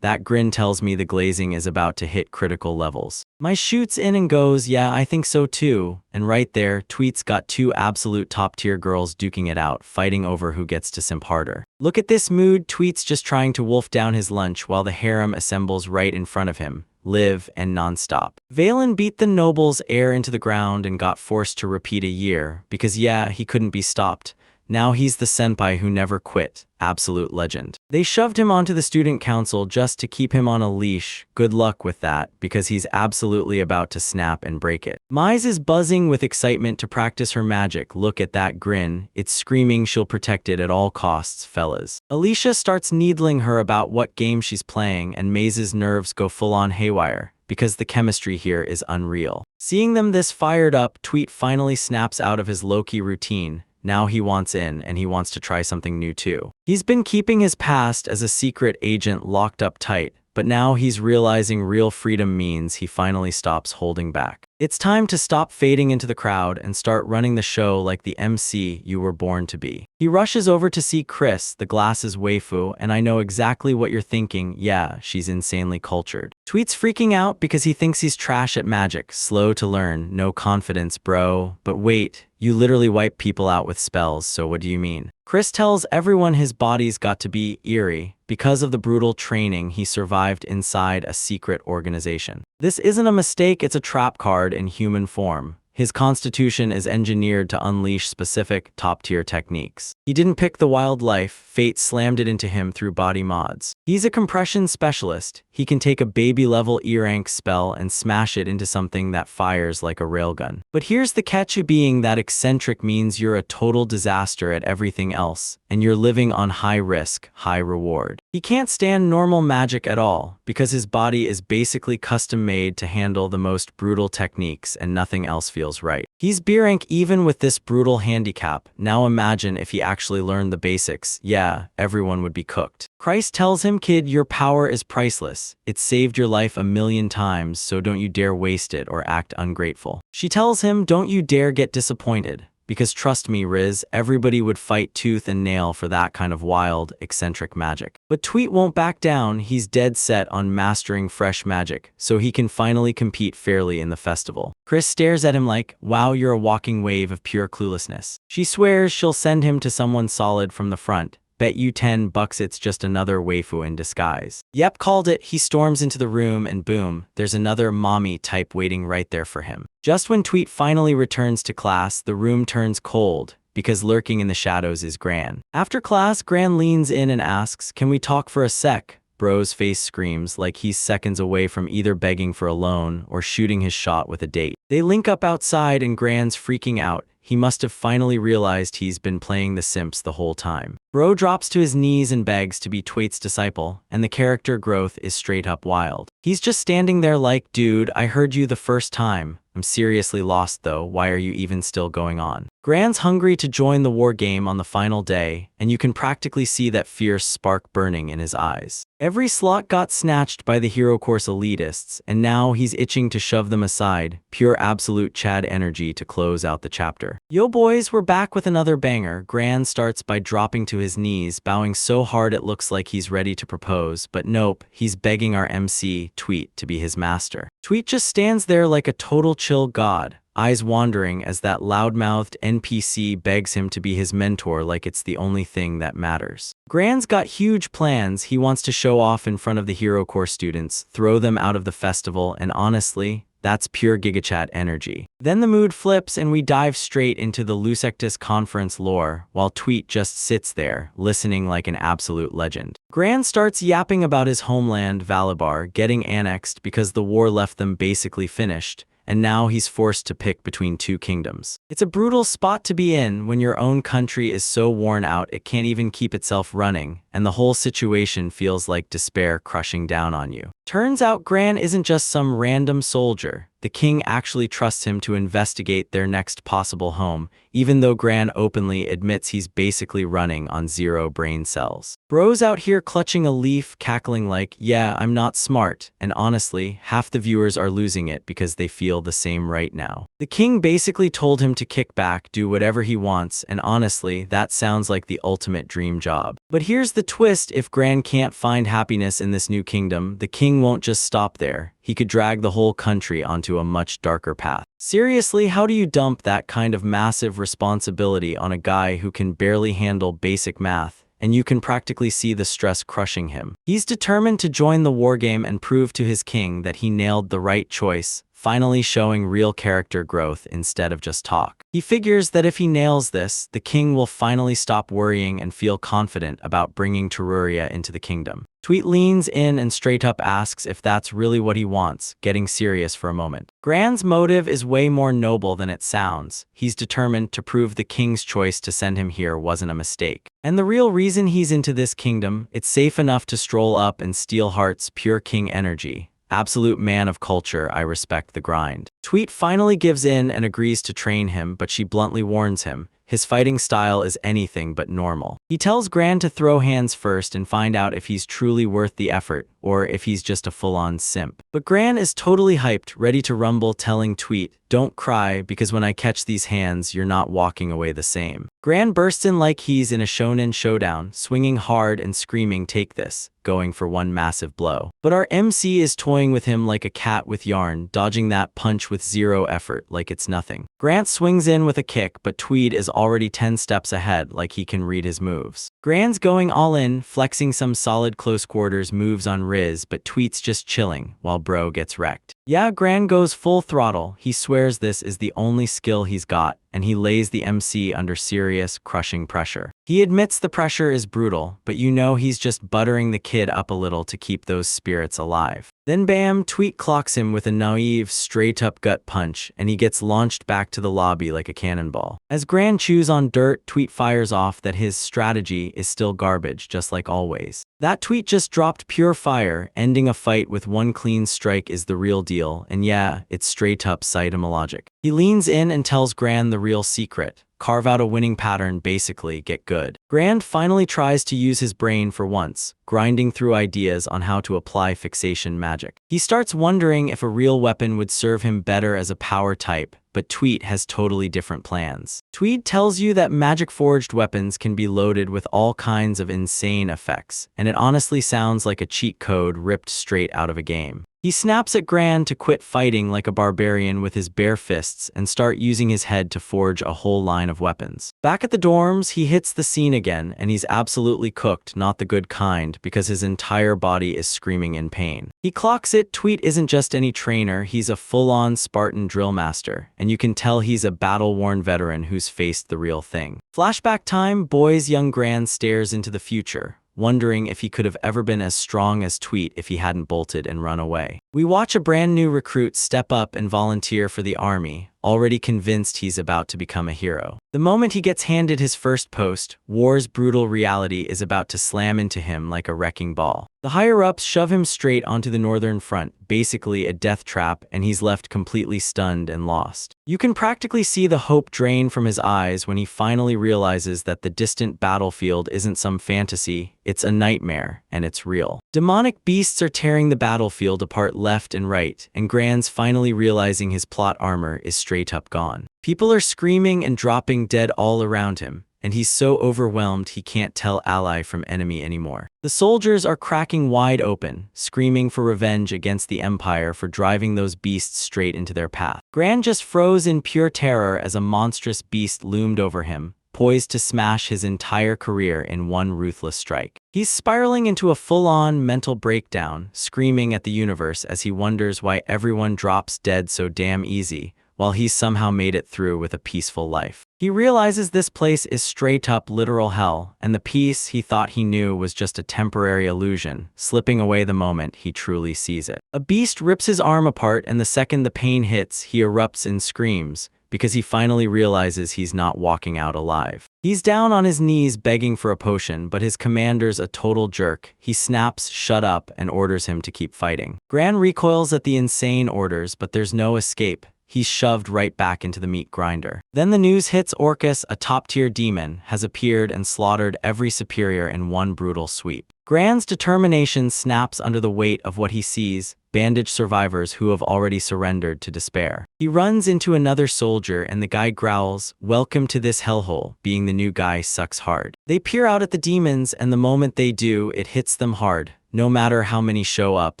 That grin tells me the glazing is about to hit critical levels. My shoots in and goes, yeah, I think so too. And right there, Tweet's got two absolute top-tier girls duking it out, fighting over who gets to simp harder. Look at this mood, Tweet's just trying to wolf down his lunch while the harem assembles right in front of him. Live and non-stop. Valen beat the noble's heir into the ground and got forced to repeat a year, because yeah, he couldn't be stopped. Now he's the senpai who never quit. Absolute legend. They shoved him onto the student council just to keep him on a leash. Good luck with that, because he's absolutely about to snap and break it. Mize is buzzing with excitement to practice her magic. Look at that grin. It's screaming she'll protect it at all costs, fellas. Alicia starts needling her about what game she's playing, and Maze's nerves go full-on haywire. because the chemistry here is unreal. Seeing them this fired up, Tweet finally snaps out of his low-key routine. Now he wants in, and he wants to try something new too. He's been keeping his past as a secret agent locked up tight, but now he's realizing real freedom means he finally stops holding back. It's time to stop fading into the crowd and start running the show like the MC you were born to be. He rushes over to see Chris, the glasses waifu, and I know exactly what you're thinking. Yeah, she's insanely cultured. Tweet's freaking out because he thinks he's trash at magic, slow to learn, no confidence, bro. But wait, you literally wipe people out with spells, so what do you mean? Chris tells everyone his body's got to be eerie because of the brutal training he survived inside a secret organization. This isn't a mistake, it's a trap card in human form. His constitution is engineered to unleash specific, top-tier techniques. He didn't pick the wildlife, fate slammed it into him through body mods. He's a compression specialist. He can take a baby-level E-rank spell and smash it into something that fires like a railgun. But here's the catch, being that eccentric means you're a total disaster at everything else, and you're living on high risk, high reward. He can't stand normal magic at all, because his body is basically custom-made to handle the most brutal techniques and nothing else feels right. He's B rank even with this brutal handicap. Now imagine if he actually learned the basics. Yeah, everyone would be cooked. Christ tells him, kid, your power is priceless. It saved your life 1,000,000 times, so don't you dare waste it or act ungrateful. She tells him, don't you dare get disappointed. Because trust me, Riz, everybody would fight tooth and nail for that kind of wild, eccentric magic. But Tweet won't back down. He's dead set on mastering fresh magic, so he can finally compete fairly in the festival. Chris stares at him like, wow, you're a walking wave of pure cluelessness. She swears she'll send him to someone solid from the front. Bet you $10 it's just another waifu in disguise. Yep, called it. He storms into the room and boom, there's another mommy type waiting right there for him. Just when Tweet finally returns to class, the room turns cold because lurking in the shadows is Gran. After class, Gran leans in and asks, can we talk for a sec? Bro's face screams like he's seconds away from either begging for a loan or shooting his shot with a date. They link up outside and Gran's freaking out. He must have finally realized he's been playing the simps the whole time. Bro drops to his knees and begs to be Tweet's disciple, and the character growth is straight up wild. He's just standing there like, dude, I heard you the first time. I'm seriously lost though, why are you even still going on? Gran's hungry to join the war game on the final day, and you can practically see that fierce spark burning in his eyes. Every slot got snatched by the hero course elitists, and now he's itching to shove them aside, pure absolute Chad energy to close out the chapter. Yo boys, we're back with another banger. Gran starts by dropping to his knees, bowing so hard it looks like he's ready to propose, but nope, he's begging our MC, Tweet, to be his master. Tweet just stands there like a total chill god, eyes wandering as that loudmouthed NPC begs him to be his mentor like it's the only thing that matters. Gran's got huge plans. He wants to show off in front of the hero course students, throw them out of the festival, and honestly, that's pure GigaChat energy. Then the mood flips and we dive straight into the Lusectus conference lore, while Tweet just sits there, listening like an absolute legend. Gran starts yapping about his homeland, Valabar, getting annexed because the war left them basically finished, and now he's forced to pick between two kingdoms. It's a brutal spot to be in when your own country is so worn out it can't even keep itself running, and the whole situation feels like despair crushing down on you. Turns out Gran isn't just some random soldier. The king actually trusts him to investigate their next possible home, even though Gran openly admits he's basically running on 0 brain cells. Bro's out here clutching a leaf, cackling like, yeah, I'm not smart, and honestly, half the viewers are losing it because they feel the same right now. The king basically told him to kick back, do whatever he wants, and honestly, that sounds like the ultimate dream job. But here's the twist, if Gran can't find happiness in this new kingdom, the king won't just stop there. He could drag the whole country onto a much darker path. Seriously, how do you dump that kind of massive responsibility on a guy who can barely handle basic math, and you can practically see the stress crushing him? He's determined to join the wargame and prove to his king that he nailed the right choice, finally showing real character growth instead of just talk. He figures that if he nails this, the king will finally stop worrying and feel confident about bringing Teruria into the kingdom. Tweet leans in and straight up asks if that's really what he wants, getting serious for a moment. Gran's motive is way more noble than it sounds. He's determined to prove the king's choice to send him here wasn't a mistake. And the real reason he's into this kingdom, it's safe enough to stroll up and steal hearts, pure king energy. Absolute man of culture, I respect the grind. Tweet finally gives in and agrees to train him, but she bluntly warns him. His fighting style is anything but normal. He tells Gran to throw hands first and find out if he's truly worth the effort, or if he's just a full-on simp. But Gran is totally hyped, ready to rumble, telling Tweet, "Don't cry, because when I catch these hands, you're not walking away the same." Gran bursts in like he's in a shonen showdown, swinging hard and screaming, "Take this," going for one massive blow. But our MC is toying with him like a cat with yarn, dodging that punch with zero effort like it's nothing. Grant swings in with a kick, but Tweed is already 10 steps ahead, like he can read his moves. Gran's going all in, flexing some solid close quarters moves on Riz, but Tweet's just chilling, while bro gets wrecked. Yeah, Gran goes full throttle. He swears this is the only skill he's got, and he lays the MC under serious, crushing pressure. He admits the pressure is brutal, but you know he's just buttering the kid up a little to keep those spirits alive. Then bam, Tweet clocks him with a naive, straight-up gut punch, and he gets launched back to the lobby like a cannonball. As Gran chews on dirt, Tweet fires off that his strategy is still garbage, just like always. That Tweet just dropped pure fire, ending a fight with one clean strike is the real deal, and yeah, it's straight-up Saitama logic. He leans in and tells Gran the real secret. Carve out a winning pattern, basically, get good. Gran finally tries to use his brain for once, grinding through ideas on how to apply fixation magic. He starts wondering if a real weapon would serve him better as a power type, but Tweet has totally different plans. Tweed tells you that magic-forged weapons can be loaded with all kinds of insane effects, and it honestly sounds like a cheat code ripped straight out of a game. He snaps at Gran to quit fighting like a barbarian with his bare fists and start using his head to forge a whole line of weapons. Back at the dorms, he hits the scene again, and he's absolutely cooked, not the good kind, because his entire body is screaming in pain. He clocks it. Tweet isn't just any trainer, he's a full-on Spartan drill master, and you can tell he's a battle-worn veteran who's faced the real thing. Flashback time, boy's young Gran stares into the future, wondering if he could have ever been as strong as Tweet if he hadn't bolted and run away. We watch a brand new recruit step up and volunteer for the army, already convinced he's about to become a hero. The moment he gets handed his first post, war's brutal reality is about to slam into him like a wrecking ball. The higher-ups shove him straight onto the northern front, basically a death trap, and he's left completely stunned and lost. You can practically see the hope drain from his eyes when he finally realizes that the distant battlefield isn't some fantasy, it's a nightmare, and it's real. Demonic beasts are tearing the battlefield apart left and right, and Gran's finally realizing his plot armor is straight up gone. People are screaming and dropping dead all around him, and he's so overwhelmed he can't tell ally from enemy anymore. The soldiers are cracking wide open, screaming for revenge against the Empire for driving those beasts straight into their path. Gran just froze in pure terror as a monstrous beast loomed over him, poised to smash his entire career in one ruthless strike. He's spiraling into a full-on mental breakdown, screaming at the universe as he wonders why everyone drops dead so damn easy, while he's somehow made it through with a peaceful life. He realizes this place is straight-up literal hell, and the peace he thought he knew was just a temporary illusion, slipping away the moment he truly sees it. A beast rips his arm apart, and the second the pain hits, he erupts in screams, because he finally realizes he's not walking out alive. He's down on his knees begging for a potion, but his commander's a total jerk. He snaps, "Shut up," and orders him to keep fighting. Gran recoils at the insane orders, but there's no escape. He's shoved right back into the meat grinder. Then the news hits. Orcus, a top-tier demon, has appeared and slaughtered every superior in one brutal sweep. Gran's determination snaps under the weight of what he sees, bandaged survivors who have already surrendered to despair. He runs into another soldier and the guy growls, "Welcome to this hellhole," being the new guy sucks hard. They peer out at the demons, and the moment they do, it hits them hard. No matter how many show up,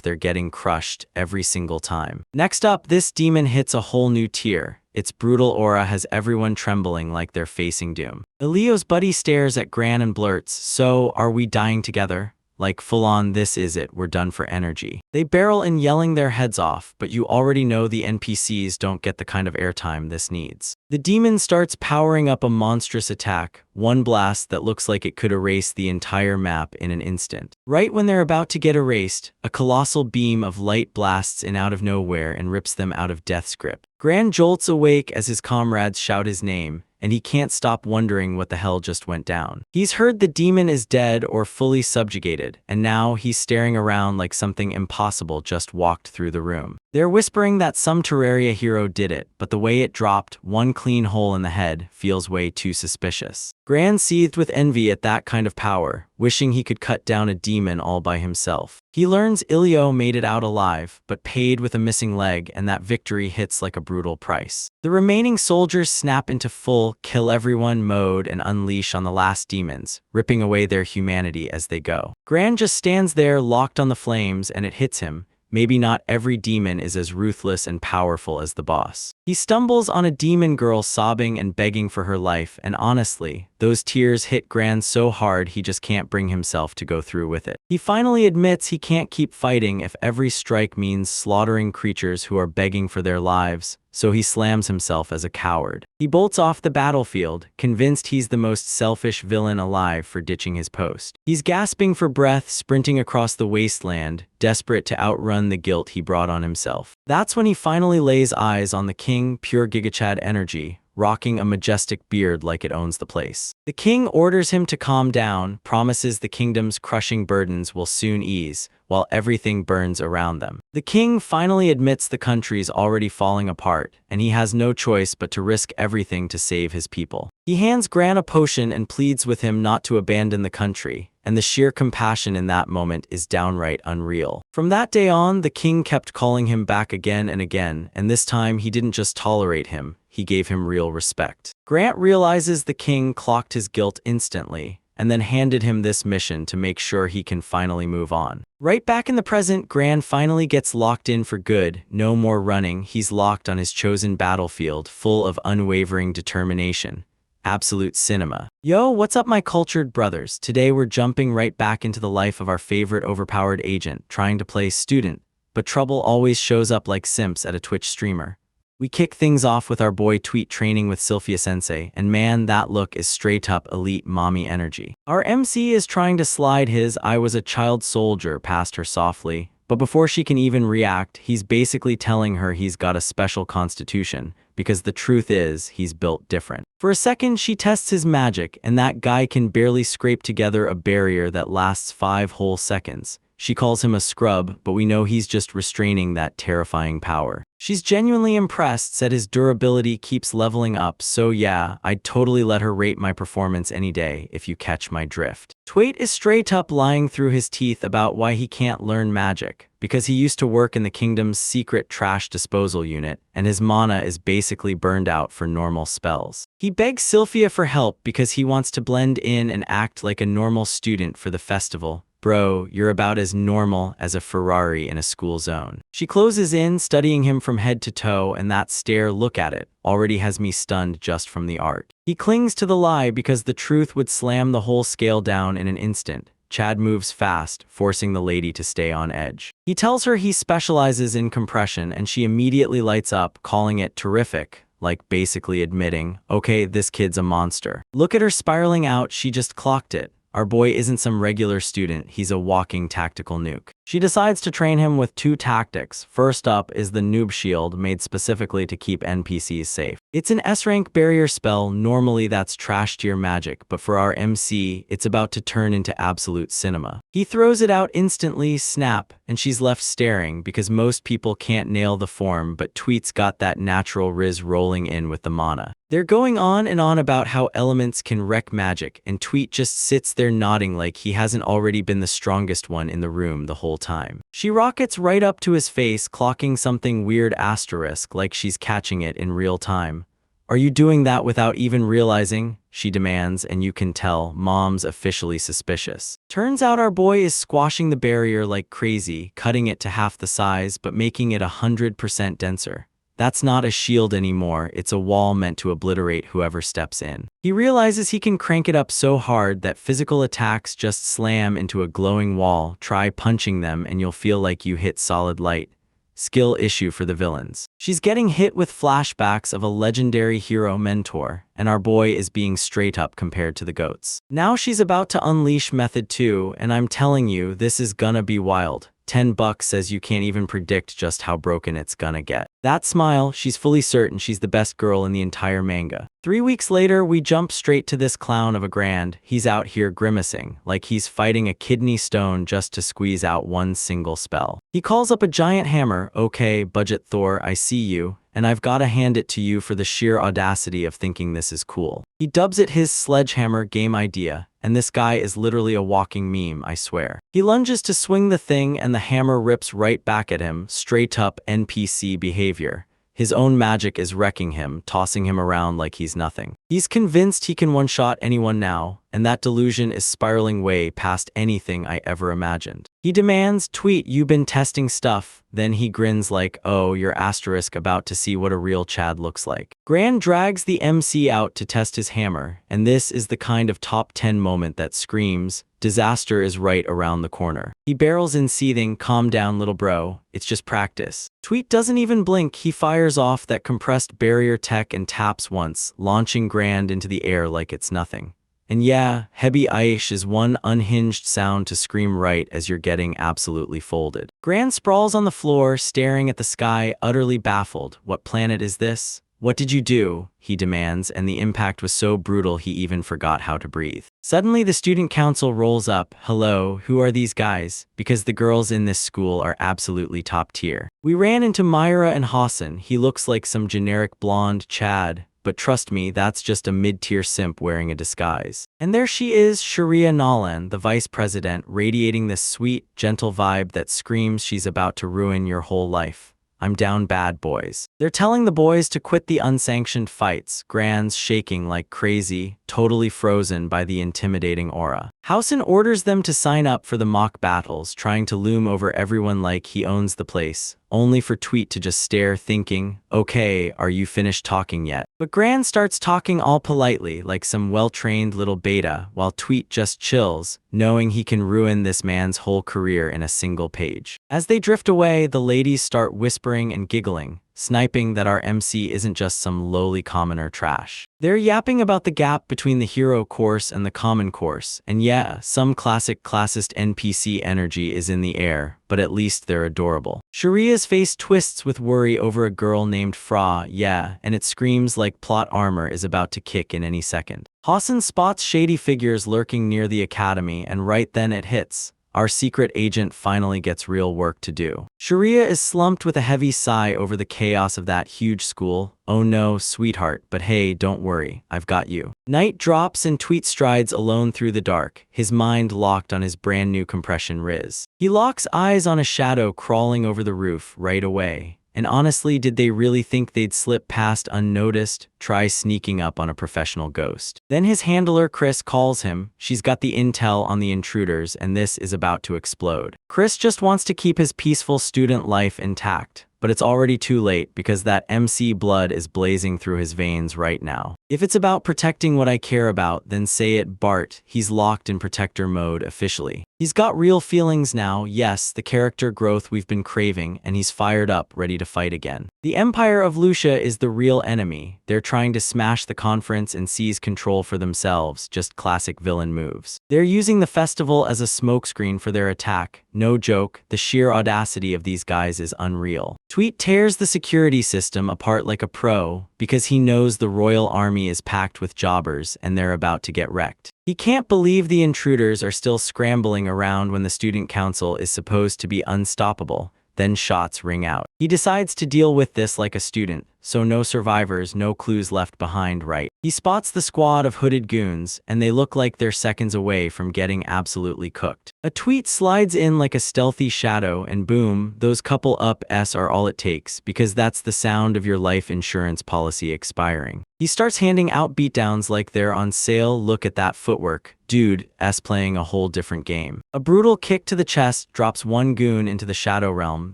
they're getting crushed every single time. Next up, this demon hits a whole new tier. Its brutal aura has everyone trembling like they're facing doom. Elio's buddy stares at Gran and blurts, "So, are we dying together?" Like full-on, "This is it, we're done for energy." They barrel in yelling their heads off, but you already know the NPCs don't get the kind of airtime this needs. The demon starts powering up a monstrous attack, one blast that looks like it could erase the entire map in an instant. Right when they're about to get erased, a colossal beam of light blasts in out of nowhere and rips them out of death's grip. Gran jolts awake as his comrades shout his name, and he can't stop wondering what the hell just went down. He's heard the demon is dead or fully subjugated, and now he's staring around like something impossible just walked through the room. They're whispering that some Terraria hero did it, but the way it dropped, one clean hole in the head, feels way too suspicious. Gran seethed with envy at that kind of power, wishing he could cut down a demon all by himself. He learns Ilio made it out alive, but paid with a missing leg, and that victory hits like a brutal price. The remaining soldiers snap into full kill everyone mode and unleash on the last demons, ripping away their humanity as they go. Gran just stands there locked on the flames, and it hits him. Maybe not every demon is as ruthless and powerful as the boss. He stumbles on a demon girl sobbing and begging for her life, and honestly, those tears hit Gran so hard he just can't bring himself to go through with it. He finally admits he can't keep fighting if every strike means slaughtering creatures who are begging for their lives, so he slams himself as a coward. He bolts off the battlefield, convinced he's the most selfish villain alive for ditching his post. He's gasping for breath, sprinting across the wasteland, desperate to outrun the guilt he brought on himself. That's when he finally lays eyes on the king, pure Gigachad energy, rocking a majestic beard like it owns the place. The king orders him to calm down, promises the kingdom's crushing burdens will soon ease, while everything burns around them. The king finally admits the country's already falling apart, and he has no choice but to risk everything to save his people. He hands Gran a potion and pleads with him not to abandon the country, and the sheer compassion in that moment is downright unreal. From that day on, the king kept calling him back again and again, and this time he didn't just tolerate him, he gave him real respect. Grant realizes the king clocked his guilt instantly, and then handed him this mission to make sure he can finally move on. Right back in the present, Gran finally gets locked in for good. No more running, he's locked on his chosen battlefield, full of unwavering determination. Absolute cinema. Yo, what's up my cultured brothers? Today we're jumping right back into the life of our favorite overpowered agent, trying to play student, but trouble always shows up like simps at a Twitch streamer. We kick things off with our boy Tweet training with Sylphia Sensei, and man, that look is straight up elite mommy energy. Our MC is trying to slide his "I was a child soldier" past her softly, but before she can even react, he's basically telling her he's got a special constitution, because the truth is, he's built different. For a second, she tests his magic, and that guy can barely scrape together a barrier that lasts 5 whole seconds. She calls him a scrub, but we know he's just restraining that terrifying power. She's genuinely impressed, said his durability keeps leveling up, so yeah, I'd totally let her rate my performance any day, if you catch my drift. Twait is straight up lying through his teeth about why he can't learn magic, because he used to work in the kingdom's secret trash disposal unit, and his mana is basically burned out for normal spells. He begs Sylphia for help because he wants to blend in and act like a normal student for the festival. Bro, you're about as normal as a Ferrari in a school zone. She closes in, studying him from head to toe, and that stare, look at it, already has me stunned just from the art. He clings to the lie because the truth would slam the whole scale down in an instant. Chad moves fast, forcing the lady to stay on edge. He tells her he specializes in compression, and she immediately lights up, calling it terrific, like basically admitting, okay, this kid's a monster. Look at her spiraling out, she just clocked it. Our boy isn't some regular student, he's a walking tactical nuke. She decides to train him with 2 tactics. First up is the noob shield, made specifically to keep NPCs safe. It's an S-rank barrier spell, normally that's trash tier magic, but for our MC, it's about to turn into absolute cinema. He throws it out instantly, snap, and she's left staring because most people can't nail the form, but Tweet's got that natural riz rolling in with the mana. They're going on and on about how elements can wreck magic, and Tweet just sits there nodding like he hasn't already been the strongest one in the room the whole time. She rockets right up to his face, clocking something weird asterisk like she's catching it in real time. Are you doing that without even realizing? She demands, and you can tell, mom's officially suspicious. Turns out our boy is squashing the barrier like crazy, cutting it to half the size but making it 100% denser. That's not a shield anymore, it's a wall meant to obliterate whoever steps in. He realizes he can crank it up so hard that physical attacks just slam into a glowing wall. Try punching them and you'll feel like you hit solid light. Skill issue for the villains. She's getting hit with flashbacks of a legendary hero mentor, and our boy is being straight up compared to the goats. Now she's about to unleash method 2, and I'm telling you, this is gonna be wild. $10 says you can't even predict just how broken it's gonna get. That smile, she's fully certain she's the best girl in the entire manga. 3 weeks later, we jump straight to this clown of a Grand. He's out here grimacing, like he's fighting a kidney stone just to squeeze out one single spell. He calls up a giant hammer. Okay, Budget Thor, I see you, and I've gotta hand it to you for the sheer audacity of thinking this is cool. He dubs it his sledgehammer game idea, and this guy is literally a walking meme, I swear. He lunges to swing the thing and the hammer rips right back at him, straight up NPC behavior. His own magic is wrecking him, tossing him around like he's nothing. He's convinced he can one-shot anyone now, and that delusion is spiraling way past anything I ever imagined. He demands, "Tweet, you been testing stuff." Then he grins like, "Oh, you're asterisk about to see what a real Chad looks like." Grand drags the MC out to test his hammer, and this is the kind of top 10 moment that screams, disaster is right around the corner. He barrels in seething, "Calm down, little bro, it's just practice." Tweet doesn't even blink. He fires off that compressed barrier tech and taps once, launching Grand into the air like it's nothing. And yeah, Hebi Aish is one unhinged sound to scream right as you're getting absolutely folded. Grand sprawls on the floor, staring at the sky, utterly baffled. What planet is this? What did you do? He demands, and the impact was so brutal he even forgot how to breathe. Suddenly, the student council rolls up. "Hello, who are these guys? Because the girls in this school are absolutely top tier. We ran into Myra and Hassan. He looks like some generic blonde Chad. But trust me, that's just a mid-tier simp wearing a disguise." And there she is, Sharia Nalan, the vice president, radiating this sweet, gentle vibe that screams she's about to ruin your whole life. "I'm down bad, boys." They're telling the boys to quit the unsanctioned fights, Grand's shaking like crazy, totally frozen by the intimidating aura. Housen orders them to sign up for the mock battles, trying to loom over everyone like he owns the place, only for Tweet to just stare, thinking, "Okay, are you finished talking yet?" But Grand starts talking all politely, like some well-trained little beta, while Tweet just chills, knowing he can ruin this man's whole career in a single page. As they drift away, the ladies start whispering and giggling, sniping that our MC isn't just some lowly commoner trash. They're yapping about the gap between the hero course and the common course, and yeah, some classic classist NPC energy is in the air, but at least they're adorable. Sharia's face twists with worry over a girl named Fra, yeah, and it screams like plot armor is about to kick in any second. Hassan spots shady figures lurking near the academy, and right then it hits. Our secret agent finally gets real work to do. Sharia is slumped with a heavy sigh over the chaos of that huge school. "Oh no, sweetheart, but hey, don't worry, I've got you." Night drops and Tweet strides alone through the dark, his mind locked on his brand new compression Riz. He locks eyes on a shadow crawling over the roof right away. And honestly, did they really think they'd slip past unnoticed? Try sneaking up on a professional ghost. Then his handler Chris calls him. She's got the intel on the intruders, and this is about to explode. Chris just wants to keep his peaceful student life intact, but it's already too late because that MC blood is blazing through his veins right now. If it's about protecting what I care about, then say it, Bart. He's locked in protector mode officially. He's got real feelings now, yes, the character growth we've been craving, and he's fired up, ready to fight again. The Empire of Lucia is the real enemy. They're trying to smash the conference and seize control for themselves, just classic villain moves. They're using the festival as a smokescreen for their attack. No joke, the sheer audacity of these guys is unreal. Tweet tears the security system apart like a pro, because he knows the royal army is packed with jobbers and they're about to get wrecked. He can't believe the intruders are still scrambling around when the student council is supposed to be unstoppable. Then shots ring out. He decides to deal with this like a student, so no survivors, no clues left behind, right? He spots the squad of hooded goons, and they look like they're seconds away from getting absolutely cooked. A tweet slides in like a stealthy shadow, and boom, those couple up-s are all it takes, because that's the sound of your life insurance policy expiring. He starts handing out beatdowns like they're on sale. Look at that footwork. Dude, S playing a whole different game. A brutal kick to the chest drops one goon into the shadow realm.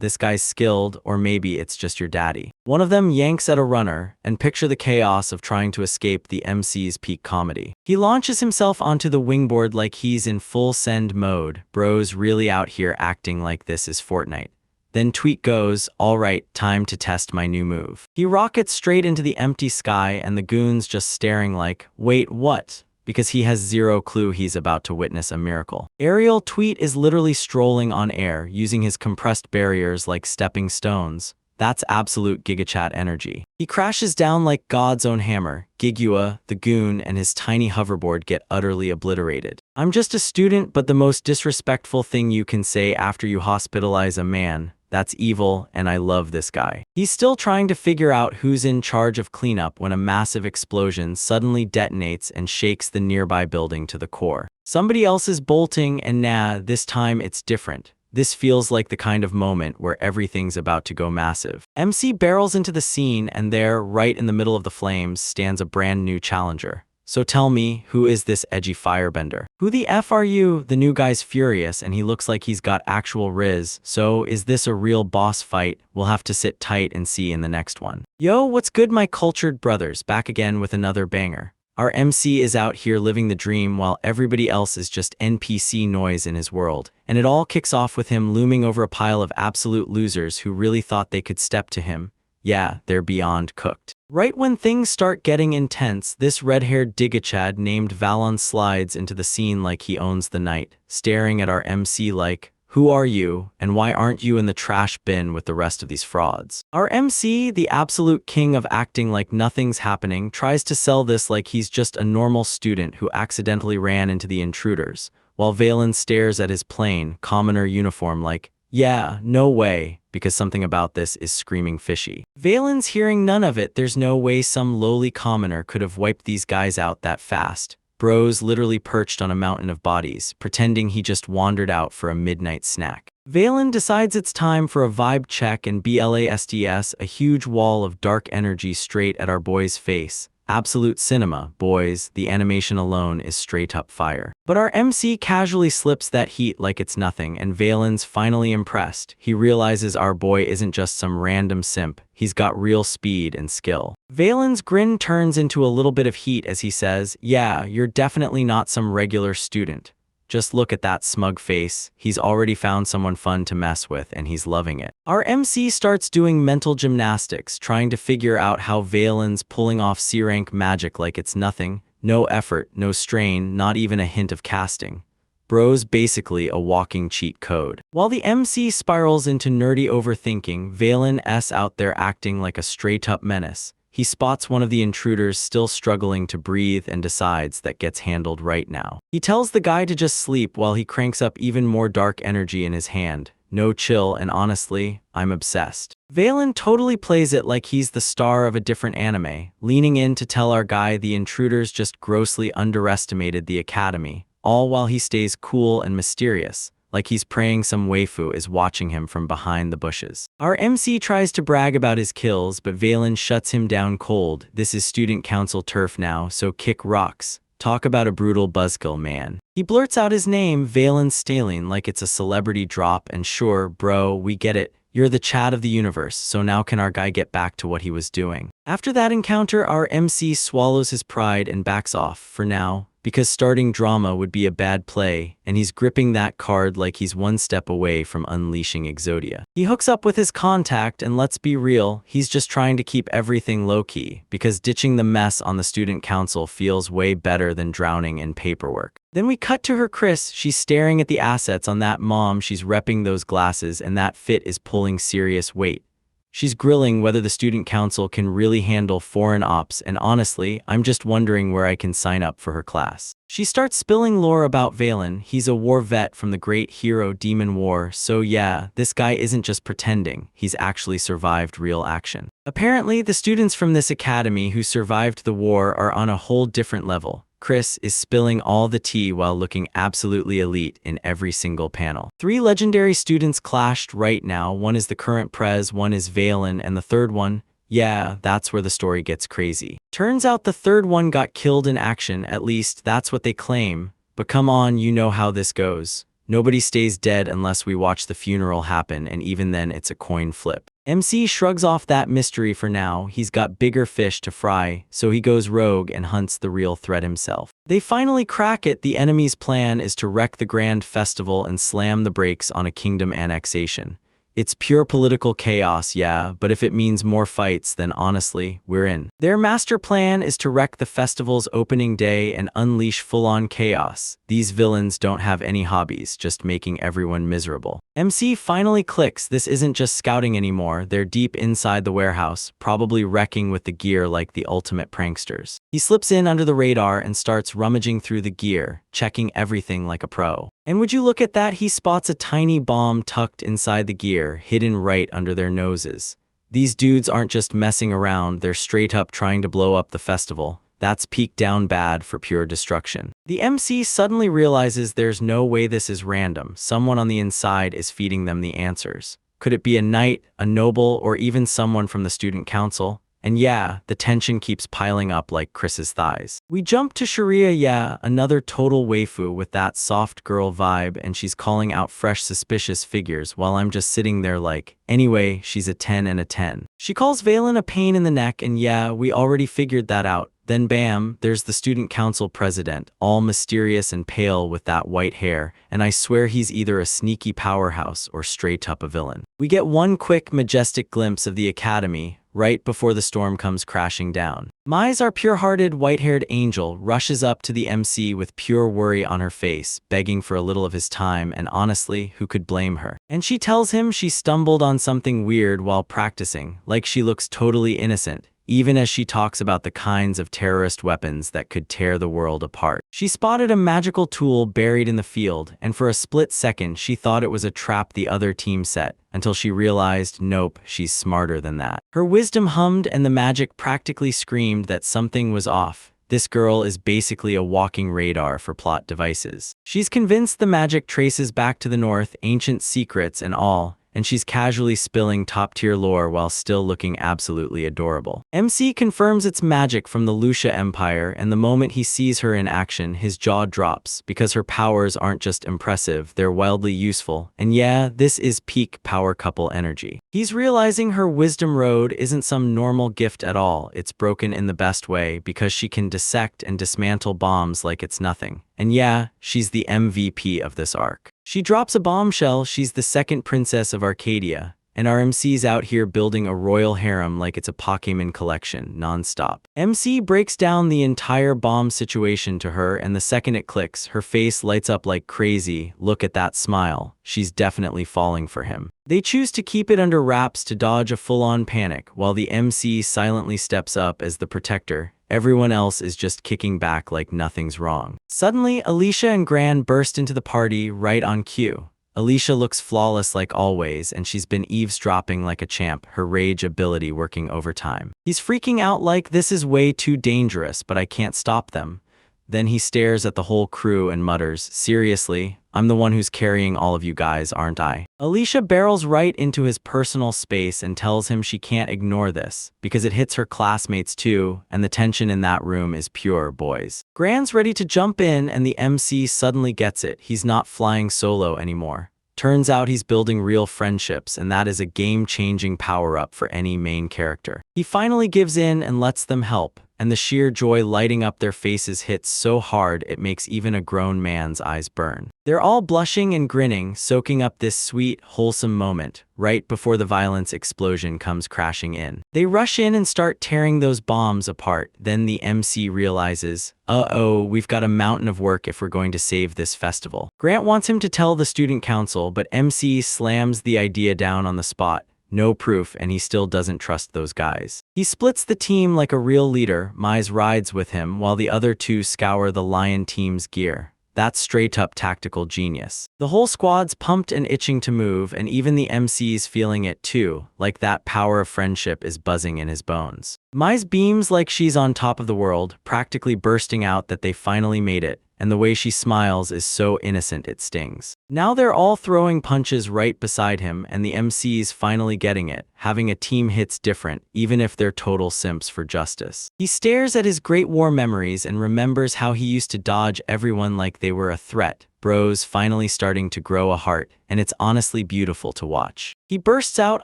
This guy's skilled, or maybe it's just your daddy. One of them yanks at a runner, and picture the chaos of trying to escape the MC's peak comedy. He launches himself onto the wingboard like he's in full send mode. Bros really out here acting like this is Fortnite. Then Tweet goes, "Alright, time to test my new move." He rockets straight into the empty sky, and the goons just staring like, "Wait, what?" Because he has zero clue he's about to witness a miracle. Aerial Tweet is literally strolling on air, using his compressed barriers like stepping stones. That's absolute gigachat energy. He crashes down like God's own hammer. Gigua, the goon, and his tiny hoverboard get utterly obliterated. I'm just a student, but the most disrespectful thing you can say after you hospitalize a man. That's evil, and I love this guy. He's still trying to figure out who's in charge of cleanup when a massive explosion suddenly detonates and shakes the nearby building to the core. Somebody else is bolting, and nah, this time it's different. This feels like the kind of moment where everything's about to go massive. MC barrels into the scene, and there, right in the middle of the flames, stands a brand new challenger. So tell me, who is this edgy firebender? Who the F are you? The new guy's furious, and he looks like he's got actual riz. So is this a real boss fight? We'll have to sit tight and see in the next one. Yo, what's good, my cultured brothers? Back again with another banger. Our MC is out here living the dream while everybody else is just NPC noise in his world. And it all kicks off with him looming over a pile of absolute losers who really thought they could step to him. Yeah, they're beyond cooked. Right when things start getting intense, this red-haired digachad named Valon slides into the scene like he owns the night, staring at our MC like, who are you, and why aren't you in the trash bin with the rest of these frauds? Our MC, the absolute king of acting like nothing's happening, tries to sell this like he's just a normal student who accidentally ran into the intruders, while Valen stares at his plain, commoner uniform like, yeah, no way, because something about this is screaming fishy. Valen's hearing none of it. There's no way some lowly commoner could have wiped these guys out that fast. Bro's literally perched on a mountain of bodies, pretending he just wandered out for a midnight snack. Valen decides it's time for a vibe check and blasts a huge wall of dark energy straight at our boy's face. Absolute cinema, boys, the animation alone is straight up fire. But our MC casually slips that heat like it's nothing, and Valen's finally impressed. He realizes our boy isn't just some random simp, he's got real speed and skill. Valen's grin turns into a little bit of heat as he says, yeah, you're definitely not some regular student. Just look at that smug face. He's already found someone fun to mess with, and he's loving it. Our MC starts doing mental gymnastics, trying to figure out how Valen's pulling off C-rank magic like it's nothing. No effort, no strain, not even a hint of casting. Bro's basically a walking cheat code. While the MC spirals into nerdy overthinking, Valen's out there acting like a straight-up menace. He spots one of the intruders still struggling to breathe and decides that gets handled right now. He tells the guy to just sleep while he cranks up even more dark energy in his hand. No chill, and honestly, I'm obsessed. Valen totally plays it like he's the star of a different anime, leaning in to tell our guy the intruders just grossly underestimated the academy, all while he stays cool and mysterious, like he's praying some waifu is watching him from behind the bushes. Our MC tries to brag about his kills, but Valen shuts him down cold. This is student council turf now, so kick rocks. Talk about a brutal buzzkill, man. He blurts out his name, Valen Stalin, like it's a celebrity drop, and sure, bro, we get it. You're the Chad of the universe, so now can our guy get back to what he was doing? After that encounter, our MC swallows his pride and backs off, for now, because starting drama would be a bad play, and he's gripping that card like he's one step away from unleashing Exodia. He hooks up with his contact, and let's be real, he's just trying to keep everything low-key, because ditching the mess on the student council feels way better than drowning in paperwork. Then we cut to her Chris. She's staring at the assets on that mom. She's repping those glasses, and that fit is pulling serious weight. She's grilling whether the student council can really handle foreign ops, and honestly, I'm just wondering where I can sign up for her class. She starts spilling lore about Valen. He's a war vet from the great hero Demon War, so yeah, this guy isn't just pretending, he's actually survived real action. Apparently, the students from this academy who survived the war are on a whole different level. Chris is spilling all the tea while looking absolutely elite in every single panel. 3 legendary students clashed right now. One is the current prez, one is Valen, and the third one, yeah, that's where the story gets crazy. Turns out the third one got killed in action, at least that's what they claim. But come on, you know how this goes. Nobody stays dead unless we watch the funeral happen, and even then it's a coin flip. MC shrugs off that mystery for now. He's got bigger fish to fry, so he goes rogue and hunts the real threat himself. They finally crack it. The enemy's plan is to wreck the grand festival and slam the brakes on a kingdom annexation. It's pure political chaos, yeah, but if it means more fights, then honestly, we're in. Their master plan is to wreck the festival's opening day and unleash full-on chaos. These villains don't have any hobbies, just making everyone miserable. MC finally clicks, this isn't just scouting anymore, they're deep inside the warehouse, probably wrecking with the gear like the ultimate pranksters. He slips in under the radar and starts rummaging through the gear, checking everything like a pro. And would you look at that, he spots a tiny bomb tucked inside the gear, hidden right under their noses. These dudes aren't just messing around, they're straight up trying to blow up the festival. That's peak down bad for pure destruction. The MC suddenly realizes there's no way this is random. Someone on the inside is feeding them the answers. Could it be a knight, a noble, or even someone from the student council? And yeah, the tension keeps piling up like Chris's thighs. We jump to Sharia, yeah, another total waifu with that soft girl vibe, and she's calling out fresh suspicious figures while I'm just sitting there like, anyway, she's a 10 and a 10. She calls Valen a pain in the neck, and yeah, we already figured that out. Then bam, there's the student council president, all mysterious and pale with that white hair, and I swear he's either a sneaky powerhouse or straight up a villain. We get one quick, majestic glimpse of the academy, right before the storm comes crashing down. Mai's, our pure-hearted, white-haired angel, rushes up to the MC with pure worry on her face, begging for a little of his time, and honestly, who could blame her? And she tells him she stumbled on something weird while practicing, like she looks totally innocent, even as she talks about the kinds of terrorist weapons that could tear the world apart. She spotted a magical tool buried in the field, and for a split second she thought it was a trap the other team set, until she realized, nope, she's smarter than that. Her wisdom hummed and the magic practically screamed that something was off. This girl is basically a walking radar for plot devices. She's convinced the magic traces back to the north, ancient secrets and all, and she's casually spilling top-tier lore while still looking absolutely adorable. MC confirms it's magic from the Lucia Empire, and the moment he sees her in action, his jaw drops, because her powers aren't just impressive, they're wildly useful. And yeah, this is peak power couple energy. He's realizing her wisdom road isn't some normal gift at all, it's broken in the best way, because she can dissect and dismantle bombs like it's nothing. And yeah, she's the MVP of this arc. She drops a bombshell, she's the second princess of Arcadia, and our MC's out here building a royal harem like it's a Pokémon collection, non-stop. MC breaks down the entire bomb situation to her, and the second it clicks, her face lights up like crazy. Look at that smile. She's definitely falling for him. They choose to keep it under wraps to dodge a full-on panic, while the MC silently steps up as the protector. Everyone else is just kicking back like nothing's wrong. Suddenly, Alicia and Gran burst into the party right on cue. Alicia looks flawless like always, and she's been eavesdropping like a champ, her rage ability working overtime. He's freaking out like, this is way too dangerous, but I can't stop them. Then he stares at the whole crew and mutters, seriously, I'm the one who's carrying all of you guys, aren't I? Alicia barrels right into his personal space and tells him she can't ignore this, because it hits her classmates too, and the tension in that room is pure, boys. Gran's ready to jump in, and the MC suddenly gets it. He's not flying solo anymore. Turns out he's building real friendships, and that is a game-changing power-up for any main character. He finally gives in and lets them help, and the sheer joy lighting up their faces hits so hard it makes even a grown man's eyes burn. They're all blushing and grinning, soaking up this sweet, wholesome moment, right before the violence explosion comes crashing in. They rush in and start tearing those bombs apart. Then the MC realizes, uh-oh, we've got a mountain of work if we're going to save this festival. Grant wants him to tell the student council, but MC slams the idea down on the spot. No proof, and he still doesn't trust those guys. He splits the team like a real leader. Mize rides with him while the other two scour the Lion team's gear. That's straight-up tactical genius. The whole squad's pumped and itching to move, and even the MC's feeling it too, like that power of friendship is buzzing in his bones. Mize beams like she's on top of the world, practically bursting out that they finally made it, and the way she smiles is so innocent it stings. Now they're all throwing punches right beside him, and the MC's finally getting it. Having a team hits different, even if they're total simps for justice. He stares at his Great War memories and remembers how he used to dodge everyone like they were a threat. Bro's finally starting to grow a heart, and it's honestly beautiful to watch. He bursts out,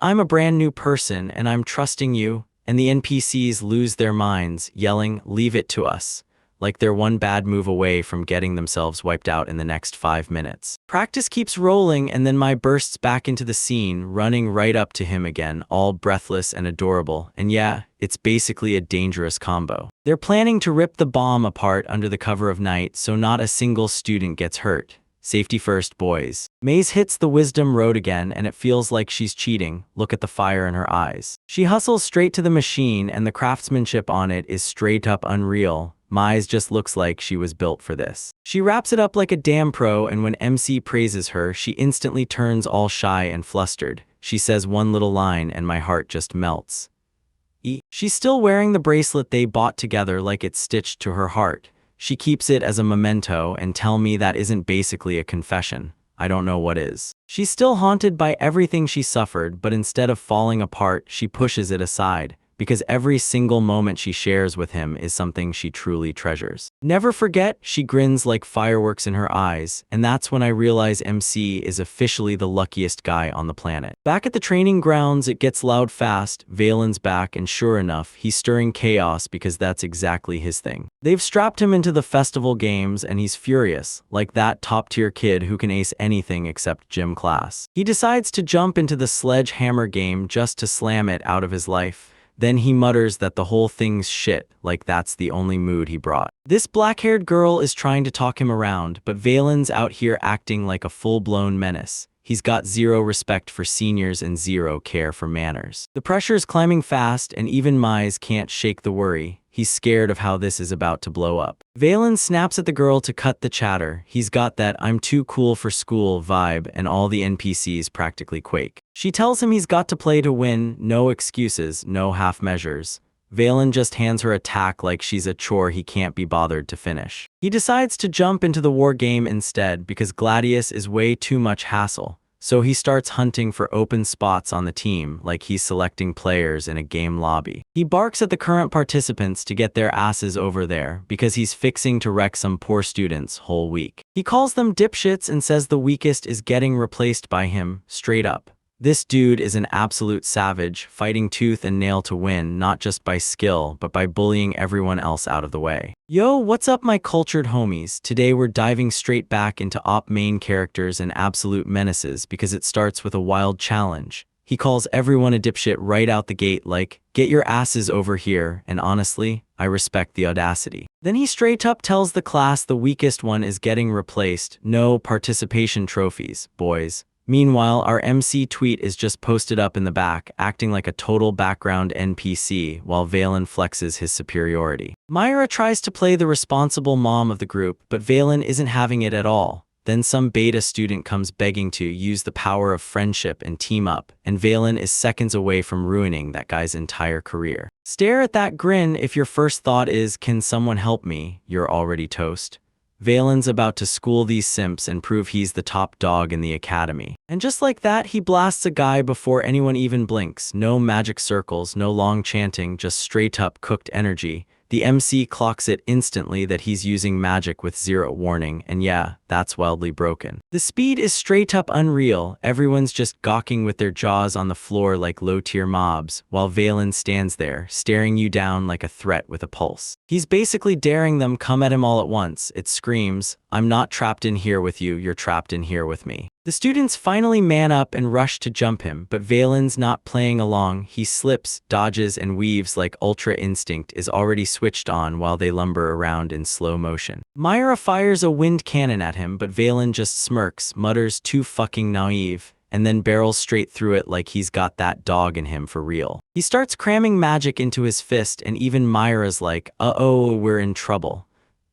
I'm a brand new person, and I'm trusting you, and the NPCs lose their minds, yelling, leave it to us. like they're one bad move away from getting themselves wiped out in the next 5 minutes. Practice keeps rolling, and then Mai bursts back into the scene, running right up to him again, all breathless and adorable, and yeah, it's basically a dangerous combo. They're planning to rip the bomb apart under the cover of night so not a single student gets hurt. Safety first, boys. Maze hits the wisdom road again, and it feels like she's cheating. Look at the fire in her eyes. She hustles straight to the machine, and the craftsmanship on it is straight up unreal. Mai's just looks like she was built for this. She wraps it up like a damn pro, and when MC praises her, she instantly turns all shy and flustered. She says one little line, and my heart just melts. She's still wearing the bracelet they bought together like it's stitched to her heart. She keeps it as a memento, and tell me that isn't basically a confession. I don't know what is. She's still haunted by everything she suffered, but instead of falling apart, she pushes it aside, because every single moment she shares with him is something she truly treasures. Never forget, she grins like fireworks in her eyes, and that's when I realize MC is officially the luckiest guy on the planet. Back at the training grounds, it gets loud fast. Valen's back, and sure enough, he's stirring chaos because that's exactly his thing. They've strapped him into the festival games, and he's furious, like that top-tier kid who can ace anything except gym class. He decides to jump into the sledgehammer game just to slam it out of his life. Then he mutters that the whole thing's shit, like that's the only mood he brought. This black-haired girl is trying to talk him around, but Valen's out here acting like a full-blown menace. He's got zero respect for seniors and zero care for manners. The pressure's climbing fast, and even Mize can't shake the worry. He's scared of how this is about to blow up. Valen snaps at the girl to cut the chatter. He's got that "I'm too cool for school" vibe, and all the NPCs practically quake. She tells him he's got to play to win, no excuses, no half measures. Valen just hands her a tack like she's a chore he can't be bothered to finish. He decides to jump into the war game instead because Gladius is way too much hassle. So he starts hunting for open spots on the team like he's selecting players in a game lobby. He barks at the current participants to get their asses over there because he's fixing to wreck some poor students whole week. He calls them dipshits and says the weakest is getting replaced by him, straight up. This dude is an absolute savage, fighting tooth and nail to win, not just by skill, but by bullying everyone else out of the way. Yo, what's up my cultured homies? Today we're diving straight back into op main characters and absolute menaces because it starts with a wild challenge. He calls everyone a dipshit right out the gate like, get your asses over here, and honestly, I respect the audacity. Then he straight up tells the class the weakest one is getting replaced. No participation trophies, boys. Meanwhile, our MC tweet is just posted up in the back, acting like a total background NPC while Valen flexes his superiority. Myra tries to play the responsible mom of the group, but Valen isn't having it at all. Then some beta student comes begging to use the power of friendship and team up, and Valen is seconds away from ruining that guy's entire career. Stare at that grin if your first thought is, can someone help me? You're already toast. Valen's about to school these simps and prove he's the top dog in the academy. And just like that, he blasts a guy before anyone even blinks. No magic circles, no long chanting, just straight up cooked energy. The MC clocks it instantly that he's using magic with zero warning, and yeah, that's wildly broken. The speed is straight up unreal. Everyone's just gawking with their jaws on the floor like low-tier mobs, while Valen stands there, staring you down like a threat with a pulse. He's basically daring them come at him all at once. It screams, I'm not trapped in here with you, you're trapped in here with me. The students finally man up and rush to jump him, but Valen's not playing along. He slips, dodges, and weaves like Ultra Instinct is already switched on while they lumber around in slow motion. Myra fires a wind cannon at him, but Valen just smirks, mutters too fucking naive, and then barrels straight through it like he's got that dog in him for real. He starts cramming magic into his fist, and even Myra's like, uh-oh, we're in trouble.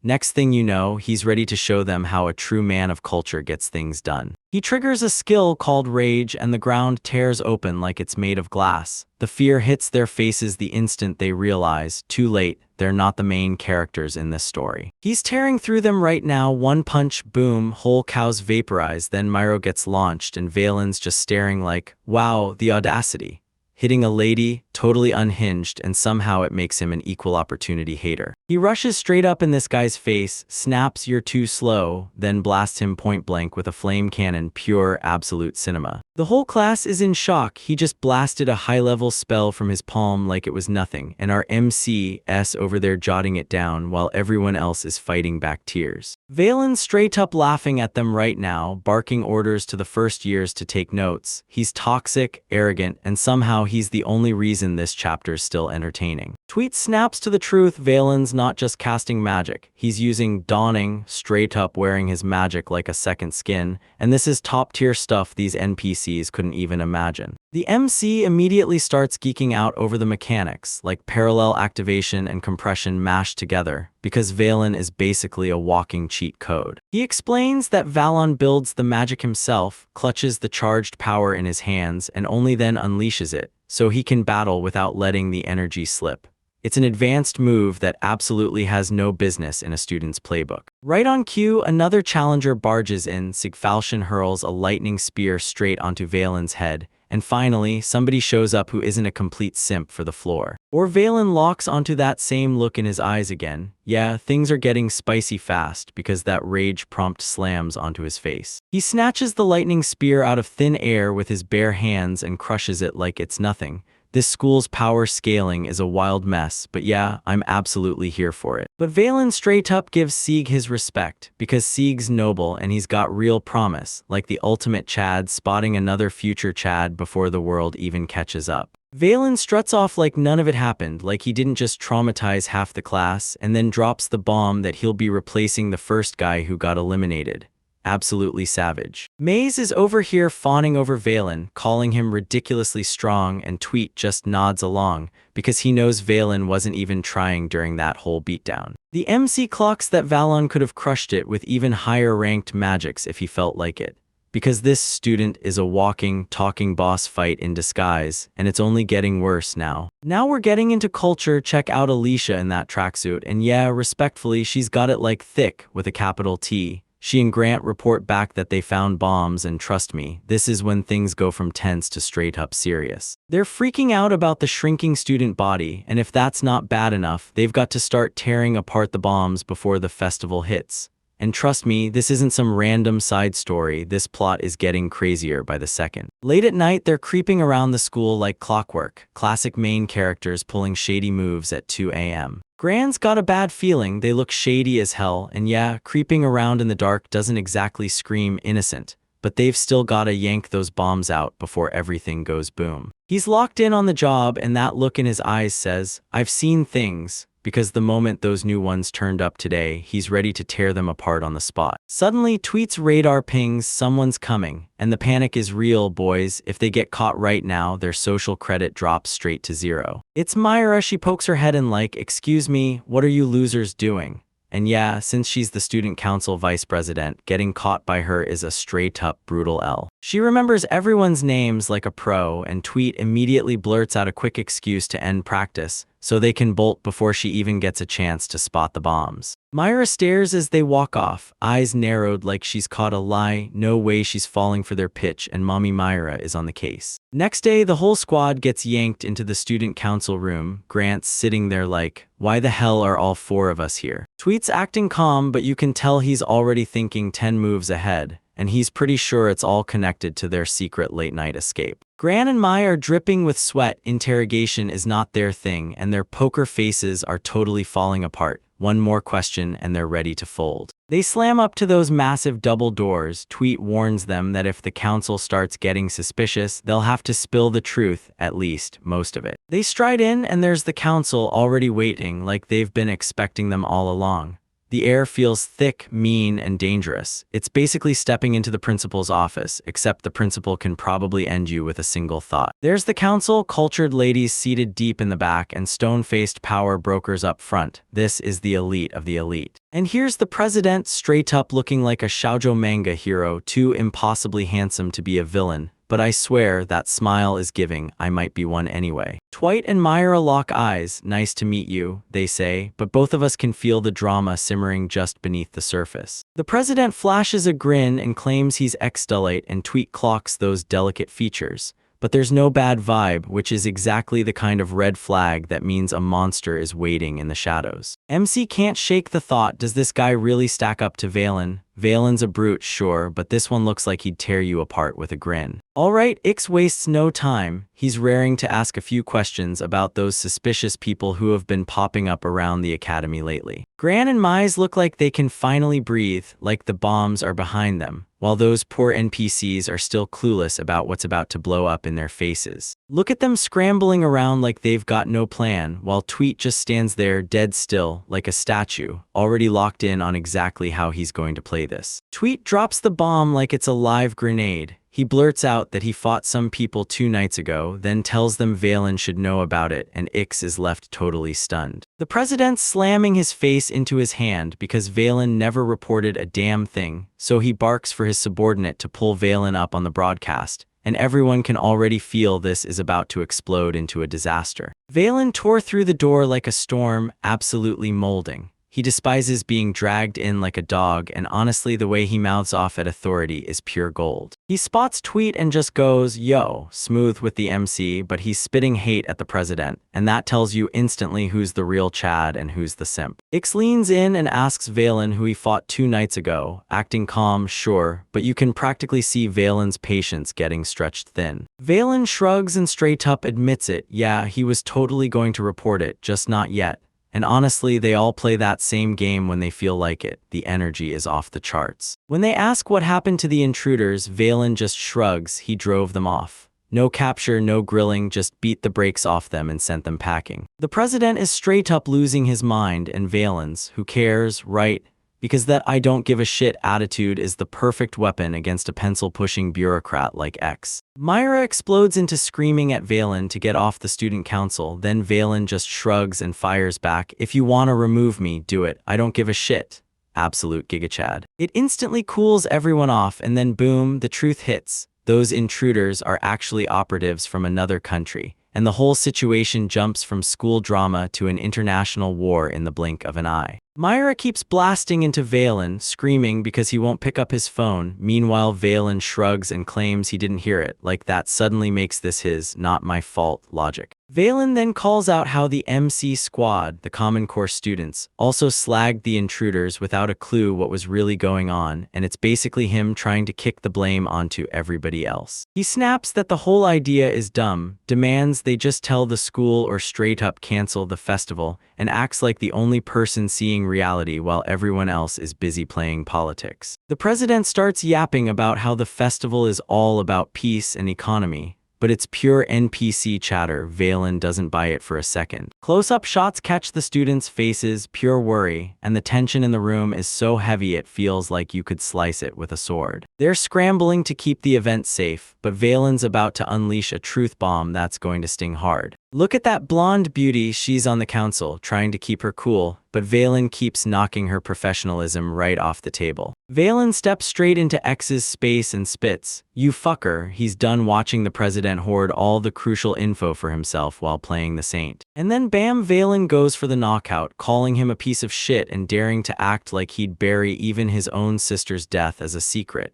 Next thing you know, he's ready to show them how a true man of culture gets things done. He triggers a skill called Rage, and the ground tears open like it's made of glass. The fear hits their faces the instant they realize, too late, they're not the main characters in this story. He's tearing through them right now, one punch, boom, whole cows vaporize, then Myro gets launched and Valen's just staring like, wow, the audacity. Hitting a lady, totally unhinged, and somehow it makes him an equal opportunity hater. He rushes straight up in this guy's face, snaps "you're too slow," then blasts him point blank with a flame cannon, pure absolute cinema. The whole class is in shock. He just blasted a high-level spell from his palm like it was nothing, and our MC's over there jotting it down while everyone else is fighting back tears. Valen's straight up laughing at them right now, barking orders to the first years to take notes. He's toxic, arrogant, and somehow he's the only reason this chapter's still entertaining. Tweet snaps to the truth. Valen's not just casting magic. He's using dawning, straight up wearing his magic like a second skin, and this is top-tier stuff these NPCs couldn't even imagine. The MC immediately starts geeking out over the mechanics, like parallel activation and compression mashed together, because Valen is basically a walking cheat code. He explains that Valon builds the magic himself, clutches the charged power in his hands, and only then unleashes it, so he can battle without letting the energy slip. It's an advanced move that absolutely has no business in a student's playbook. Right on cue, another challenger barges in. Sigfaltion hurls a lightning spear straight onto Valen's head, and finally, somebody shows up who isn't a complete simp for the floor. Or Valen locks onto that same look in his eyes again. Yeah, things are getting spicy fast because that rage prompt slams onto his face. He snatches the lightning spear out of thin air with his bare hands and crushes it like it's nothing. This school's power scaling is a wild mess, but yeah, I'm absolutely here for it. But Valen straight up gives Sieg his respect, because Sieg's noble and he's got real promise, like the ultimate Chad spotting another future Chad before the world even catches up. Valen struts off like none of it happened, like he didn't just traumatize half the class, and then drops the bomb that he'll be replacing the first guy who got eliminated. Absolutely savage. Maze is over here fawning over Valen, calling him ridiculously strong, and Tweet just nods along, because he knows Valen wasn't even trying during that whole beatdown. The MC clocks that Valon could have crushed it with even higher ranked magics if he felt like it. Because this student is a walking, talking boss fight in disguise, and it's only getting worse now. Now we're getting into culture. Check out Alicia in that tracksuit, and yeah, respectfully, she's got it like thick with a capital T. She and Grant report back that they found bombs, and trust me, this is when things go from tense to straight up serious. They're freaking out about the shrinking student body, and if that's not bad enough, they've got to start tearing apart the bombs before the festival hits. And trust me, this isn't some random side story. This plot is getting crazier by the second. Late at night, they're creeping around the school like clockwork. Classic main characters pulling shady moves at 2 a.m. Gran's got a bad feeling. They look shady as hell, and yeah, creeping around in the dark doesn't exactly scream innocent, but they've still gotta yank those bombs out before everything goes boom. He's locked in on the job, and that look in his eyes says, "I've seen things," because the moment those new ones turned up today, he's ready to tear them apart on the spot. Suddenly, Tweet's radar pings, someone's coming, and the panic is real, boys. If they get caught right now, their social credit drops straight to 0. It's Myra. She pokes her head in like, "Excuse me, what are you losers doing?" And yeah, since she's the student council vice president, getting caught by her is a straight-up brutal L. She remembers everyone's names like a pro, and Tweet immediately blurts out a quick excuse to end practice, so they can bolt before she even gets a chance to spot the bombs. Myra stares as they walk off, eyes narrowed like she's caught a lie. No way she's falling for their pitch, and Mommy Myra is on the case. Next day, the whole squad gets yanked into the student council room. Grant's sitting there like, "Why the hell are all 4 of us here?" Tweet's acting calm, but you can tell he's already thinking 10 moves ahead, and he's pretty sure it's all connected to their secret late-night escape. Gran and Mai are dripping with sweat. Interrogation is not their thing, and their poker faces are totally falling apart. One more question and they're ready to fold. They slam up to those massive double doors. Tweet warns them that if the council starts getting suspicious, they'll have to spill the truth, at least most of it. They stride in, and there's the council already waiting, like they've been expecting them all along. The air feels thick, mean, and dangerous. It's basically stepping into the principal's office, except the principal can probably end you with a single thought. There's the council, cultured ladies seated deep in the back, and stone-faced power brokers up front. This is the elite of the elite. And here's the president, straight up looking like a shoujo manga hero, too impossibly handsome to be a villain. But I swear, that smile is giving. I might be one anyway. Dwight and Myra lock eyes. "Nice to meet you," they say, but both of us can feel the drama simmering just beneath the surface. The president flashes a grin and claims he's ex-Dulite, and Tweet clocks those delicate features. but there's no bad vibe, which is exactly the kind of red flag that means a monster is waiting in the shadows. MC can't shake the thought, does this guy really stack up to Valen? Valen's a brute, sure, but this one looks like he'd tear you apart with a grin. Alright, Ix wastes no time. He's raring to ask a few questions about those suspicious people who have been popping up around the academy lately. Gran and Mize look like they can finally breathe, like the bombs are behind them, while those poor NPCs are still clueless about what's about to blow up in their faces. Look at them scrambling around like they've got no plan, while Tweet just stands there dead still, like a statue, already locked in on exactly how he's going to play this. Tweet drops the bomb like it's a live grenade. He blurts out that he fought some people 2 nights ago, then tells them Valen should know about it, and Ix is left totally stunned. The president's slamming his face into his hand because Valen never reported a damn thing, so he barks for his subordinate to pull Valen up on the broadcast, and everyone can already feel this is about to explode into a disaster. Valen tore through the door like a storm, absolutely molding. He despises being dragged in like a dog, and honestly the way he mouths off at authority is pure gold. He spots Tweet and just goes, yo, smooth with the MC, but he's spitting hate at the president, and that tells you instantly who's the real Chad and who's the simp. Ix leans in and asks Valen who he fought 2 nights ago, acting calm, sure, but you can practically see Valen's patience getting stretched thin. Valen shrugs and straight up admits it, yeah, he was totally going to report it, just not yet. And honestly, they all play that same game when they feel like it. The energy is off the charts. When they ask what happened to the intruders, Valen just shrugs. He drove them off. No capture, no grilling, just beat the brakes off them and sent them packing. The president is straight up losing his mind, and Valen's, who cares, right? Because that I don't give a shit attitude is the perfect weapon against a pencil-pushing bureaucrat like X. Myra explodes into screaming at Valen to get off the student council, then Valen just shrugs and fires back, if you wanna remove me, do it, I don't give a shit. Absolute gigachad. It instantly cools everyone off, and then boom, the truth hits. Those intruders are actually operatives from another country, and the whole situation jumps from school drama to an international war in the blink of an eye. Myra keeps blasting into Valen, screaming because he won't pick up his phone. Meanwhile, Valen shrugs and claims he didn't hear it, like that suddenly makes this his not my fault logic. Valen then calls out how the MC squad, the Common Core students, also slagged the intruders without a clue what was really going on, and it's basically him trying to kick the blame onto everybody else. He snaps that the whole idea is dumb, demands they just tell the school or straight up cancel the festival, and acts like the only person seeing reality while everyone else is busy playing politics. The president starts yapping about how the festival is all about peace and economy, but it's pure NPC chatter. Valen doesn't buy it for a second. Close-up shots catch the students' faces, pure worry, and the tension in the room is so heavy it feels like you could slice it with a sword. They're scrambling to keep the event safe, but Valen's about to unleash a truth bomb that's going to sting hard. Look at that blonde beauty, she's on the council, trying to keep her cool, but Valen keeps knocking her professionalism right off the table. Valen steps straight into X's space and spits, you fucker. He's done watching the president hoard all the crucial info for himself while playing the saint. And then bam, Valen goes for the knockout, calling him a piece of shit and daring to act like he'd bury even his own sister's death as a secret.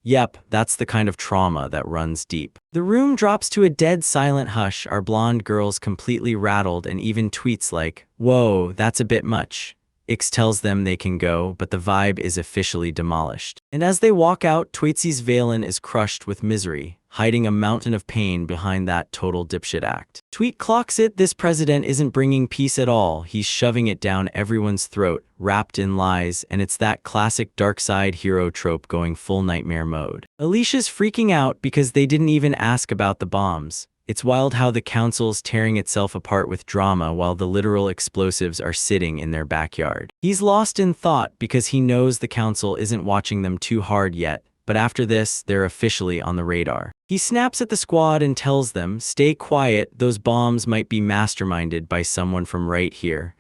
Yep, that's the kind of trauma that runs deep. The room drops to a dead silent hush, our blonde girl's completely rattled and even tweets like, whoa, that's a bit much. Ix tells them they can go, but the vibe is officially demolished. And as they walk out, Tweet sees Valen is crushed with misery, hiding a mountain of pain behind that total dipshit act. Tweet clocks it, this president isn't bringing peace at all, he's shoving it down everyone's throat, wrapped in lies, and it's that classic dark side hero trope going full nightmare mode. Alicia's freaking out because they didn't even ask about the bombs. It's wild how the council's tearing itself apart with drama while the literal explosives are sitting in their backyard. He's lost in thought because he knows the council isn't watching them too hard yet, but after this, they're officially on the radar. He snaps at the squad and tells them, stay quiet, those bombs might be masterminded by someone from right here.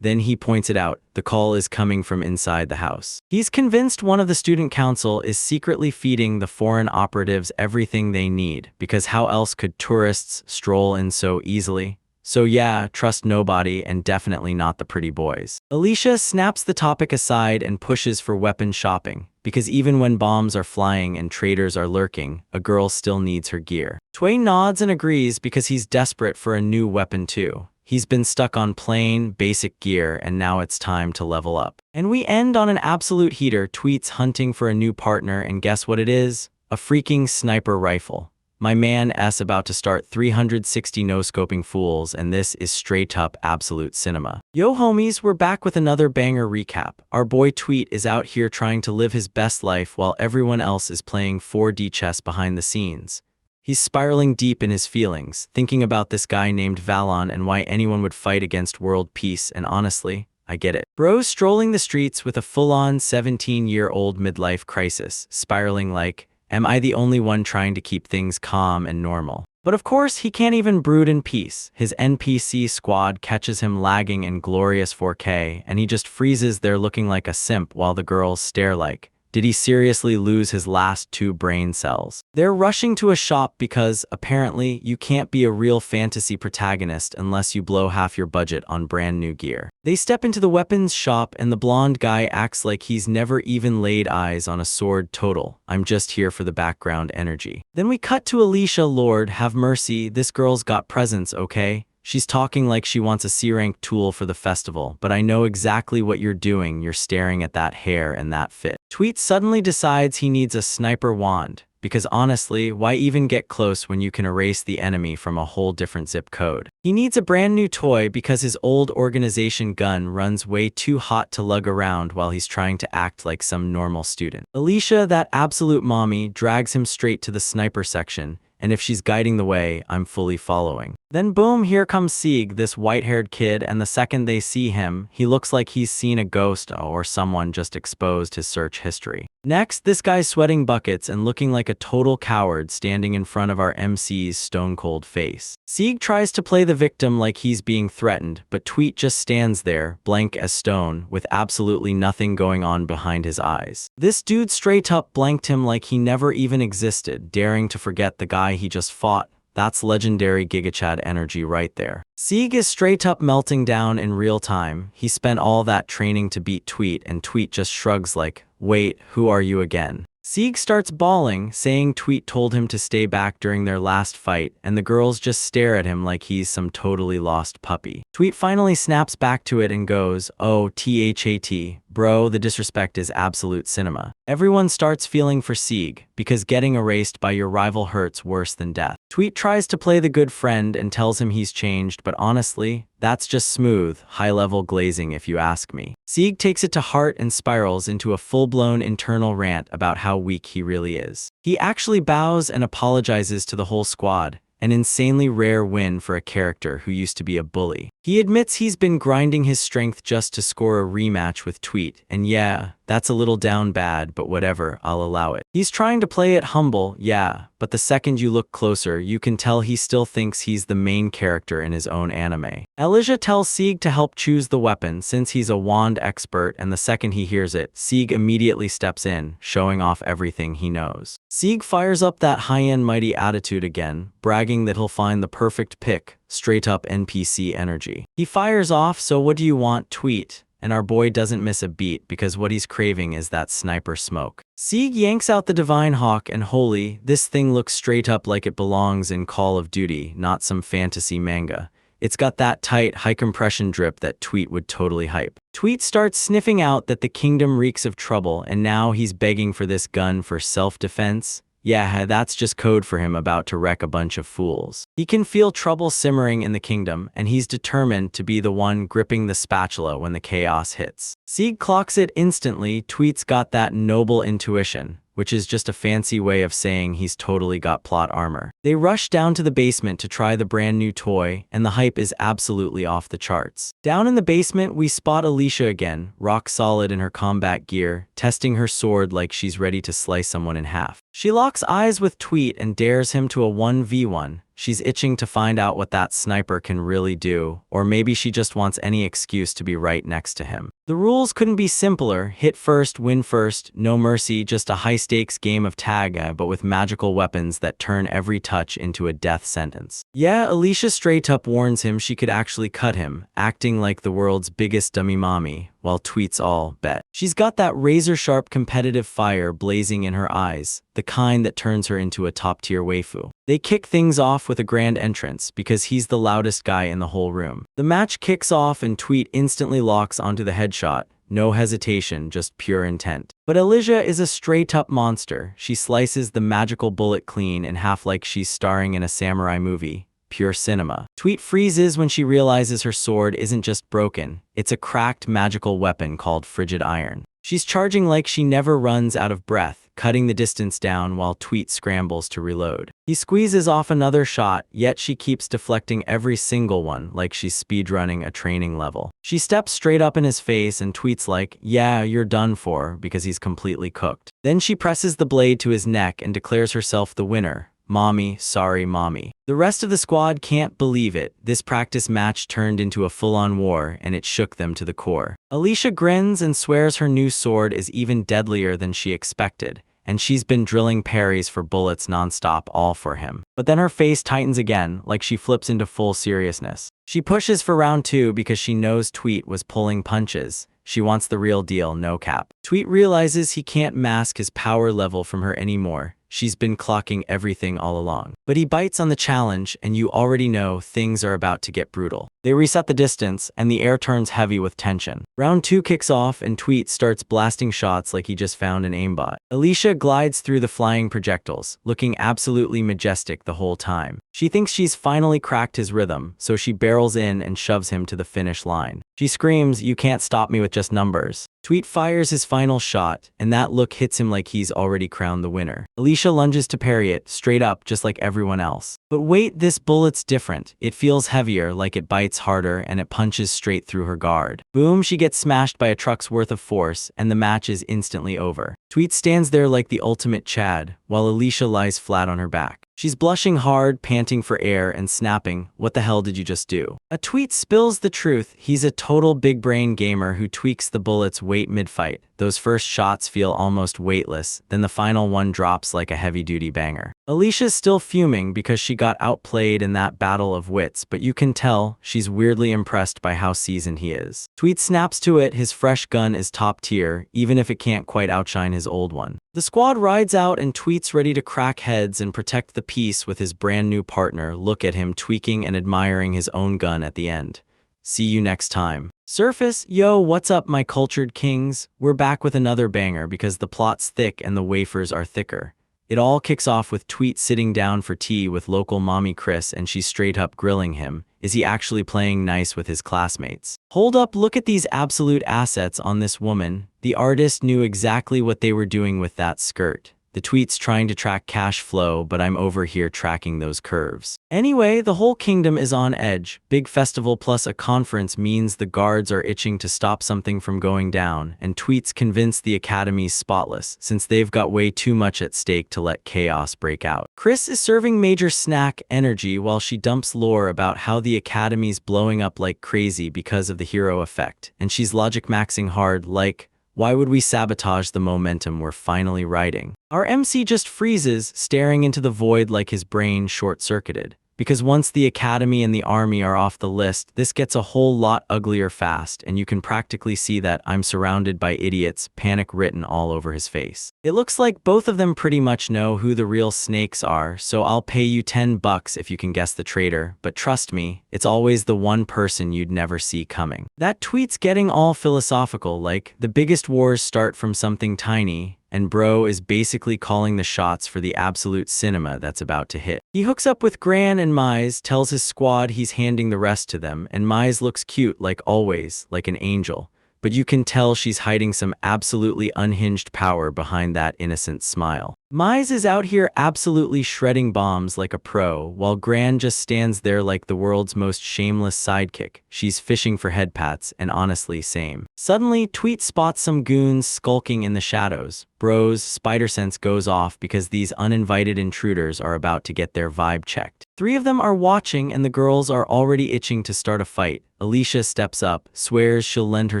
Then he points it out, the call is coming from inside the house. He's convinced one of the student council is secretly feeding the foreign operatives everything they need, because how else could tourists stroll in so easily? So yeah, trust nobody and definitely not the pretty boys. Alicia snaps the topic aside and pushes for weapon shopping. because even when bombs are flying and traitors are lurking, a girl still needs her gear. Tway nods and agrees because he's desperate for a new weapon too. He's been stuck on plain, basic gear, and now it's time to level up. And we end on an absolute heater. Tweet's hunting for a new partner, and guess what it is? A freaking sniper rifle. My man S about to start 360 no-scoping fools, and this is straight up absolute cinema. Yo homies, we're back with another banger recap. Our boy Tweet is out here trying to live his best life while everyone else is playing 4D chess behind the scenes. He's spiraling deep in his feelings, thinking about this guy named Valon and why anyone would fight against world peace, and honestly, I get it. Bro's strolling the streets with a full-on 17-year-old midlife crisis, spiraling like, am I the only one trying to keep things calm and normal? But of course, he can't even brood in peace. His NPC squad catches him lagging in glorious 4K, and he just freezes there looking like a simp while the girls stare like, did he seriously lose his last 2 brain cells? They're rushing to a shop because, apparently, you can't be a real fantasy protagonist unless you blow half your budget on brand new gear. They step into the weapons shop and the blonde guy acts like he's never even laid eyes on a sword total. I'm just here for the background energy. Then we cut to Alicia. Lord have mercy, this girl's got presents, okay? She's talking like she wants a C-rank tool for the festival, but I know exactly what you're doing. You're staring at that hair and that fit. Tweet suddenly decides he needs a sniper wand, because honestly, why even get close when you can erase the enemy from a whole different zip code? He needs a brand new toy because his old organization gun runs way too hot to lug around while he's trying to act like some normal student. Alicia, that absolute mommy, drags him straight to the sniper section, and if she's guiding the way, I'm fully following. Then boom, here comes Sieg, this white-haired kid, and the second they see him, he looks like he's seen a ghost or someone just exposed his search history. Next, this guy's sweating buckets and looking like a total coward standing in front of our MC's stone-cold face. Sieg tries to play the victim like he's being threatened, but Tweet just stands there, blank as stone, with absolutely nothing going on behind his eyes. This dude straight up blanked him like he never even existed, daring to forget the guy he just fought. That's legendary GigaChad energy right there. Sieg is straight up melting down in real time. He spent all that training to beat Tweet, and Tweet just shrugs like, wait, who are you again? Sieg starts bawling, saying Tweet told him to stay back during their last fight, and the girls just stare at him like he's some totally lost puppy. Tweet finally snaps back to it and goes, oh, THAT, bro, the disrespect is absolute cinema. Everyone starts feeling for Sieg, because getting erased by your rival hurts worse than death. Tweet tries to play the good friend and tells him he's changed, but honestly, that's just smooth, high-level glazing if you ask me. Sieg takes it to heart and spirals into a full-blown internal rant about how weak he really is. He actually bows and apologizes to the whole squad, an insanely rare win for a character who used to be a bully. He admits he's been grinding his strength just to score a rematch with Tweet, and yeah, that's a little down bad, but whatever, I'll allow it. He's trying to play it humble, yeah, but the second you look closer, you can tell he still thinks he's the main character in his own anime. Alicia tells Sieg to help choose the weapon since he's a wand expert, and the second he hears it, Sieg immediately steps in, showing off everything he knows. Sieg fires up that high-end mighty attitude again, bragging that he'll find the perfect pick, straight up NPC energy. He fires off, so what do you want, Tweet? And our boy doesn't miss a beat because what he's craving is that sniper smoke. Sieg yanks out the Divine Hawk and holy, this thing looks straight up like it belongs in Call of Duty, not some fantasy manga. It's got that tight, high-compression drip that Tweet would totally hype. Tweet starts sniffing out that the kingdom reeks of trouble, and now he's begging for this gun for self-defense. Yeah, that's just code for him about to wreck a bunch of fools. He can feel trouble simmering in the kingdom, and he's determined to be the one gripping the spatula when the chaos hits. Sieg clocks it instantly. Tweet's got that noble intuition, which is just a fancy way of saying he's totally got plot armor. They rush down to the basement to try the brand new toy, and the hype is absolutely off the charts. Down in the basement, we spot Alicia again, rock solid in her combat gear, testing her sword like she's ready to slice someone in half. She locks eyes with Tweet and dares him to a 1v1. She's itching to find out what that sniper can really do, or maybe she just wants any excuse to be right next to him. The rules couldn't be simpler: hit first, win first, no mercy, just a high-stakes game of tag, but with magical weapons that turn every touch into a death sentence. Yeah, Alicia straight up warns him she could actually cut him, acting like the world's biggest dummy mommy, while Tweet's all bet. She's got that razor-sharp competitive fire blazing in her eyes, the kind that turns her into a top-tier waifu. They kick things off with a grand entrance because he's the loudest guy in the whole room. The match kicks off and Tweet instantly locks onto the headshot. No hesitation, just pure intent. But Elijah is a straight-up monster. She slices the magical bullet clean in half like she's starring in a samurai movie. Pure cinema. Tweet freezes when she realizes her sword isn't just broken, it's a cracked magical weapon called frigid iron. She's charging like she never runs out of breath, cutting the distance down while Tweet scrambles to reload. He squeezes off another shot, yet she keeps deflecting every single one like she's speedrunning a training level. She steps straight up in his face and Tweet's like, "Yeah, you're done for," because he's completely cooked. Then she presses the blade to his neck and declares herself the winner. "Mommy, sorry mommy." The rest of the squad can't believe it. This practice match turned into a full-on war, and it shook them to the core. Alicia grins and swears her new sword is even deadlier than she expected, and she's been drilling parries for bullets nonstop all for him. But then her face tightens again, like she flips into full seriousness. She pushes for round 2 because she knows Tweet was pulling punches. She wants the real deal, no cap. Tweet realizes he can't mask his power level from her anymore. She's been clocking everything all along. But he bites on the challenge, and you already know things are about to get brutal. They reset the distance, and the air turns heavy with tension. Round 2 kicks off, and Tweet starts blasting shots like he just found an aimbot. Alicia glides through the flying projectiles, looking absolutely majestic the whole time. She thinks she's finally cracked his rhythm, so she barrels in and shoves him to the finish line. She screams, "You can't stop me with just numbers." Tweet fires his final shot, and that look hits him like he's already crowned the winner. Alicia lunges to parry it, straight up, just like everyone else. But wait, this bullet's different. It feels heavier, like it bites harder, and it punches straight through her guard. Boom, she gets smashed by a truck's worth of force, and the match is instantly over. Tweet stands there like the ultimate Chad, while Alicia lies flat on her back. She's blushing hard, panting for air, and snapping, "What the hell did you just do?" A Tweet spills the truth. He's a total big brain gamer who tweaks the bullet's weight mid-fight. Those first shots feel almost weightless, then the final one drops like a heavy-duty banger. Alicia's still fuming because she got outplayed in that battle of wits, but you can tell she's weirdly impressed by how seasoned he is. Tweet snaps to it. His fresh gun is top tier, even if it can't quite outshine his old one. The squad rides out and Tweet's ready to crack heads and protect the peace with his brand new partner. Look at him tweaking and admiring his own gun at the end. See you next time. Surface, yo, what's up my cultured kings? We're back with another banger because the plot's thick and the wafers are thicker. It all kicks off with Tweet sitting down for tea with local mommy Chris, and she's straight up grilling him. Is he actually playing nice with his classmates? Hold up, look at these absolute assets on this woman. The artist knew exactly what they were doing with that skirt. The Tweet's trying to track cash flow, but I'm over here tracking those curves. Anyway, the whole kingdom is on edge. Big festival plus a conference means the guards are itching to stop something from going down, and Tweet's convinced the academy's spotless, since they've got way too much at stake to let chaos break out. Chris is serving major snack energy while she dumps lore about how the academy's blowing up like crazy because of the hero effect, and she's logic maxing hard like, why would we sabotage the momentum we're finally riding? Our MC just freezes, staring into the void like his brain short-circuited. Because once the academy and the army are off the list, this gets a whole lot uglier fast, and you can practically see that "I'm surrounded by idiots" panic written all over his face. It looks like both of them pretty much know who the real snakes are, so I'll pay you $10 if you can guess the traitor, but trust me, it's always the one person you'd never see coming. That Tweet's getting all philosophical, like, the biggest wars start from something tiny, and bro is basically calling the shots for the absolute cinema that's about to hit. He hooks up with Gran and Mize, tells his squad he's handing the rest to them, and Mize looks cute like always, like an angel. But you can tell she's hiding some absolutely unhinged power behind that innocent smile. Mize is out here absolutely shredding bombs like a pro, while Gran just stands there like the world's most shameless sidekick. She's fishing for head pats, and honestly, same. Suddenly, Tweet spots some goons skulking in the shadows. Bro's spider sense goes off because these uninvited intruders are about to get their vibe checked. 3 of them are watching, and the girls are already itching to start a fight. Alicia steps up, swears she'll lend her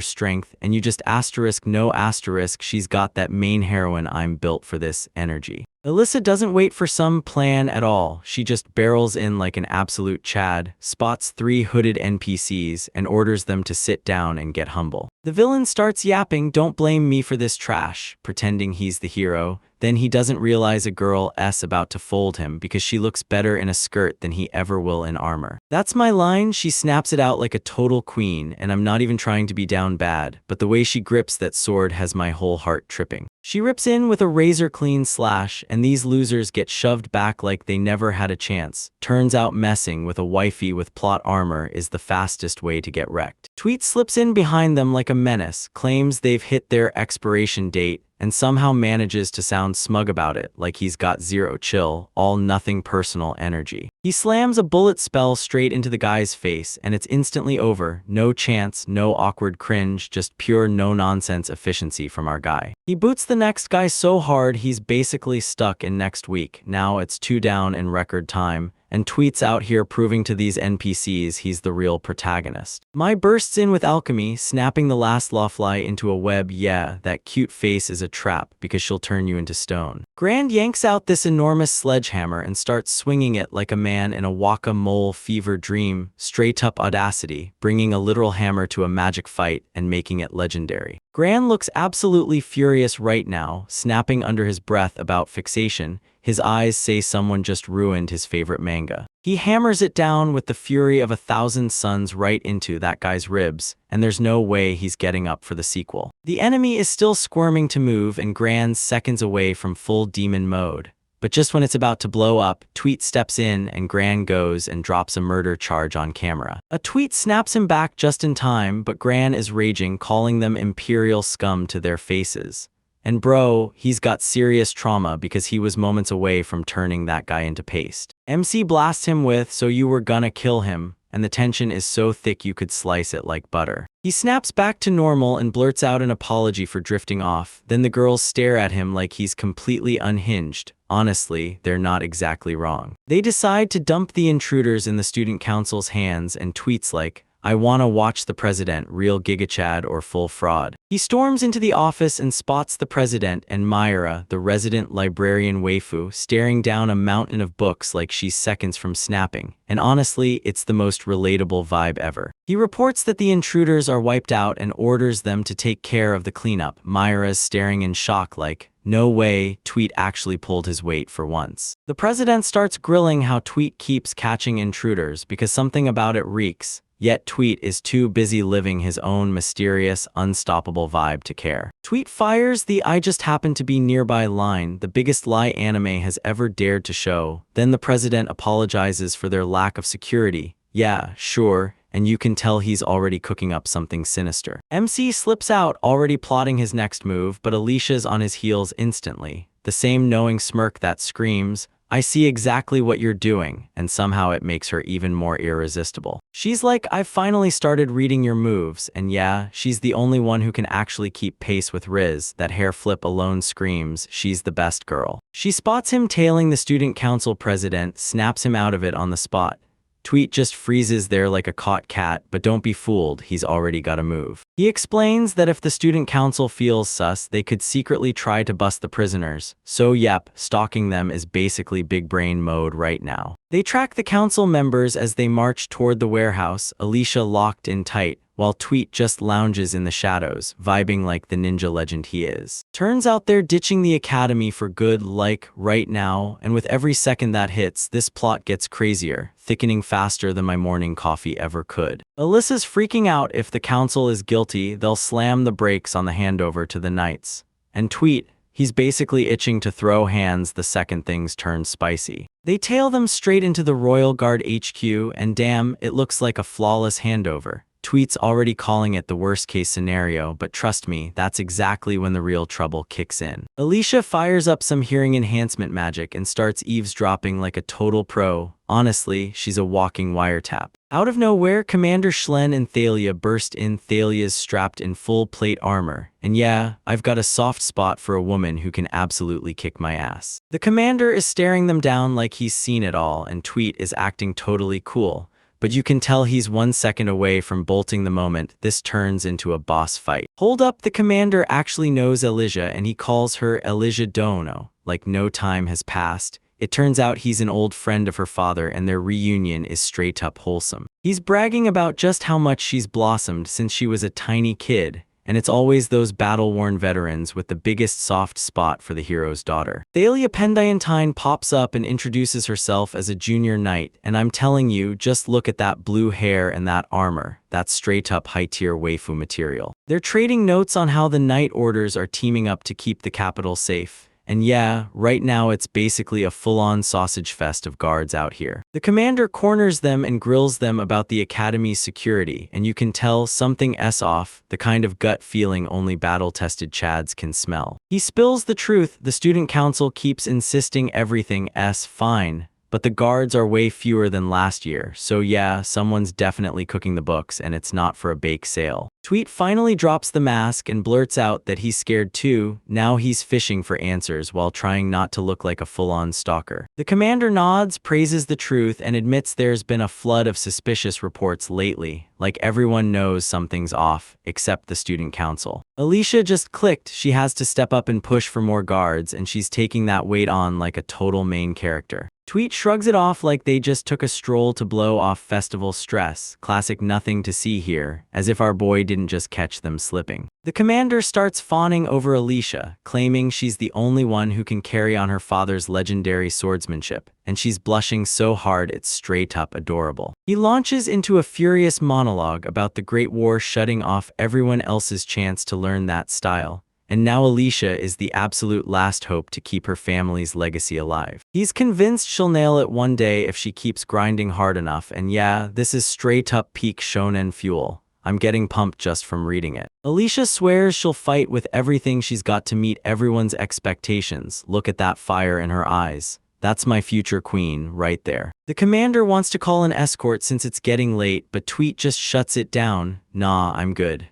strength, and you just asterisk no asterisk, she's got that main heroine "I'm built for this" energy. Alyssa doesn't wait for some plan at all. She just barrels in like an absolute Chad, spots 3 hooded NPCs, and orders them to sit down and get humble. The villain starts yapping, "Don't blame me for this trash," pretending he's the hero. Then he doesn't realize a girl's about to fold him because she looks better in a skirt than he ever will in armor. "That's my line," she snaps it out like a total queen, and I'm not even trying to be down bad, but the way she grips that sword has my whole heart tripping. She rips in with a razor-clean slash, and these losers get shoved back like they never had a chance. Turns out messing with a wifey with plot armor is the fastest way to get wrecked. Tweet slips in behind them like a menace, claims they've hit their expiration date, and somehow manages to sound smug about it, like he's got zero chill, all nothing personal energy. He slams a bullet spell straight into the guy's face, and it's instantly over. No chance, no awkward cringe, just pure no-nonsense efficiency from our guy. He boots the next guy so hard he's basically stuck in next week. Now it's 2 down in record time, and Tweet's out here proving to these NPCs he's the real protagonist. Mai bursts in with alchemy, snapping the last lawfly into a web. Yeah, that cute face is a trap because she'll turn you into stone. Grand yanks out this enormous sledgehammer and starts swinging it like a man in a whack-a-mole fever dream, straight-up audacity, bringing a literal hammer to a magic fight and making it legendary. Gran looks absolutely furious right now, snapping under his breath about fixation. His eyes say someone just ruined his favorite manga. He hammers it down with the fury of 1,000 suns right into that guy's ribs, and there's no way he's getting up for the sequel. The enemy is still squirming to move, and Gran's seconds away from full demon mode. But just when it's about to blow up, Tweet steps in and Gran goes and drops a murder charge on camera. A Tweet snaps him back just in time, but Gran is raging, calling them imperial scum to their faces. And bro, he's got serious trauma because he was moments away from turning that guy into paste. MC blasts him with "So you were gonna kill him," and the tension is so thick you could slice it like butter. He snaps back to normal and blurts out an apology for drifting off. Then the girls stare at him like he's completely unhinged. Honestly, they're not exactly wrong. They decide to dump the intruders in the student council's hands, and Tweets like, "I wanna watch the president, real gigachad or full fraud." He storms into the office and spots the president and Myra, the resident librarian waifu, staring down a mountain of books like she's seconds from snapping. And honestly, it's the most relatable vibe ever. He reports that the intruders are wiped out and orders them to take care of the cleanup. Myra's staring in shock like, no way, Tweet actually pulled his weight for once. The president starts grilling how Tweet keeps catching intruders because something about it reeks. Yet Tweet is too busy living his own mysterious, unstoppable vibe to care. Tweet fires the "I just happen to be nearby" line, the biggest lie anime has ever dared to show. Then the president apologizes for their lack of security. Yeah, sure, and you can tell he's already cooking up something sinister. MC slips out, already plotting his next move, but Alicia's on his heels instantly. The same knowing smirk that screams, "I see exactly what you're doing," and somehow it makes her even more irresistible. She's like, "I've finally started reading your moves," and yeah, she's the only one who can actually keep pace with Riz. That hair flip alone screams, she's the best girl. She spots him tailing the student council president, snaps him out of it on the spot. Tweet just freezes there like a caught cat, but don't be fooled, he's already got a move. He explains that if the student council feels sus, they could secretly try to bust the prisoners. So yep, stalking them is basically big brain mode right now. They track the council members as they march toward the warehouse, Alicia locked in tight, while Tweet just lounges in the shadows, vibing like the ninja legend he is. Turns out they're ditching the academy for good, like, right now, and with every second that hits, this plot gets crazier, thickening faster than my morning coffee ever could. Alyssa's freaking out. If the council is guilty, they'll slam the brakes on the handover to the knights. And Tweet, he's basically itching to throw hands the second things turn spicy. They tail them straight into the Royal Guard HQ, and damn, it looks like a flawless handover. Tweet's already calling it the worst-case scenario, but trust me, that's exactly when the real trouble kicks in. Alicia fires up some hearing enhancement magic and starts eavesdropping like a total pro. Honestly, she's a walking wiretap. Out of nowhere, Commander Schlen and Thalia burst in. Thalia's strapped in full plate armor. And yeah, I've got a soft spot for a woman who can absolutely kick my ass. The commander is staring them down like he's seen it all, and Tweet is acting totally cool. but you can tell he's 1 second away from bolting the moment this turns into a boss fight. Hold up, the commander actually knows Elijah and he calls her Elijah Dono, like no time has passed. It turns out he's an old friend of her father and their reunion is straight up wholesome. He's bragging about just how much she's blossomed since she was a tiny kid, and it's always those battle-worn veterans with the biggest soft spot for the hero's daughter. Thalia Pendiantine pops up and introduces herself as a junior knight, and I'm telling you, just look at that blue hair and that armor. That's straight-up high-tier waifu material. They're trading notes on how the knight orders are teaming up to keep the capital safe. And yeah, right now it's basically a full-on sausage fest of guards out here. The commander corners them and grills them about the academy's security, and you can tell something's off, the kind of gut feeling only battle-tested chads can smell. He spills the truth. The student council keeps insisting everything's fine, but the guards are way fewer than last year, so yeah, someone's definitely cooking the books and it's not for a bake sale. Tweet finally drops the mask and blurts out that he's scared too. Now he's fishing for answers while trying not to look like a full-on stalker. The commander nods, praises the truth, and admits there's been a flood of suspicious reports lately, like everyone knows something's off, except the student council. Alicia just clicked, she has to step up and push for more guards, and she's taking that weight on like a total main character. Tweet shrugs it off like they just took a stroll to blow off festival stress. Classic nothing to see here, as if our boy didn't just catch them slipping. The commander starts fawning over Alicia, claiming she's the only one who can carry on her father's legendary swordsmanship, and she's blushing so hard it's straight up adorable. He launches into a furious monologue about the Great War shutting off everyone else's chance to learn that style. And now Alicia is the absolute last hope to keep her family's legacy alive. He's convinced she'll nail it one day if she keeps grinding hard enough, and yeah, this is straight up peak shonen fuel. I'm getting pumped just from reading it. Alicia swears she'll fight with everything she's got to meet everyone's expectations. Look at that fire in her eyes. That's my future queen, right there. The commander wants to call an escort since it's getting late, but Tweet just shuts it down. Nah, I'm good.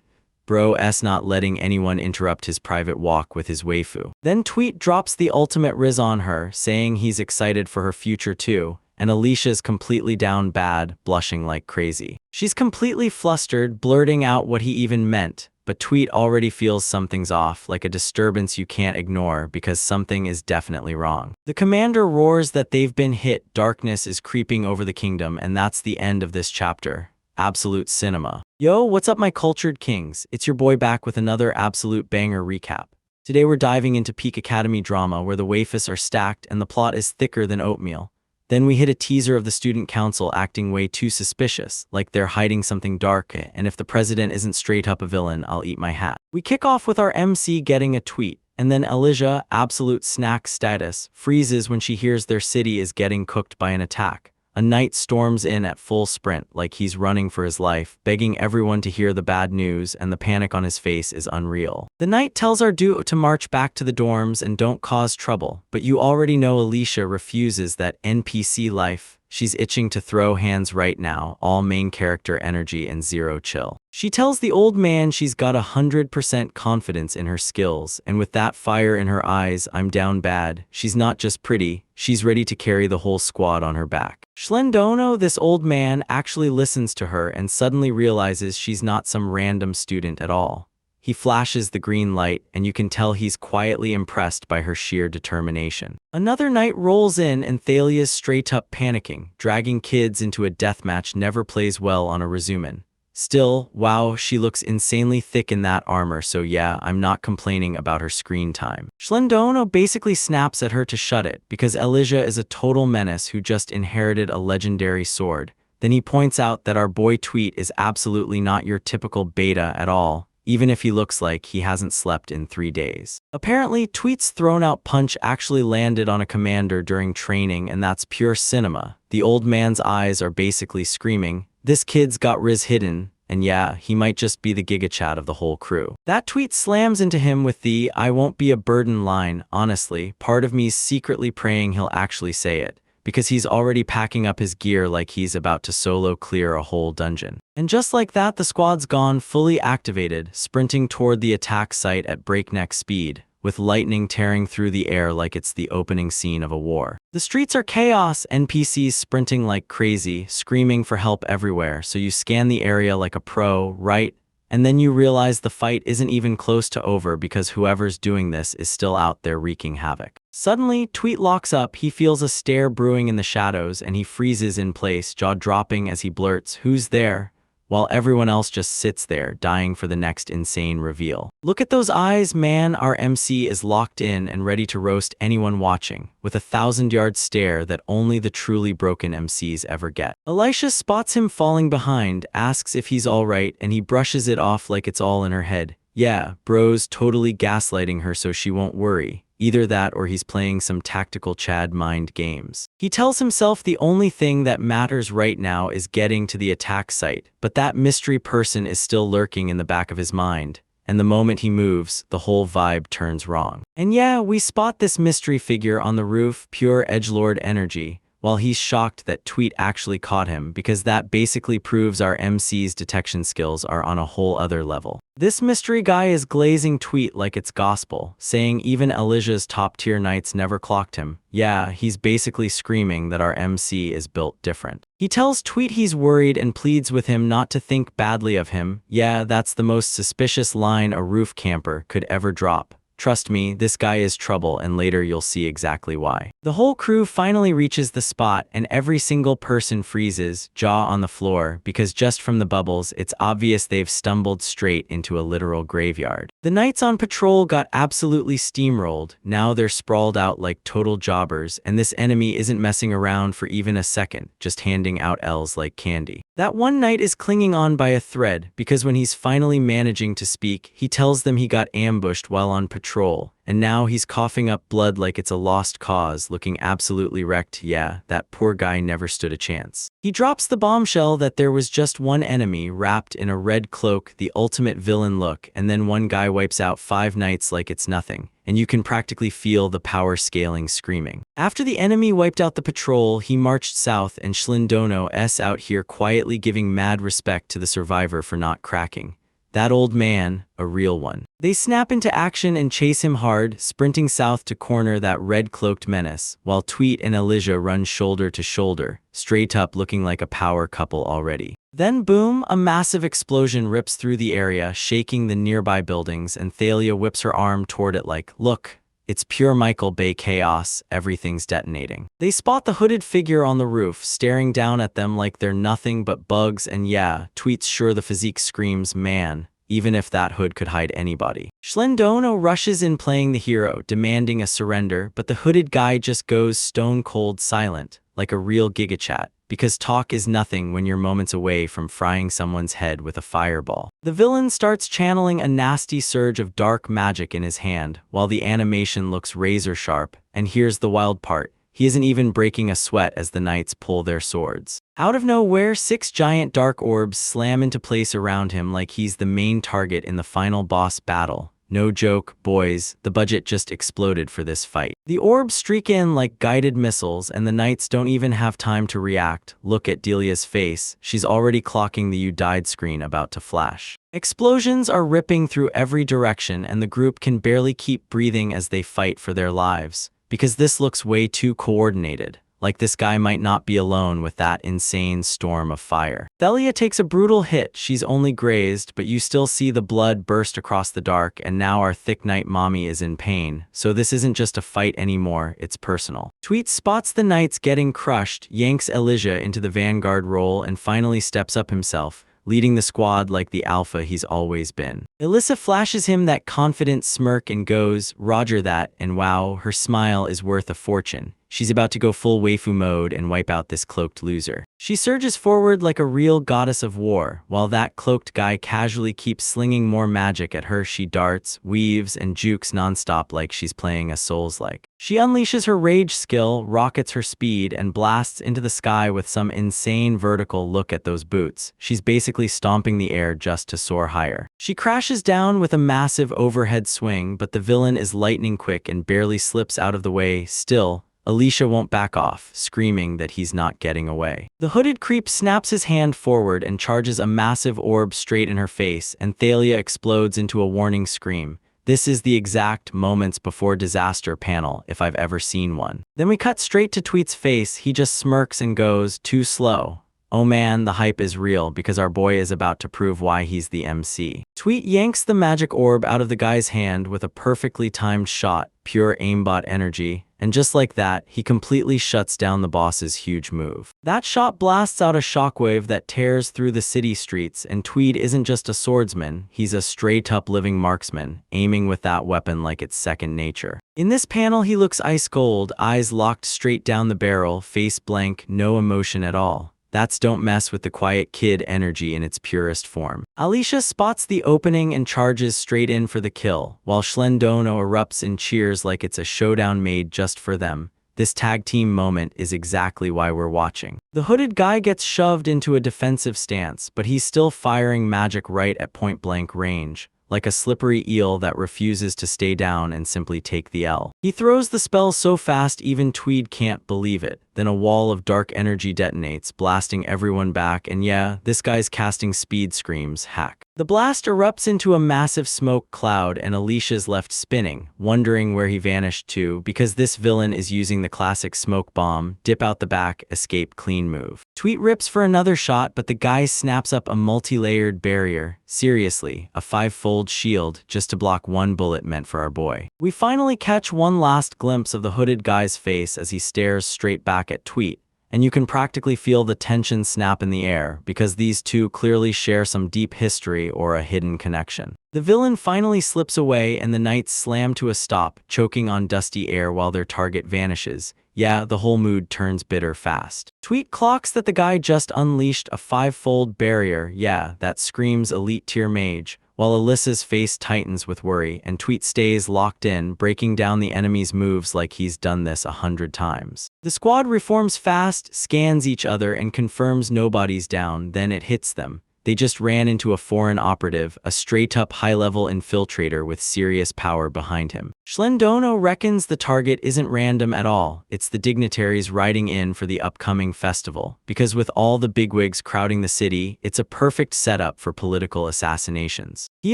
Bro's not letting anyone interrupt his private walk with his waifu. Then Tweet drops the ultimate riz on her, saying he's excited for her future too, and Alicia's completely down bad, blushing like crazy. She's completely flustered, blurting out what he even meant, but Tweet already feels something's off, like a disturbance you can't ignore because something is definitely wrong. The commander roars that they've been hit, darkness is creeping over the kingdom, and that's the end of this chapter. Absolute cinema. Yo, what's up my cultured kings? It's your boy back with another absolute banger recap. Today we're diving into peak academy drama where the waifus are stacked and the plot is thicker than oatmeal. Then we hit a teaser of the student council acting way too suspicious, like they're hiding something dark, and if the president isn't straight up a villain, I'll eat my hat. We kick off with our MC getting a tweet, and then Elijah, absolute snack status, freezes when she hears their city is getting cooked by an attack. A knight storms in at full sprint like he's running for his life, begging everyone to hear the bad news, and the panic on his face is unreal. The knight tells our duo to march back to the dorms and don't cause trouble, but you already know Alicia refuses that NPC life. She's itching to throw hands right now, all main character energy and zero chill. She tells the old man she's got 100% confidence in her skills, and with that fire in her eyes, I'm down bad. She's not just pretty, she's ready to carry the whole squad on her back. Schlendono, this old man, actually listens to her and suddenly realizes she's not some random student at all. He flashes the green light, and you can tell he's quietly impressed by her sheer determination. Another knight rolls in, and Thalia's straight up panicking. Dragging kids into a deathmatch never plays well on a resumen. Still, wow, she looks insanely thick in that armor, so yeah, I'm not complaining about her screen time. Schlendono basically snaps at her to shut it, because Elijah is a total menace who just inherited a legendary sword. Then he points out that our boy Tweet is absolutely not your typical beta at all, even if he looks like he hasn't slept in 3 days. Apparently, Tweet's thrown-out punch actually landed on a commander during training, and that's pure cinema. The old man's eyes are basically screaming, this kid's got Riz hidden, and yeah, he might just be the gigachat of the whole crew. That Tweet slams into him with the, I won't be a burden line. Honestly, part of me's secretly praying he'll actually say it, because he's already packing up his gear like he's about to solo clear a whole dungeon. And just like that, the squad's gone fully activated, sprinting toward the attack site at breakneck speed. with lightning tearing through the air like it's the opening scene of a war. The streets are chaos, NPCs sprinting like crazy, screaming for help everywhere, so you scan the area like a pro, right? And then you realize the fight isn't even close to over because whoever's doing this is still out there wreaking havoc. Suddenly, Tweet locks up, he feels a stare brewing in the shadows, and he freezes in place, jaw dropping as he blurts, "Who's there?" while everyone else just sits there, dying for the next insane reveal. Look at those eyes, man. Our MC is locked in and ready to roast anyone watching, with a 1,000-yard stare that only the truly broken MCs ever get. Elisha spots him falling behind, asks if he's alright, and he brushes it off like it's all in her head. Yeah, bro's totally gaslighting her so she won't worry. Either that or he's playing some tactical Chad mind games. He tells himself the only thing that matters right now is getting to the attack site, but that mystery person is still lurking in the back of his mind. And the moment he moves, the whole vibe turns wrong. And yeah, we spot this mystery figure on the roof, pure edgelord energy, while he's shocked that Tweet actually caught him because that basically proves our MC's detection skills are on a whole other level. This mystery guy is glazing Tweet like it's gospel, saying even Elijah's top-tier knights never clocked him. Yeah, he's basically screaming that our MC is built different. He tells Tweet he's worried and pleads with him not to think badly of him. Yeah, that's the most suspicious line a roof camper could ever drop. Trust me, this guy is trouble, and later you'll see exactly why. The whole crew finally reaches the spot, and every single person freezes, jaw on the floor, because just from the bubbles, it's obvious they've stumbled straight into a literal graveyard. The knights on patrol got absolutely steamrolled. Now they're sprawled out like total jobbers, and this enemy isn't messing around for even a second, just handing out L's like candy. That one knight is clinging on by a thread, because when he's finally managing to speak, he tells them he got ambushed while on patrol, and now he's coughing up blood like it's a lost cause, looking absolutely wrecked. Yeah, that poor guy never stood a chance. He drops the bombshell that there was just one enemy wrapped in a red cloak, the ultimate villain look, and then one guy wipes out 5 knights like it's nothing, and you can practically feel the power scaling screaming. After the enemy wiped out the patrol, he marched south, and Schlindono's out here quietly giving mad respect to the survivor for not cracking. That old man, a real one. They snap into action and chase him hard, sprinting south to corner that red-cloaked menace, while Tweet and Elijah run shoulder to shoulder, straight up looking like a power couple already. Then boom, a massive explosion rips through the area, shaking the nearby buildings, and Thalia whips her arm toward it like, "Look, it's pure Michael Bay chaos, everything's detonating." They spot the hooded figure on the roof, staring down at them like they're nothing but bugs, and yeah, Tweet's sure the physique screams, man, even if that hood could hide anybody. Schlindono rushes in playing the hero, demanding a surrender, but the hooded guy just goes stone cold silent, like a real gigachat, because talk is nothing when you're moments away from frying someone's head with a fireball. The villain starts channeling a nasty surge of dark magic in his hand, while the animation looks razor sharp, and here's the wild part. He isn't even breaking a sweat as the knights pull their swords. Out of nowhere, 6 giant dark orbs slam into place around him like he's the main target in the final boss battle. No joke, boys, the budget just exploded for this fight. The orbs streak in like guided missiles, and the knights don't even have time to react. Look at Delia's face, she's already clocking the "you died" screen about to flash. Explosions are ripping through every direction, and the group can barely keep breathing as they fight for their lives, because this looks way too coordinated. Like this guy might not be alone with that insane storm of fire. Thalia takes a brutal hit, she's only grazed, but you still see the blood burst across the dark, and now our thick knight mommy is in pain, so this isn't just a fight anymore, it's personal. Tweet spots the knights getting crushed, yanks Elijah into the vanguard role, and finally steps up himself, leading the squad like the alpha he's always been. Alyssa flashes him that confident smirk and goes, "Roger that," and wow, her smile is worth a fortune. She's about to go full waifu mode and wipe out this cloaked loser. She surges forward like a real goddess of war, while that cloaked guy casually keeps slinging more magic at her. She darts, weaves, and jukes nonstop like she's playing a Souls-like. She unleashes her rage skill, rockets her speed, and blasts into the sky with some insane vertical. Look at those boots. She's basically stomping the air just to soar higher. She crashes down with a massive overhead swing, but the villain is lightning quick and barely slips out of the way. Still, Alicia won't back off, screaming that he's not getting away. The hooded creep snaps his hand forward and charges a massive orb straight in her face, and Thalia explodes into a warning scream, This is the exact moments before disaster panel if I've ever seen one. Then we cut straight to Tweet's face. He just smirks and goes, "Too slow. Oh man, the hype is real because our boy is about to prove why he's the MC." Tweet yanks the magic orb out of the guy's hand with a perfectly timed shot, pure aimbot energy, and just like that, he completely shuts down the boss's huge move. That shot blasts out a shockwave that tears through the city streets, and Tweed isn't just a swordsman, he's a straight-up living marksman, aiming with that weapon like it's second nature. In this panel, he looks ice cold, eyes locked straight down the barrel, face blank, no emotion at all. That's don't mess with the quiet kid energy in its purest form. Alicia spots the opening and charges straight in for the kill, while Schlendono erupts in cheers like it's a showdown made just for them. This tag team moment is exactly why we're watching. The hooded guy gets shoved into a defensive stance, but he's still firing magic right at point-blank range, like a slippery eel that refuses to stay down and simply take the L. He throws the spell so fast even Tweed can't believe it. Then a wall of dark energy detonates, blasting everyone back, and yeah, this guy's casting speed screams, hack. The blast erupts into a massive smoke cloud and Alicia's left spinning, wondering where he vanished to because this villain is using the classic smoke bomb, dip out the back, escape clean move. Tweet rips for another shot, but the guy snaps up a multi-layered barrier. Seriously, a 5-fold shield just to block one bullet meant for our boy. We finally catch one last glimpse of the hooded guy's face as he stares straight back at Tweet, and you can practically feel the tension snap in the air because these two clearly share some deep history or a hidden connection. The villain finally slips away and the knights slam to a stop, choking on dusty air while their target vanishes. Yeah, the whole mood turns bitter fast. Tweet clocks that the guy just unleashed a 5-fold barrier, yeah, that screams elite tier mage, while Alyssa's face tightens with worry and Tweet stays locked in, breaking down the enemy's moves like he's done this 100 times. The squad reforms fast, scans each other, and confirms nobody's down, then it hits them. They just ran into a foreign operative, a straight-up high-level infiltrator with serious power behind him. Schlendono reckons the target isn't random at all, it's the dignitaries riding in for the upcoming festival, because with all the bigwigs crowding the city, it's a perfect setup for political assassinations. He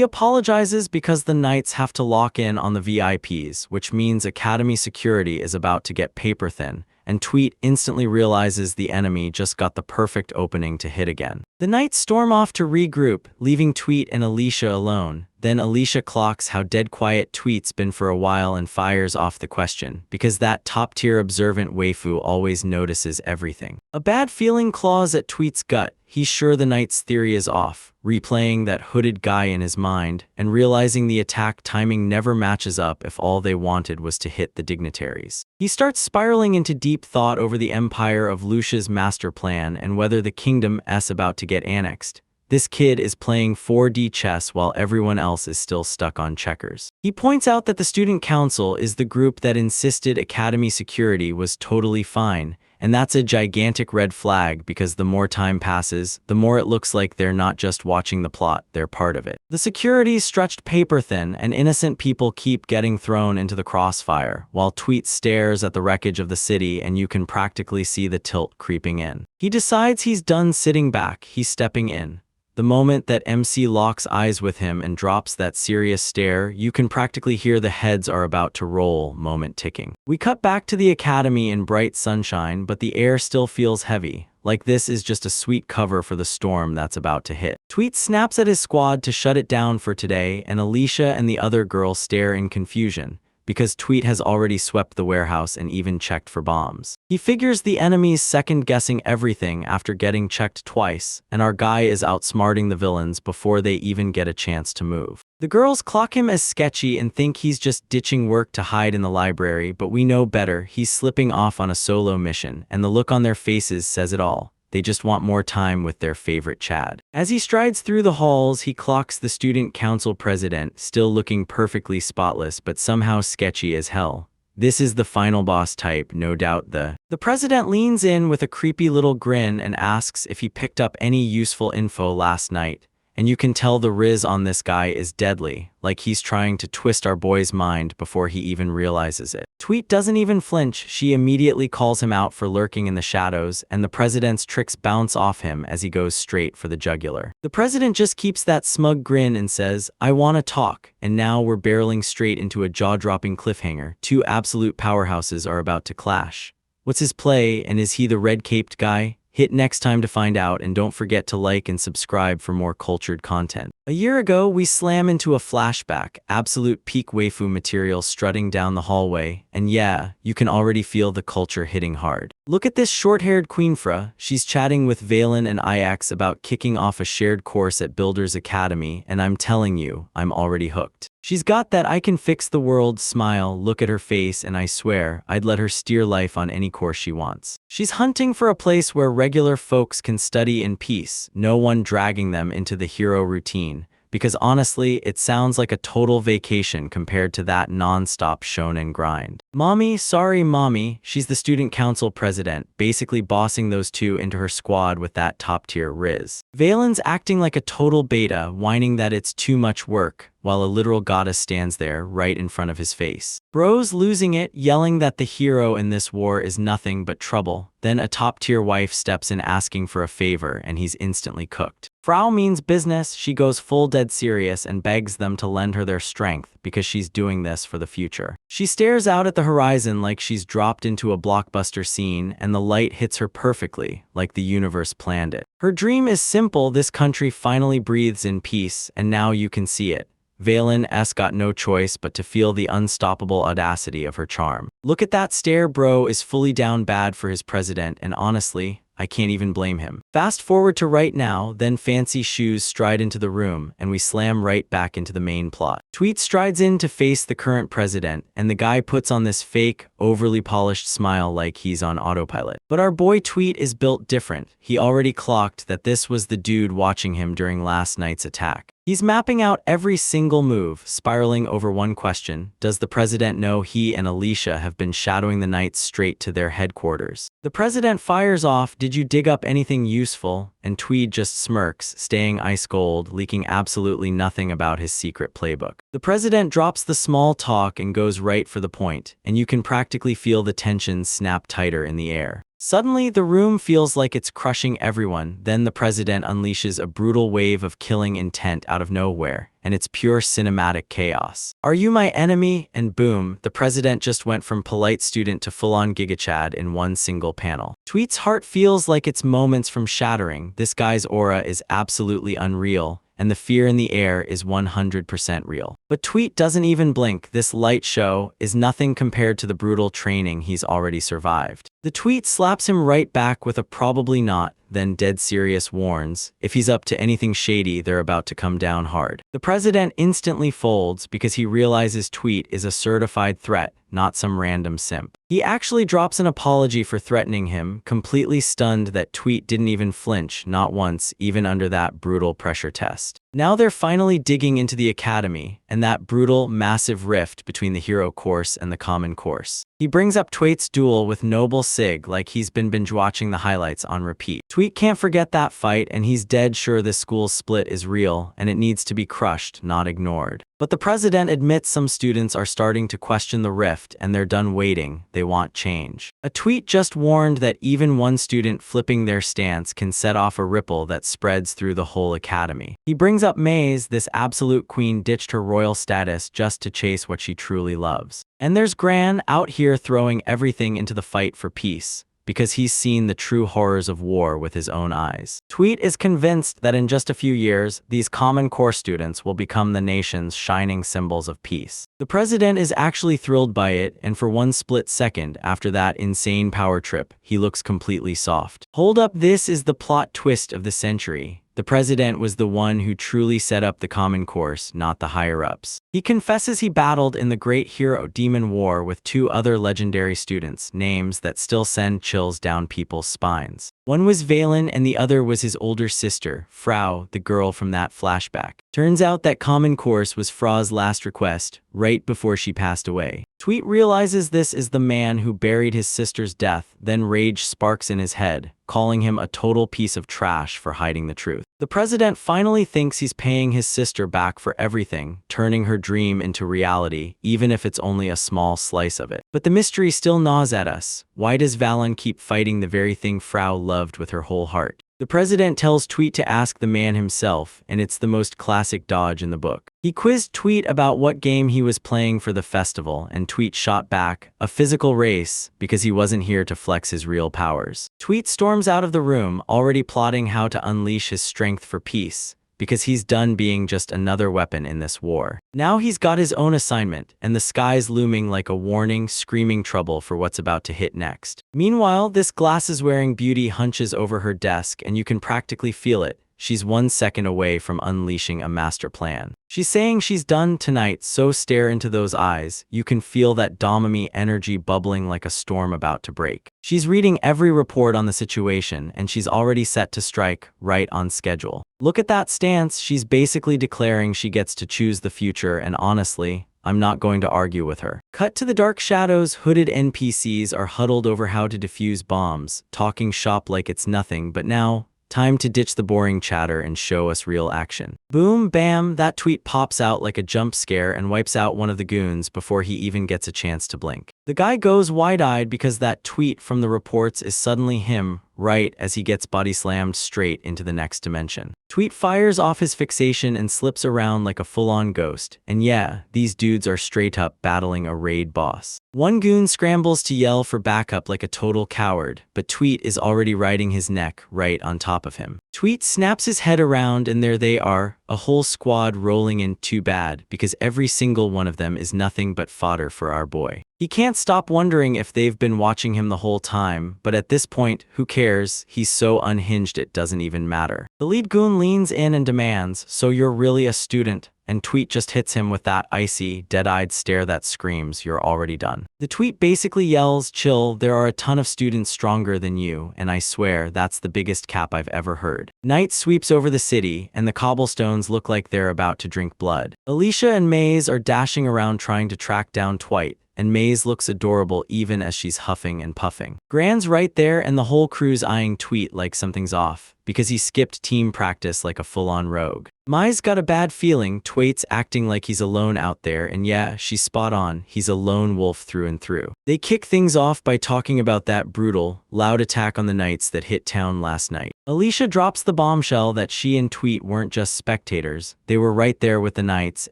apologizes because the knights have to lock in on the VIPs, which means Academy security is about to get paper thin, and Tweet instantly realizes the enemy just got the perfect opening to hit again. The knights storm off to regroup, leaving Tweet and Alicia alone. Then Alicia clocks how dead quiet Tweet's been for a while and fires off the question, because that top-tier observant waifu always notices everything. A bad feeling claws at Tweet's gut. He's sure the knight's theory is off, replaying that hooded guy in his mind, and realizing the attack timing never matches up if all they wanted was to hit the dignitaries. He starts spiraling into deep thought over the empire of Lucia's master plan and whether the kingdom is about to get annexed. This kid is playing 4D chess while everyone else is still stuck on checkers. He points out that the student council is the group that insisted Academy security was totally fine, and that's a gigantic red flag because the more time passes, the more it looks like they're not just watching the plot, they're part of it. The security's stretched paper thin, and innocent people keep getting thrown into the crossfire, while Tweet stares at the wreckage of the city and you can practically see the tilt creeping in. He decides he's done sitting back, he's stepping in. The moment that MC locks eyes with him and drops that serious stare, you can practically hear the heads are about to roll moment ticking. We cut back to the academy in bright sunshine, but the air still feels heavy, like this is just a sweet cover for the storm that's about to hit. Tweet snaps at his squad to shut it down for today, and Alicia and the other girl stare in confusion, because Tweet has already swept the warehouse and even checked for bombs. He figures the enemy's second-guessing everything after getting checked twice, and our guy is outsmarting the villains before they even get a chance to move. The girls clock him as sketchy and think he's just ditching work to hide in the library, but we know better. He's slipping off on a solo mission, and the look on their faces says it all. They just want more time with their favorite Chad. As he strides through the halls, he clocks the student council president, still looking perfectly spotless but somehow sketchy as hell. This is the final boss type, no doubt. The president leans in with a creepy little grin and asks if he picked up any useful info last night, and you can tell the riz on this guy is deadly, like he's trying to twist our boy's mind before he even realizes it. Tweet doesn't even flinch, she immediately calls him out for lurking in the shadows, and the president's tricks bounce off him as he goes straight for the jugular. The president just keeps that smug grin and says, "I wanna talk," and now we're barreling straight into a jaw-dropping cliffhanger. Two absolute powerhouses are about to clash. What's his play, and is he the red-caped guy? Hit next time to find out, and don't forget to like and subscribe for more cultured content. A year ago, we slam into a flashback, absolute peak waifu material strutting down the hallway, and yeah, you can already feel the culture hitting hard. Look at this short-haired Queenfra, she's chatting with Valen and Ix about kicking off a shared course at Builders Academy, and I'm telling you, I'm already hooked. She's got that "I can fix the world" smile, look at her face, and I swear, I'd let her steer life on any course she wants. She's hunting for a place where regular folks can study in peace, no one dragging them into the hero routine, because honestly, it sounds like a total vacation compared to that non-stop shonen grind. Mommy, sorry mommy, she's the student council president, basically bossing those two into her squad with that top-tier riz. Valen's acting like a total beta, whining that it's too much work, while a literal goddess stands there right in front of his face. Bro's losing it, yelling that the hero in this war is nothing but trouble. Then a top-tier wife steps in asking for a favor, and he's instantly cooked. Frau means business, she goes full dead serious and begs them to lend her their strength because she's doing this for the future. She stares out at the horizon like she's dropped into a blockbuster scene, and the light hits her perfectly, like the universe planned it. Her dream is simple, this country finally breathes in peace, and now you can see it. Valen's got no choice but to feel the unstoppable audacity of her charm. Look at that stare, bro is fully down bad for his president, and honestly, I can't even blame him. Fast forward to right now, then fancy shoes stride into the room, and we slam right back into the main plot. Tweet strides in to face the current president, and the guy puts on this fake, overly polished smile like he's on autopilot. But our boy Tweet is built different. He already clocked that this was the dude watching him during last night's attack. He's mapping out every single move, spiraling over one question: does the president know he and Alicia have been shadowing the Knights straight to their headquarters? The president fires off, "Did you dig up anything useful?" And Tweed just smirks, staying ice cold, leaking absolutely nothing about his secret playbook. The president drops the small talk and goes right for the point, and you can practically feel the tension snap tighter in the air. Suddenly, the room feels like it's crushing everyone. Then the president unleashes a brutal wave of killing intent out of nowhere, and it's pure cinematic chaos. "Are you my enemy?" And boom, the president just went from polite student to full-on gigachad in one single panel. Tweet's heart feels like it's moments from shattering. This guy's aura is absolutely unreal, and the fear in the air is 100% real. But Tweet doesn't even blink. This light show is nothing compared to the brutal training he's already survived. The Tweet slaps him right back with a "probably not," then dead serious warns, if he's up to anything shady, they're about to come down hard. The president instantly folds because he realizes Tweet is a certified threat, not some random simp. He actually drops an apology for threatening him, completely stunned that Tweet didn't even flinch, not once, even under that brutal pressure test. Now they're finally digging into the academy, and that brutal, massive rift between the hero course and the common course. He brings up Tweet's duel with Noble Sig like he's been binge-watching the highlights on repeat. Tweet can't forget that fight, and he's dead sure this school's split is real, and it needs to be crushed, not ignored. But the president admits some students are starting to question the rift, and they're done waiting, they want change. A tweet just warned that even one student flipping their stance can set off a ripple that spreads through the whole academy. He brings up Maze, this absolute queen ditched her royal status just to chase what she truly loves. And there's Gran out here throwing everything into the fight for peace, because he's seen the true horrors of war with his own eyes. Tweet is convinced that in just a few years, these Common Core students will become the nation's shining symbols of peace. The president is actually thrilled by it, and for one split second after that insane power trip, he looks completely soft. Hold up, this is the plot twist of the century. The president was the one who truly set up the Common Course, not the higher-ups. He confesses he battled in the Great Hero Demon War with two other legendary students, names that still send chills down people's spines. One was Valen and the other was his older sister, Frau, the girl from that flashback. Turns out that Common Course was Frau's last request, right before she passed away. Tweet realizes this is the man who buried his sister's death, then rage sparks in his head, calling him a total piece of trash for hiding the truth. The president finally thinks he's paying his sister back for everything, turning her dream into reality, even if it's only a small slice of it. But the mystery still gnaws at us. Why does Valen keep fighting the very thing Frau loved with her whole heart? The president tells Tweet to ask the man himself, and it's the most classic dodge in the book. He quizzed Tweet about what game he was playing for the festival, and Tweet shot back, a physical race, because he wasn't here to flex his real powers. Tweet storms out of the room, already plotting how to unleash his strength for peace, because he's done being just another weapon in this war. Now he's got his own assignment, and the sky's looming like a warning, screaming trouble for what's about to hit next. Meanwhile, this glasses-wearing beauty hunches over her desk, and you can practically feel it. She's 1 second away from unleashing a master plan. She's saying she's done tonight, so stare into those eyes. You can feel that dopamine energy bubbling like a storm about to break. She's reading every report on the situation, and she's already set to strike, right on schedule. Look at that stance. She's basically declaring she gets to choose the future, and honestly, I'm not going to argue with her. Cut to the dark shadows. Hooded NPCs are huddled over how to defuse bombs, talking shop like it's nothing, but now, time to ditch the boring chatter and show us real action. Boom, bam, that Tweet pops out like a jump scare and wipes out one of the goons before he even gets a chance to blink. The guy goes wide-eyed because that Tweet from the reports is suddenly him, right as he gets body slammed straight into the next dimension. Tweet fires off his fixation and slips around like a full-on ghost. And yeah, these dudes are straight up battling a raid boss. One goon scrambles to yell for backup like a total coward, but Tweet is already riding his neck right on top of him. Tweet snaps his head around and there they are, a whole squad rolling in. Too bad, because every single one of them is nothing but fodder for our boy. He can't stop wondering if they've been watching him the whole time, but at this point, who cares? He's so unhinged it doesn't even matter. The lead goon leans in and demands, "So you're really a student?" And Tweet just hits him with that icy, dead-eyed stare that screams, "You're already done." The Tweet basically yells, "Chill, there are a ton of students stronger than you, and I swear that's the biggest cap I've ever heard." Night sweeps over the city, and the cobblestones look like they're about to drink blood. Alicia and Maze are dashing around trying to track down Twite, and Maze looks adorable even as she's huffing and puffing. Gran's right there and the whole crew's eyeing Tweet like something's off, because he skipped team practice like a full-on rogue. Mai's got a bad feeling. Twait's acting like he's alone out there, and yeah, she's spot on. He's a lone wolf through and through. They kick things off by talking about that brutal, loud attack on the Knights that hit town last night. Alicia drops the bombshell that she and Tweet weren't just spectators. They were right there with the Knights,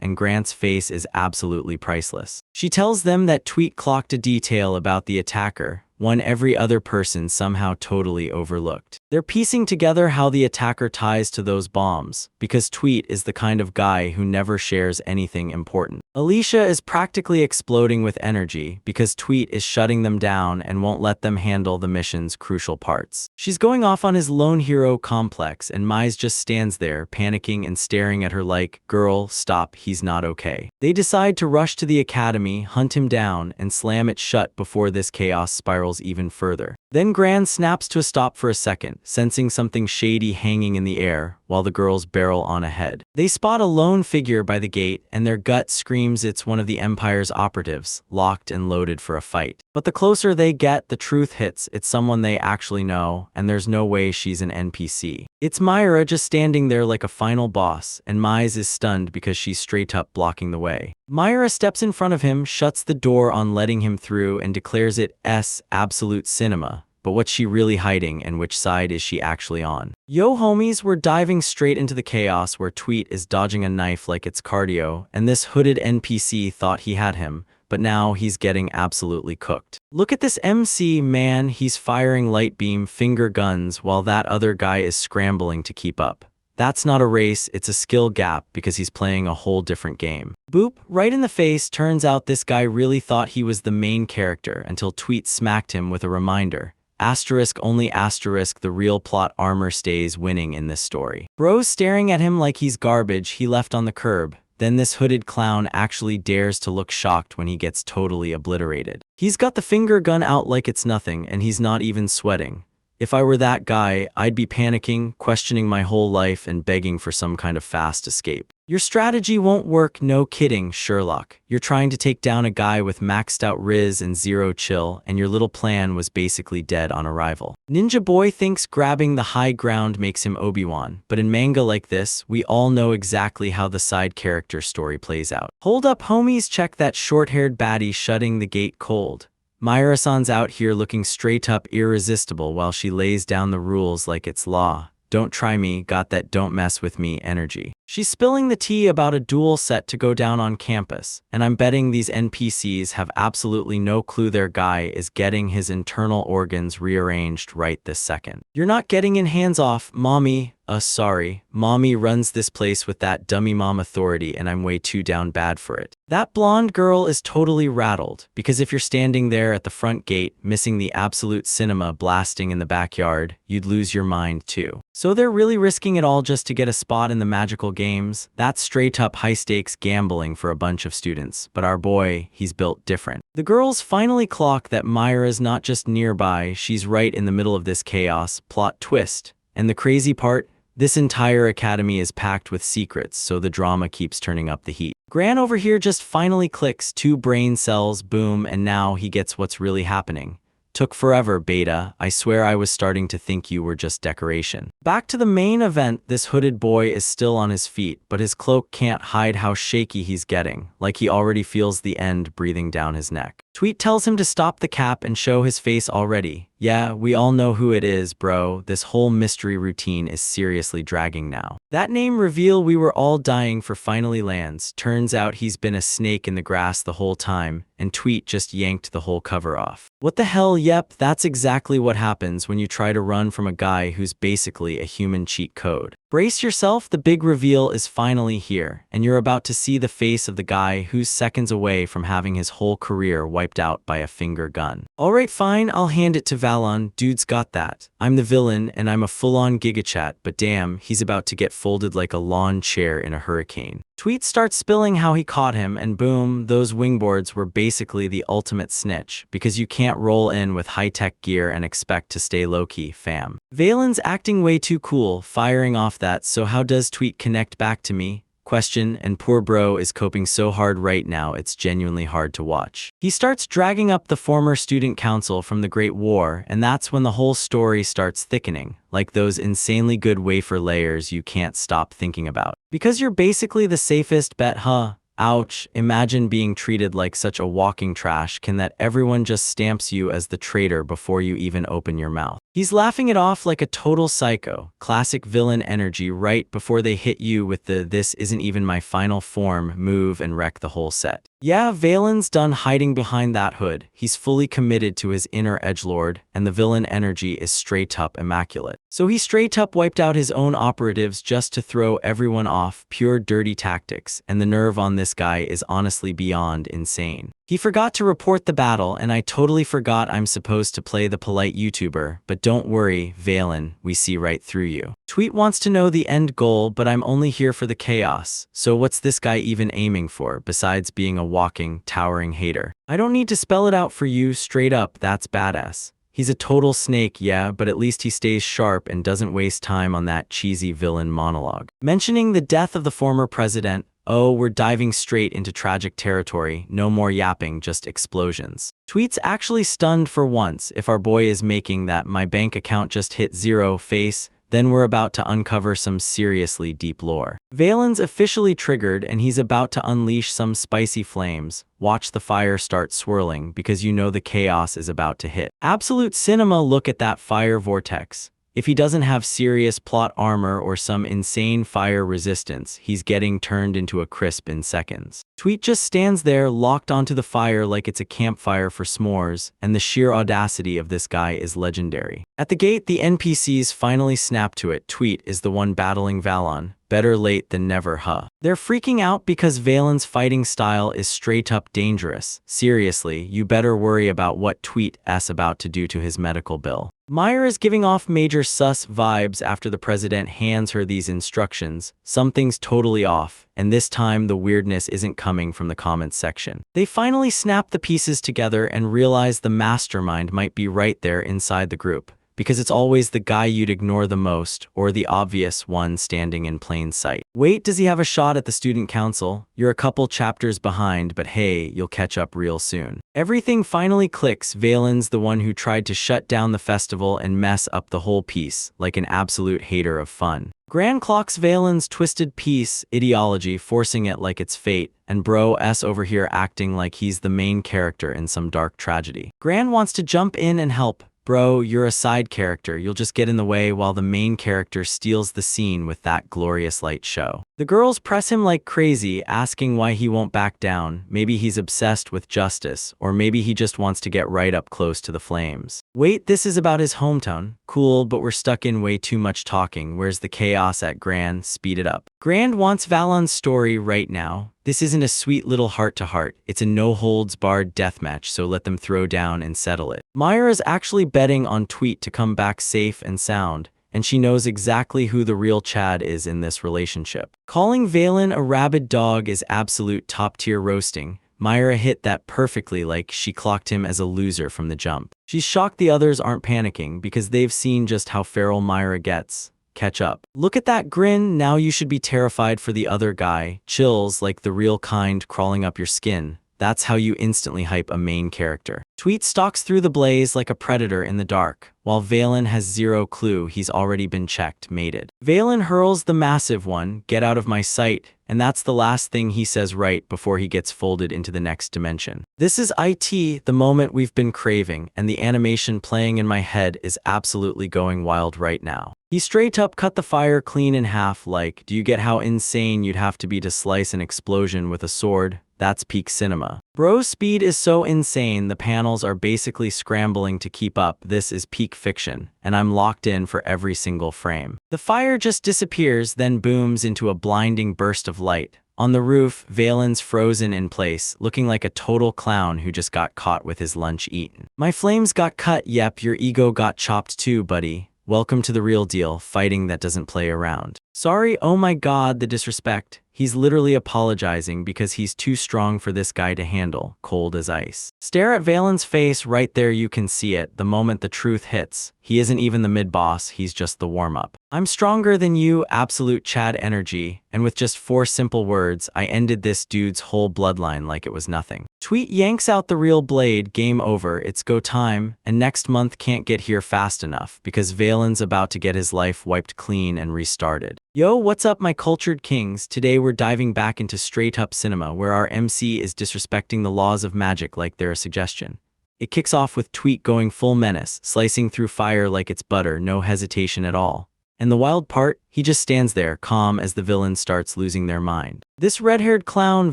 and Grant's face is absolutely priceless. She tells them that Tweet clocked a detail about the attacker, one every other person somehow totally overlooked. They're piecing together how the attacker ties to those bombs, because Tweet is the kind of guy who never shares anything important. Alicia is practically exploding with energy because Tweet is shutting them down and won't let them handle the mission's crucial parts. She's going off on his lone hero complex, and Mize just stands there panicking and staring at her like, "Girl, stop, he's not okay." They decide to rush to the academy, hunt him down, and slam it shut before this chaos spirals even further. Then Gran snaps to a stop for a second, sensing something shady hanging in the air, while the girls barrel on ahead. They spot a lone figure by the gate, and their gut screams it's one of the Empire's operatives, locked and loaded for a fight. But the closer they get, the truth hits. It's someone they actually know, and there's no way she's an NPC. It's Myra just standing there like a final boss, and Mize is stunned because she's straight up blocking the way. Myra steps in front of him, shuts the door on letting him through, and declares it's absolute cinema. But what's she really hiding, and which side is she actually on? Yo homies, we're diving straight into the chaos where Tweet is dodging a knife like it's cardio, and this hooded NPC thought he had him, but now he's getting absolutely cooked. Look at this MC, man, he's firing light beam finger guns while that other guy is scrambling to keep up. That's not a race, it's a skill gap because he's playing a whole different game. Boop, right in the face. Turns out this guy really thought he was the main character until Tweet smacked him with a reminder. Asterisk only asterisk, the real plot armor stays winning in this story. Bro's staring at him like he's garbage he left on the curb. Then this hooded clown actually dares to look shocked when he gets totally obliterated. He's got the finger gun out like it's nothing, and he's not even sweating. If I were that guy, I'd be panicking, questioning my whole life, and begging for some kind of fast escape. Your strategy won't work, no kidding, Sherlock. You're trying to take down a guy with maxed out Riz and zero chill, and your little plan was basically dead on arrival. Ninja Boy thinks grabbing the high ground makes him Obi-Wan, but in manga like this, we all know exactly how the side character story plays out. Hold up, homies, check that short-haired baddie shutting the gate cold. Mayura-san's out here looking straight up irresistible while she lays down the rules like it's law. Don't try me, got that don't mess with me energy. She's spilling the tea about a duel set to go down on campus, and I'm betting these NPCs have absolutely no clue their guy is getting his internal organs rearranged right this second. You're not getting in, hands off, mommy. Sorry, mommy runs this place with that dummy mom authority and I'm way too down bad for it. That blonde girl is totally rattled, because if you're standing there at the front gate, missing the absolute cinema blasting in the backyard, you'd lose your mind too. So they're really risking it all just to get a spot in the magical games? That's straight up high stakes gambling for a bunch of students, but our boy, he's built different. The girls finally clock that Myra's not just nearby, she's right in the middle of this chaos, plot twist. And the crazy part? This entire academy is packed with secrets, so the drama keeps turning up the heat. Gran over here just finally clicks, 2 brain cells, boom, and now he gets what's really happening. Took forever, Beta. I swear I was starting to think you were just decoration. Back to the main event, this hooded boy is still on his feet, but his cloak can't hide how shaky he's getting, like he already feels the end breathing down his neck. Tweet tells him to stop the cap and show his face already. Yeah, we all know who it is, bro. This whole mystery routine is seriously dragging now. That name reveal we were all dying for finally lands. Turns out he's been a snake in the grass the whole time, and Tweet just yanked the whole cover off. What the hell? Yep, that's exactly what happens when you try to run from a guy who's basically a human cheat code. Brace yourself, the big reveal is finally here, and you're about to see the face of the guy who's seconds away from having his whole career wiped out by a finger gun. Alright, fine, I'll hand it to Valon, dude's got that. I'm the villain, and I'm a full-on gigachat, but damn, he's about to get folded like a lawn chair in a hurricane. Tweet starts spilling how he caught him, and boom, those wingboards were basically the ultimate snitch, because you can't roll in with high-tech gear and expect to stay low-key, fam. Valen's acting way too cool, firing off that, so how does Tweet connect back to me? Question, and poor bro is coping so hard right now it's genuinely hard to watch. He starts dragging up the former student council from the Great War, and that's when the whole story starts thickening, like those insanely good wafer layers you can't stop thinking about. Because you're basically the safest bet, huh? Ouch, imagine being treated like such a walking trash can that everyone just stamps you as the traitor before you even open your mouth. He's laughing it off like a total psycho, classic villain energy right before they hit you with the "this isn't even my final form" move and wreck the whole set. Yeah, Valen's done hiding behind that hood, he's fully committed to his inner edgelord, and the villain energy is straight up immaculate. So he straight up wiped out his own operatives just to throw everyone off, pure dirty tactics, and the nerve on this guy is honestly beyond insane. He forgot to report the battle, and I totally forgot I'm supposed to play the polite YouTuber, but don't worry, Valen, we see right through you. Tweet wants to know the end goal, but I'm only here for the chaos, so what's this guy even aiming for, besides being a walking, towering hater? I don't need to spell it out for you, straight up, that's badass. He's a total snake, yeah, but at least he stays sharp and doesn't waste time on that cheesy villain monologue. Mentioning the death of the former president, oh, we're diving straight into tragic territory, no more yapping, just explosions. Tweet's actually stunned for once. If our boy is making that "my bank account just hit zero" face, then we're about to uncover some seriously deep lore. Valen's officially triggered and he's about to unleash some spicy flames. Watch the fire start swirling because you know the chaos is about to hit. Absolute cinema, look at that fire vortex. If he doesn't have serious plot armor or some insane fire resistance, he's getting turned into a crisp in seconds. Tweet just stands there locked onto the fire like it's a campfire for s'mores, and the sheer audacity of this guy is legendary. At the gate, the NPCs finally snap to it. Tweet is the one battling Valon. Better late than never, huh? They're freaking out because Valen's fighting style is straight up dangerous. Seriously, you better worry about what Tweet's about to do to his medical bill. Myra's giving off major sus vibes after the president hands her these instructions. Something's totally off, and this time the weirdness isn't coming from the comments section. They finally snap the pieces together and realize the mastermind might be right there inside the group. because it's always the guy you'd ignore the most or the obvious one standing in plain sight. Wait, does he have a shot at the student council? You're a couple chapters behind, but hey, you'll catch up real soon. Everything finally clicks. Valen's the one who tried to shut down the festival and mess up the whole piece, like an absolute hater of fun. Gran clocks Valen's twisted peace ideology, forcing it like it's fate, and Bro S over here acting like he's the main character in some dark tragedy. Gran wants to jump in and help. Bro, you're a side character, you'll just get in the way while the main character steals the scene with that glorious light show. The girls press him like crazy, asking why he won't back down. Maybe he's obsessed with justice, or maybe he just wants to get right up close to the flames. Wait, this is about his hometown. Cool, but we're stuck in way too much talking. Where's the chaos at Gran? Speed it up. Gran wants Valon's story right now. This isn't a sweet little heart-to-heart, it's a no-holds-barred deathmatch, so let them throw down and settle it. Myra's actually betting on Tweet to come back safe and sound, and she knows exactly who the real Chad is in this relationship. Calling Valen a rabid dog is absolute top-tier roasting. Myra hit that perfectly, like she clocked him as a loser from the jump. She's shocked the others aren't panicking because they've seen just how feral Myra gets. Catch up. Look at that grin, now you should be terrified for the other guy. Chills like the real kind crawling up your skin. That's how you instantly hype a main character. Tweet stalks through the blaze like a predator in the dark, while Valen has zero clue he's already been checked, mated. Valen hurls the massive one, get out of my sight, and that's the last thing he says right before he gets folded into the next dimension. This is IT, the moment we've been craving, and the animation playing in my head is absolutely going wild right now. He straight up cut the fire clean in half like, do you get how insane you'd have to be to slice an explosion with a sword? That's peak cinema. Bro's speed is so insane the panels are basically scrambling to keep up. This is peak fiction, and I'm locked in for every single frame. The fire just disappears, then booms into a blinding burst of light. On the roof, Valen's frozen in place, looking like a total clown who just got caught with his lunch eaten. My flames got cut, yep, your ego got chopped too, buddy. Welcome to the real deal, fighting that doesn't play around. Sorry, oh my god, the disrespect. He's literally apologizing because he's too strong for this guy to handle, cold as ice. Stare at Valen's face right there, you can see it, the moment the truth hits. He isn't even the mid-boss, he's just the warm-up. I'm stronger than you, absolute Chad energy, and with just 4 simple words, I ended this dude's whole bloodline like it was nothing. Tweet yanks out the real blade, game over, it's go time, and next month can't get here fast enough because Valen's about to get his life wiped clean and restarted. Yo, what's up my cultured kings? Today we're diving back into straight-up cinema where our MC is disrespecting the laws of magic like they're a suggestion. It kicks off with Tweet going full menace, slicing through fire like it's butter, no hesitation at all. And the wild part, he just stands there, calm as the villain starts losing their mind. This red-haired clown,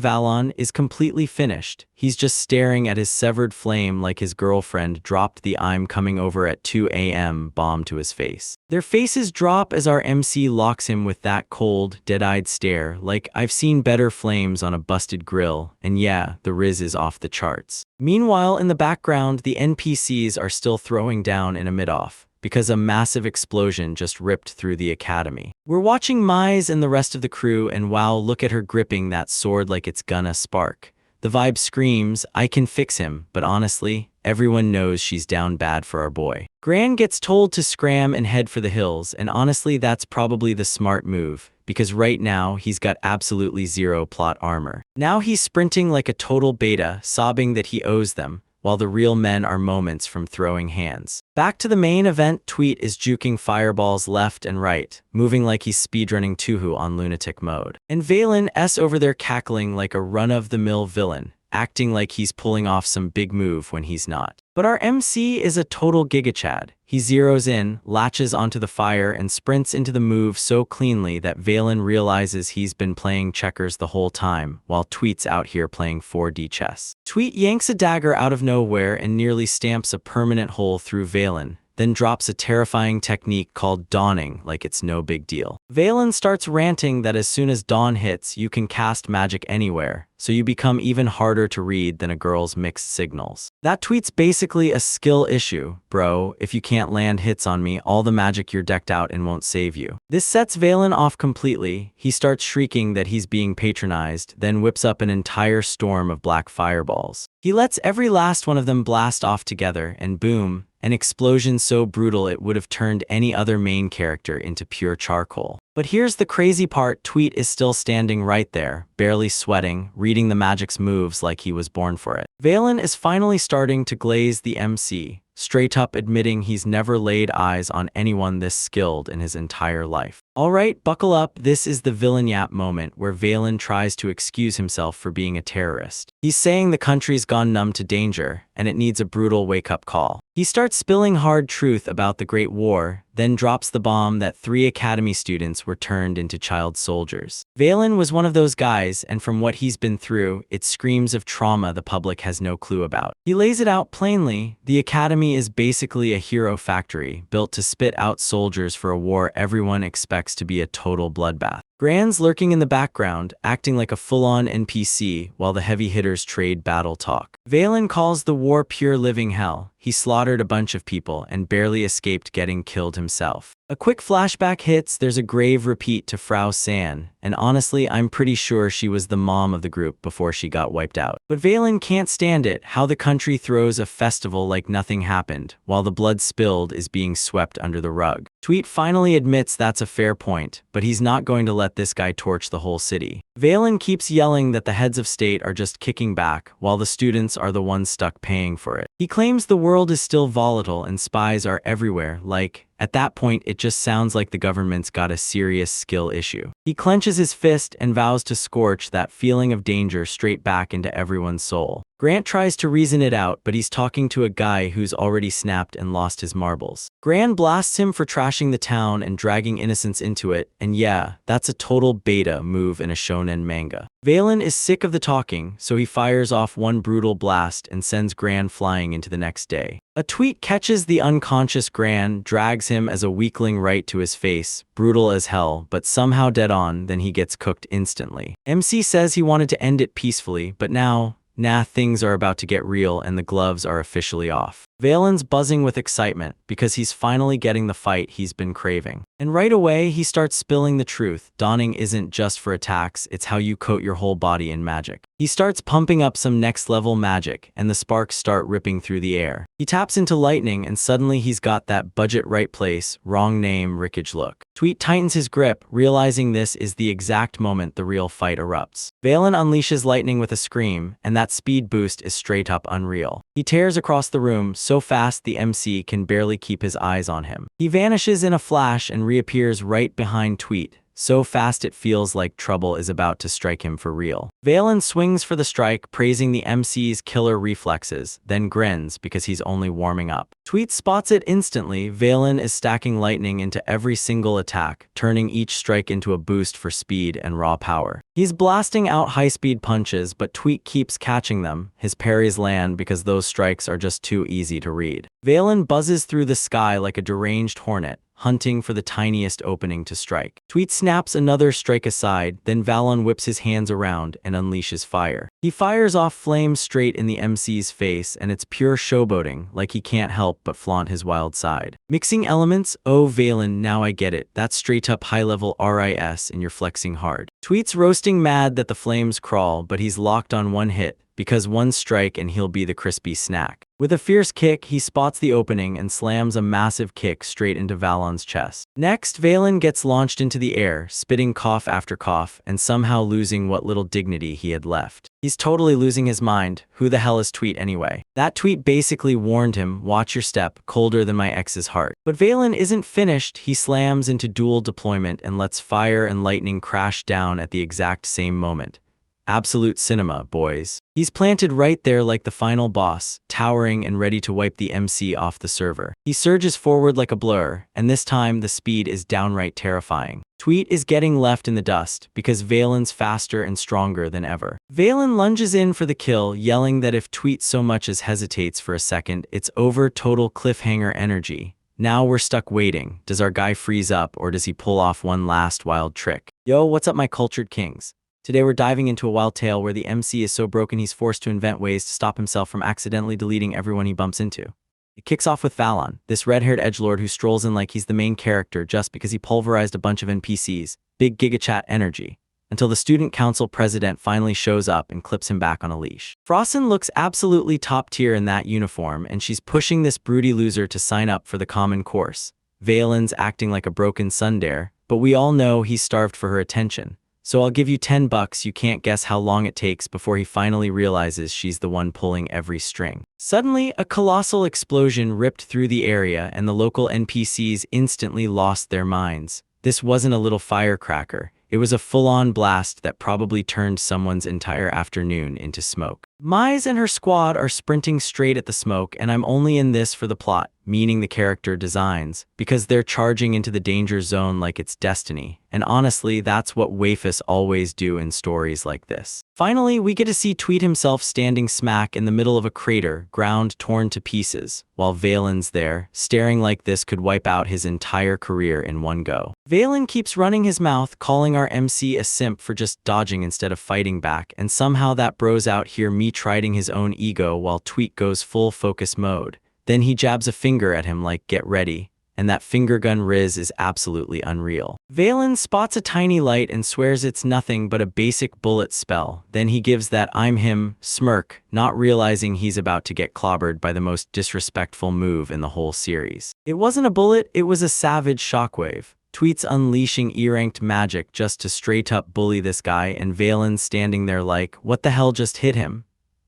Valon, is completely finished. He's just staring at his severed flame like his girlfriend dropped the "I'm coming over at 2 a.m." bomb to his face. Their faces drop as our MC locks him with that cold, dead-eyed stare, like I've seen better flames on a busted grill, and yeah, the riz is off the charts. Meanwhile, in the background, the NPCs are still throwing down in a mid-off, because a massive explosion just ripped through the academy. We're watching Mize and the rest of the crew, and wow, look at her gripping that sword like it's gonna spark. The vibe screams, I can fix him, but honestly, everyone knows she's down bad for our boy. Gran gets told to scram and head for the hills, and honestly that's probably the smart move, because right now he's got absolutely zero plot armor. Now he's sprinting like a total beta, sobbing that he owes them, while the real men are moments from throwing hands. Back to the main event, Tweet is juking fireballs left and right, moving like he's speedrunning Tuhu on lunatic mode. And Valen S over there cackling like a run-of-the-mill villain, acting like he's pulling off some big move when he's not. But our MC is a total gigachad. He zeroes in, latches onto the fire, and sprints into the move so cleanly that Valen realizes he's been playing checkers the whole time, while Tweet's out here playing 4D chess. Tweet yanks a dagger out of nowhere and nearly stamps a permanent hole through Valen, then drops a terrifying technique called dawning like it's no big deal. Valen starts ranting that as soon as dawn hits, you can cast magic anywhere, so you become even harder to read than a girl's mixed signals. That Tweet's basically a skill issue, bro. If you can't land hits on me, all the magic you're decked out in won't save you. This sets Valen off completely. He starts shrieking that he's being patronized, then whips up an entire storm of black fireballs. He lets every last one of them blast off together, and boom, an explosion so brutal it would have turned any other main character into pure charcoal. But here's the crazy part, Tweet is still standing right there, barely sweating, reading the magic's moves like he was born for it. Valen is finally starting to glaze the MC, straight up admitting he's never laid eyes on anyone this skilled in his entire life. Alright, buckle up, this is the villain yap moment where Valen tries to excuse himself for being a terrorist. He's saying the country's gone numb to danger, and it needs a brutal wake-up call. He starts spilling hard truth about the Great War, then drops the bomb that 3 academy students were turned into child soldiers. Valen was one of those guys, and from what he's been through, it screams of trauma the public has no clue about. He lays it out plainly, the academy is basically a hero factory, built to spit out soldiers for a war everyone expects to be a total bloodbath. Gran's lurking in the background, acting like a full-on NPC while the heavy hitters trade battle talk. Valen calls the war pure living hell. He slaughtered a bunch of people and barely escaped getting killed himself. A quick flashback hits, there's a grave repeat to Frau San, and honestly I'm pretty sure she was the mom of the group before she got wiped out. But Valen can't stand it, how the country throws a festival like nothing happened, while the blood spilled is being swept under the rug. Tweet finally admits that's a fair point, but he's not going to let this guy torch the whole city. Valen keeps yelling that the heads of state are just kicking back, while the students are the ones stuck paying for it. He claims the world is still volatile and spies are everywhere, like, at that point it just sounds like the government's got a serious skill issue. He clenches his fist and vows to scorch that feeling of danger straight back into everyone's soul. Grant tries to reason it out, but he's talking to a guy who's already snapped and lost his marbles. Gran blasts him for trashing the town and dragging innocents into it, and yeah, that's a total beta move in a shonen manga. Valen is sick of the talking, so he fires off one brutal blast and sends Gran flying into the next day. A tweet catches the unconscious Gran, drags him as a weakling right to his face, brutal as hell, but somehow dead on, then he gets cooked instantly. MC says he wanted to end it peacefully, but now, things are about to get real and the gloves are officially off. Valen's buzzing with excitement because he's finally getting the fight he's been craving. And right away, he starts spilling the truth. Dawning isn't just for attacks, it's how you coat your whole body in magic. He starts pumping up some next-level magic, and the sparks start ripping through the air. He taps into lightning, and suddenly he's got that budget right place, wrong name, Rickage look. Tweet tightens his grip, realizing this is the exact moment the real fight erupts. Valen unleashes lightning with a scream, and that speed boost is straight up unreal. He tears across the room, so fast the MC can barely keep his eyes on him. He vanishes in a flash and reappears right behind Tweet, so fast it feels like trouble is about to strike him for real. Valen swings for the strike, praising the MC's killer reflexes, then grins because he's only warming up. Tweet spots it instantly. Valen is stacking lightning into every single attack, turning each strike into a boost for speed and raw power. He's blasting out high-speed punches, but Tweet keeps catching them. His parries land because those strikes are just too easy to read. Valen buzzes through the sky like a deranged hornet, hunting for the tiniest opening to strike. Tweet snaps another strike aside, then Valen whips his hands around and unleashes fire. He fires off flames straight in the MC's face, and it's pure showboating, like he can't help but flaunt his wild side. Mixing elements? Oh Valen, now I get it. That's straight up high-level RIS and you're flexing hard. Tweet's roasting mad that the flames crawl, but he's locked on one hit, because one strike and he'll be the crispy snack. With a fierce kick, he spots the opening and slams a massive kick straight into Valen's chest. Next, Valen gets launched into the air, spitting cough after cough, and somehow losing what little dignity he had left. He's totally losing his mind. Who the hell is Tweet anyway? That tweet basically warned him, watch your step, colder than my ex's heart. But Valen isn't finished. He slams into dual deployment and lets fire and lightning crash down at the exact same moment. Absolute cinema, boys. He's planted right there like the final boss, towering and ready to wipe the MC off the server. He surges forward like a blur, and this time the speed is downright terrifying. Tweet is getting left in the dust because Valen's faster and stronger than ever. Valen lunges in for the kill, yelling that if Tweet so much as hesitates for a second, it's over. Total cliffhanger energy. Now we're stuck waiting. Does our guy freeze up or does he pull off one last wild trick? Yo, what's up my cultured kings? Today we're diving into a wild tale where the MC is so broken he's forced to invent ways to stop himself from accidentally deleting everyone he bumps into. It kicks off with Valen, this red-haired edgelord who strolls in like he's the main character just because he pulverized a bunch of NPCs, big gigachat energy. until the student council president finally shows up and clips him back on a leash. Frossen looks absolutely top tier in that uniform, and she's pushing this broody loser to sign up for the common course. Valen's acting like a broken tsundere, but we all know he's starved for her attention. So I'll give you $10, you can't guess how long it takes before he finally realizes she's the one pulling every string. Suddenly, a colossal explosion ripped through the area and the local NPCs instantly lost their minds. This wasn't a little firecracker. It was a full-on blast that probably turned someone's entire afternoon into smoke. Mise and her squad are sprinting straight at the smoke, and I'm only in this for the plot, meaning the character designs, because they're charging into the danger zone like it's destiny. And honestly, that's what waifus always do in stories like this. Finally, we get to see Tweet himself standing smack in the middle of a crater, ground torn to pieces, while Valen's there, staring like this could wipe out his entire career in one go. Valen keeps running his mouth, calling our MC a simp for just dodging instead of fighting back, and somehow that bros out here me-triding his own ego while Tweet goes full focus mode. Then he jabs a finger at him like, get ready, and that finger gun riz is absolutely unreal. Valen spots a tiny light and swears it's nothing but a basic bullet spell. Then he gives that I'm him smirk, not realizing he's about to get clobbered by the most disrespectful move in the whole series. It wasn't a bullet, it was a savage shockwave. Tweet's unleashing E-ranked magic just to straight up bully this guy, and Valen standing there like, what the hell just hit him?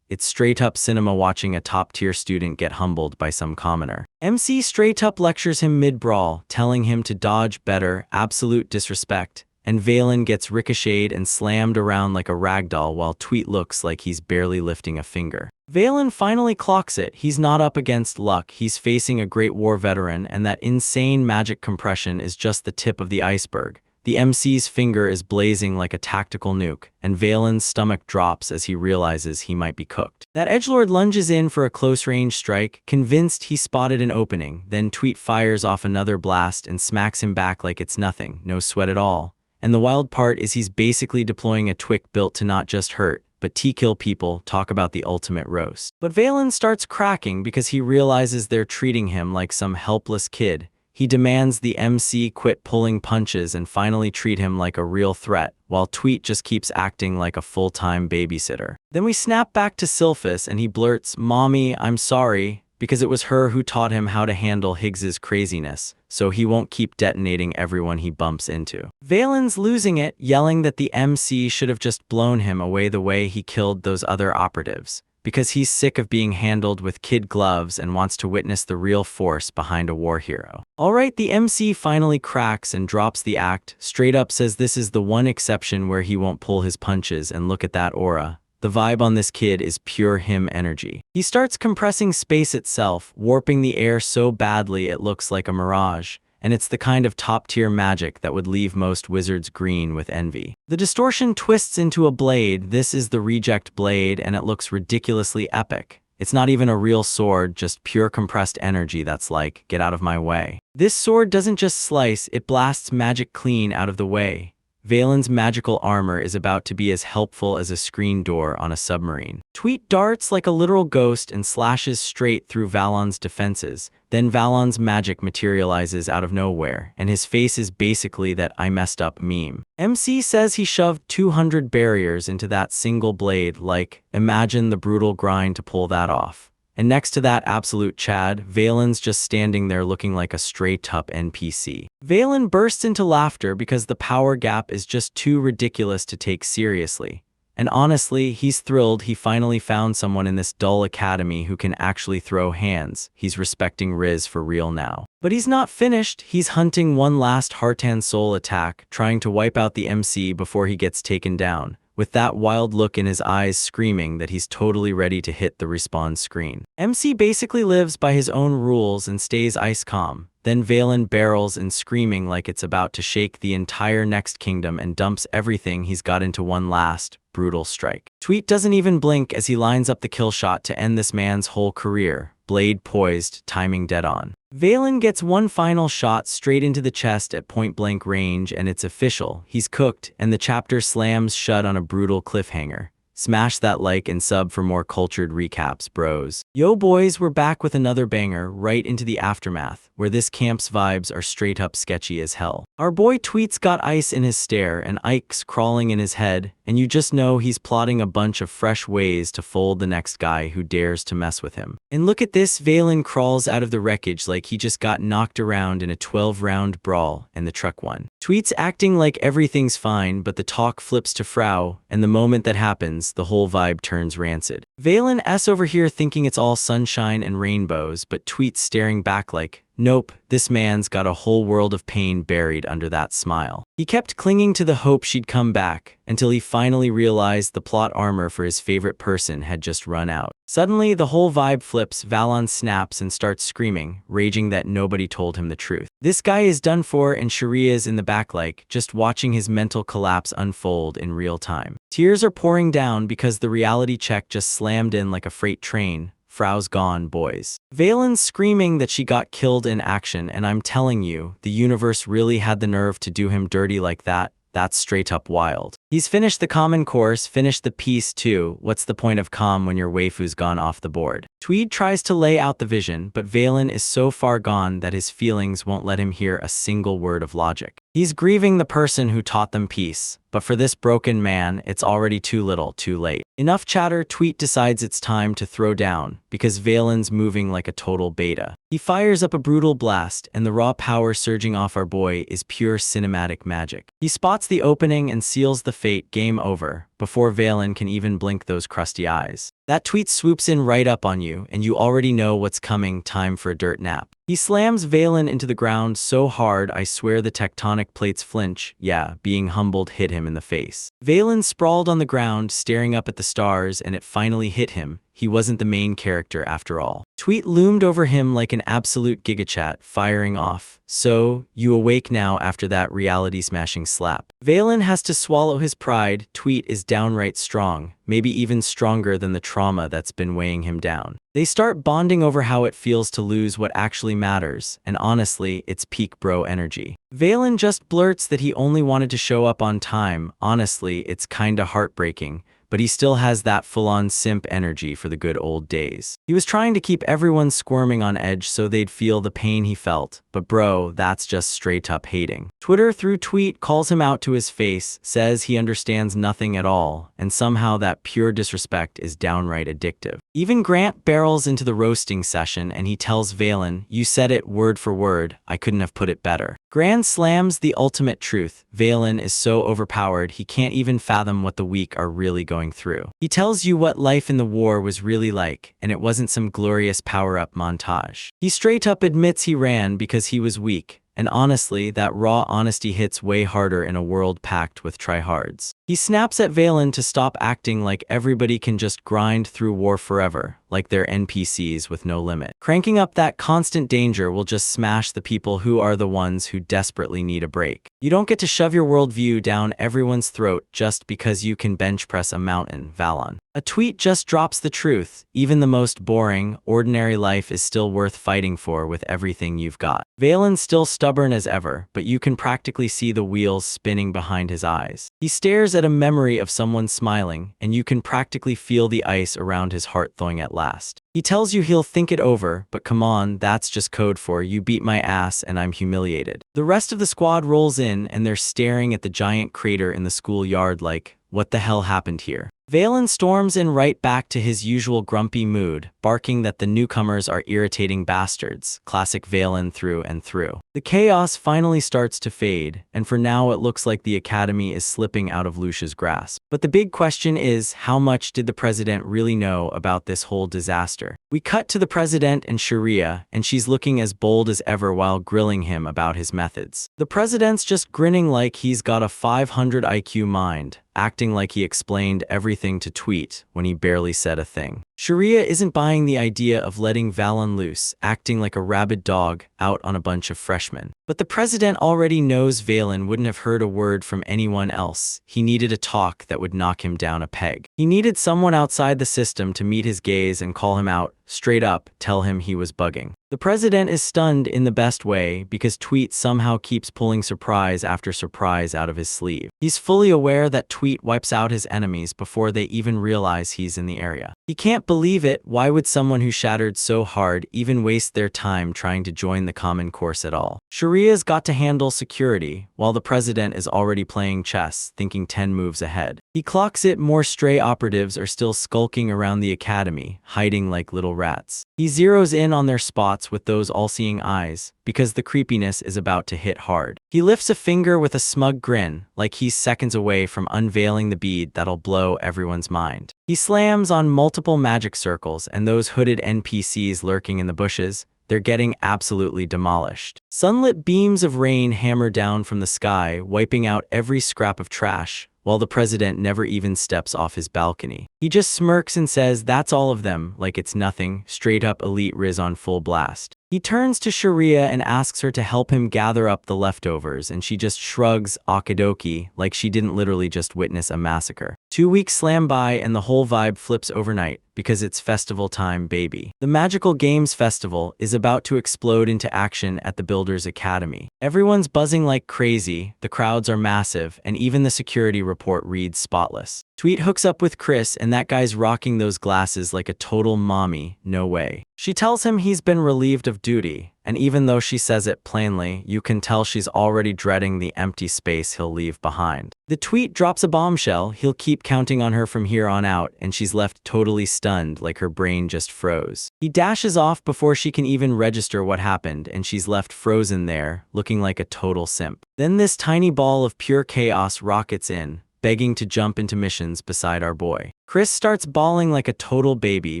It's straight up cinema watching a top-tier student get humbled by some commoner. MC straight up lectures him mid-brawl, telling him to dodge better, absolute disrespect, and Valen gets ricocheted and slammed around like a ragdoll while Tweet looks like he's barely lifting a finger. Valen finally clocks it. He's not up against luck, he's facing a Great War veteran, and that insane magic compression is just the tip of the iceberg. The MC's finger is blazing like a tactical nuke, and Valen's stomach drops as he realizes he might be cooked. That edgelord lunges in for a close-range strike, convinced he spotted an opening. Then Tweet fires off another blast and smacks him back like it's nothing, no sweat at all. And the wild part is he's basically deploying a twick built to not just hurt, but kill people. Talk about the ultimate roast. But Valen starts cracking because he realizes they're treating him like some helpless kid. He demands the MC quit pulling punches and finally treat him like a real threat, while Tweet just keeps acting like a full-time babysitter. Then we snap back to Sylphus and he blurts, "Mommy, I'm sorry," because it was her who taught him how to handle Higgs's craziness, so he won't keep detonating everyone he bumps into. Valen's losing it, yelling that the MC should have just blown him away the way he killed those other operatives, because he's sick of being handled with kid gloves and wants to witness the real force behind a war hero. Alright, the MC finally cracks and drops the act, straight up says this is the one exception where he won't pull his punches, and look at that aura. The vibe on this kid is pure him energy. He starts compressing space itself, warping the air so badly it looks like a mirage. And it's the kind of top-tier magic that would leave most wizards green with envy. The distortion twists into a blade. This is the reject blade, and it looks ridiculously epic. It's not even a real sword, just pure compressed energy that's like, get out of my way. This sword doesn't just slice, it blasts magic clean out of the way. Valen's magical armor is about to be as helpful as a screen door on a submarine. Tweet darts like a literal ghost and slashes straight through Valon's defenses. Then Valon's magic materializes out of nowhere, and his face is basically that I messed up meme. MC says he shoved 200 barriers into that single blade, like, imagine the brutal grind to pull that off. And next to that absolute Chad, Valen's just standing there looking like a straight-up NPC. Valen bursts into laughter because the power gap is just too ridiculous to take seriously. And honestly, he's thrilled he finally found someone in this dull academy who can actually throw hands. He's respecting Riz for real now. But he's not finished. He's hunting one last heart and soul attack, trying to wipe out the MC before he gets taken down, with that wild look in his eyes screaming that he's totally ready to hit the respawn screen. MC basically lives by his own rules and stays ice calm. Then Valen barrels in screaming like it's about to shake the entire next kingdom and dumps everything he's got into one last, brutal strike. Tweet doesn't even blink as he lines up the kill shot to end this man's whole career, blade poised, timing dead on. Valen gets one final shot straight into the chest at point-blank range, and it's official. He's cooked, and the chapter slams shut on a brutal cliffhanger. Smash that like and sub for more cultured recaps, bros. Yo boys, we're back with another banger right into the aftermath, where this camp's vibes are straight up sketchy as hell. Our boy Tweet's got ice in his stare and Ike's crawling in his head, and you just know he's plotting a bunch of fresh ways to fold the next guy who dares to mess with him. And look at this, Valen crawls out of the wreckage like he just got knocked around in a 12-round brawl and the truck won. Tweet's acting like everything's fine, but the talk flips to Frau, and the moment that happens, the whole vibe turns rancid. Valen S over here thinking it's all sunshine and rainbows, but Tweet's staring back like, nope, this man's got a whole world of pain buried under that smile. He kept clinging to the hope she'd come back, until he finally realized the plot armor for his favorite person had just run out. Suddenly, the whole vibe flips, Valon snaps and starts screaming, raging that nobody told him the truth. This guy is done for, and Sharia's in the back like, just watching his mental collapse unfold in real time. Tears are pouring down because the reality check just slammed in like a freight train. Frau's gone, boys. Valen's screaming that she got killed in action, and I'm telling you, the universe really had the nerve to do him dirty like that. That's straight up wild. He's finished the common course, finished the piece too. What's the point of calm when your waifu's gone off the board? Tweed tries to lay out the vision, but Valen is so far gone that his feelings won't let him hear a single word of logic. He's grieving the person who taught them peace, but for this broken man, it's already too little, too late. Enough chatter, Tweet decides it's time to throw down, because Valen's moving like a total beta. He fires up a brutal blast, and the raw power surging off our boy is pure cinematic magic. He spots the opening and seals the fate, game over, before Valen can even blink those crusty eyes. That Tweet swoops in right up on you, and you already know what's coming, time for a dirt nap. He slams Valen into the ground so hard I swear the tectonic plates flinch. Yeah, being humbled hit him in the face. Valen sprawled on the ground, staring up at the stars, and it finally hit him. He wasn't the main character after all. Tweet loomed over him like an absolute gigachat, firing off. So, you awake now after that reality-smashing slap. Valen has to swallow his pride. Tweet is downright strong, maybe even stronger than the trauma that's been weighing him down. They start bonding over how it feels to lose what actually matters, and honestly, it's peak bro energy. Valen just blurts that he only wanted to show up on time. Honestly, it's kinda heartbreaking, but he still has that full-on simp energy for the good old days. He was trying to keep everyone squirming on edge so they'd feel the pain he felt, but bro, that's just straight up hating. Twitter through Tweet calls him out to his face, says he understands nothing at all, and somehow that pure disrespect is downright addictive. Even Grant barrels into the roasting session and he tells Valen, you said it word for word, I couldn't have put it better. Grant slams the ultimate truth. Valen is so overpowered he can't even fathom what the weak are really going through. He tells you what life in the war was really like, and it wasn't some glorious power-up montage. He straight up admits he ran because he was weak, and honestly, that raw honesty hits way harder in a world packed with tryhards. He snaps at Valen to stop acting like everybody can just grind through war forever, like they're NPCs with no limit. Cranking up that constant danger will just smash the people who are the ones who desperately need a break. You don't get to shove your worldview down everyone's throat just because you can bench press a mountain, Valon. A tweet just drops the truth. Even the most boring, ordinary life is still worth fighting for with everything you've got. Valen's still stubborn as ever, but you can practically see the wheels spinning behind his eyes. He stares at a memory of someone smiling, and you can practically feel the ice around his heart thawing at last. He tells you he'll think it over, but come on, that's just code for you beat my ass and I'm humiliated. The rest of the squad rolls in and they're staring at the giant crater in the schoolyard like, what the hell happened here? Valen storms in right back to his usual grumpy mood, barking that the newcomers are irritating bastards, classic Valen through and through. The chaos finally starts to fade, and for now it looks like the academy is slipping out of Lucia's grasp. But the big question is, how much did the president really know about this whole disaster? We cut to the president and Sharia, and she's looking as bold as ever while grilling him about his methods. The president's just grinning like he's got a 500 IQ mind, acting like he explained everything to Tweet when he barely said a thing. Sharia isn't buying the idea of letting Valen loose, acting like a rabid dog out on a bunch of freshmen. But the president already knows Valen wouldn't have heard a word from anyone else. He needed a talk that would knock him down a peg. He needed someone outside the system to meet his gaze and call him out, straight up, tell him he was bugging. The president is stunned in the best way because Tweet somehow keeps pulling surprise after surprise out of his sleeve. He's fully aware that Tweet wipes out his enemies before they even realize he's in the area. He can't believe it. Why would someone who shattered so hard even waste their time trying to join the common course at all? Sharia's got to handle security, while the president is already playing chess, thinking 10 moves ahead. He clocks it. More stray operatives are still skulking around the academy, hiding like little rats. He zeroes in on their spots with those all-seeing eyes, because the creepiness is about to hit hard. He lifts a finger with a smug grin, like he's seconds away from unveiling the bead that'll blow everyone's mind. He slams on multiple magic circles, and those hooded NPCs lurking in the bushes, they're getting absolutely demolished. Sunlit beams of rain hammer down from the sky, wiping out every scrap of trash, while the president never even steps off his balcony. He just smirks and says that's all of them, like it's nothing, straight up elite Riz on full blast. He turns to Sharia and asks her to help him gather up the leftovers, and she just shrugs okidoki, like she didn't literally just witness a massacre. 2 weeks slam by and the whole vibe flips overnight, because it's festival time, baby. The Magical Games Festival is about to explode into action at the Builders Academy. Everyone's buzzing like crazy, the crowds are massive, and even the security report reads spotless. Tweet hooks up with Chris, and that guy's rocking those glasses like a total mommy, no way. She tells him he's been relieved of duty, and even though she says it plainly, you can tell she's already dreading the empty space he'll leave behind. The Tweet drops a bombshell. He'll keep counting on her from here on out, and she's left totally stunned, like her brain just froze. He dashes off before she can even register what happened, and she's left frozen there, looking like a total simp. Then this tiny ball of pure chaos rockets in, begging to jump into missions beside our boy. Chris starts bawling like a total baby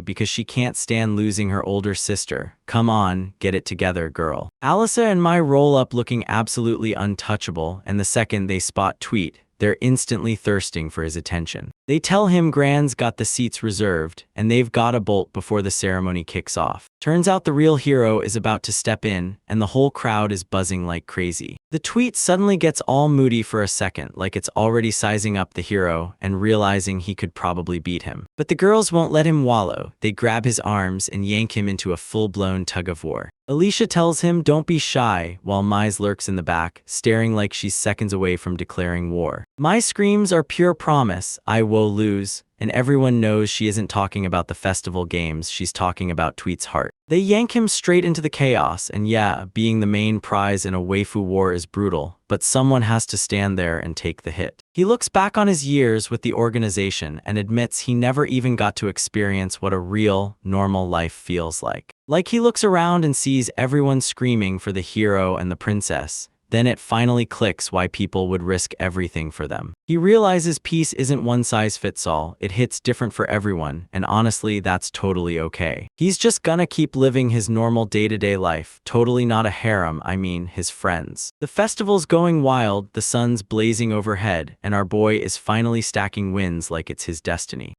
because she can't stand losing her older sister. Come on, get it together, girl. Alyssa and Mai roll up looking absolutely untouchable, and the second they spot Tweet, they're instantly thirsting for his attention. They tell him Gran's got the seats reserved, and they've got to bolt before the ceremony kicks off. Turns out the real hero is about to step in, and the whole crowd is buzzing like crazy. The Tweet suddenly gets all moody for a second, like it's already sizing up the hero and realizing he could probably beat him. But the girls won't let him wallow. They grab his arms and yank him into a full-blown tug-of-war. Alicia tells him don't be shy, while Mize lurks in the back, staring like she's seconds away from declaring war. My screams are pure promise, I will lose, and everyone knows she isn't talking about the festival games, she's talking about Tweet's heart. They yank him straight into the chaos, and yeah, being the main prize in a waifu war is brutal, but someone has to stand there and take the hit. He looks back on his years with the organization and admits he never even got to experience what a real, normal life feels like. Like he looks around and sees everyone screaming for the hero and the princess. Then it finally clicks why people would risk everything for them. He realizes peace isn't one size fits all, it hits different for everyone, and honestly, that's totally okay. He's just gonna keep living his normal day-to-day life, totally not a harem, I mean his friends. The festival's going wild, the sun's blazing overhead, and our boy is finally stacking wins like it's his destiny.